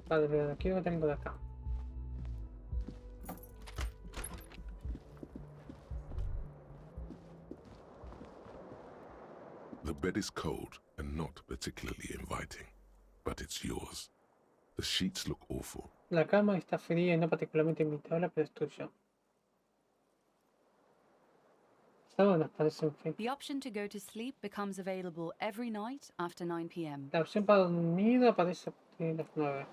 Vale, pero aquí lo tengo de acá. The bed is cold and not particularly inviting, but it's yours. The sheets look awful. La cama está fría y no particularmente invitable, pero es tuyo. Sábanas parecen fin. The option to go to sleep becomes available every night after 9 p.m. La opción para dormir aparece a partir de las 9.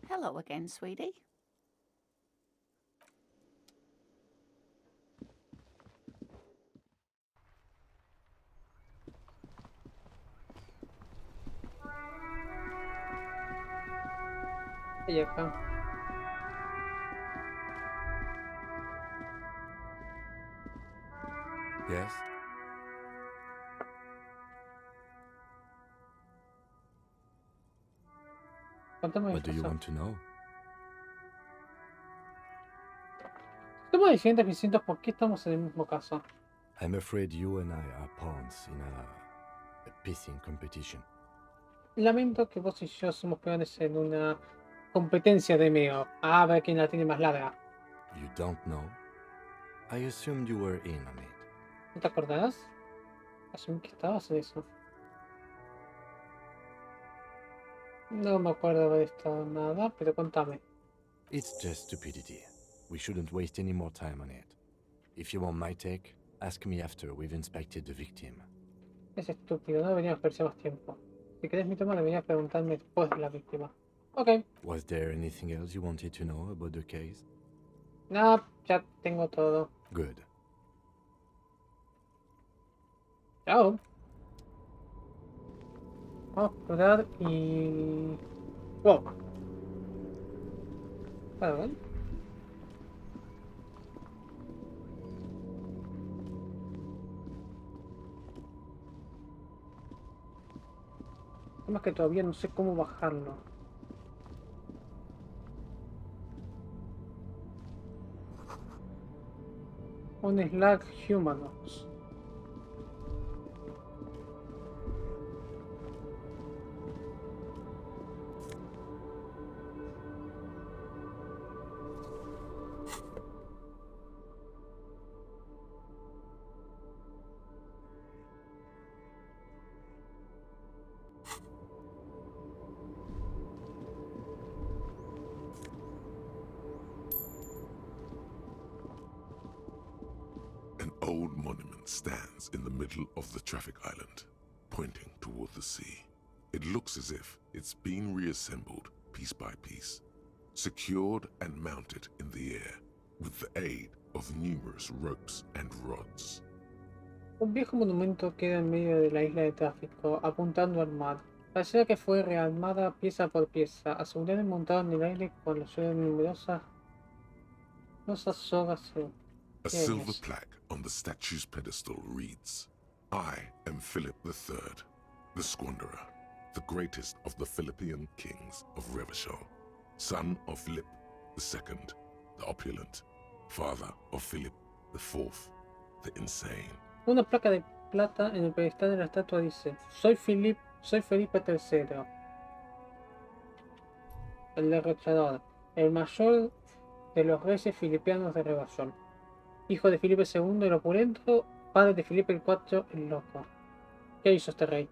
Hello again, sweetie. Y acá. Yes? Cuéntame What do you cosas. want to know? Somos diferentes distintos, ¿por qué estamos en el mismo caso? I'm afraid you and I are pawns in a pissing competition. Lamento que vos y yo somos peones en una competencia de meo. A ver quién la tiene más larga. You don't know? I assumed you were in on it. ¿No te acordás? Asumí que estabas en eso. No me acuerdo de esto nada, pero contame. It's just stupidity. We shouldn't waste any more time on it. If you want my take, ask me after we've inspected the victim. Es estúpido, no deberíamos perder más tiempo. Si querés mi toma, deberías preguntarme después de la víctima. Ok. Was there anything else you wanted to know about the case? No, ya tengo todo. Good. Chao. Vamos a explorar y... Wow. Para ver. El tema es que todavía no sé cómo bajarlo. Un Slag Humanos. An old monument stands in the middle of the traffic island, pointing toward the sea. It looks as if it's been reassembled piece by piece, secured and mounted in the air with the aid of numerous ropes and rods. Un viejo monumento queda en medio de la isla de tráfico, apuntando al mar. Parecía que fue rearmada pieza por pieza, asegurada y montada en el aire con la ayuda de numerosas sogas. A silver plaque on the statue's pedestal reads, "I am Philip III, the Squanderer, the greatest of the Philippian kings of Revachol, son of Philip II, the opulent, father of Philip IV, the insane." Una placa de plata en el pedestal de la estatua dice: Soy Felipe III, el derrochador, el mayor de los reyes filipianos de Revachol, hijo de Felipe II el opulento, padre de Felipe IV el loco. ¿Qué hizo este rey?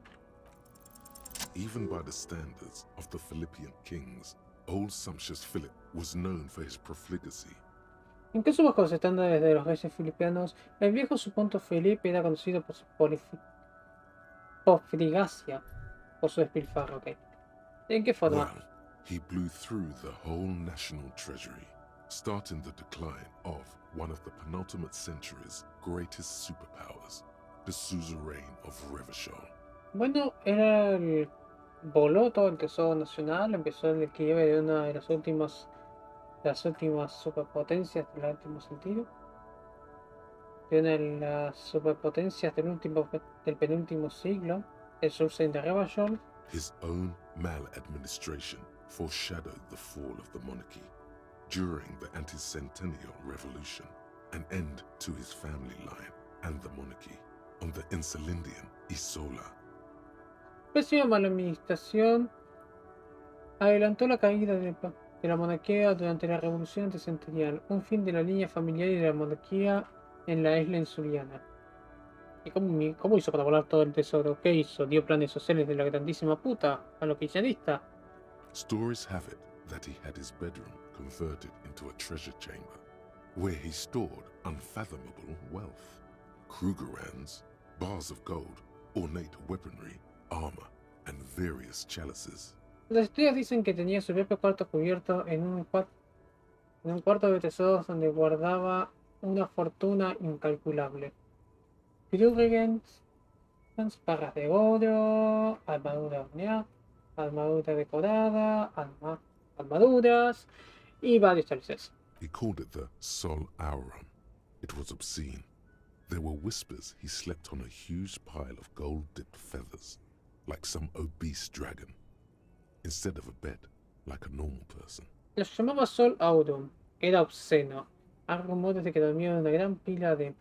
Even by the standards of the Philippian kings, old sumptuous Philip was known for his profligacy. Incluso bajo los estándares de los reyes filipianos, el viejo suponto Felipe era conocido por su profligacia, por su despilfarro. ¿Okay? ¿En qué forma? Well, he blew through the whole national treasury, starting the decline of one of the penultimate century's greatest superpowers, the suzerain of Revachol. Bueno, voló todo el tesoro nacional, empezó el quiebre de una de las últimas superpotencias del último sentido, de una de las superpotencias del penúltimo siglo, el suzerain de Revachol. His own maladministration foreshadowed the fall of the monarchy. During the anti-centennial revolution, an end to his family line and the monarchy on the Insulindian Isola. Pésima maladministración adelantó la caída de la monarquía durante la revolución anticentennial, un fin de la línea familiar y de la monarquía en la isla insuliana. ¿Y cómo hizo para volar todo el tesoro? ¿Qué hizo? ¿Dio planes sociales de la grandísima puta a lo kirchnerista? Stories have it that he had his bedroom converted into a treasure chamber, where he stored unfathomable wealth. Krugerrands, bars of gold, ornate weaponry, armor, and various chalices. Las historias dicen que tenía su propio cuarto cubierto en un cuarto de tesoros donde guardaba una fortuna incalculable. Krugerrands, barras de oro, armadura horneada, armadura decorada, armaduras y varios chalices. He called it the Sol Auron. It was obscene. There were whispers he slept on a huge pile of gold-dipped feathers, like some obese dragon, instead of a bed, like a normal person. Lo llamaba Sol Aurum. Era obsceno. Hay rumores de que dormía en una gran pila de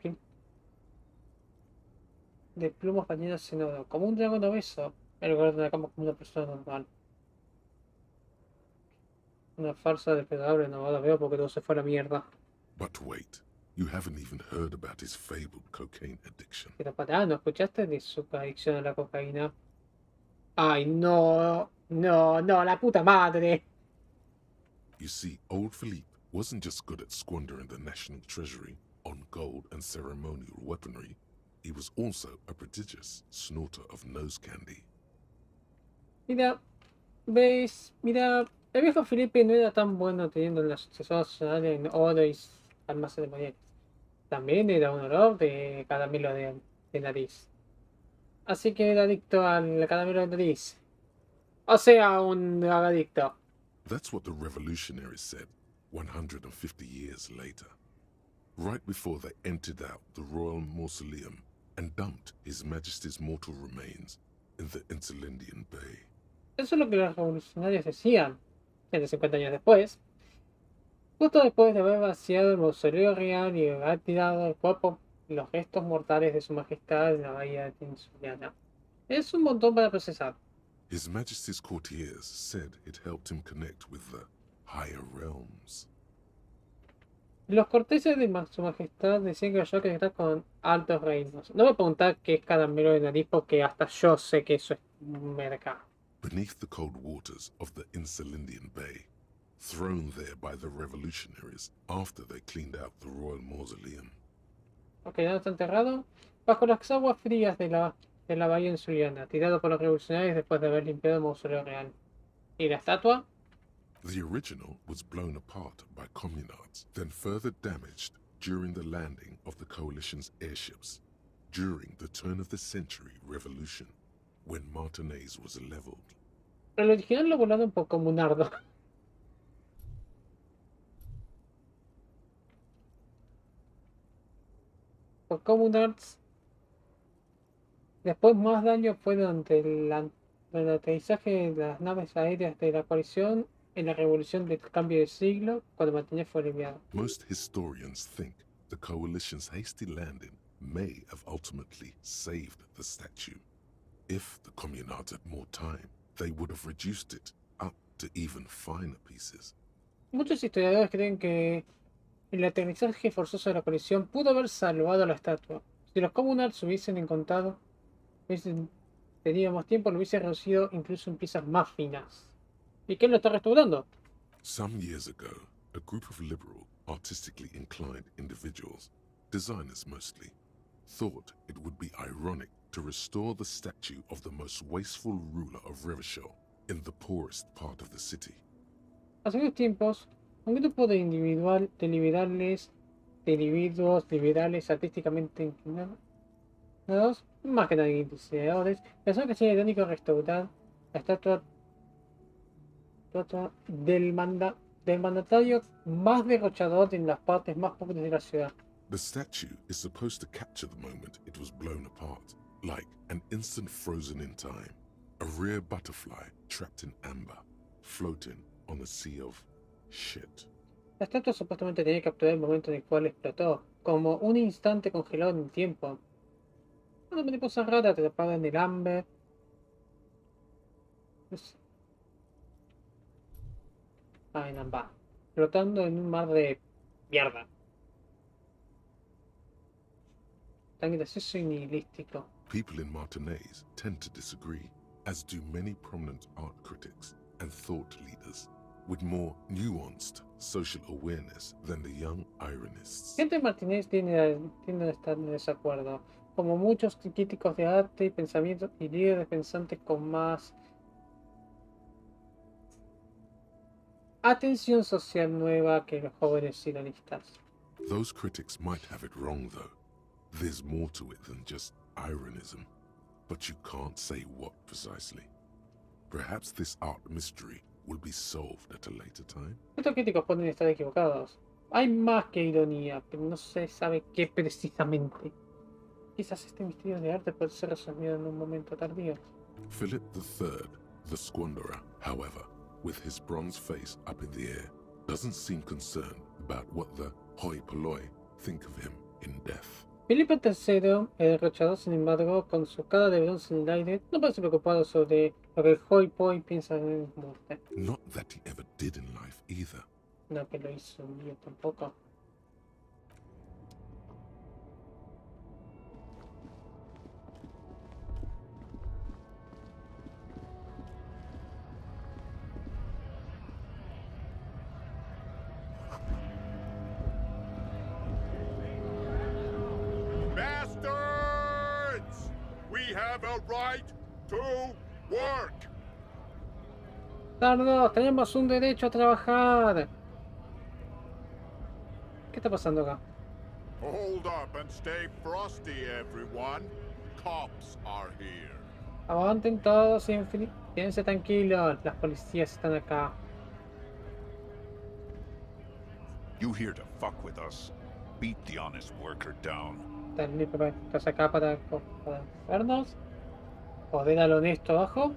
plumas bañadas en oro, como un dragón obeso, en lugar de una cama como una persona normal. Una farsa depredable, no la veo porque todo se fue a la mierda. But wait, you haven't even heard about his fabled cocaine addiction. Pero pará, ¿no escuchaste de su adicción a la cocaína? Ay, no, la puta madre. You see, old Philippe wasn't just good at squandering the national treasury on gold and ceremonial weaponry. He was also a prodigious snorter of nose candy. Mira, ¿ves? Mira, el viejo Felipe no era tan bueno teniendo los tesoros nacionales en oro y armas ceremoniales. También era un olor de caramelo de nariz. Así que era adicto al caramelo de nariz. O sea, un drogadicto. That's what the revolutionaries said 150 years later, right before they emptied out the royal mausoleum and dumped His Majesty's mortal remains in the Elysium Bay. Eso es lo que los revolucionarios decían 150 años después, justo después de haber vaciado el mausoleo real y haber tirado el cuerpo y los restos mortales de su majestad en la bahía de Tinsuliana. Es un montón para procesar. His Majesty's courtiers said it helped him connect with the higher realms. Los corteses de su majestad decían que yo conectar con altos reinos. No me preguntar qué es caramelo de nariz porque hasta yo sé que eso es mercado. Beneath the cold waters of the Insulindian Bay, thrown there by the revolutionaries after they cleaned out the royal mausoleum. Ok, ¿dónde está enterrado? Bajo las aguas frías de la bahía insuliana, tirado por los revolucionarios después de haber limpiado el mausoleo real. ¿Y la estatua? The original was blown apart by communards, then further damaged during the landing of the coalition's airships during the turn-of-the-century revolution, when Martinez was leveled. El original lo volaron por comunardo. Por comunards. Después más daño fue durante el aterrizaje de las naves aéreas de la coalición en la revolución del cambio de siglo, cuando Martinez fue aliviado. Most historians think the coalition's hasty landing may have ultimately saved the statue. If the communards had more time, they would have reduced it up to even finer pieces. Muchos historiadores creen que el aterrizaje forzoso de la coalición pudo haber salvado la estatua. Si los comunards hubiesen encontrado, hubiesen tenido más tiempo, lo hubiese reducido incluso en piezas más finas. ¿Y quién lo está restaurando? Some years ago, a group of liberal, artistically inclined individuals, designers mostly, thought it would be ironic to restore the statue of the most wasteful ruler of Revachol in the poorest part of the city. Hace unos tiempos, un grupo de individuos liberales artísticamente inclinados, más que nada diseñadores, pensaron que sería irónico restaurar la estatua del mandatario más derrochador en las partes más pobres de la ciudad. The statue is supposed to capture the moment it was blown apart, like an instant frozen in time, a rare butterfly trapped in amber, floating on a sea of shit. La estatua supuestamente tenía que capturar el momento en el cual explotó, como un instante congelado en el tiempo. Una mariposa rara atrapada en el amber. En ámbar, flotando en un mar de mierda. Tan gracioso y nihilístico. People in Martinez tend to disagree, as do many prominent art critics and thought leaders with more nuanced social awareness than the young ironists. Gente de Martinez tiende a estar en desacuerdo, como muchos críticos de arte y pensamiento y líderes pensantes con más atención social nueva que los jóvenes ironistas. Those critics might have it wrong though. There's more to it than just ironism, but you can't say what precisely. Perhaps this art mystery will be solved at a later time. Estos críticos pueden estar equivocados. Hay más que ironía, pero no se sabe qué precisamente. Quizás este misterio de arte puede ser resumido en un momento tardío. Philip III, the Squanderer, however, with his bronze face up in the air, doesn't seem concerned about what the hoi polloi think of him in death. Felipe III, el derrochador, sin embargo, con su cara de bronce en el aire, no parece preocupado sobre lo que el hoi polloi piensa de su muerte. Not that he ever did in life either. No que lo hizo yo tampoco. Bastards! We have a right to work. ¡Tardos! ¡Tenemos un derecho a trabajar! ¿Qué está pasando acá? Hold up and stay frosty, everyone. Cops are here. Aguanten todos sin fin. Quédense tranquilos, las policías están acá. You here to fuck with us? Beat the honest worker down. ¿Estás acá para vernos? ¿Joder al honesto abajo?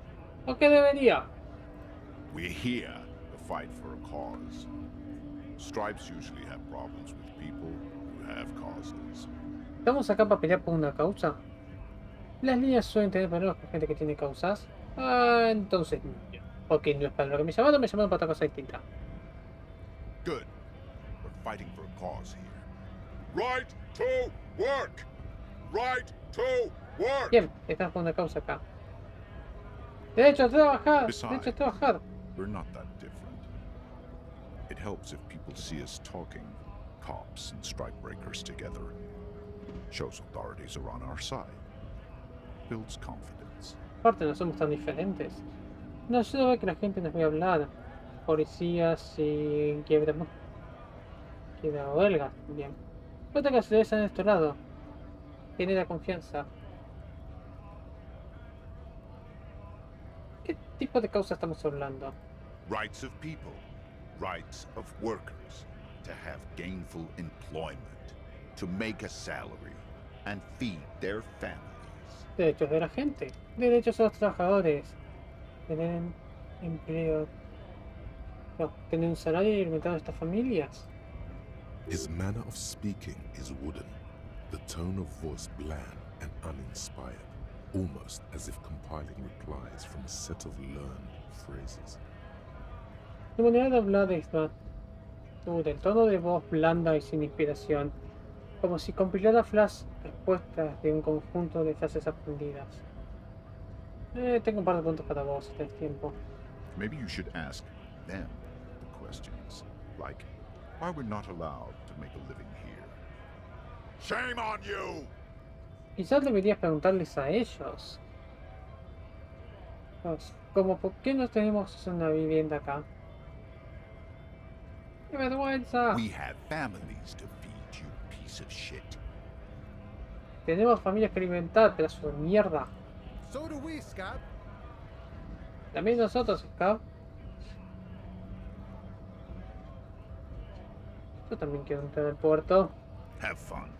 ¿O qué debería? We're here to fight for a cause. Stripes usually have problems with people who have causes. ¿Estamos acá para pelear por una causa? Las líneas suelen tener problemas con gente que tiene causas. Ah, entonces no. Ok, no es para lo que me llamaron para otra cosa distinta. Good. We're fighting for a cause here. Right to work! Right to work! Bien, estamos por una causa acá. Derecho a trabajar. Derecho a Besides, trabajar. we're not that different. It helps if people see us talking, cops and strikebreakers together. Shows authorities are on our side. Builds confidence. Aparte, no somos tan diferentes. No ayuda a ver que la gente nos vea hablar. Policías y quiebra huelgas. Bien. Cuenta que se en este lado. Genera confianza. ¿Qué tipo de causa estamos hablando? Rights of people. Rights of workers. To have gainful employment. To make a salary. And feed their families. Derechos de la gente. Derechos a los trabajadores. Tener empleo. No, tener un salario y alimentar a estas familias. His manner of speaking is wooden, the tone of voice bland and uninspired, almost as if compiling replies from a set of learned phrases. La manera de hablar es más el tono de voz blanda y sin inspiración, como si compilara respuestas de un conjunto de frases aprendidas. Tengo un par de puntos para vos este tiempo. Maybe you should ask them the questions, like why we're not allowed to make a living here. Shame on you! Quizás deberías preguntarles a ellos. Como por qué no tenemos una vivienda acá. ¡Qué vergüenza! We have families to feed, you piece of shit. Tenemos familias que alimentar, pedazo de mierda. So do we, Scab. También nosotros, Scab. Yo también quiero entrar al puerto. Have fun.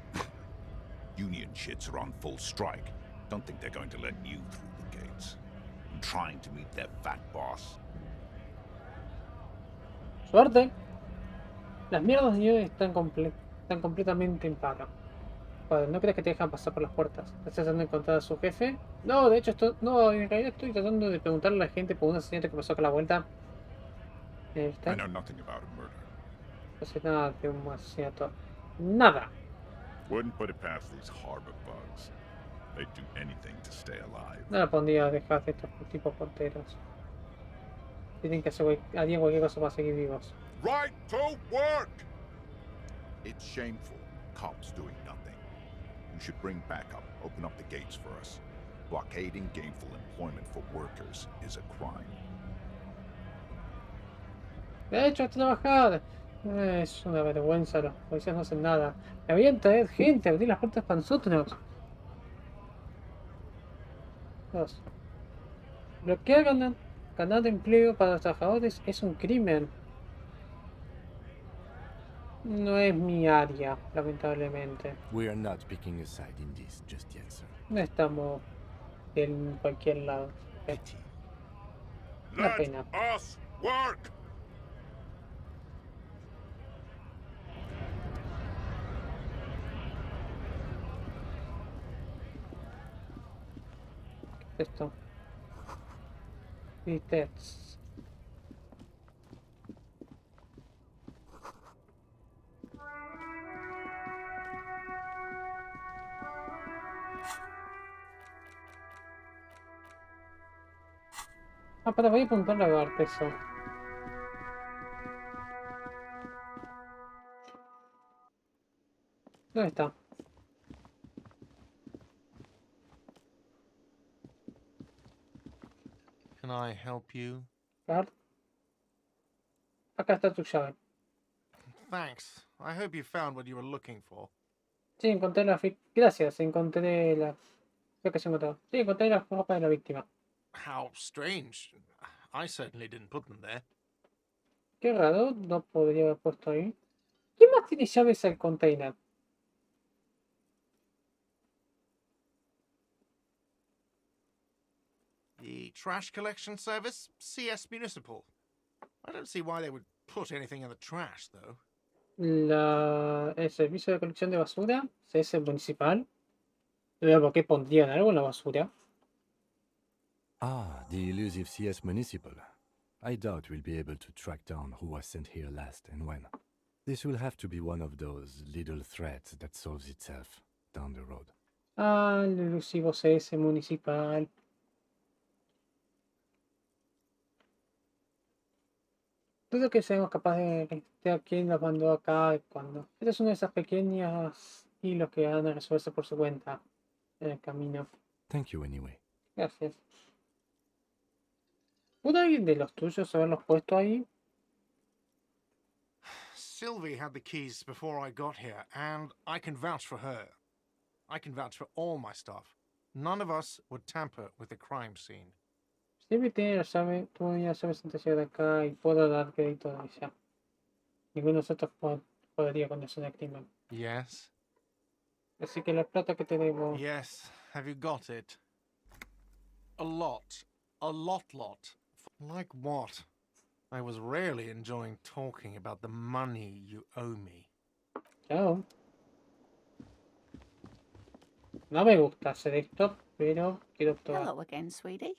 Union shits are on full strike. Don't think they're going to let you through the gates. I'm trying to meet their fat boss. Suerte. Las mierdas de unión están completamente en paro. Joder, ¿no crees que te dejan pasar por las puertas? ¿Estás tratando de encontrar a su jefe? No, de hecho, no, en realidad estoy tratando de preguntarle a la gente por un asesinato que pasó acá a la vuelta. I know nothing about a murder. No sé nada de un asesinato. Nada. Wouldn't put it past these harbor bugs. They'd do anything to stay alive. No la pondría dejar de estos tipos porteros. Tienen que hacer cualquier cosa para seguir vivos. Right to work! It's shameful. Cops doing nothing. You should bring backup. Open up the gates for us. Blockading gainful employment for workers is a crime. De hecho, a trabajar. Es una vergüenza, los policías no hacen nada. Deberían traer gente, abrir las puertas para nosotros. Dos. Bloquear ganar empleo para los trabajadores es un crimen. No es mi área, lamentablemente. We are not picking a side in this just yet, sir. No estamos en cualquier lado. Una pena. Us work! Esto. Vitex. Voy a apuntarle a darte eso. ¿Dónde está? Can I help you? Claro. Acá está tu llave. Thanks. I hope you found what you were looking for. Sí, encontré la... Gracias, encontré la... Creo que se encontró. Sí, encontré la ropa de la víctima. How strange. I certainly didn't put them there. Qué raro, no podría haber puesto ahí. ¿Quién más tiene llaves al container? The trash collection service? CS Municipal. I don't see why they would put anything in the trash, though. El servicio de colección de basura, CS municipal. No, ¿por qué pondrían algo en la basura? Ah, the elusive CS Municipal. I doubt we'll be able to track down who was sent here last and when. This will have to be one of those little threats that solves itself down the road. Ah, el elusivo CS municipal. Dudo que seamos capaces de a quién los mandó acá y cuándo. Esta es una de esas pequeñas hilos que van a resolverse por su cuenta en el camino. Thank you anyway. Gracias. ¿Pudo alguien de los tuyos haberlos puesto ahí? Sylvie had the keys before I got here, and I can vouch for her. I can vouch for all my stuff. None of us would tamper with the crime scene. Siempre tiene la llave, tuvo una llave sentenciada de acá y puedo dar crédito de ella. Ninguno de nosotros podría condenar el crimen. Yes? Así que la plata que te debo. Yes. Have you got it? A lot. A lot. Like what? I was really enjoying talking about the money you owe me. Chao. No me gusta hacer esto, pero quiero probar. Hello again, sweetie.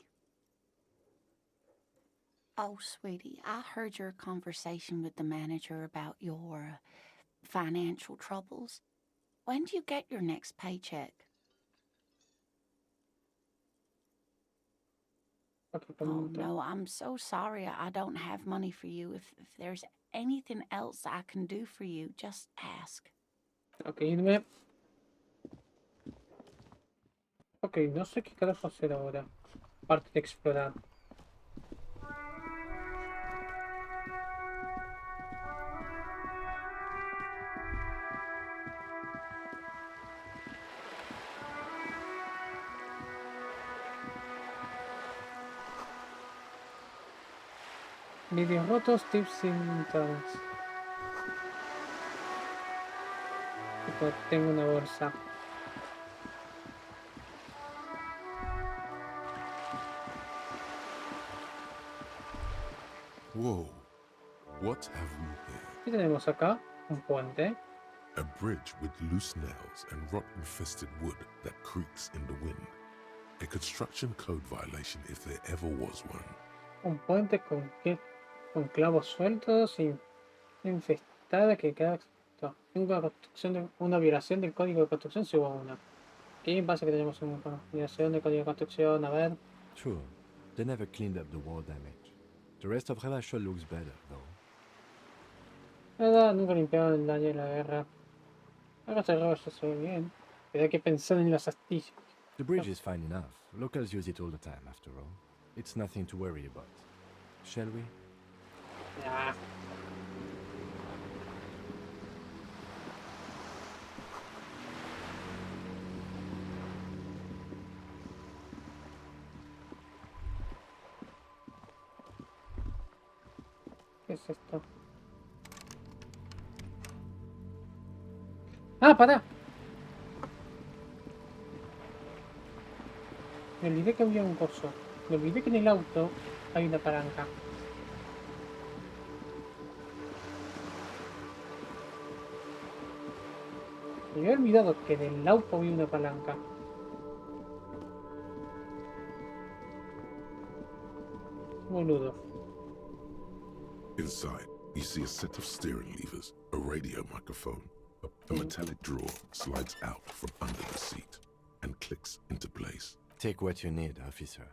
Oh, sweetie, I heard your conversation with the manager about your financial troubles. When do you get your next paycheck? Oh, no, I'm so sorry. I don't have money for you. If there's anything else I can do for you, just ask. Ok, no sé qué carajo hacer ahora. Aparte de explorar. Vídeos rotos, tips sin trans. Tengo una bolsa. Whoa, what have we here? ¿Qué tenemos acá? Un puente. A bridge with loose nails and rot-infested wood that creaks in the wind. A construction code violation if there ever was one. Un puente con clavos sueltos y infestada que cada una violación del código de construcción si hubo una. ¿Qué pasa que tenemos una violación del código de construcción? A ver. True. They never cleaned up the war damage. The rest of Revachol looks better, though. Nada, nunca limpiaron el daño de la guerra. Ahora este robo ya se ve bien. Pero hay que pensar en las astillas. The bridge is fine enough. Locals use it all the time, after all. It's nothing to worry about. Shall we? Nah. ¿Qué es esto? ¡Ah, para! Me olvidé que había un coso. Me olvidé que en el auto hay una palanca. Me había olvidado que en el auto había una palanca. Boludo. Inside, you see a set of steering levers, a radio microphone. A metallic drawer slides out from under the seat and clicks into place. Take what you need, officer.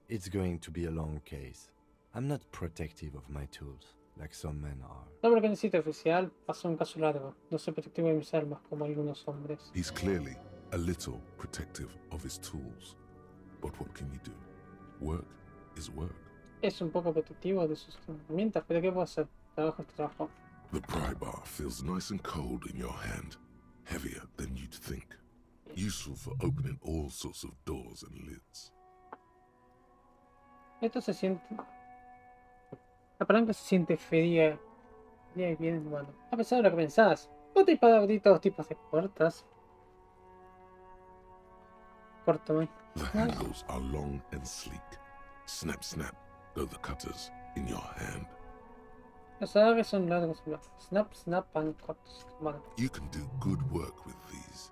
It's going to be a long case. I'm not protective of my tools, like some men are. Todo lo que necesito, oficial. Pasó un caso largo. No soy protectivo de mis armas como algunos hombres. He's clearly a little protective of his tools. But what can you do? Work is work. Es un poco protectivo de sus herramientas, pero ¿qué puedo hacer? Trabajo es trabajo. The pry bar feels nice and cold in your hand, heavier than you'd think. Useful for opening all sorts of doors and lids. Esto se siente... La palanca se siente fría. Fría y bien, bueno. A pesar de lo que pensás. No te para abrir todos tipos de puertas. Córtame. The handles are long and sleek. Snap, snap, go the cutters in your hand. Los agarres son largos. Snap, snap, and cuts. Bueno. You can do good work with these.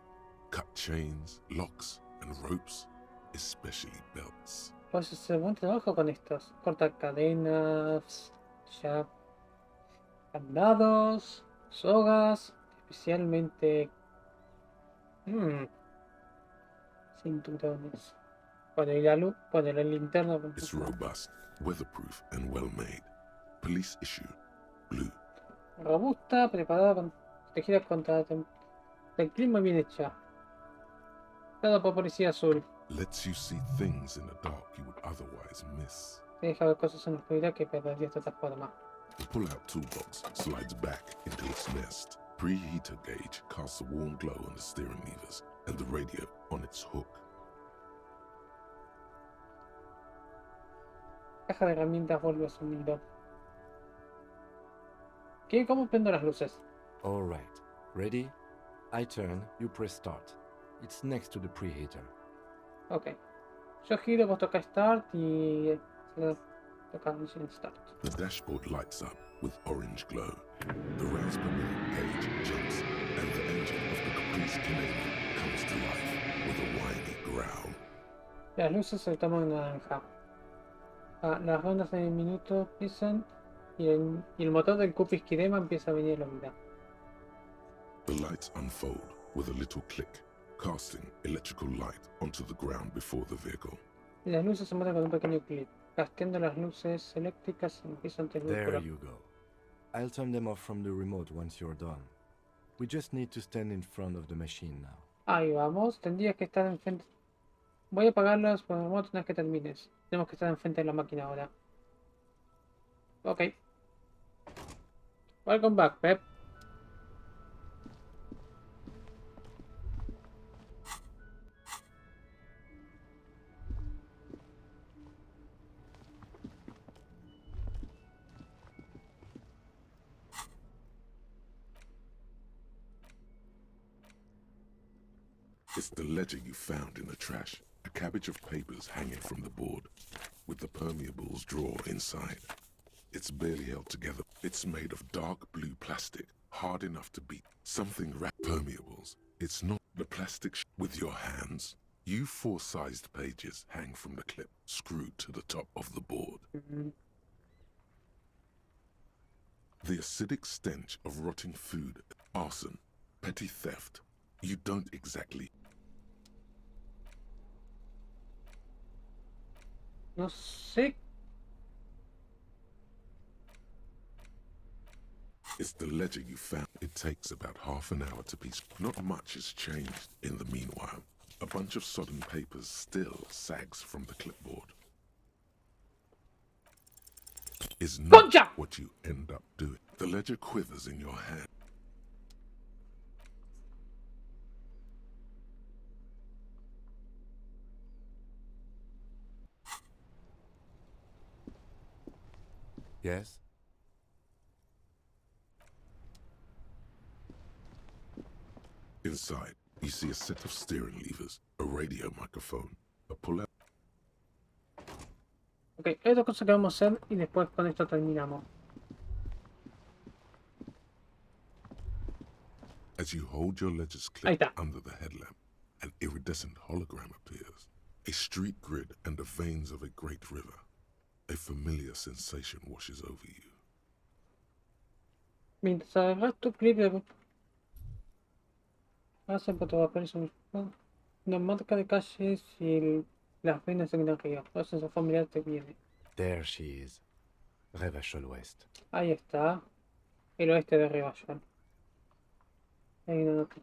Cut chains, locks, and ropes, especially belts. Puedes hacer buen trabajo con estos. Cortar cadenas, ya candados, sogas, especialmente cinturones. Poner la luz, poner la linterna. It's robust, weatherproof, and well made. Police issue, blue. Robusta, preparada, protegida contra el clima, bien hecha. Dado por policía azul. Lets you see things in the dark you would otherwise miss. Te deja ver cosas en la oscuridad que perderías de otra forma. The pull-out toolbox slides back into its nest. Preheater gauge casts a warm glow on the steering levers and the radio on its hook. Caja de herramientas vuelve a su nido. ¿Cómo prendo las luces? All right. Ready? I turn, you press start. It's next to the preheater. Ok. Yo giro, vos tocas start y... toca engine start. The dashboard lights up with orange glow. The rails per minute gauge jumps, and the engine of the Caprice Canadian comes to life with a whiny growl. Las luces se toman naranja. Las rondas de minuto empiezan y el motor del Cupis Quirema empieza a venir a la vida. The lights unfold with a little click, casting electrical light onto the ground before the vehicle. Y las luces se mueven con un pequeño clic. Casteando las luces eléctricas empiezan a There you go. I'll turn them off from the remote once you're done. We just need to stand in front of the machine now. Ahí vamos. Tendrías que estar enfrente. Voy a apagarlas por el remoto una vez que termines. Tenemos que estar enfrente de la máquina ahora. Ok. Welcome back, Pep. It's the ledger you found in the trash. A cabbage of papers hanging from the board, with the permeables drawer inside. It's barely held together. It's made of dark blue plastic, hard enough to beat something wrapped permeables. It's not the plastic with your hands. You four-sized pages hang from the clip, screwed to the top of the board. The acidic stench of rotting food, arson, petty theft. You don't exactly... No sé. It's the ledger you found. It takes about half an hour to piece. Not much has changed in the meanwhile. A bunch of sodden papers still sags from the clipboard. Is not what you end up doing. The ledger quivers in your hand. Yes? Inside, you see a set of steering levers, a radio microphone, a pull-out. Ok, es dos cosas que vamos a hacer y después con esto terminamos. As you hold your ledger's clip under the headlamp, an iridescent hologram appears. A street grid and the veins of a great river. A familiar sensation washes over you. Mientras agarras tu clip de... Hacen por tu papel una marca de calles y las venas en el río. La sensación familiar te viene. There she is. Revachol West. Ahí está. El oeste de Revachol. Hay una nota.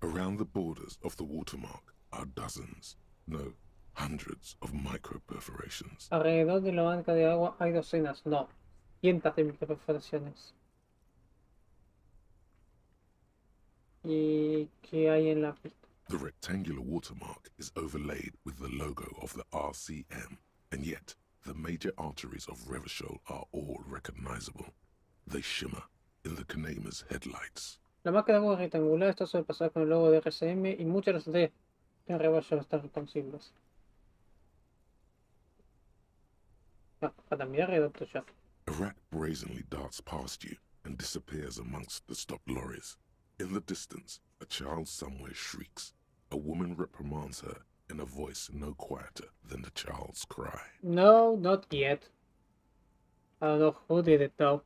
Around the borders of the watermark are dozens, no, hundreds of micro-perforations. Alrededor de la marca de agua hay docenas, no, cientos de microperforaciones. ¿Y qué hay en la pista? The rectangular watermark is overlaid with the logo of the RCM, and yet The major arteries of Revachol are all recognizable. They shimmer in the Kanema's headlights. La marca de agua rectangular está sobrepasada con el logo de RCM y muchas de las estrellas de Revachol están reconocibles. Ah, para mirar el otro ya. A rat brazenly darts past you and disappears amongst the stopped lorries. In the distance, a child somewhere shrieks. A woman reprimands her in a voice no quieter than the child's cry. No, not yet. I don't know who did it though.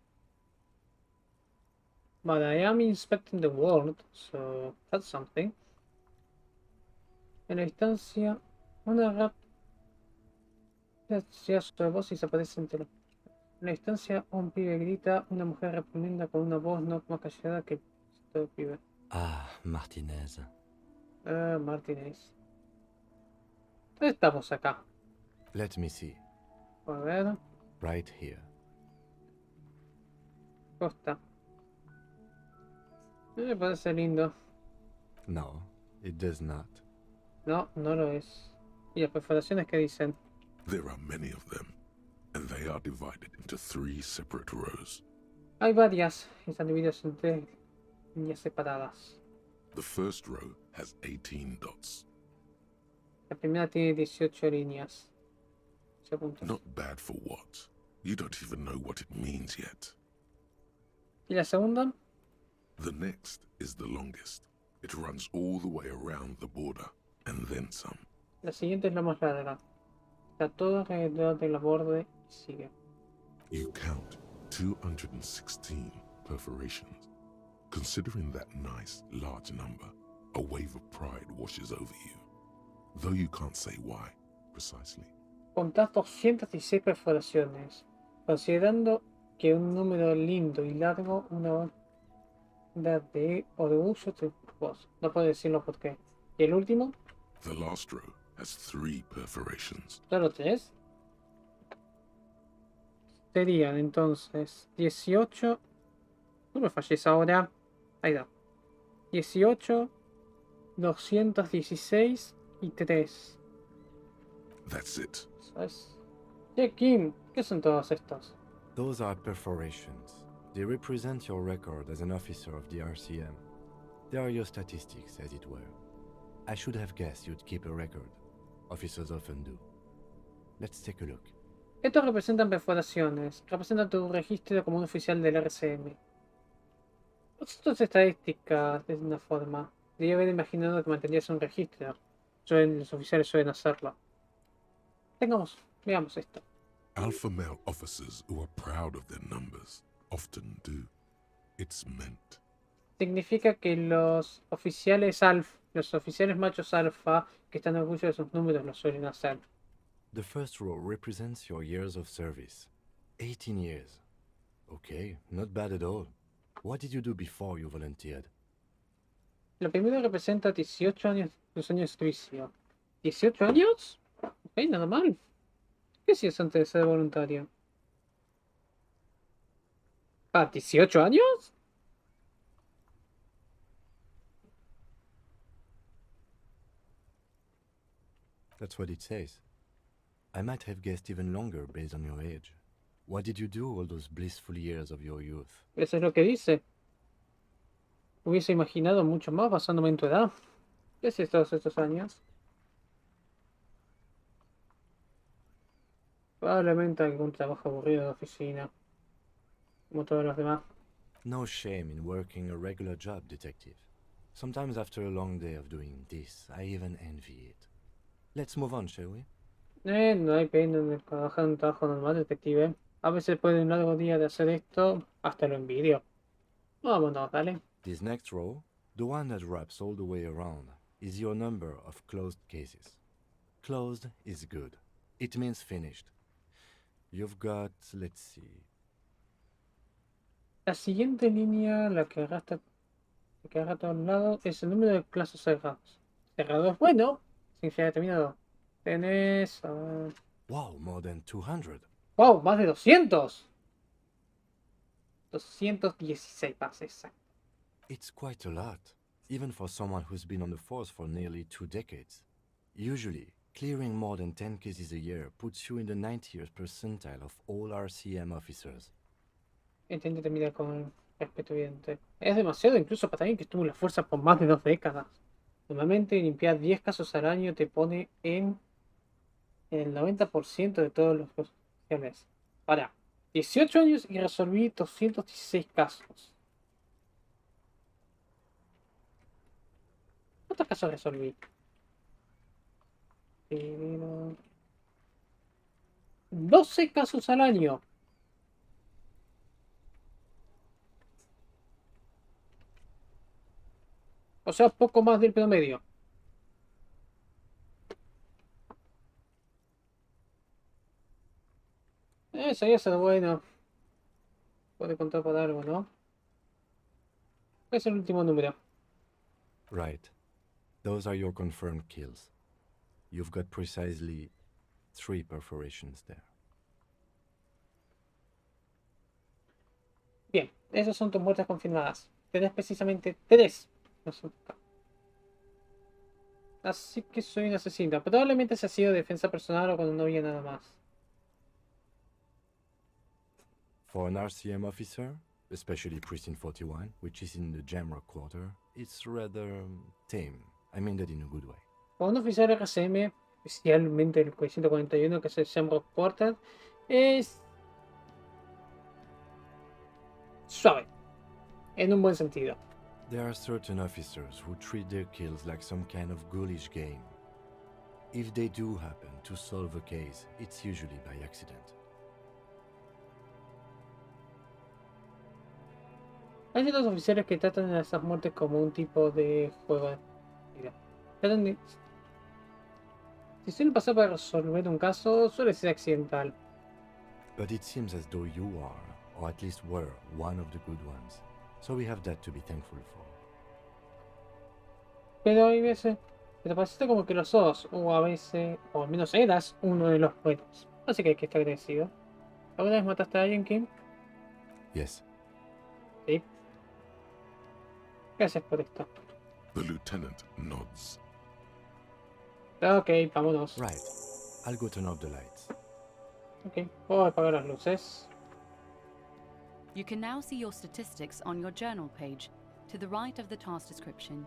But I am inspecting the world, so that's something. En la distancia, una rat ya su voz y se aparece entero. En la distancia, un pibe grita, una mujer reprimienda con una voz no más callada que todo pibe. Ah, Martinez. Martínez. Entonces estamos acá. Let me see. A ver. Right here. Costa. Me parece lindo. No, it does not. No, no lo es. ¿Y las perforaciones qué dicen? There are many of them, and they are divided into 3 separate rows. Hay varias, y están divididas en 3 líneas separadas. The first row has 18 dots. La primera tiene 18 líneas. Not bad for what? You don't even know what it means yet. ¿Y la segunda? The next is the longest. It runs all the way around the border, and then some. La siguiente es la más larga. Está todo alrededor del borde y sigue. You count 216 perforations. Considering that nice, large number, a wave of pride washes over you. Though you can't say why, precisely. Contás 216 perforaciones. Considerando que un número lindo y largo, una onda de orgullo te vos. No puedo decirlo por qué. ¿Y el último? The last row has 3 perforations. ¿Solo 3? Serían entonces 18. No me falles ahora. Ahí da. 18, 216 y 3. That's it. ¿Sabes? Kim, ¿qué son todos estos? Those are perforations. They represent your record as an officer of the RCM. They are your statistics, as it were. I should have guessed you'd keep a record. Officers often do. Let's take a look. Estos representan perforaciones. Representan tu registro como un oficial del RCM. Estas estadísticas, de una forma. Debería haber imaginado que mantendrías un registro. Los oficiales suelen hacerlo. Veamos esto. Alpha male officers who are proud of their numbers often do. It's meant. Significa que los oficiales machos alfa que están orgullosos de sus números lo suelen hacer. The first row represents your years of service. 18 years. Okay, not bad at all. What did you do before you volunteered? La primera representa 18 años, los años de servicio. ¿18 años? Ok, nada mal. ¿Qué hacías antes de ser voluntario? Ah, ¿18 años? That's what it says. I might have guessed even longer based on your age. What did you do all those blissful years of your youth? Eso es lo que dice. Hubiese imaginado mucho más basándome en tu edad. ¿Qué hacías todos estos años? Probablemente algún trabajo aburrido de oficina. Como todos los demás. No shame in working a regular job, detective. Sometimes after a long day of doing this, I even envy it. Let's move on, shall we? No hay pena en trabajar un trabajo normal, detective. A veces después de un largo día de hacer esto, hasta lo envidio. Vámonos, dale. This next row, the one that wraps all the way around, is your number of closed cases. Closed is good. It means finished. You've got, let's see. La siguiente línea, la que arrastra a todos lados, es el número de casos cerrados. Cerrados, bueno, significa terminado. Tenés... Wow, more than 200. ¡Wow! ¡Más de 200! 216 más exacto. It's quite a lot, even for someone who's been on the force for nearly 2 decades. Usually, Clearing more than 10 cases a year puts you in the 90th percentile of all RCM officers. Intente terminar con respeto evidente. Es demasiado incluso para alguien que estuvo en la fuerza por más de 2 décadas. Normalmente limpiar 10 casos al año te pone en el 90% de todos los oficiales. Para 18 años y resolví 216 casos. ¿Cuántos casos resolví? 12 casos al año. O sea, poco más del promedio. Eso ya es bueno. Puede contar por algo, ¿no? Es el último número. Right. Those are your confirmed kills. You've got precisely 3 perforations there. Bien, esas son tus muertes confirmadas. Tenés precisamente 3. Así que soy un asesino. Probablemente se ha sido defensa personal o cuando no había nada más. For an RCM officer, especially Precinct 41, which is in the Jamrock Quarter, it's rather tame. I mean that in a good way. Para un oficial RCM, especialmente el 141 que es el Shamrock Portal, es suave, en un buen sentido. There are certain officers who treat their kills like some kind of ghoulish game. If they do happen to solve a case, it's usually by accident. Hay ciertos oficiales que tratan a esas muertes como un tipo de juego de vida. Tratan de... Si suelen pasar para resolver un caso, suele ser accidental. But it seems as though you are, or at least were, one of the good ones. So we have that to be thankful for. Pero hay veces que te parece como que lo sos, o a veces, o al menos eras uno de los buenos. Así que hay que estar agradecido. ¿Alguna vez mataste a alguien, Kim? Yes. Sí. Gracias por esto. The lieutenant nods. Ok, vámonos. Right. I'll go turn off the lights. Ok, puedo apagar las luces. You can now see your statistics on your journal page, to the right of the task description.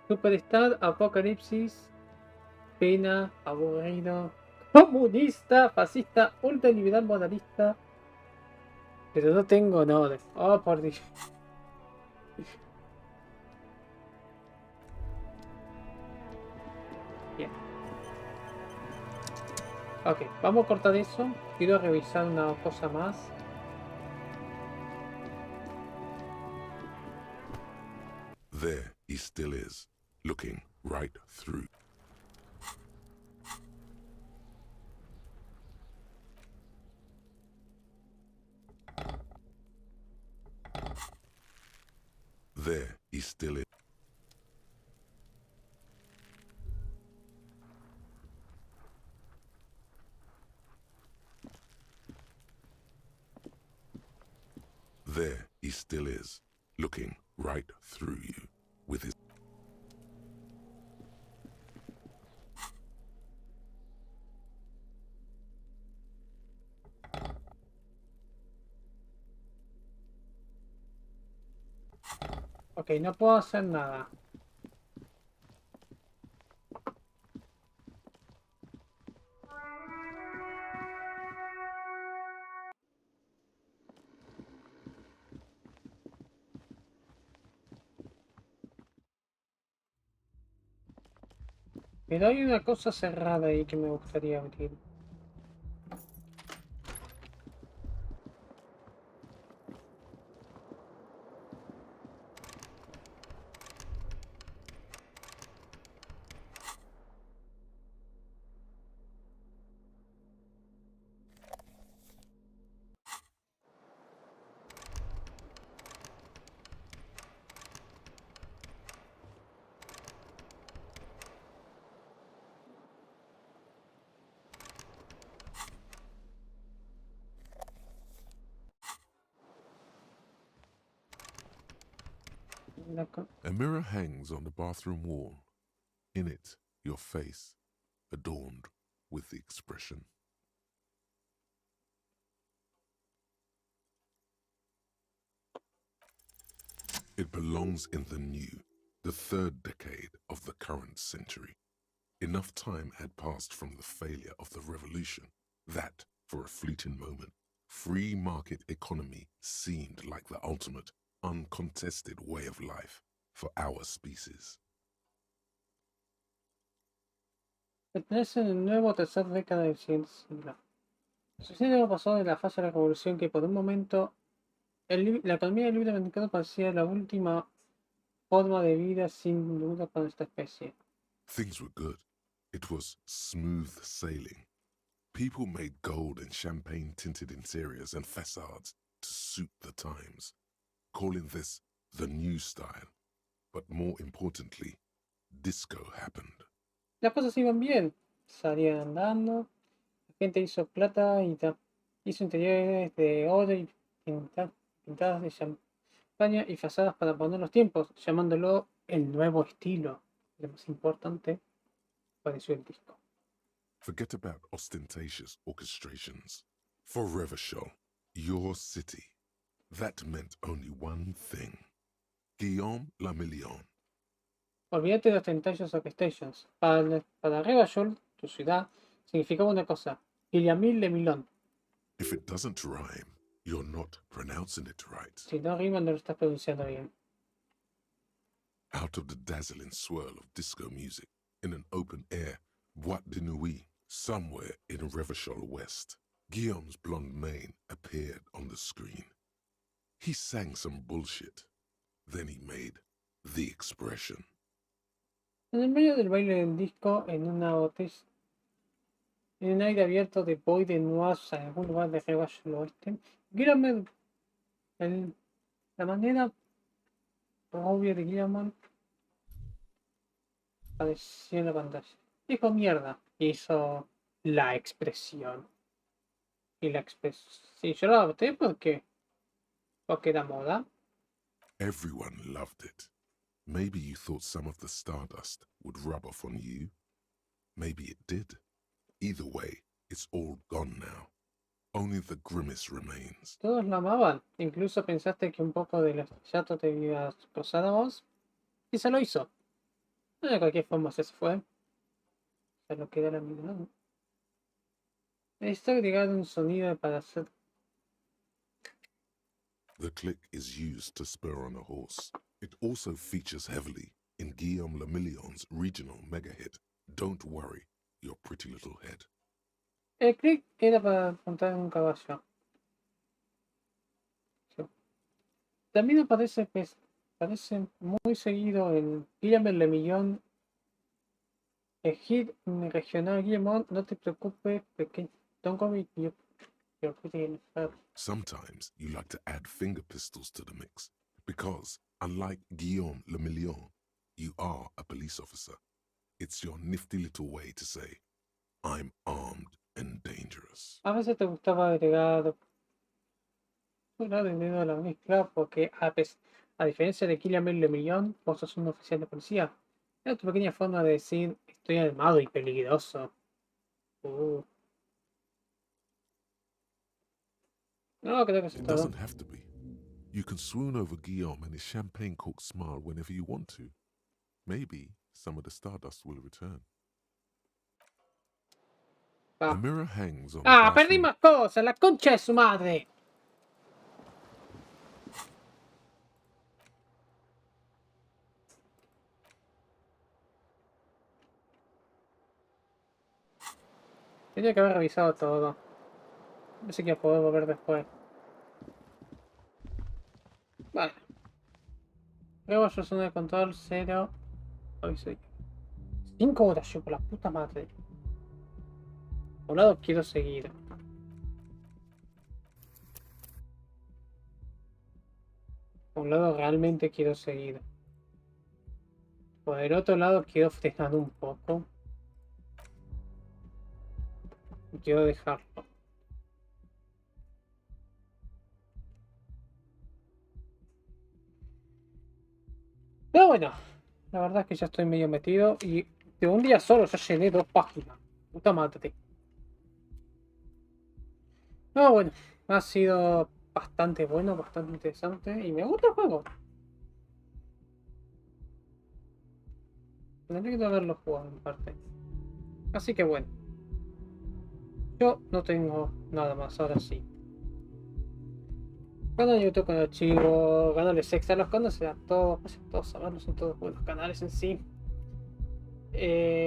Superstar, apocalipsis, pena, aburrido, comunista, fascista, ultraliberal, moralista. Pero no tengo honor. Oh, por Dios. Bien. Ok, vamos a cortar eso. Quiero revisar una cosa más. There he still is, looking right through. There he still is. There he still is, looking right through you with his... Ok, no puedo hacer nada. Pero hay una cosa cerrada ahí que me gustaría abrir. A mirror hangs on the bathroom wall. In it, your face, adorned with the expression. It belongs in the new, the third decade of the current century. Enough time had passed from the failure of the revolution that, for a fleeting moment, free market economy seemed like the ultimate, uncontested way of life for our species. Pertenece en el nuevo tercer década del siguiente siglo. Sucede algo pasó de la fase de la revolución que por un momento la economía del libre mercado parecía la última forma de vida sin duda para esta especie. Things were good. It was smooth sailing. People made gold and champagne-tinted interiors and facades to suit the times, calling this the new style. But more importantly, disco happened. Las cosas iban bien, salían andando, la gente hizo plata y hizo interiores de oro y pintadas de champaña y fachadas para poner los tiempos, llamándolo el nuevo estilo. Lo más importante, apareció el disco. Forget about ostentatious orchestrations. For Revachol, your city, that meant only one thing. Guillaume le Million. Olvídate de ostentatious orchestrations. Para Revachol, tu ciudad, significaba una cosa. Guillaume le Million. If it doesn't rhyme, you're not pronouncing it right. Si no rima, no lo estás pronunciando bien. Out of the dazzling swirl of disco music, in an open-air boîte de nuit, somewhere in Revachol West, Guillaume's blonde mane appeared on the screen. He sang some bullshit. Then he made the expression. En el medio del baile del disco, en un aire abierto de Bois de Nuits en algún lugar de Revachol Oeste, Guillermo, la manera obvia de Guillermo apareció en la pantalla. Dijo mierda y hizo la expresión. Y la expresión. Sí, yo la adopté porque era moda. Everyone loved it. Maybe you thought some of the stardust would rub off on you. Maybe it did. Either way, it's all gone now. Only the grimace remains. Todos la amaban. Incluso pensaste que un poco del estrellato te iba a causar a vos. Y se lo hizo. De cualquier forma se fue. Se lo queda la mirada. Necesito agregar un sonido para hacer. The click is used to spur on a horse. It also features heavily in Guillaume le Million's regional mega hit, Don't Worry, Your Pretty Little Head. El click era para montar un caballo. También aparece muy seguido en Guillaume le Million. El hit regional Guillemot, no te preocupes, pequeño. Don't worry, you're pretty little head. Sometimes you like to add finger pistols to the mix, because, unlike Guillaume le Million, you are a police officer. It's your nifty little way to say, I'm armed and dangerous. A veces te gustaba agregar fuera de dedo a la mezcla porque a diferencia de Guillaume le Million, vos sos un oficial de policía. Era tu pequeña forma de decir, estoy armado y peligroso. No, creo que eso es It todo. doesn't have to be. You can swoon over Guillaume and his champagne-corked smile whenever you want to. Maybe some of the stardust will return. A mirror hangs on the bathroom. Perdí más cosas, la concha de su madre. Tenía que haber revisado todo. Pensé que iba a poder volver después. Vale. Luego yo zona de control 0. Hoy soy 5 horas yo por la puta madre. Por un lado quiero seguir. Por un lado realmente quiero seguir. Por el otro lado quiero frenar un poco. Y quiero dejarlo. bueno, la verdad es que ya estoy medio metido y de un día solo ya llené 2 páginas. Puta madre. No, bueno, ha sido bastante bueno, bastante interesante y me gusta el juego. Tendría que haberlo jugado en parte. Así que bueno. Yo no tengo nada más, ahora sí. Canal de YouTube con Archivo, canales extra, los conoces a todos, todos saberlos, son todos buenos canales en sí.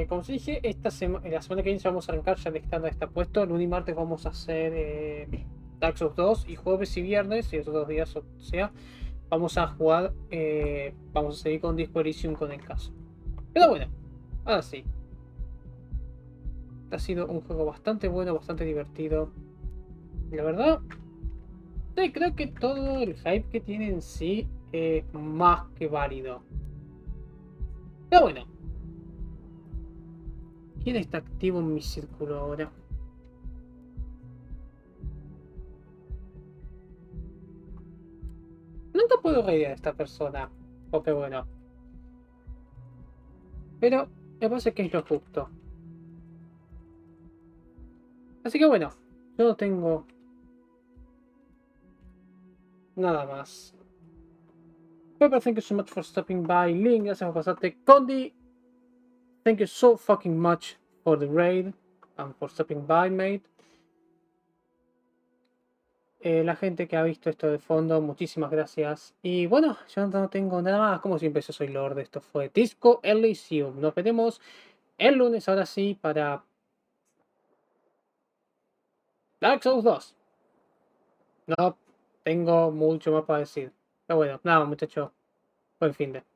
Como os dije, la semana que viene vamos a arrancar, ya el estándar está puesto. El lunes y martes vamos a hacer Dark Souls 2 y jueves y viernes, y esos 2 días, o sea, vamos a jugar, vamos a seguir con Disco Elysium con el caso. Pero bueno, ahora sí. Ha sido un juego bastante bueno, bastante divertido. La verdad, sí, creo que todo el hype que tiene en sí es más que válido. Pero bueno. ¿Quién está activo en mi círculo ahora? Nunca puedo reír a esta persona. Porque bueno. Pero me parece que es lo justo. Así que bueno. Yo no tengo nada más. Pepper, thank you so much for stopping by. Link, gracias por pasarte. Condi, thank you so fucking much for the raid. And for stopping by, mate. La gente que ha visto esto de fondo, muchísimas gracias. Y bueno, yo no tengo nada más. Como siempre, yo soy Lord. Esto fue Disco Elysium. Nos veremos el lunes, ahora sí, para Dark Souls 2. No tengo mucho más para decir. Pero bueno, nada, muchachos. Buen fin de.